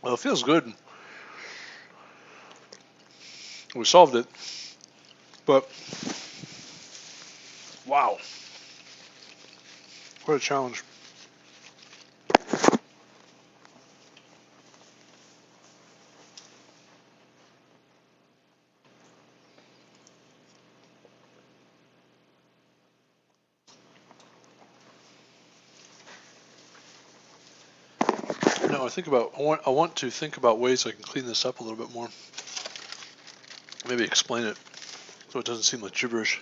Well, it feels good. We solved it, but wow, what a challenge. No, I want to think about ways I can clean this up a little bit more. Maybe explain it so it doesn't seem like gibberish.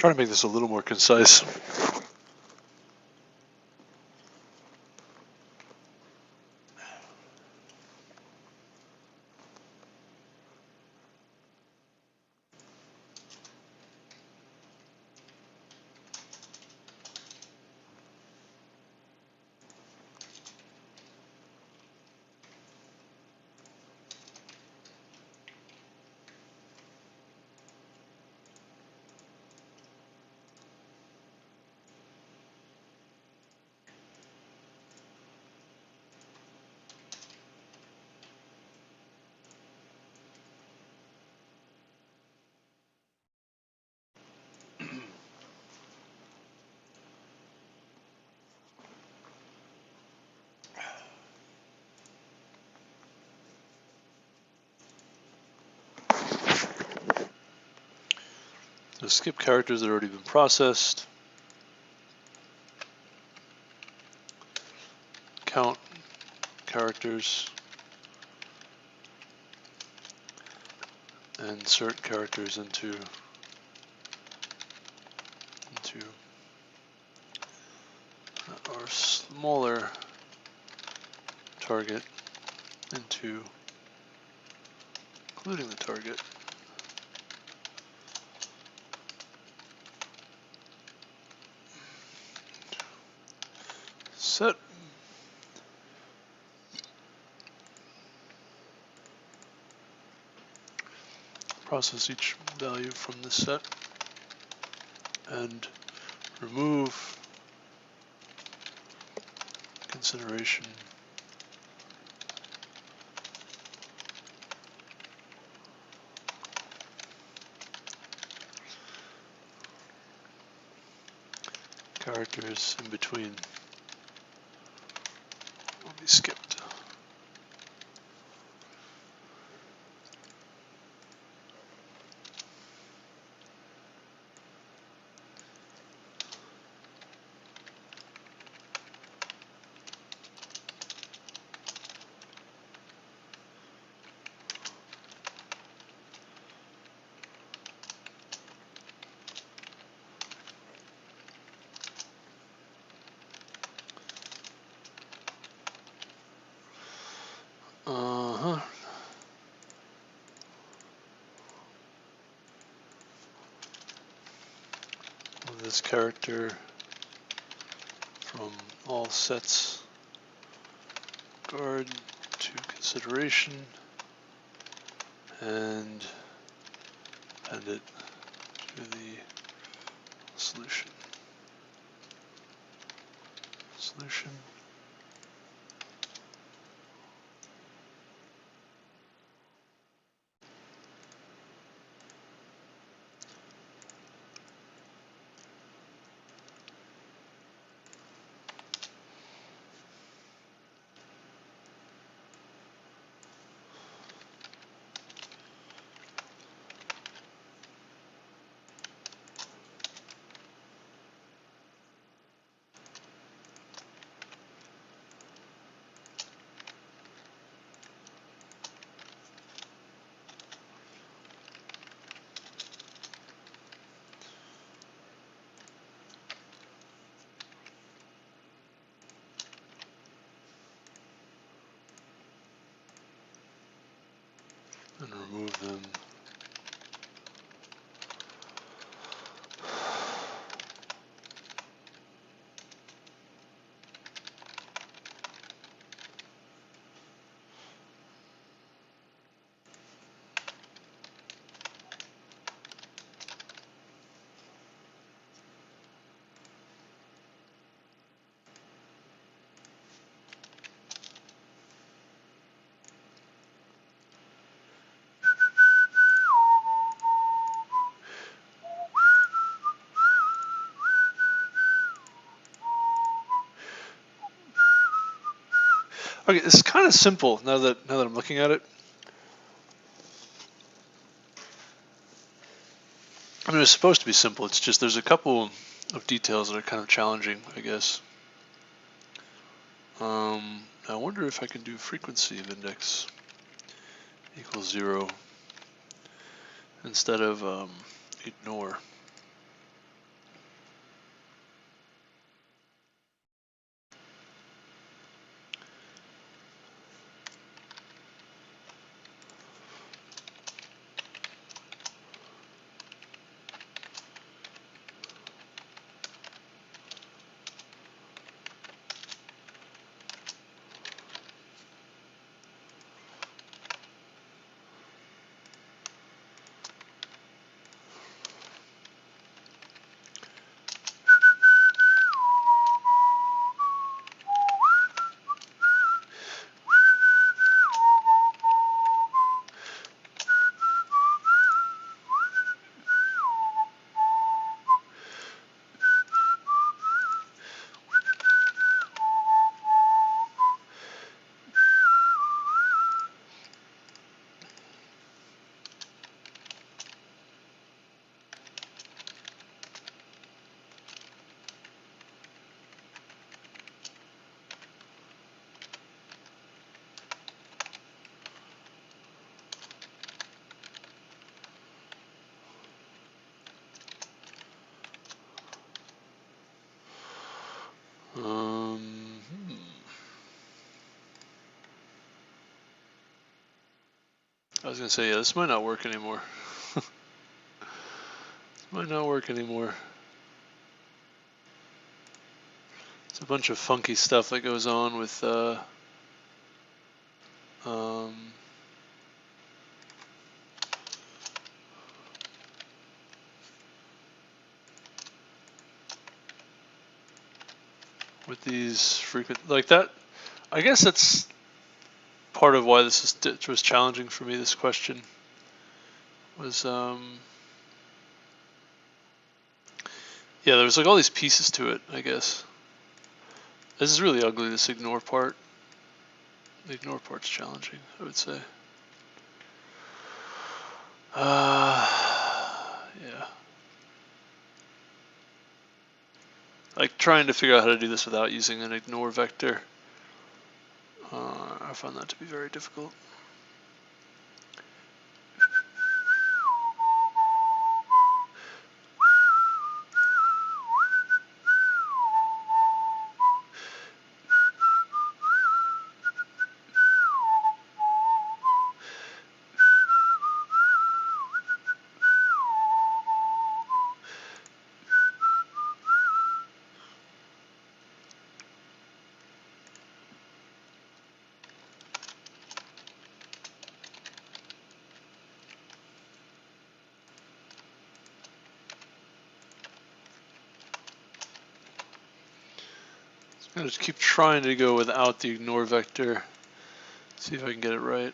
Try to make this a little more concise. So skip characters that have already been processed. Count characters. And insert characters into our smaller target into including the target. Set. Process each value from this set and remove consideration characters in between will be skipped. This character from all sets guard to consideration and append it to the solution. And remove them. Okay, it's kind of simple now that I'm looking at it. I mean, it's supposed to be simple. It's just there's a couple of details that are kind of challenging, I guess. I wonder if I can do frequency of index equals 0 instead of ignore. was gonna say, yeah, this might not work anymore. Might not work anymore. It's a bunch of funky stuff that goes on with with these frequent, like that. I guess that's part of why this was challenging for me. This question was yeah, there was like all these pieces to it, I guess. This is really ugly, this ignore part. The ignore part's challenging, I would say. Yeah. Like trying to figure out how to do this without using an ignore vector. I found that to be very difficult. I'm gonna just keep trying to go without the ignore vector. See if I can get it right.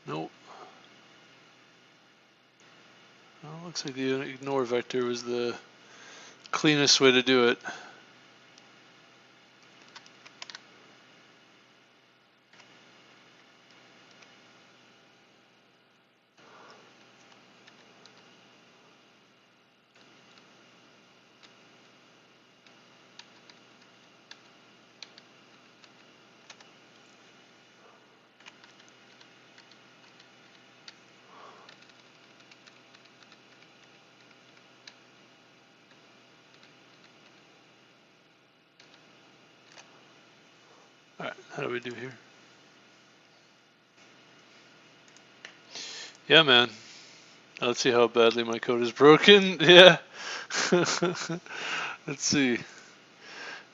Nope. Well, looks like the ignore vector was the cleanest way to do it. Alright, how do we do here? Yeah, man. Let's see how badly my code is broken. Yeah. Let's see.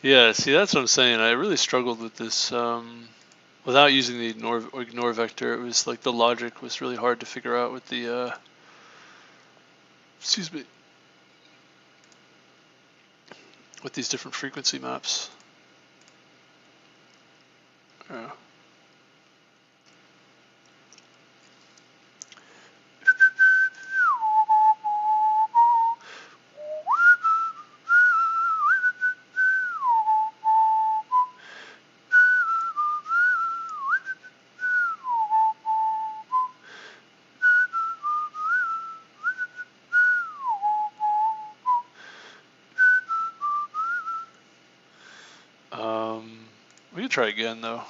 Yeah, see, that's what I'm saying. I really struggled with this without using the ignore vector. It was like the logic was really hard to figure out with the excuse me, with these different frequency maps. Yeah. We can try again though.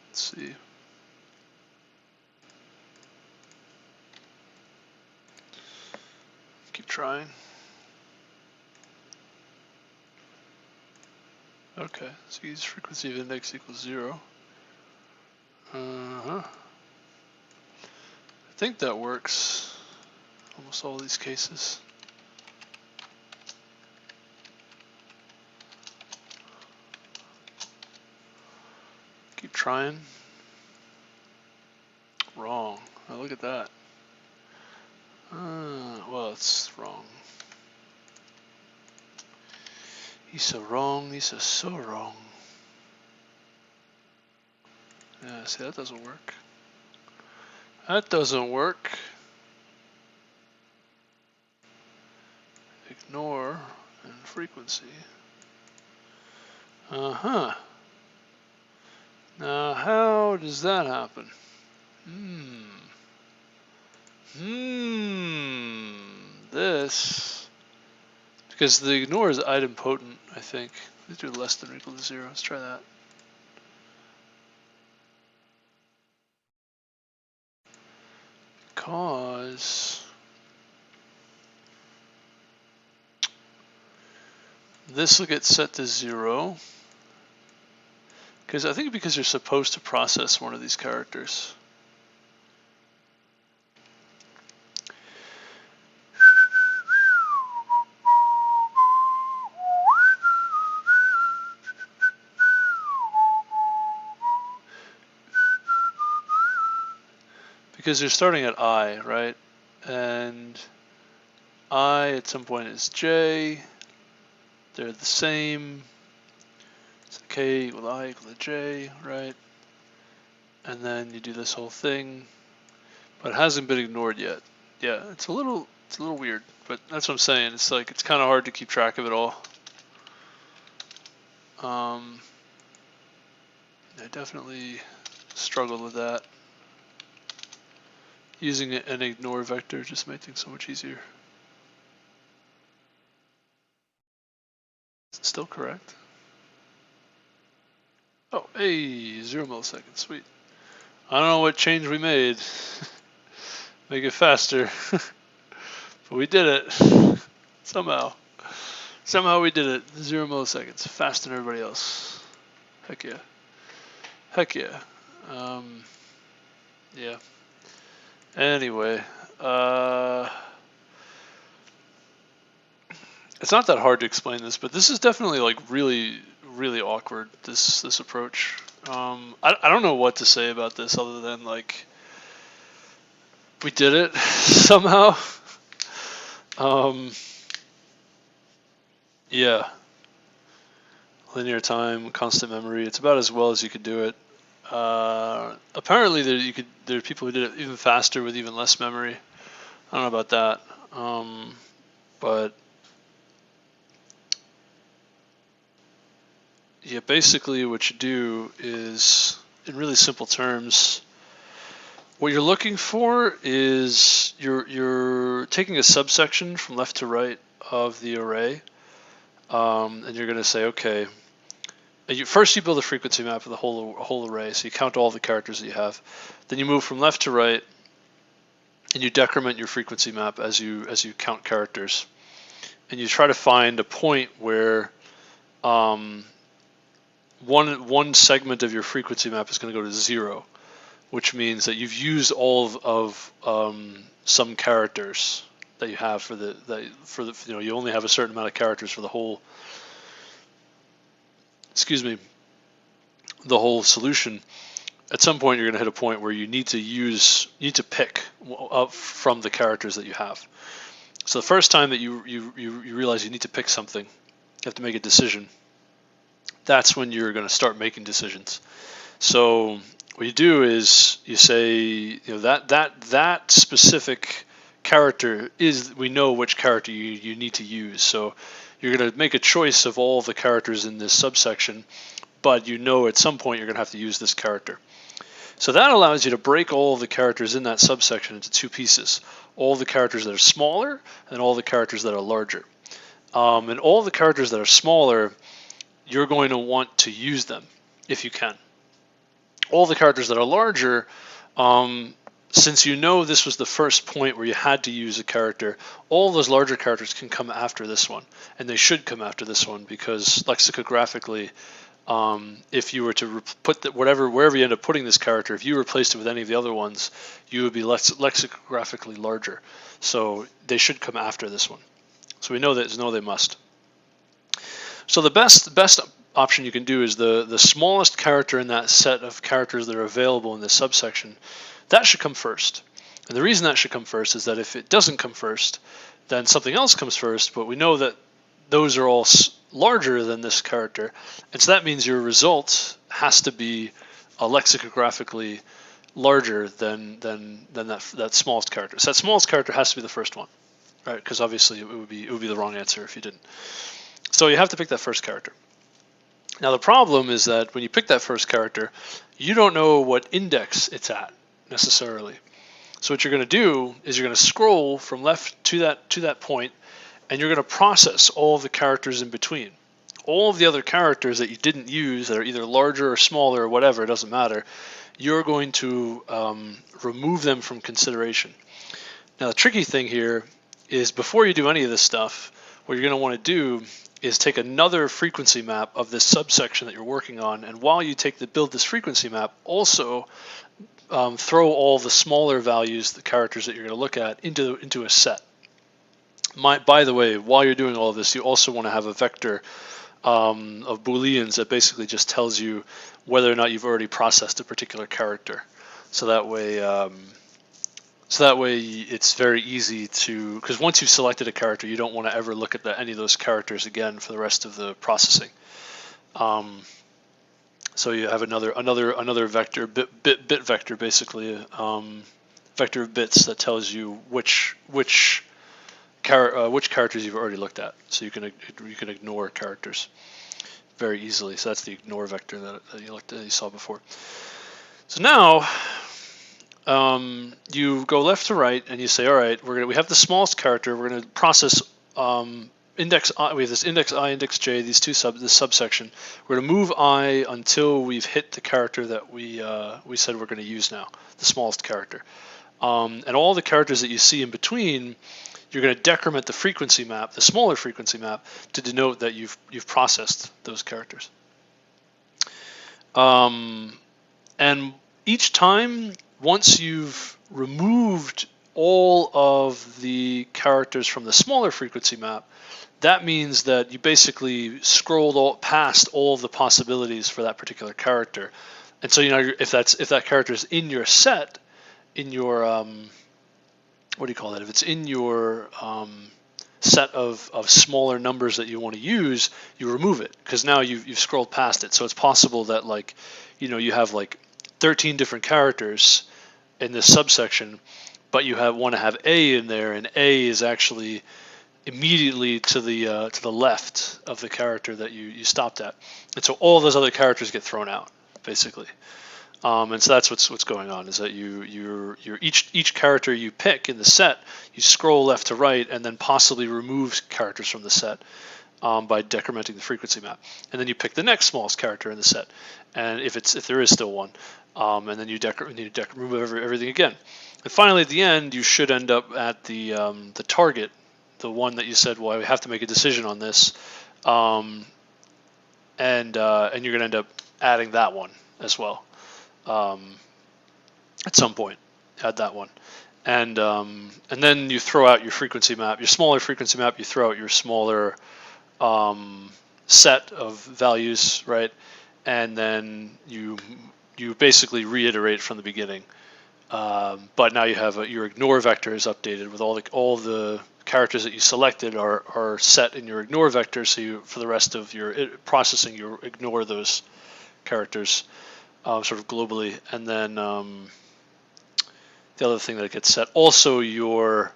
Let's see. Keep trying. Okay, so use frequency of index equals 0. I think that works. Almost all these cases. Keep trying. Wrong. Oh, look at that. Well, it's wrong. He's so wrong. He's so wrong. Yeah, see, that doesn't work. That doesn't work. Ignore and frequency. Now, how does that happen? This, because the ignore is idempotent, I think. Let's do less than or equal to 0. Let's try that. Because this will get set to 0. Because I think because you're supposed to process one of these characters. Because you're starting at I, right? And I at some point is J. They're the same. So K equal to I equal to J, right? And then you do this whole thing, but it hasn't been ignored yet. Yeah, it's a little weird, but that's what I'm saying. It's like it's kind of hard to keep track of it all. I definitely struggled with that. Using an ignore vector just made things so much easier. Is it still correct? Oh, hey, 0 milliseconds, sweet. I don't know what change we made. Make it faster. But we did it. Somehow. Somehow we did it. 0 milliseconds. Faster than everybody else. Heck yeah. Heck yeah. Yeah. Anyway. It's not that hard to explain this, but this is definitely like really awkward, this approach. I don't know what to say about this other than like we did it somehow. Yeah. Linear time, constant memory. It's about as well as you could do it. Apparently there are people who did it even faster with even less memory. I don't know about that. But yeah, basically what you do is, in really simple terms, what you're looking for is you're taking a subsection from left to right of the array, and you're going to say, okay, first you build a frequency map of the whole array, so you count all the characters that you have. Then you move from left to right, and you decrement your frequency map as you count characters, and you try to find a point where one segment of your frequency map is going to go to 0, which means that you've used all of some characters that you have for the you only have a certain amount of characters for the whole. Excuse me. The whole solution. At some point, you're going to hit a point where you need to pick up from the characters that you have. So the first time that you realize you need to pick something, you have to make a decision. That's when you're going to start making decisions. So what you do is you say, that specific character is, we know which character you need to use. So you're going to make a choice of all of the characters in this subsection, but at some point you're going to have to use this character. So that allows you to break all of the characters in that subsection into two pieces: all the characters that are smaller and all the characters that are larger. And all the characters that are smaller, you're going to want to use them if you can. All the characters that are larger, since this was the first point where you had to use a character, all those larger characters can come after this one, and they should come after this one, because lexicographically, if you were to put wherever you end up putting this character, if you replaced it with any of the other ones, you would be lexicographically larger. So they should come after this one. So we know they must. So the best option you can do is the smallest character in that set of characters that are available in this subsection. That should come first. And the reason that should come first is that if it doesn't come first, then something else comes first, but we know that those are all larger than this character, and so that means your result has to be lexicographically larger than that smallest character. So that smallest character has to be the first one, right? Because obviously it would be the wrong answer if you didn't. So you have to pick that first character. Now the problem is that when you pick that first character, you don't know what index it's at. necessarily. So what you're going to do is you're going to scroll from left to that point, and you're going to process all of the characters in between. All of the other characters that you didn't use that are either larger or smaller or whatever, it doesn't matter, you're going to remove them from consideration. Now the tricky thing here is before you do any of this stuff, what you're going to want to do is take another frequency map of this subsection that you're working on, and while you build this frequency map, also throw all the smaller values, the characters that you're going to look at, into a set. By the way, while you're doing all of this, you also want to have a vector of Booleans that basically just tells you whether or not you've already processed a particular character. So that way it's very easy to, because once you've selected a character, you don't want to ever look at any of those characters again for the rest of the processing. So you have another vector, bit vector, basically, vector of bits that tells you which characters you've already looked at. So you can ignore characters very easily. So that's the ignore vector that you saw before. So now you go left to right and you say, all right, we have the smallest character. We're going to process index I. We have this index I, index j, this subsection. We're going to move I until we've hit the character that we said we're going to use now, the smallest character. And all the characters that you see in between, you're going to decrement the frequency map, the smaller frequency map, to denote that you've processed those characters. And each time, once you've removed all of the characters from the smaller frequency map, that means that you basically scrolled past all of the possibilities for that particular character. And so if that character is in your set, in your what do you call that? If it's in your set of smaller numbers that you want to use, you remove it, because now you've scrolled past it. So it's possible that you have 13 different characters in this subsection, but you want to have A in there, and A is actually immediately to the left of the character that you stopped at, and so all those other characters get thrown out, basically. And so that's what's going on, is that each character you pick in the set, you scroll left to right and then possibly remove characters from the set by decrementing the frequency map, and then you pick the next smallest character in the set, and if there is still one, and then you remove everything again, and finally at the end you should end up at the target, the one that you said, well, I have to make a decision on this, and you're going to end up adding that one as well. At some point, add that one, and then you throw out your frequency map, your smaller frequency map. You throw out your smaller set of values, right? And then you basically reiterate from the beginning. But now you have your ignore vector is updated with all the characters that you selected are set in your ignore vector. So for the rest of your processing, you ignore those characters. Sort of globally, and then the other thing that gets set, also your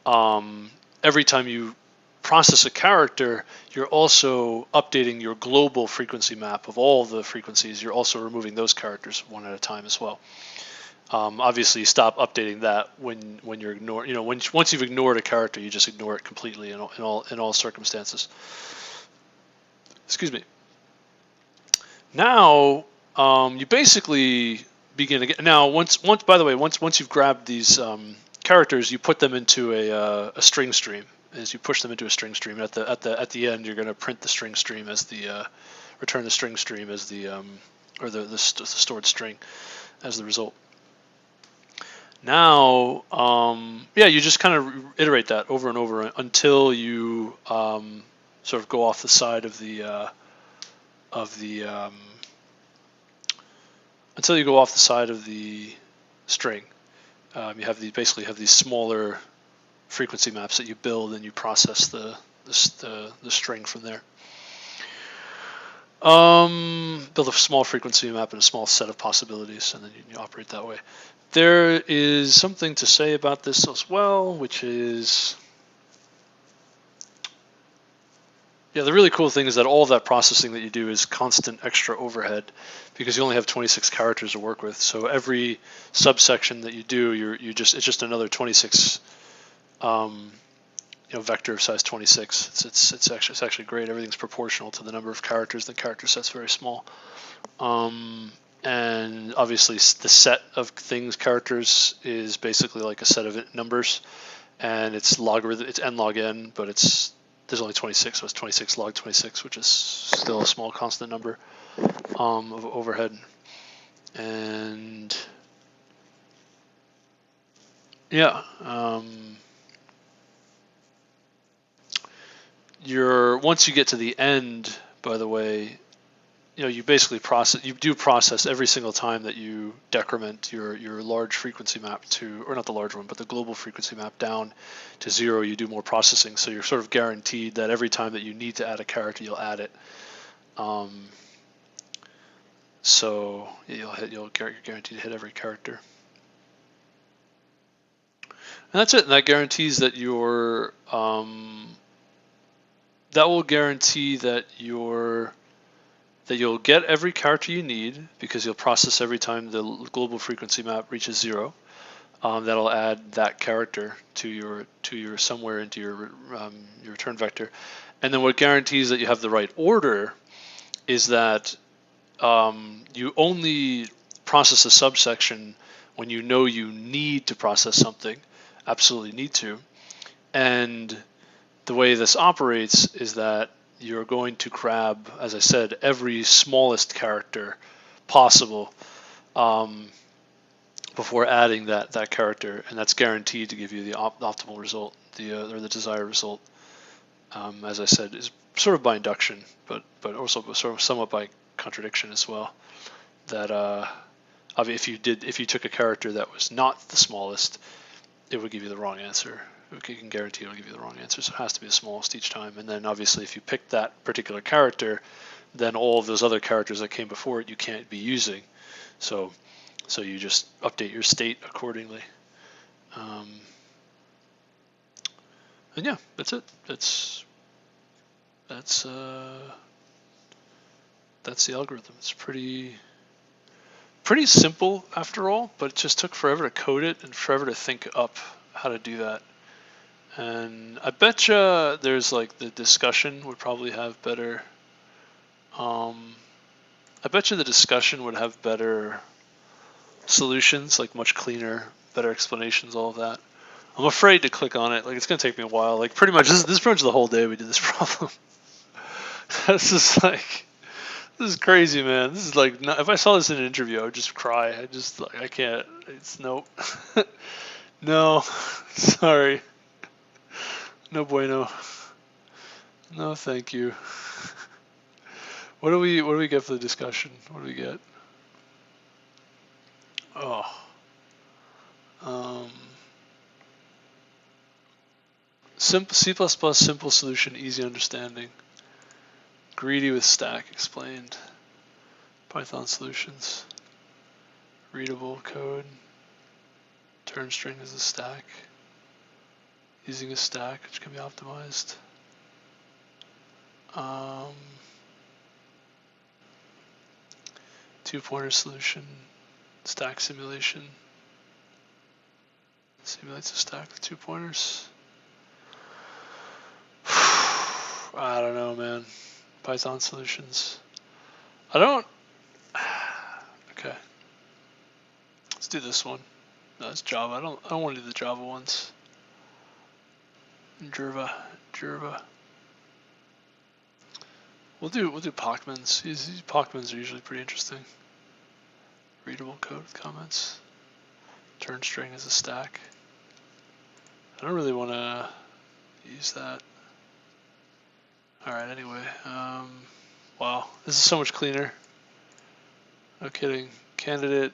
every time you process a character, you're also updating your global frequency map of all the frequencies. You're also removing those characters one at a time as well. Obviously, you stop updating that when you're once you've ignored a character, you just ignore it completely in all circumstances. Excuse me. Now. You basically begin again. Now, once you've grabbed these characters, you put them into a string stream. As you push them into a string stream, at the end, you're going to print the string stream as return the string stream as the stored string as the result. Now, you just kind of iterate that over and over until you sort of go off the side of the until you go off the side of the string. You basically have these smaller frequency maps that you build, and you process the string from there. Build a small frequency map and a small set of possibilities, and then you operate that way. There is something to say about this as well, which is, Yeah, the really cool thing is that all of that processing that you do is constant extra overhead because you only have 26 characters to work with. So every subsection that you do, it's just another 26 vector of size 26. It's actually great. Everything's proportional to the number of characters. The character set's very small. And obviously the set of characters is basically like a set of numbers, and it's logarithm, it's n log n, but there's only 26, so it's 26 log 26, which is still a small constant number of overhead. And yeah, once you get to the end, by the way, you basically process every single time that you decrement your large frequency map to, or not the large one, but the global frequency map down to 0. You do more processing, so you're sort of guaranteed that every time that you need to add a character, you'll add it. So you're guaranteed to hit every character, and that's it. And that guarantees that that will guarantee that you'll get every character you need, because you'll process every time the global frequency map reaches 0. That'll add that character to your somewhere into your return vector. And then what guarantees that you have the right order is that you only process a subsection when you know you need to process something, absolutely need to. And the way this operates is that you're going to grab, as I said, every smallest character possible before adding that character, and that's guaranteed to give you the optimal result, or the desired result. As I said, is sort of by induction, but also sort of somewhat by contradiction as well. That if you took a character that was not the smallest, it would give you the wrong answer. You can guarantee it'll give you the wrong answer, so it has to be the smallest each time. And then obviously if you pick that particular character, then all of those other characters that came before it you can't be using. So you just update your state accordingly. And yeah, that's it. That's the algorithm. It's pretty simple after all, but it just took forever to code it and forever to think up how to do that. And I betcha there's like the discussion would probably have better. I betcha the discussion would have better solutions, like much cleaner, better explanations, all of that. I'm afraid to click on it. Like, it's gonna take me a while. Like, pretty much this is pretty much the whole day we did this problem. This is crazy, man. This is like, if I saw this in an interview, I would just cry. I can't. It's nope. No, sorry. No bueno. No, thank you. What do we get for the discussion? What do we get? Oh. C++ simple solution, easy understanding. Greedy with stack explained. Python solutions. Readable code. Turn string as a stack. Using a stack which can be optimized. Two-pointer solution. Stack simulation. Simulates a stack with 2 pointers. I don't know, man. Python solutions. Okay. Let's do this one. No, it's Java. I don't want to do the Java ones. Java. We'll do Pacmans. These Pacmans are usually pretty interesting. Readable code with comments. Turn string as a stack. I don't really want to use that. Alright, anyway. Wow, this is so much cleaner. No kidding. Candidate.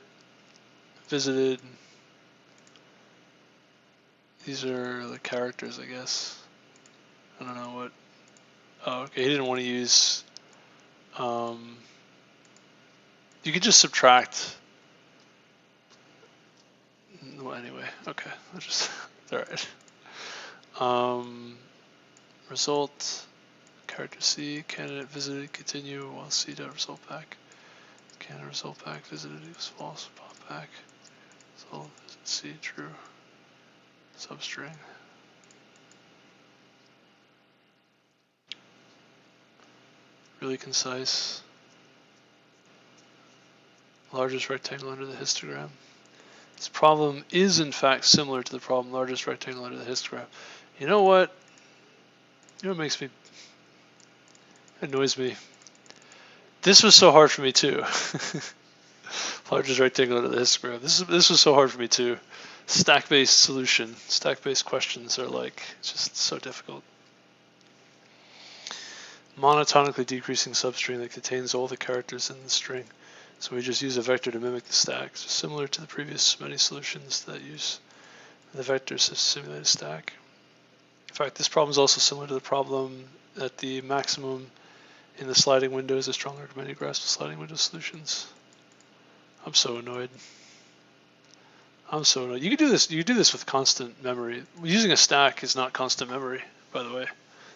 Visited. These are the characters, I guess. I don't know what. Oh, okay. He didn't want to use. You could just subtract. Well, anyway, okay. All right. Result. character C, candidate visited, continue, while C.result back. Candidate result back, visited equals false, pop back. Result, C, true. Substring. Really concise. Largest rectangle under the histogram. This problem is in fact similar to the problem largest rectangle under the histogram. You know what? You know what makes me annoys me? This was so hard for me too. Largest rectangle under the histogram. This was so hard for me too. Stack-based solution, stack-based questions are like just so difficult. Monotonically decreasing substring that contains all the characters in the string. So we just use a vector to mimic the stack. So similar to the previous many solutions that use the vectors to simulate a stack. In fact, this problem is also similar to the problem at the maximum in the sliding windows. A strong recommended grasp of sliding window solutions. I'm so annoyed. I'm so annoyed. You can do this. You can do this with constant memory. Using a stack is not constant memory, by the way.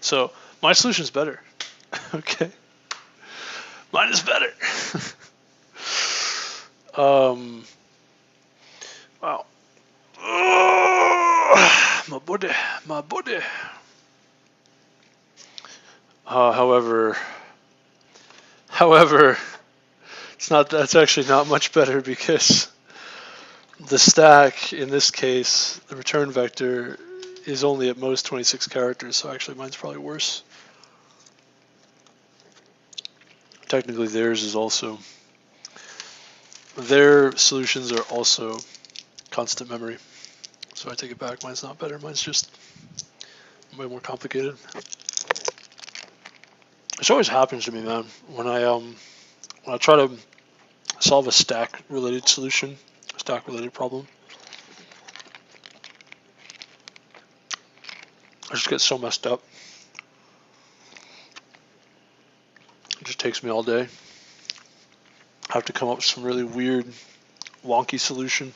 So my solution is better. Okay, mine is better. Wow. My body, my body. However, it's not. That's actually not much better because the stack in this case, the return vector, is only at most 26 characters. So actually, mine's probably worse. Technically, theirs is also. Their solutions are also constant memory. So I take it back. Mine's not better. Mine's just way more complicated. This always happens to me, man. When I try to solve a stack-related solution, a stack-related problem, I just get so messed up. It just takes me all day. I have to come up with some really weird, wonky solution.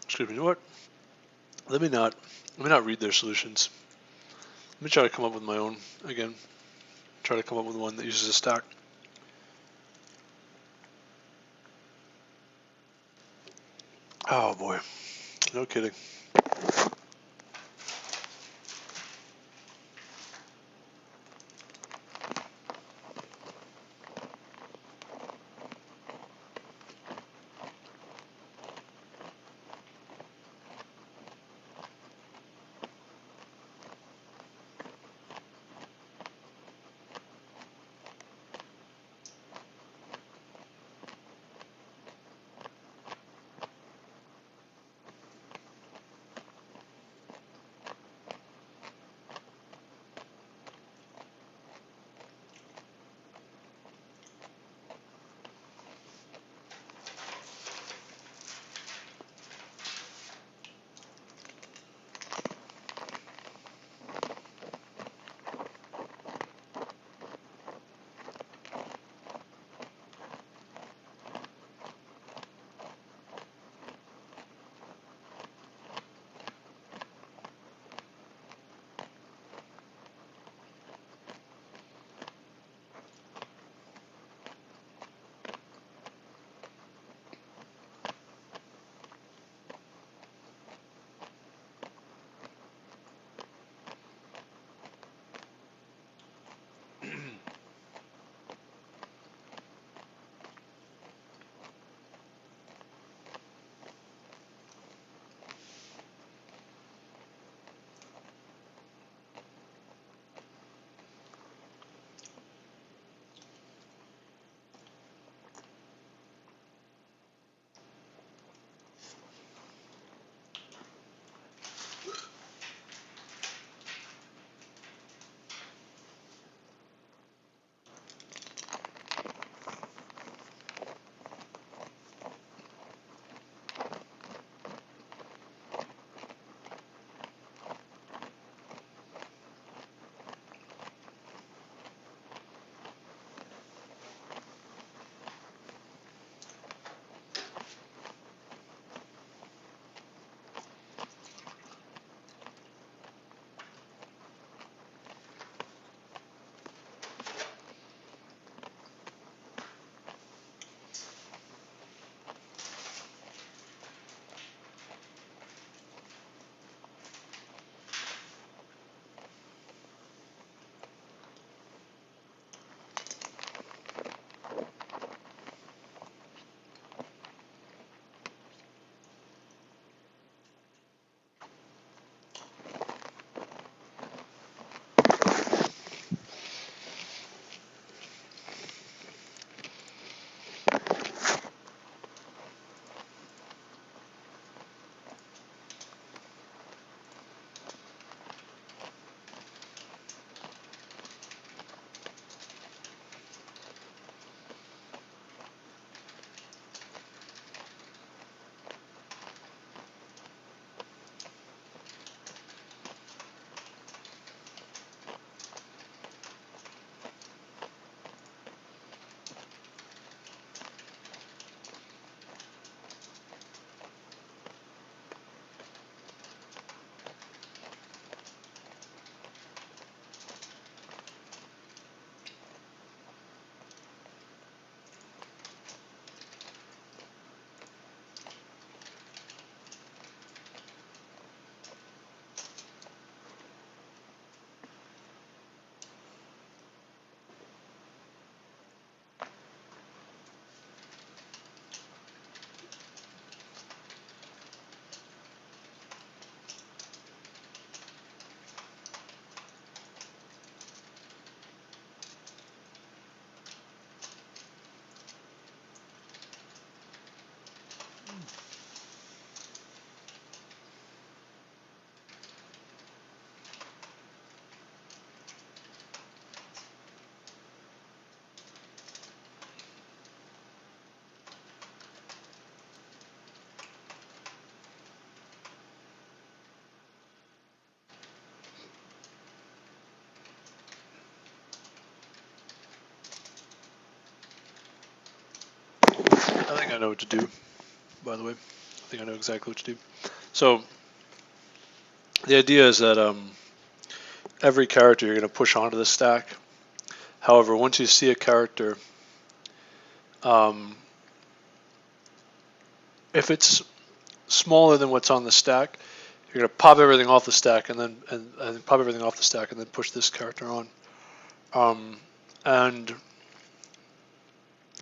Excuse me. You know what? Let me not read their solutions. Let me try to come up with my own again. Try to come up with one that uses a stack. Oh boy, no kidding. I know what to do, by the way. I think I know exactly what to do. So the idea is that every character you're going to push onto the stack. However, once you see a character, if it's smaller than what's on the stack, you're going to pop everything off the stack and then pop everything off the stack and then push this character on. And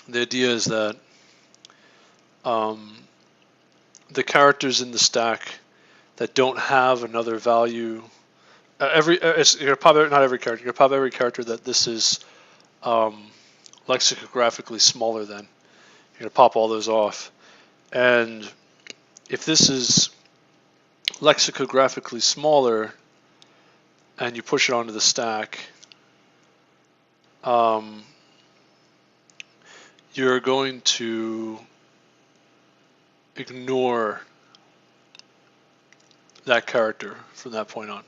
the idea is that the characters in the stack that don't have another value, you're gonna pop not every character. You're gonna pop every character that this is lexicographically smaller than. You're gonna pop all those off, and if this is lexicographically smaller, and you push it onto the stack, you're going to ignore that character from that point on.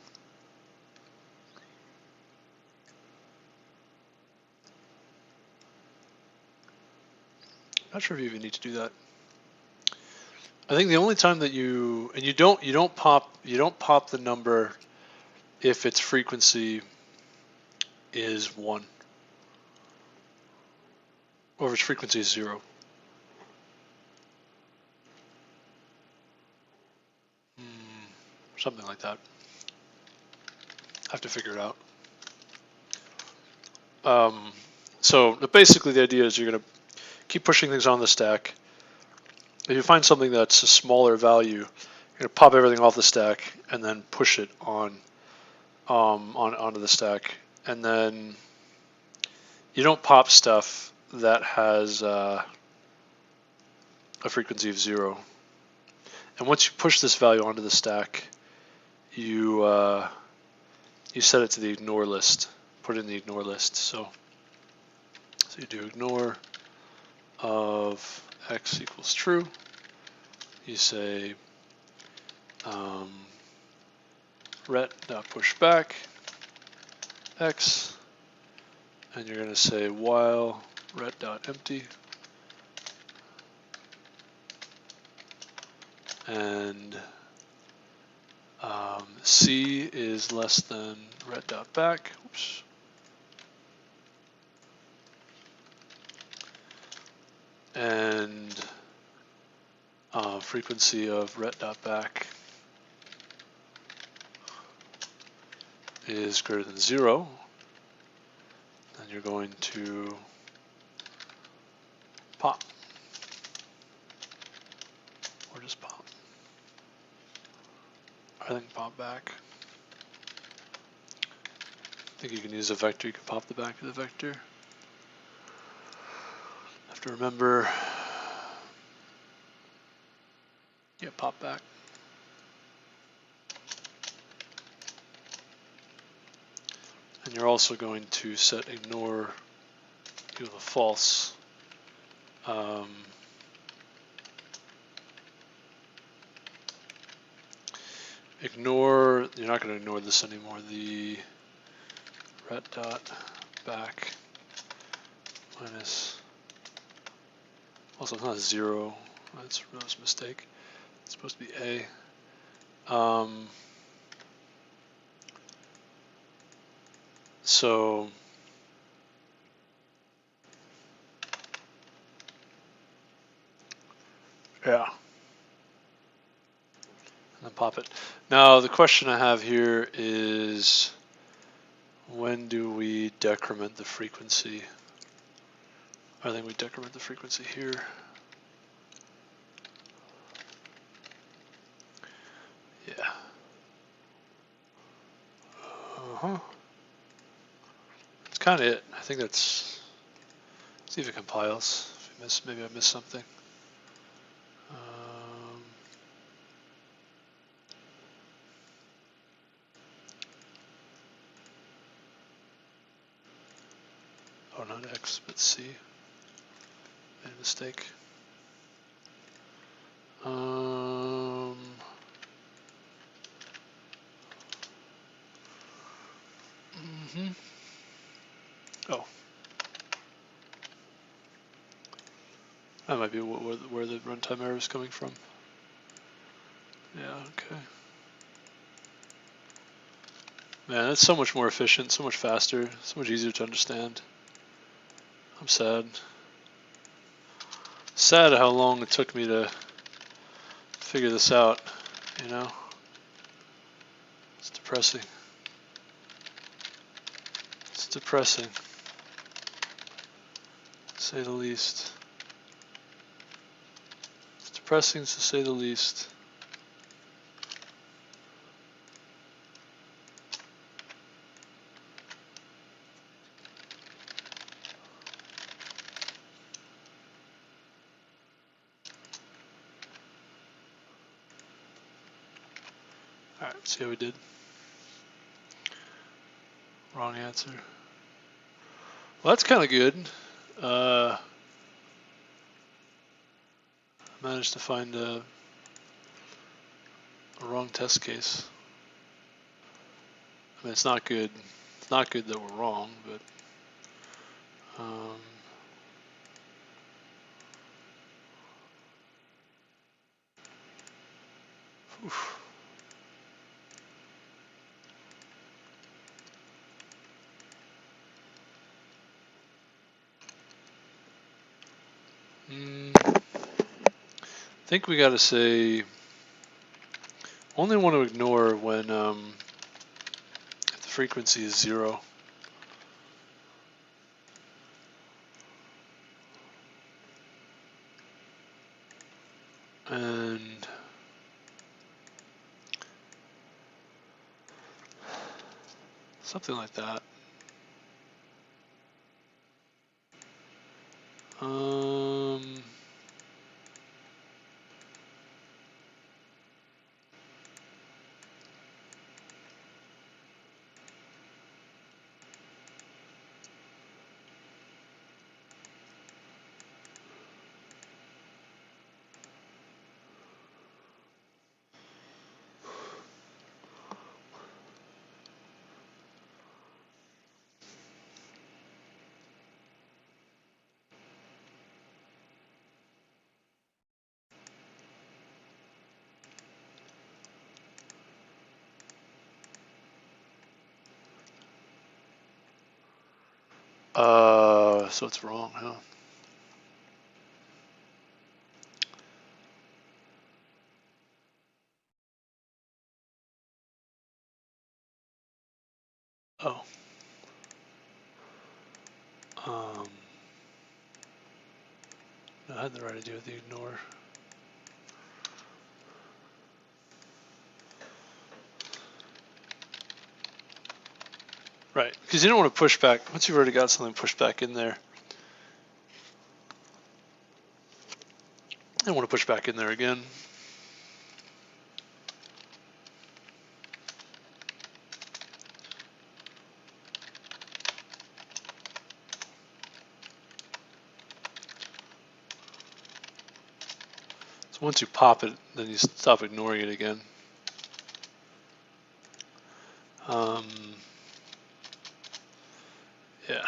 Not sure if you even need to do that. I think the only time that you don't pop the number if its frequency is 1 or if its frequency is 0. Something like that. I have to figure it out. So basically the idea is you're going to keep pushing things on the stack. If you find something that's a smaller value, you're going to pop everything off the stack and then push it onto the stack. And then you don't pop stuff that has a frequency of 0. And once you push this value onto the stack, you set it to the ignore list. Put it in the ignore list. So you do ignore of x equals true. You say ret.pushback x, and you're going to say while ret.empty, and c is less than ret.back. Oops. And frequency of ret.back is greater than 0, then you're going to pop, or just pop. I think pop back. I think you can use a vector. You can pop the back of the vector. Have to remember. Yeah, pop back. And you're also going to set ignore to the false. Ignore, you're not going to ignore this anymore, the ret.back minus, also it's not 0, that's a mistake, it's supposed to be a. So yeah, and then pop it. Now the question I have here is, when do we decrement the frequency? I think we decrement the frequency here. Yeah. That's kind of it. I think that's. See if it compiles. Maybe I missed something. Oh, not X, but C. Made a mistake. Oh. That might be where the runtime error is coming from. Yeah, okay. Man, it's so much more efficient, so much faster, so much easier to understand. I'm sad. Sad how long it took me to figure this out, you know? It's depressing. It's depressing, to say the least. It's depressing to say the least. Alright, see how we did. Wrong answer. Well, that's kind of good. I managed to find a wrong test case. I mean, it's not good. It's not good that we're wrong, but oof. I think we got to say only want to ignore when if the frequency is 0. And something like that. So it's wrong, huh? Oh. I had the right idea with the ignore. Right, because you don't want to push back. Once you've already got something pushed back in there, I don't want to push back in there again. So once you pop it, then you stop ignoring it again. Yeah.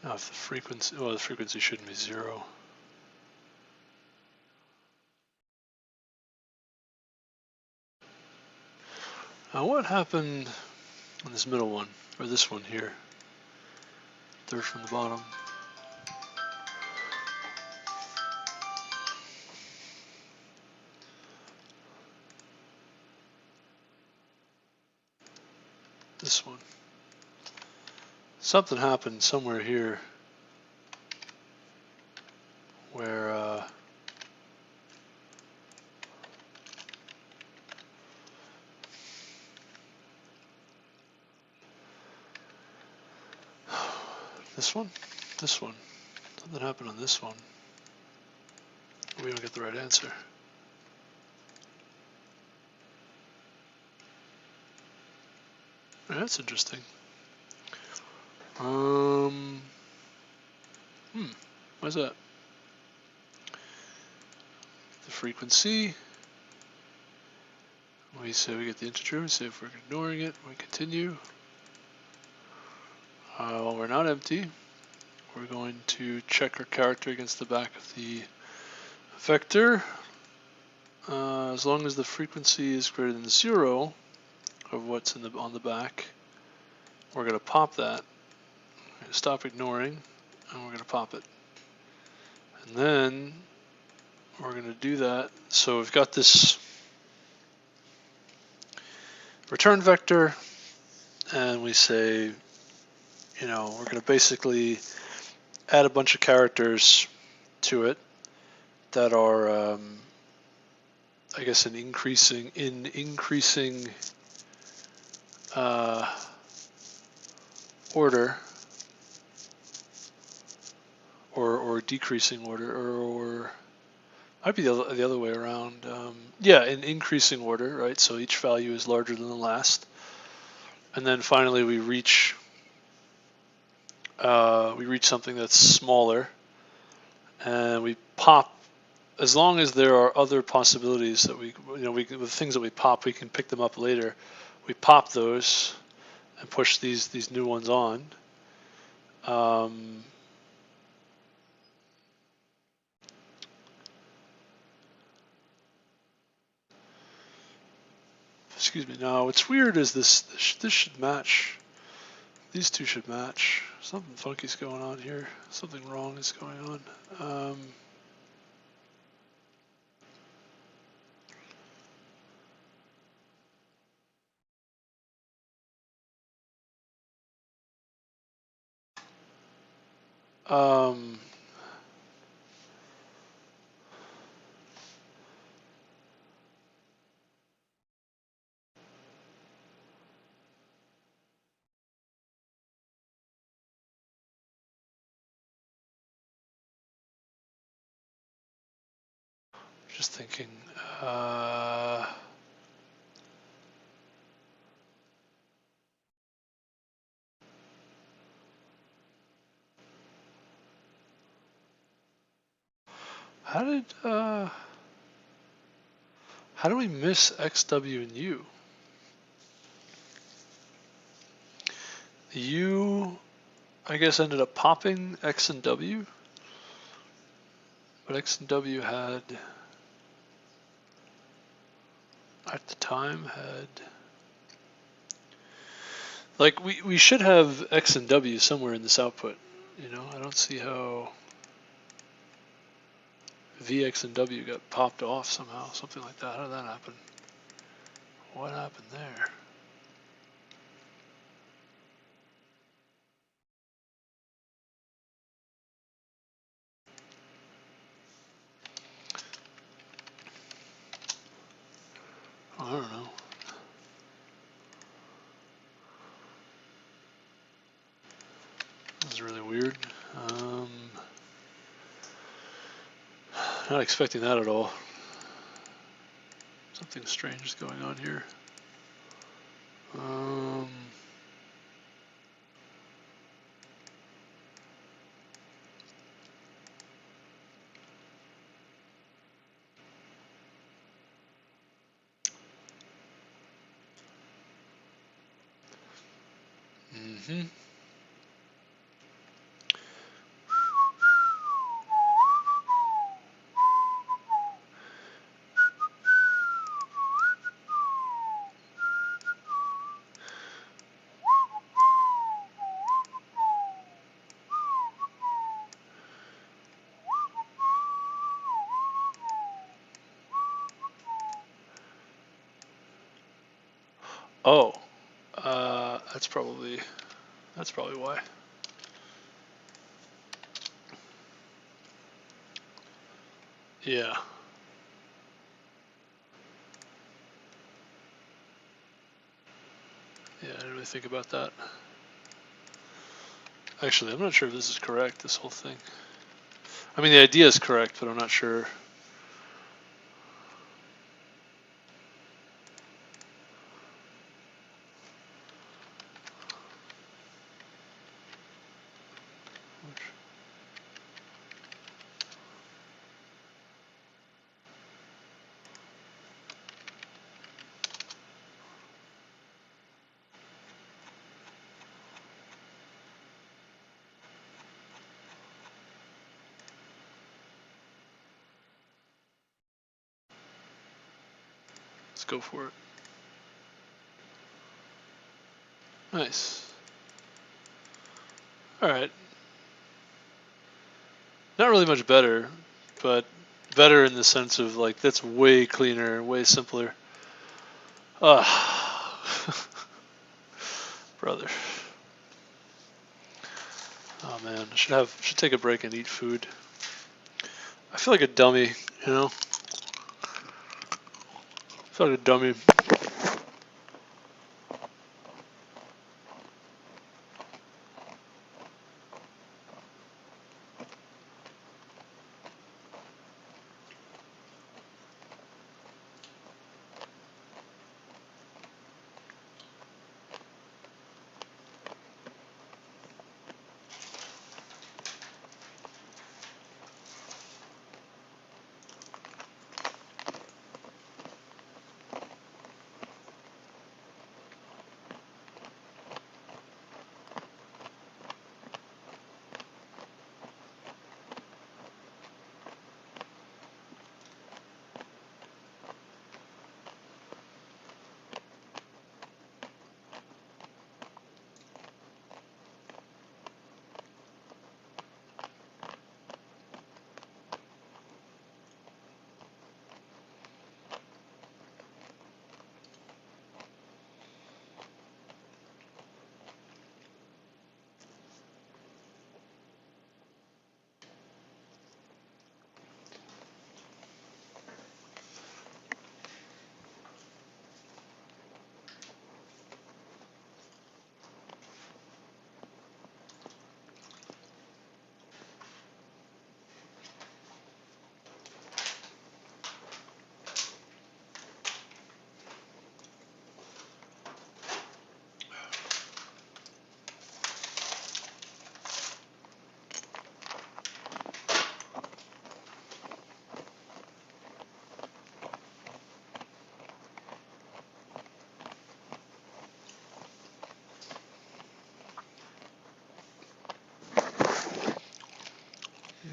Now if the frequency, well, the frequency shouldn't be 0. Now what happened on this middle one, or this one here? Third from the bottom. This one. Something happened somewhere here where this one? Something happened on this one. We don't get the right answer. That's interesting. Why's that? The frequency. We say we get the integer. We say if we're ignoring it, we continue. Well, we're not empty. we're going to check our character against the back of the vector. As long as the frequency is greater than 0 of what's on the back, we're going to pop that. Stop ignoring, and we're going to pop it. And then we're going to do that. So we've got this return vector, and we say, we're going to basically add a bunch of characters to it that are, I guess, in increasing order, or decreasing order, or might be the other way around. Yeah, in increasing order, right? So each value is larger than the last, and then finally we reach something that's smaller, and we pop. As long as there are other possibilities that with things that we pop, we can pick them up later. We pop those and push these new ones on. Excuse me. Now, what's weird is this should match. These two should match. Something funky's going on here. Something wrong is going on. Just thinking. How do we miss X, W, and U? The U, I guess, ended up popping X and W, but X and W at the time like we should have X and W somewhere in this output. I don't see how VX and W got popped off somehow, something like that. How did that happen? What happened there? I don't know. This is really weird. Not expecting that at all. Something strange is going on here. Oh, that's probably why. Yeah. Yeah, I didn't really think about that. Actually, I'm not sure if this is correct, this whole thing. I mean, the idea is correct, but I'm not sure. Let's go for it. Nice. Alright. Not really much better, but better in the sense of like that's way cleaner, way simpler. Brother. Oh man, should take a break and eat food. I feel like a dummy, you know? I feel like a dummy.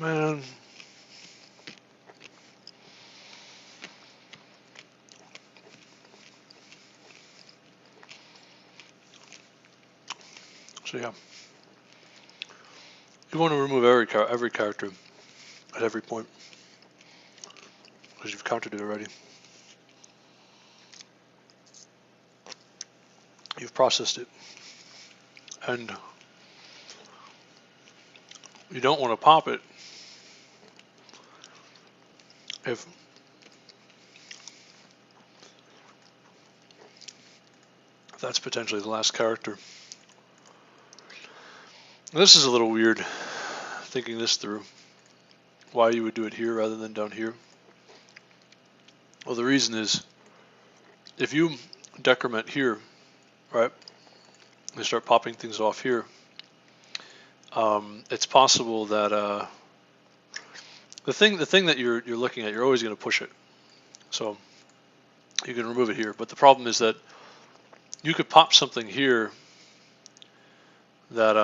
Man. So yeah. You want to remove every character at every point. Because you've counted it already. You've processed it. And you don't want to pop it if that's potentially the last character. This is a little weird, thinking this through. Why you would do it here rather than down here. Well, the reason is, if you decrement here, right, and start popping things off here, it's possible that the thing that you're looking at, you're always going to push it. So you can remove it here, but the problem is that you could pop something here that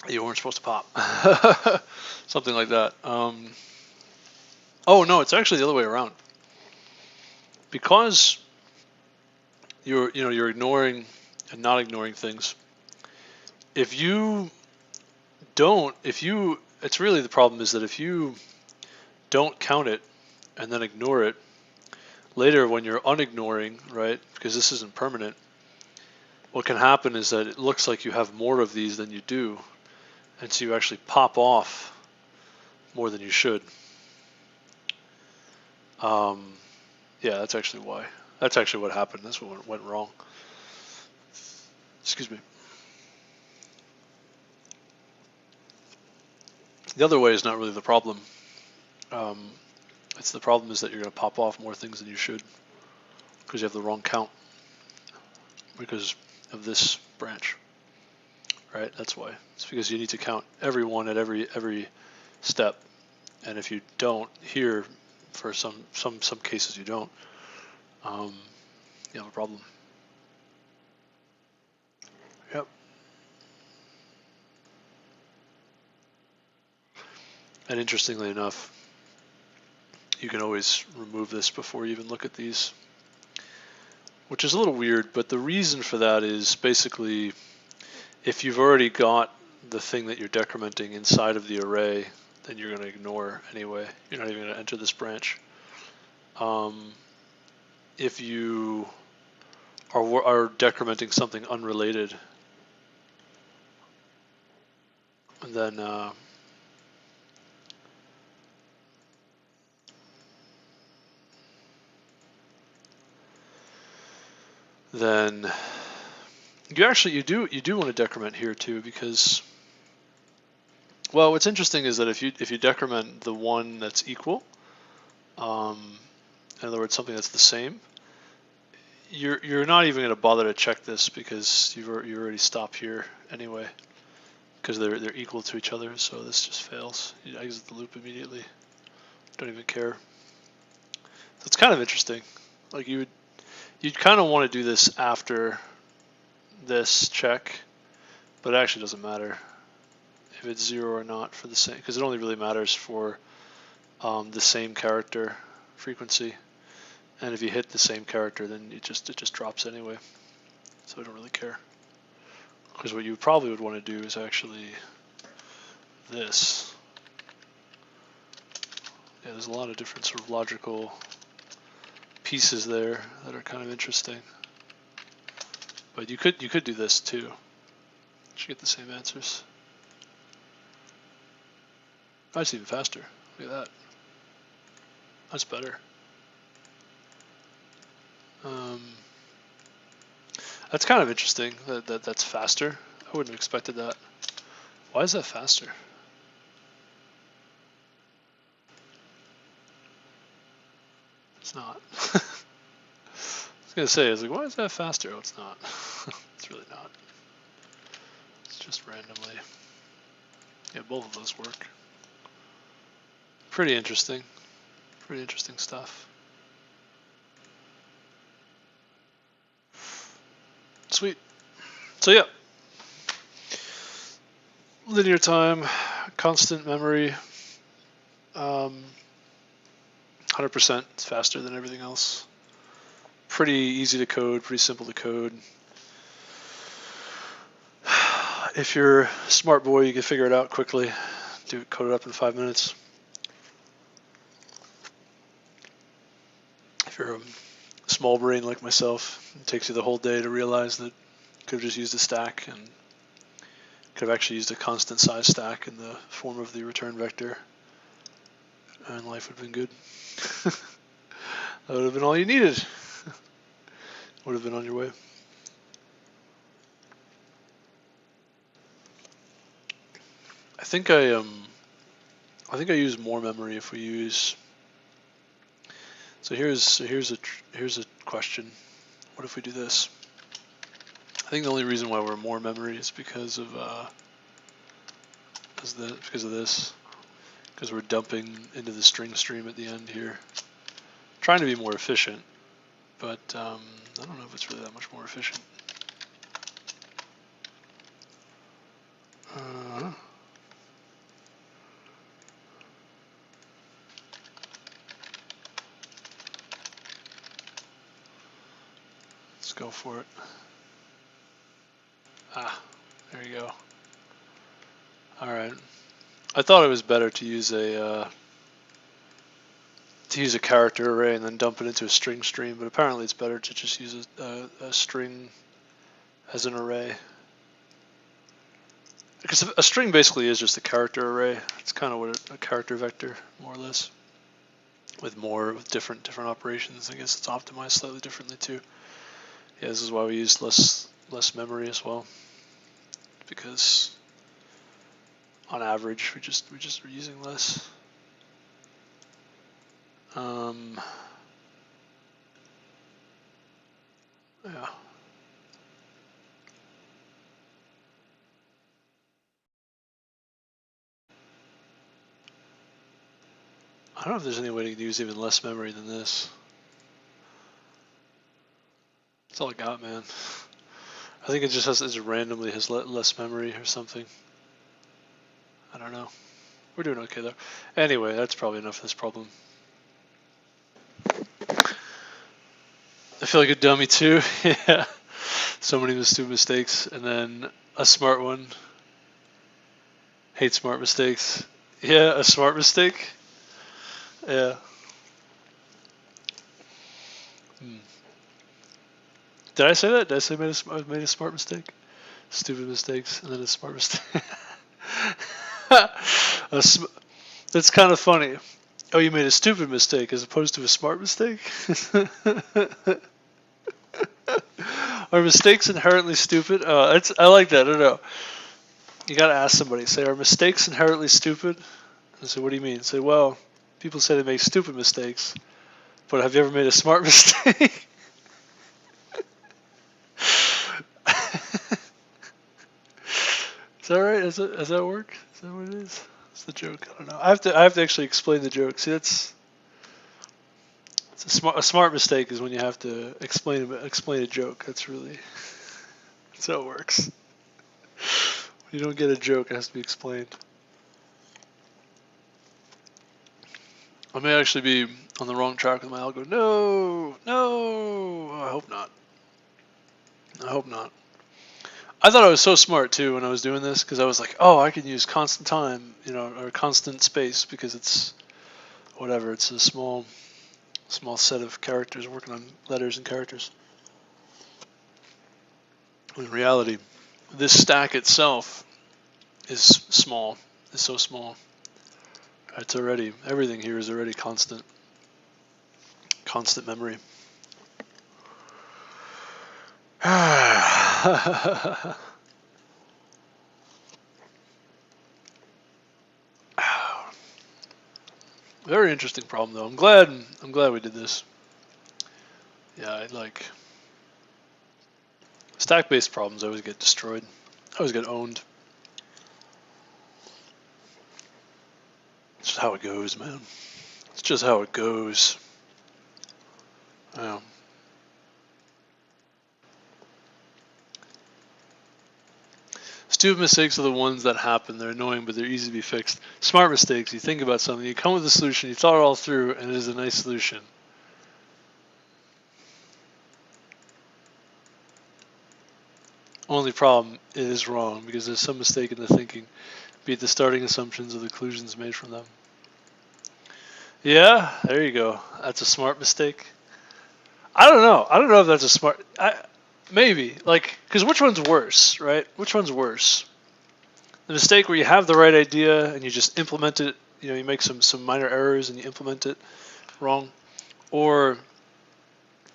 you weren't supposed to pop. Something like that. Oh no, it's actually the other way around. Because you're ignoring and not ignoring things. If you don't, it's really the problem is that if you don't count it and then ignore it, later when you're unignoring, right, because this isn't permanent, what can happen is that it looks like you have more of these than you do, and so you actually pop off more than you should. Yeah, that's actually why. That's actually what happened. That's what went wrong. Excuse me. The other way is not really the problem. It's the problem is that you're going to pop off more things than you should because you have the wrong count because of this branch, right? That's why. It's because you need to count everyone at every step, and if you don't here, for some cases you don't, you have a problem. Yep. And interestingly enough, you can always remove this before you even look at these, which is a little weird, but the reason for that is basically if you've already got the thing that you're decrementing inside of the array, then you're going to ignore anyway. You're not even going to enter this branch. If you are decrementing something unrelated, then you do want to decrement here too, because, well, what's interesting is that if you decrement the one that's equal, in other words, something that's the same, you're not even going to bother to check this because you already stop here anyway, because they're equal to each other. So this just fails. You exit the loop immediately. Don't even care. So it's kind of interesting. Like you'd kind of want to do this after this check, but it actually doesn't matter if it's 0 or not for the same, because it only really matters for the same character frequency. And if you hit the same character, then it just drops anyway. So I don't really care. Because what you probably would want to do is actually this. Yeah, there's a lot of different sort of logical pieces there that are kind of interesting. But you could do this too. You should get the same answers. That's even faster. Look at that. That's better. That's kind of interesting that's faster. I wouldn't have expected that. Why is that faster? It's not. I was going to say, I was like, why is that faster? Oh, it's not. It's really not. It's just randomly. Yeah, both of those work. Pretty interesting. Pretty interesting stuff. Sweet. So yeah, linear time, constant memory, 100% it's faster than everything else. Pretty easy to code, pretty simple to code. If you're a smart boy, you can figure it out quickly. Code it up in 5 minutes. If you're a small brain like myself, it takes you the whole day to realize that you could have just used a stack and could have actually used a constant size stack in the form of the return vector, and life would have been good. That would have been all you needed. Would have been on your way. I think I use more memory if we use. So here's a question. What if we do this? I think the only reason why we're more memory is because of this, because we're dumping into the string stream at the end here, trying to be more efficient, but I don't know if it's really that much more efficient. Let's go for it. There you go. All right. I thought it was better to use a character array and then dump it into a string stream, but apparently it's better to just use a string as an array. Because a string basically is just a character array. It's kind of what a character vector, more or less, with different operations. I guess it's optimized slightly differently too. Yeah, this is why we use less memory as well, because on average we just are using less. Yeah. I don't know if there's any way to use even less memory than this. That's all I got, man. I think it randomly has less memory or something. I don't know. We're doing okay though. Anyway, that's probably enough of this problem. I feel like a dummy too. Yeah. So many stupid mistakes, and then a smart one. Hate smart mistakes. Yeah, a smart mistake. Yeah. Did I say that? Did I say I made a smart mistake? Stupid mistakes, and then a smart mistake. That's kind of funny. Oh, you made a stupid mistake as opposed to a smart mistake? Are mistakes inherently stupid? I like that. I don't know. You gotta ask somebody. Say, are mistakes inherently stupid? And say, what do you mean? Say, well, people say they make stupid mistakes, but have you ever made a smart mistake? Is that right? Does that work? Is that what it is? It's the joke. I don't know. I have to actually explain the joke. See, it's a smart mistake is when you have to explain a joke. That's how it works. When you don't get a joke, it has to be explained. I may actually be on the wrong track with my algo. No. I hope not. I thought I was so smart too when I was doing this because I was like, oh, I can use constant time, or constant space because it's whatever. It's a small set of characters working on letters and characters. In reality, this stack itself is small. It's so small. It's already, everything here is already constant memory. Very interesting problem though. I'm glad we did this. Yeah, I like stack-based problems. I always get destroyed. I always get owned. It's just how it goes, man. It's just how it goes. Yeah. Stupid mistakes are the ones that happen. They're annoying, but they're easy to be fixed. Smart mistakes, you think about something, you come with a solution, you thought it all through, and it is a nice solution. Only problem, it is wrong, because there's some mistake in the thinking, be it the starting assumptions or the conclusions made from them. Yeah, there you go. That's a smart mistake. I don't know if that's a smart... Maybe. Because which one's worse, right? Which one's worse? The mistake where you have the right idea and you just implement it, you make some minor errors and you implement it wrong, or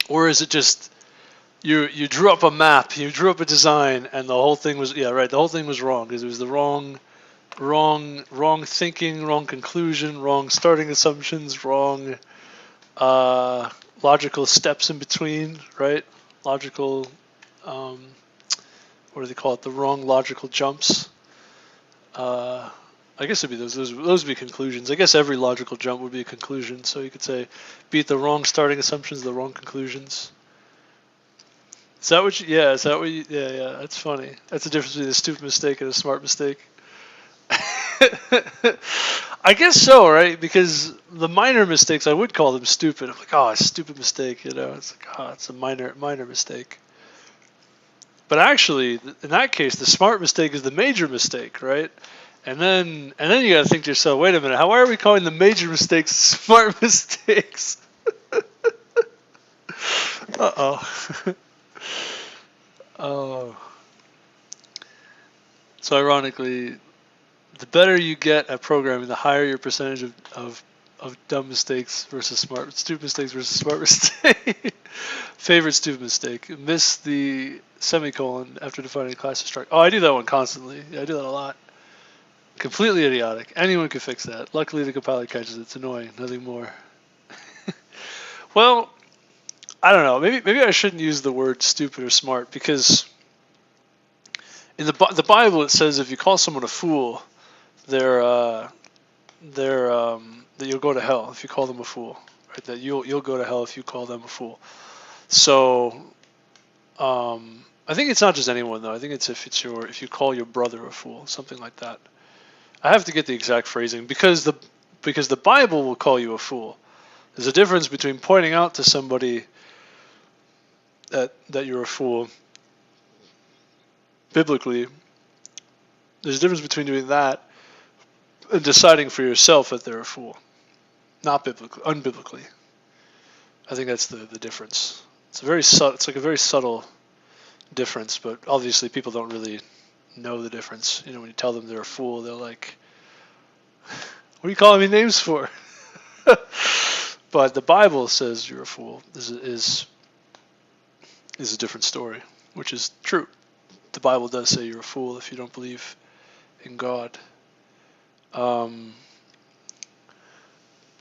is it just you drew up a map, you drew up a design, and the whole thing was the whole thing was wrong because it was the wrong thinking, wrong conclusion, wrong starting assumptions, wrong logical steps in between, right? Logical, what do they call it? The wrong logical jumps. I guess it'd be those would be conclusions. I guess every logical jump would be a conclusion. So you could say, beat the wrong starting assumptions, the wrong conclusions. Is that what you? Yeah. Is that what you? Yeah. That's funny. That's the difference between a stupid mistake and a smart mistake. I guess so, right? Because the minor mistakes, I would call them stupid. I'm like, oh, a stupid mistake. It's like, oh, it's a minor mistake. But actually, in that case, the smart mistake is the major mistake, right? And then you got to think to yourself, wait a minute, why are we calling the major mistakes smart mistakes? Uh-oh. Oh. So ironically, the better you get at programming, the higher your percentage of dumb mistakes versus stupid mistakes versus smart mistake. Favorite stupid mistake: miss the semicolon after defining a class struct. Oh, I do that one constantly. Yeah, I do that a lot. Completely idiotic. Anyone could fix that. Luckily, the compiler catches it. It's annoying. Nothing more. Well, I don't know. Maybe I shouldn't use the word stupid or smart because in the Bible it says if you call someone a fool, that you'll go to hell if you call them a fool. Right? That you'll go to hell if you call them a fool. So, I think it's not just anyone though. I think it's if you call your brother a fool, something like that. I have to get the exact phrasing because the Bible will call you a fool. There's a difference between pointing out to somebody that you're a fool biblically. There's a difference between doing that and deciding for yourself that they're a fool. Not biblically, unbiblically. I think that's the difference. It's like a very subtle difference, but obviously people don't really know the difference. You know, when you tell them they're a fool, they're like, "What are you calling me names for?" But the Bible says you're a fool. Is a different story, which is true. The Bible does say you're a fool if you don't believe in God.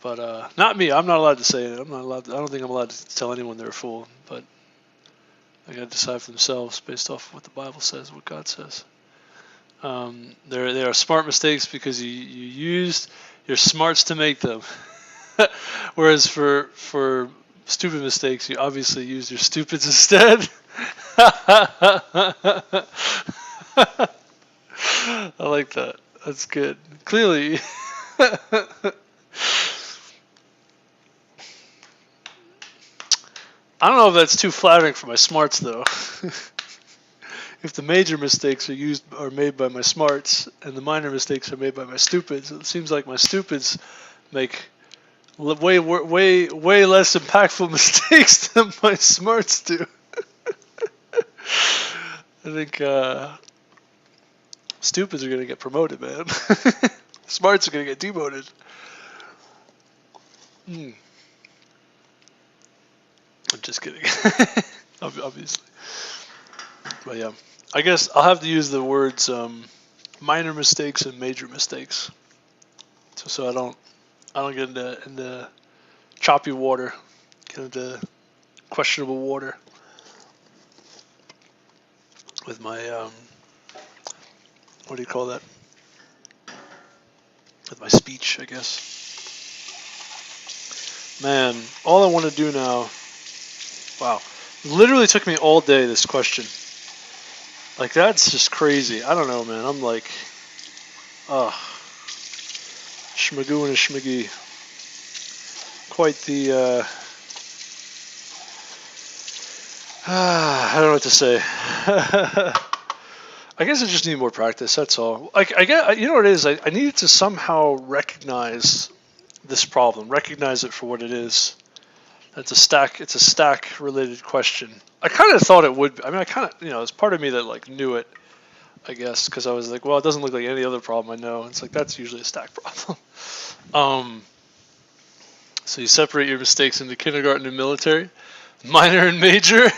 But not me. I'm not allowed to say it. I'm not allowed. I don't think I'm allowed to tell anyone they're a fool. But they got to decide for themselves based off of what the Bible says, what God says. There are smart mistakes because you used your smarts to make them. Whereas for stupid mistakes, you obviously used your stupids instead. I like that. That's good. Clearly. I don't know if that's too flattering for my smarts, though. If the major mistakes are made by my smarts, and the minor mistakes are made by my stupids, it seems like my stupids make way less impactful mistakes than my smarts do. I think stupids are gonna get promoted, man. Smarts are gonna get demoted. I'm just kidding. Obviously. But yeah, I guess I'll have to use the words minor mistakes and major mistakes, so I don't get into choppy water, get into questionable water with my what do you call that? With my speech, I guess. Man, all I want to do now. Wow, it literally took me all day, this question. Like, that's just crazy. I don't know, man. I'm like, schmagoo and a schmagee. Quite the, I don't know what to say. I guess I just need more practice, that's all. Like, I get, you know what it is? I needed to somehow recognize this problem, recognize it for what it is. It's a stack related question. I kind of thought it would be. I mean, I kind of, there's part of me that like knew it, I guess, because I was like, well, it doesn't look like any other problem I know. It's like, that's usually a stack problem. So you separate your mistakes into kindergarten and military, minor and major.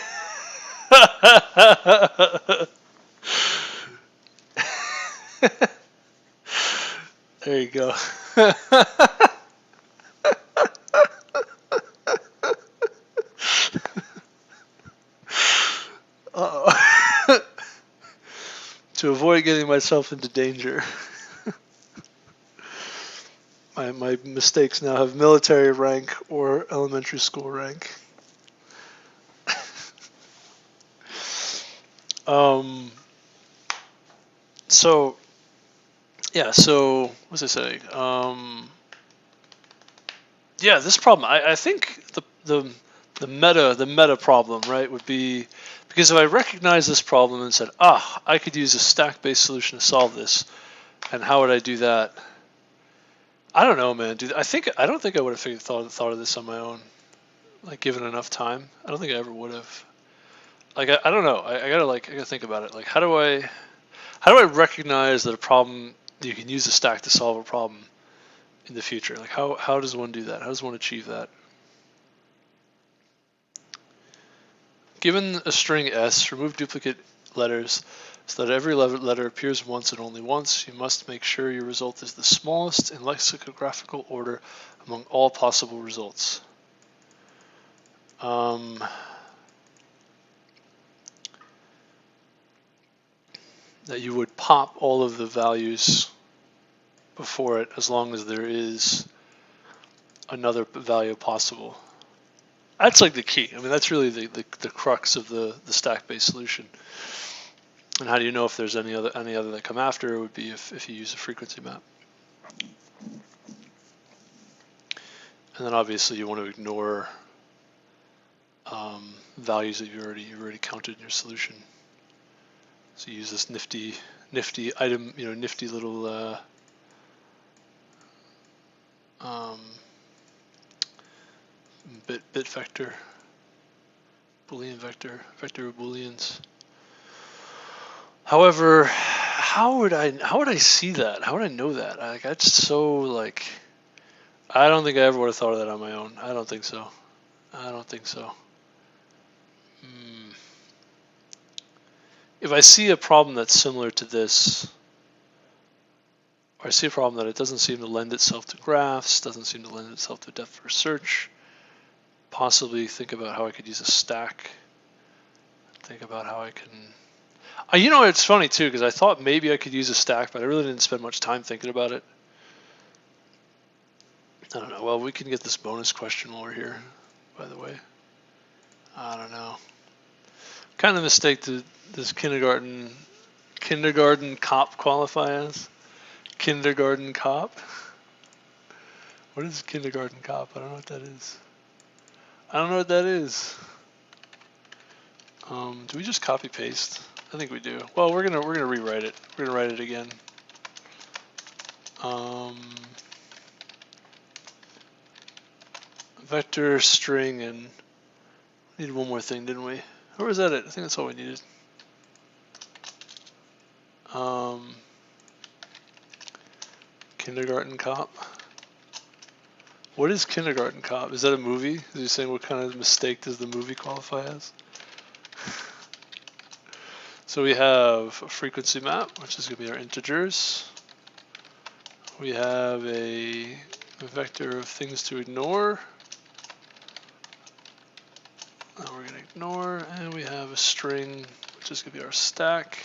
There you go. Uh-oh. To avoid getting myself into danger. My mistakes now have military rank or elementary school rank. So what was I saying? Yeah, this problem. I think the meta problem, right, would be because if I recognize this problem and said, I could use a stack-based solution to solve this, and how would I do that? I don't know, man. Dude, I don't think I would have thought of this on my own, like given enough time. I don't think I ever would have. Like I don't know. I gotta think about it. Like how do I recognize that a problem you can use a stack to solve a problem in the future? Like how does one do that? How does one achieve that? Given a string S, remove duplicate letters so that every letter appears once and only once. You must make sure your result is the smallest in lexicographical order among all possible results. That you would pop all of the values before it as long as there is another value possible. That's like the key. I mean, that's really the crux of the stack-based solution. And how do you know if there's any other that come after? It would be if you use a frequency map. And then obviously you want to ignore values that you already counted in your solution. So you use this nifty item, nifty little bit vector, Boolean vector of Booleans. However, how would I see that? How would I know that? That's so I don't think I ever would have thought of that on my own. I don't think so. If I see a problem that's similar to this, or I see a problem that it doesn't seem to lend itself to graphs, doesn't seem to lend itself to depth first search, possibly think about how I could use a stack. Think about how I can... it's funny too, because I thought maybe I could use a stack, but I really didn't spend much time thinking about it. I don't know. Well, we can get this bonus question while we're here, by the way. I don't know. What kind of mistake did this kindergarten cop qualify as? Kindergarten cop? What is kindergarten cop? I don't know what that is. Do we just copy paste? I think we do. Well, we're gonna rewrite it. We're gonna write it again. Vector, string, and we needed one more thing, didn't we? Or was that it? I think that's all we needed. Kindergarten cop. What is kindergarten cop? Is that a movie? Is he saying what kind of mistake does the movie qualify as? So we have a frequency map, which is going to be our integers. We have a vector of things to ignore. That we're going to ignore. And we have a string, which is going to be our stack.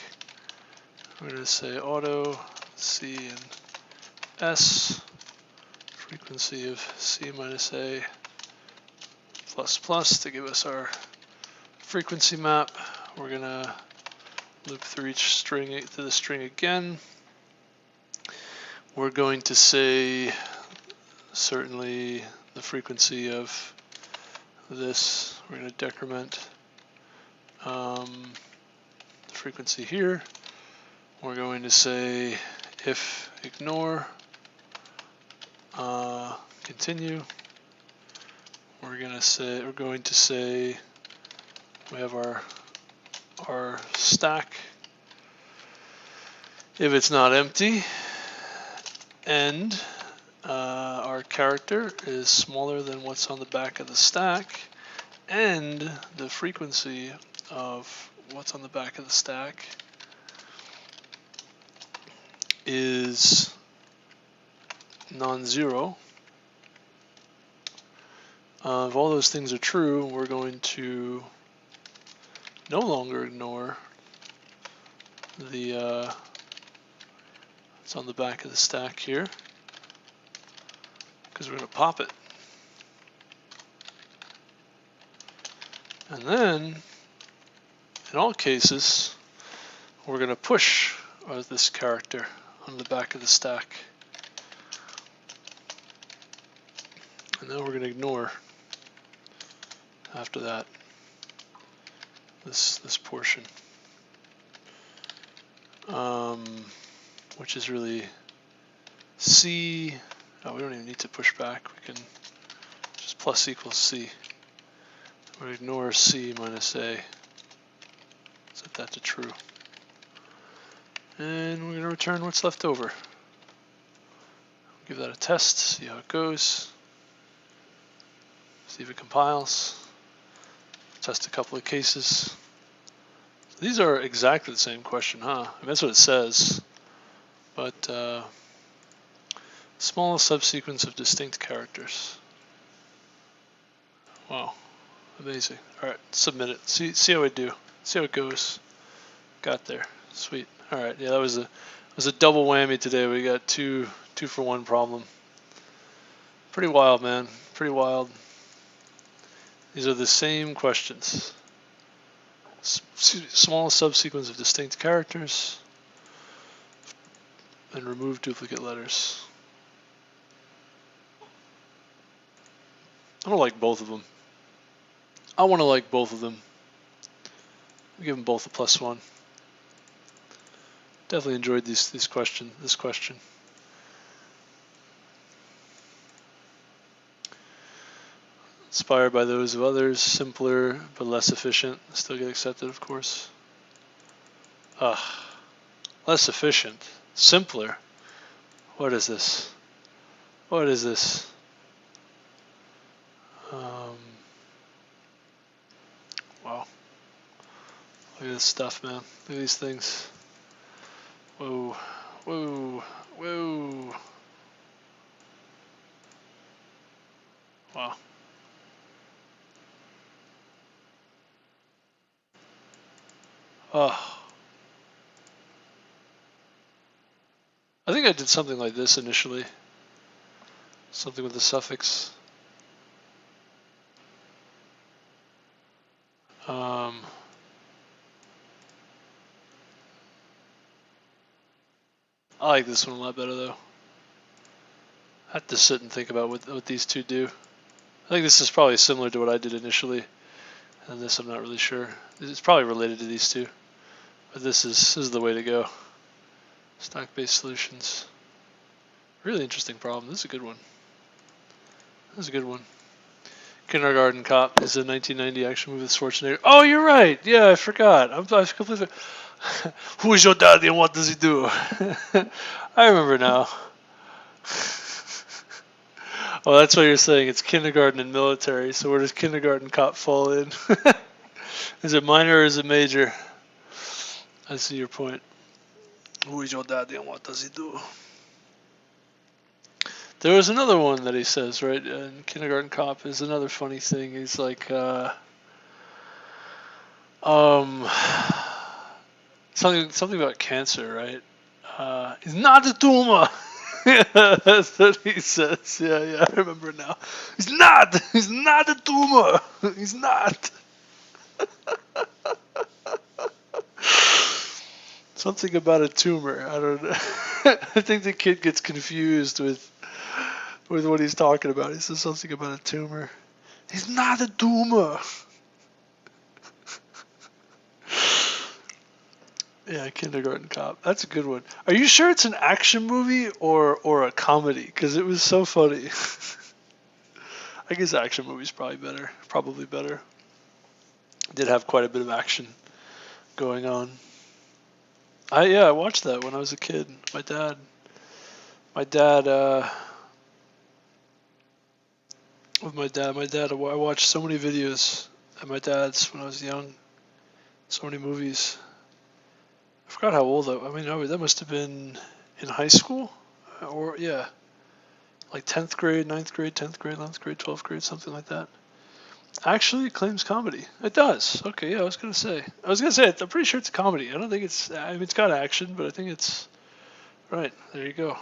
We're going to say auto, C and S. Frequency of C minus A plus plus to give us our frequency map. We're going to loop through each string to the string again. We're going to say certainly the frequency of this. We're going to decrement the frequency here. We're going to say if ignore, continue. We're going to say we have our stack if it's not empty, and our character is smaller than what's on the back of the stack, and the frequency of what's on the back of the stack is non-zero. If all those things are true, we're going to no longer ignore the it's on the back of the stack here, because we're going to pop it. And then, in all cases, we're going to push this character on the back of the stack. And then we're going to ignore after that this portion, which is really C. Oh, we don't even need to push back. We can just plus equals C. We're going to ignore C minus A. Set that to true. And we're going to return what's left over. Give that a test, see how it goes. See if it compiles. Test a couple of cases. These are exactly the same question, huh? I mean, that's what it says. But small subsequence of distinct characters. Wow, amazing. All right, submit it. See how I do. See how it goes. Got there. Sweet. All right. Yeah, that was a double whammy today. We got two for one problem. Pretty wild, man. Pretty wild. These are the same questions. small subsequence of distinct characters, and remove duplicate letters. I don't like both of them. I want to like both of them. I'll give them both a +1. Definitely enjoyed this question. Inspired by those of others, simpler but less efficient. Still get accepted, of course. Less efficient. Simpler. What is this? What is this? Wow. Look at this stuff, man. Look at these things. Whoa. Whoa. Whoa. Wow. Oh. I think I did something like this initially. Something with the suffix. I like this one a lot better though. I have to sit and think about what these two do. I think this is probably similar to what I did initially, and this I'm not really sure. It's probably related to these two, but this is the way to go. Stock-based solutions. Really interesting problem. This is a good one. This is a good one. Kindergarten Cop is a 1990 action movie with Schwarzenegger. Oh, you're right. Yeah, I forgot. I completely. Who is your daddy and what does he do? I remember now. Oh, that's what you're saying. It's kindergarten and military. So where does Kindergarten Cop fall in? Is it minor or is it major? I see your point. Who is your daddy and what does he do? There was another one that he says, right? In Kindergarten Cop is another funny thing. He's like, something about cancer, right? He's not a tumor. That's what he says. Yeah, I remember now. He's not a tumor. He's not. Something about a tumor. I don't know. I think the kid gets confused with what he's talking about. He says something about a tumor. He's not a tumor. Yeah, Kindergarten Cop. That's a good one. Are you sure it's an action movie or a comedy? Because it was so funny. I guess action movie's probably better. Probably better. Did have quite a bit of action going on. I watched that when I was a kid. My dad. With my dad, I watched so many videos at my dad's when I was young. So many movies. I forgot how old I mean, that must have been in high school, or yeah, like 10th grade, 9th grade, 10th grade, 11th grade, 12th grade, something like that. Actually, it claims comedy. It does. Okay, yeah, I was gonna say, I'm pretty sure it's a comedy. I don't think it's. I mean, it's got action, but I think it's. Right there, you go.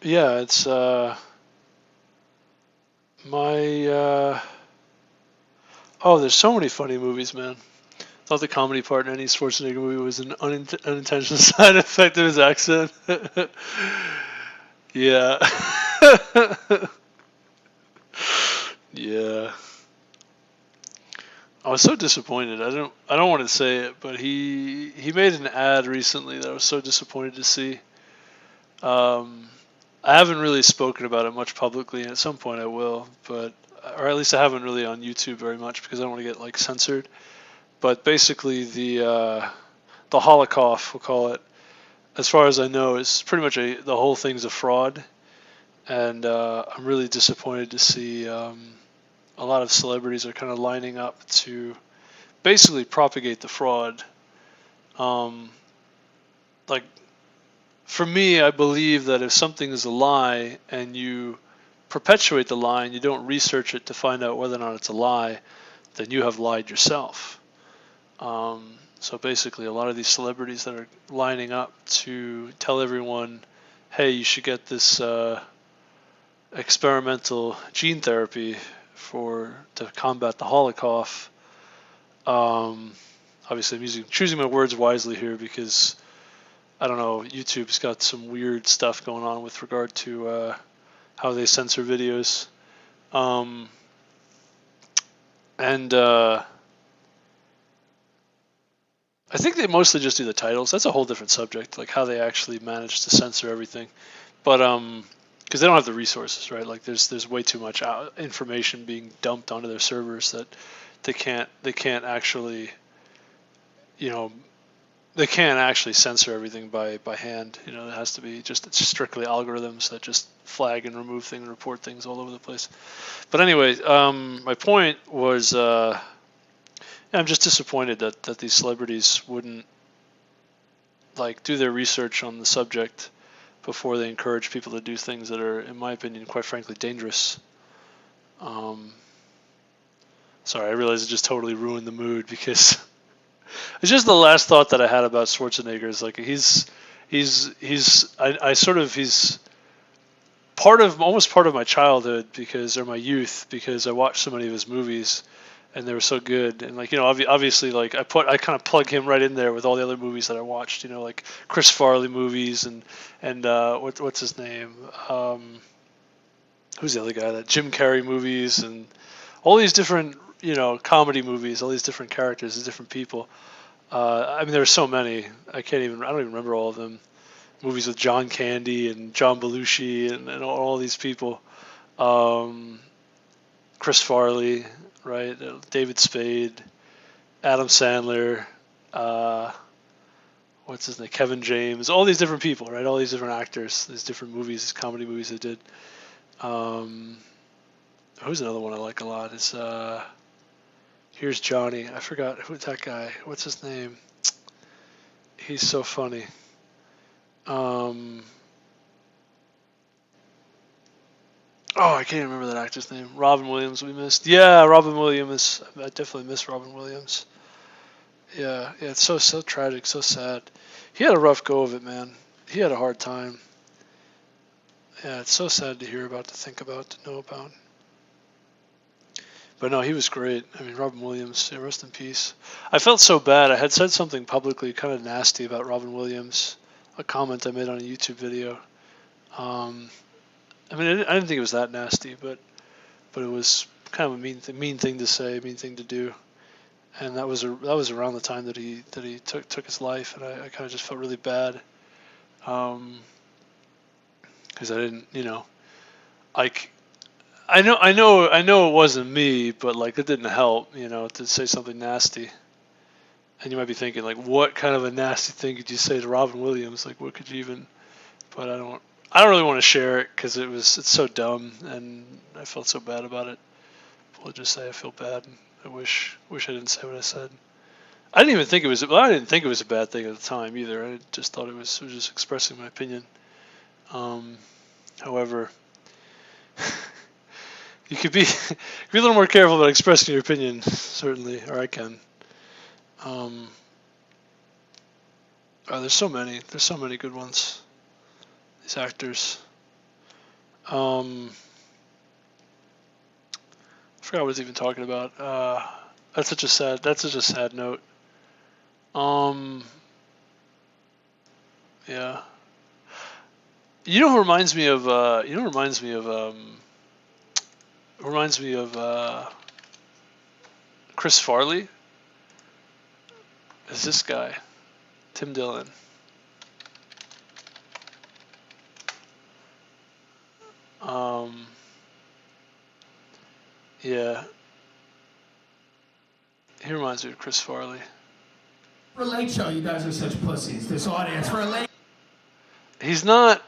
Yeah, it's my. Oh, there's so many funny movies, man. I thought the comedy part in any Schwarzenegger movie was an unintentional side effect of his accent. Yeah. Yeah. I was so disappointed. I don't want to say it, but he made an ad recently that I was so disappointed to see. I haven't really spoken about it much publicly, and at some point I will, or at least I haven't really on YouTube very much because I don't want to get like censored. But basically, the Holocaust, we'll call it, as far as I know, is pretty much the whole thing's a fraud, and I'm really disappointed to see a lot of celebrities are kind of lining up to basically propagate the fraud. Like, for me, I believe that if something is a lie and you perpetuate the lie and you don't research it to find out whether or not it's a lie, then you have lied yourself. So basically, a lot of these celebrities that are lining up to tell everyone, hey, you should get this experimental gene therapy to combat the Holocaust. Obviously, I'm choosing my words wisely here because I don't know, YouTube's got some weird stuff going on with regard to how they censor videos. And I think they mostly just do the titles. That's a whole different subject, like how they actually manage to censor everything. But because they don't have the resources, right? Like there's way too much information being dumped onto their servers that they can't actually, you know, they can't actually censor everything by hand. You know, it has to be just strictly algorithms that just flag and remove things, and report things all over the place. But anyway, my point was, I'm just disappointed that these celebrities wouldn't like do their research on the subject before they encourage people to do things that are, in my opinion, quite frankly, dangerous. Sorry, I realize it just totally ruined the mood because it's just the last thought that I had about Schwarzenegger is like he's almost part of my childhood or my youth because I watched so many of his movies and they were so good. And like, you know, obviously like I kind of plug him right in there with all the other movies that I watched, you know, like Chris Farley movies and what's his name? Who's the other guy? That Jim Carrey movies and all these different, you know, comedy movies, all these different characters, these different people. I mean, there are so many. I don't even remember all of them. Movies with John Candy and John Belushi and all these people. Chris Farley, right? David Spade, Adam Sandler, what's his name? Kevin James. All these different people, right? All these different actors, these different movies, these comedy movies they did. Who's another one I like a lot? It's Here's Johnny. I forgot who's that guy. What's his name? He's so funny. Oh, I can't remember that actor's name. Robin Williams we missed. Yeah, Robin Williams. I definitely miss Robin Williams. Yeah, it's so tragic, so sad. He had a rough go of it, man. He had a hard time. Yeah, it's so sad to hear about, to think about, to know about. But no, he was great. I mean, Robin Williams, yeah, rest in peace. I felt so bad. I had said something publicly kind of nasty about Robin Williams, a comment I made on a YouTube video. I mean, I didn't think it was that nasty, but it was kind of a mean thing to say, mean thing to do. And that was around the time that he took his life, and I kind of just felt really bad, because I didn't, you know, like I know it wasn't me, but like it didn't help, you know, to say something nasty. And you might be thinking like, what kind of a nasty thing could you say to Robin Williams? Like, what could you even? But I don't really want to share it because it's so dumb, and I felt so bad about it. We'll just say I feel bad. And I wish I didn't say what I said. I didn't think it was a bad thing at the time either. I just thought it was just expressing my opinion. However, you could be a little more careful about expressing your opinion, certainly, or I can. There's so many good ones. These actors. I forgot what I was even talking about. That's such a sad note. Yeah. You know who reminds me of Chris Farley? Is this guy, Tim Dillon. Yeah. He reminds me of Chris Farley. For a late show, you guys are such pussies. This audience for a late. He's not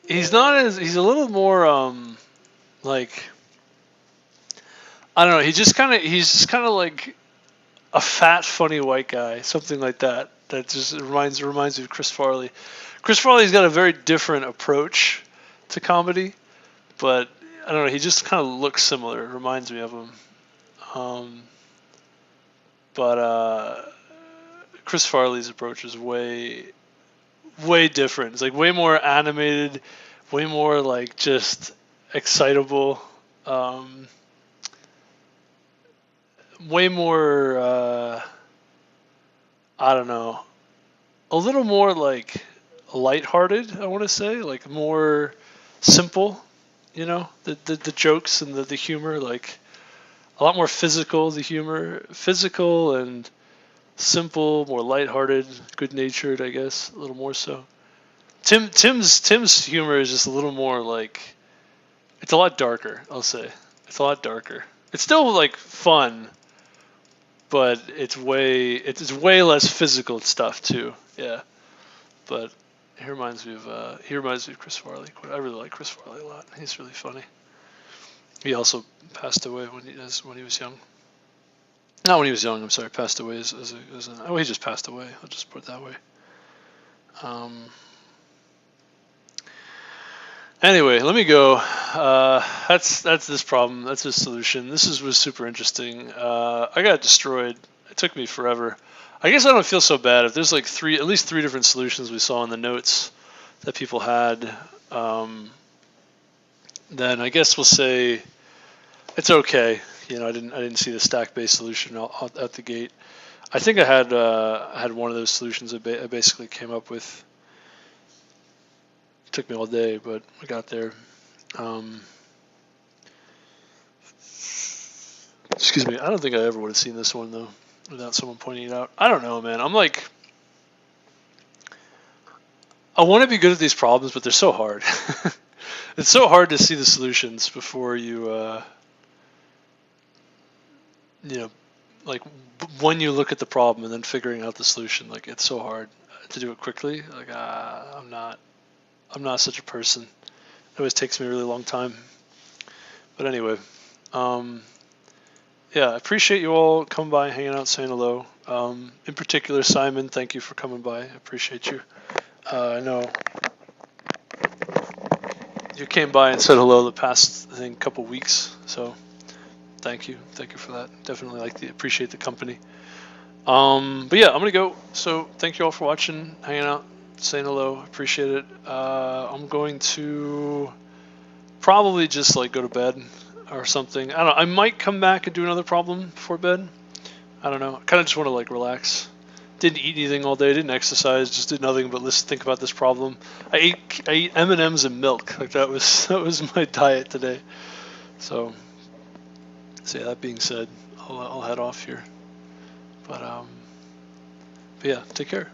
he's a little more like, I don't know, he's just kind of like a fat funny white guy, something like that. That just reminds me of Chris Farley. Chris Farley's got a very different approach to comedy, but I don't know, he just kind of looks similar. It reminds me of him. But Chris Farley's approach is way different. It's like way more animated, way more like just excitable. Way more, I don't know, a little more like lighthearted, I want to say, like more simple, the jokes and the humor, like a lot more physical, the humor, physical and simple, more lighthearted, good-natured, I guess, a little more so. Tim's humor is just a little more like, it's a lot darker, I'll say. It's a lot darker. It's still like fun, but it's way less physical stuff too. Yeah, but he reminds me of Chris Farley. I really like Chris Farley a lot. He's really funny. He also passed away when he was young. Not when he was young. I'm sorry, passed away he just passed away. I'll just put it that way. Anyway, let me go. That's this problem. That's this solution. Was super interesting. I got destroyed. It took me forever. I guess I don't feel so bad if there's like at least three different solutions we saw in the notes that people had. Then I guess we'll say it's okay. I didn't see the stack-based solution out the gate. I think I had one of those solutions I basically came up with. It took me all day, but I got there. Excuse me. I don't think I ever would have seen this one though without someone pointing it out. I don't know, man. I'm like, I want to be good at these problems, but they're so hard. It's so hard to see the solutions before you, like when you look at the problem and then figuring out the solution. Like it's so hard to do it quickly. Like I'm not such a person. It always takes me a really long time. But anyway, yeah, I appreciate you all coming by, hanging out, saying hello. In particular, Simon, thank you for coming by. I appreciate you. I know you came by and said hello the past, I think, couple weeks. So thank you for that. Definitely appreciate the company. But yeah, I'm gonna go. So thank you all for watching, hanging out, saying hello. Appreciate it. I'm going to probably just go to bed or something. I don't know. I might come back and do another problem before bed. I don't know. I kind of just want to relax. Didn't eat anything all day. Didn't exercise. Just did nothing but think about this problem. I ate M&Ms and milk. That was my diet today. So yeah. That being said, I'll head off here. But yeah. Take care.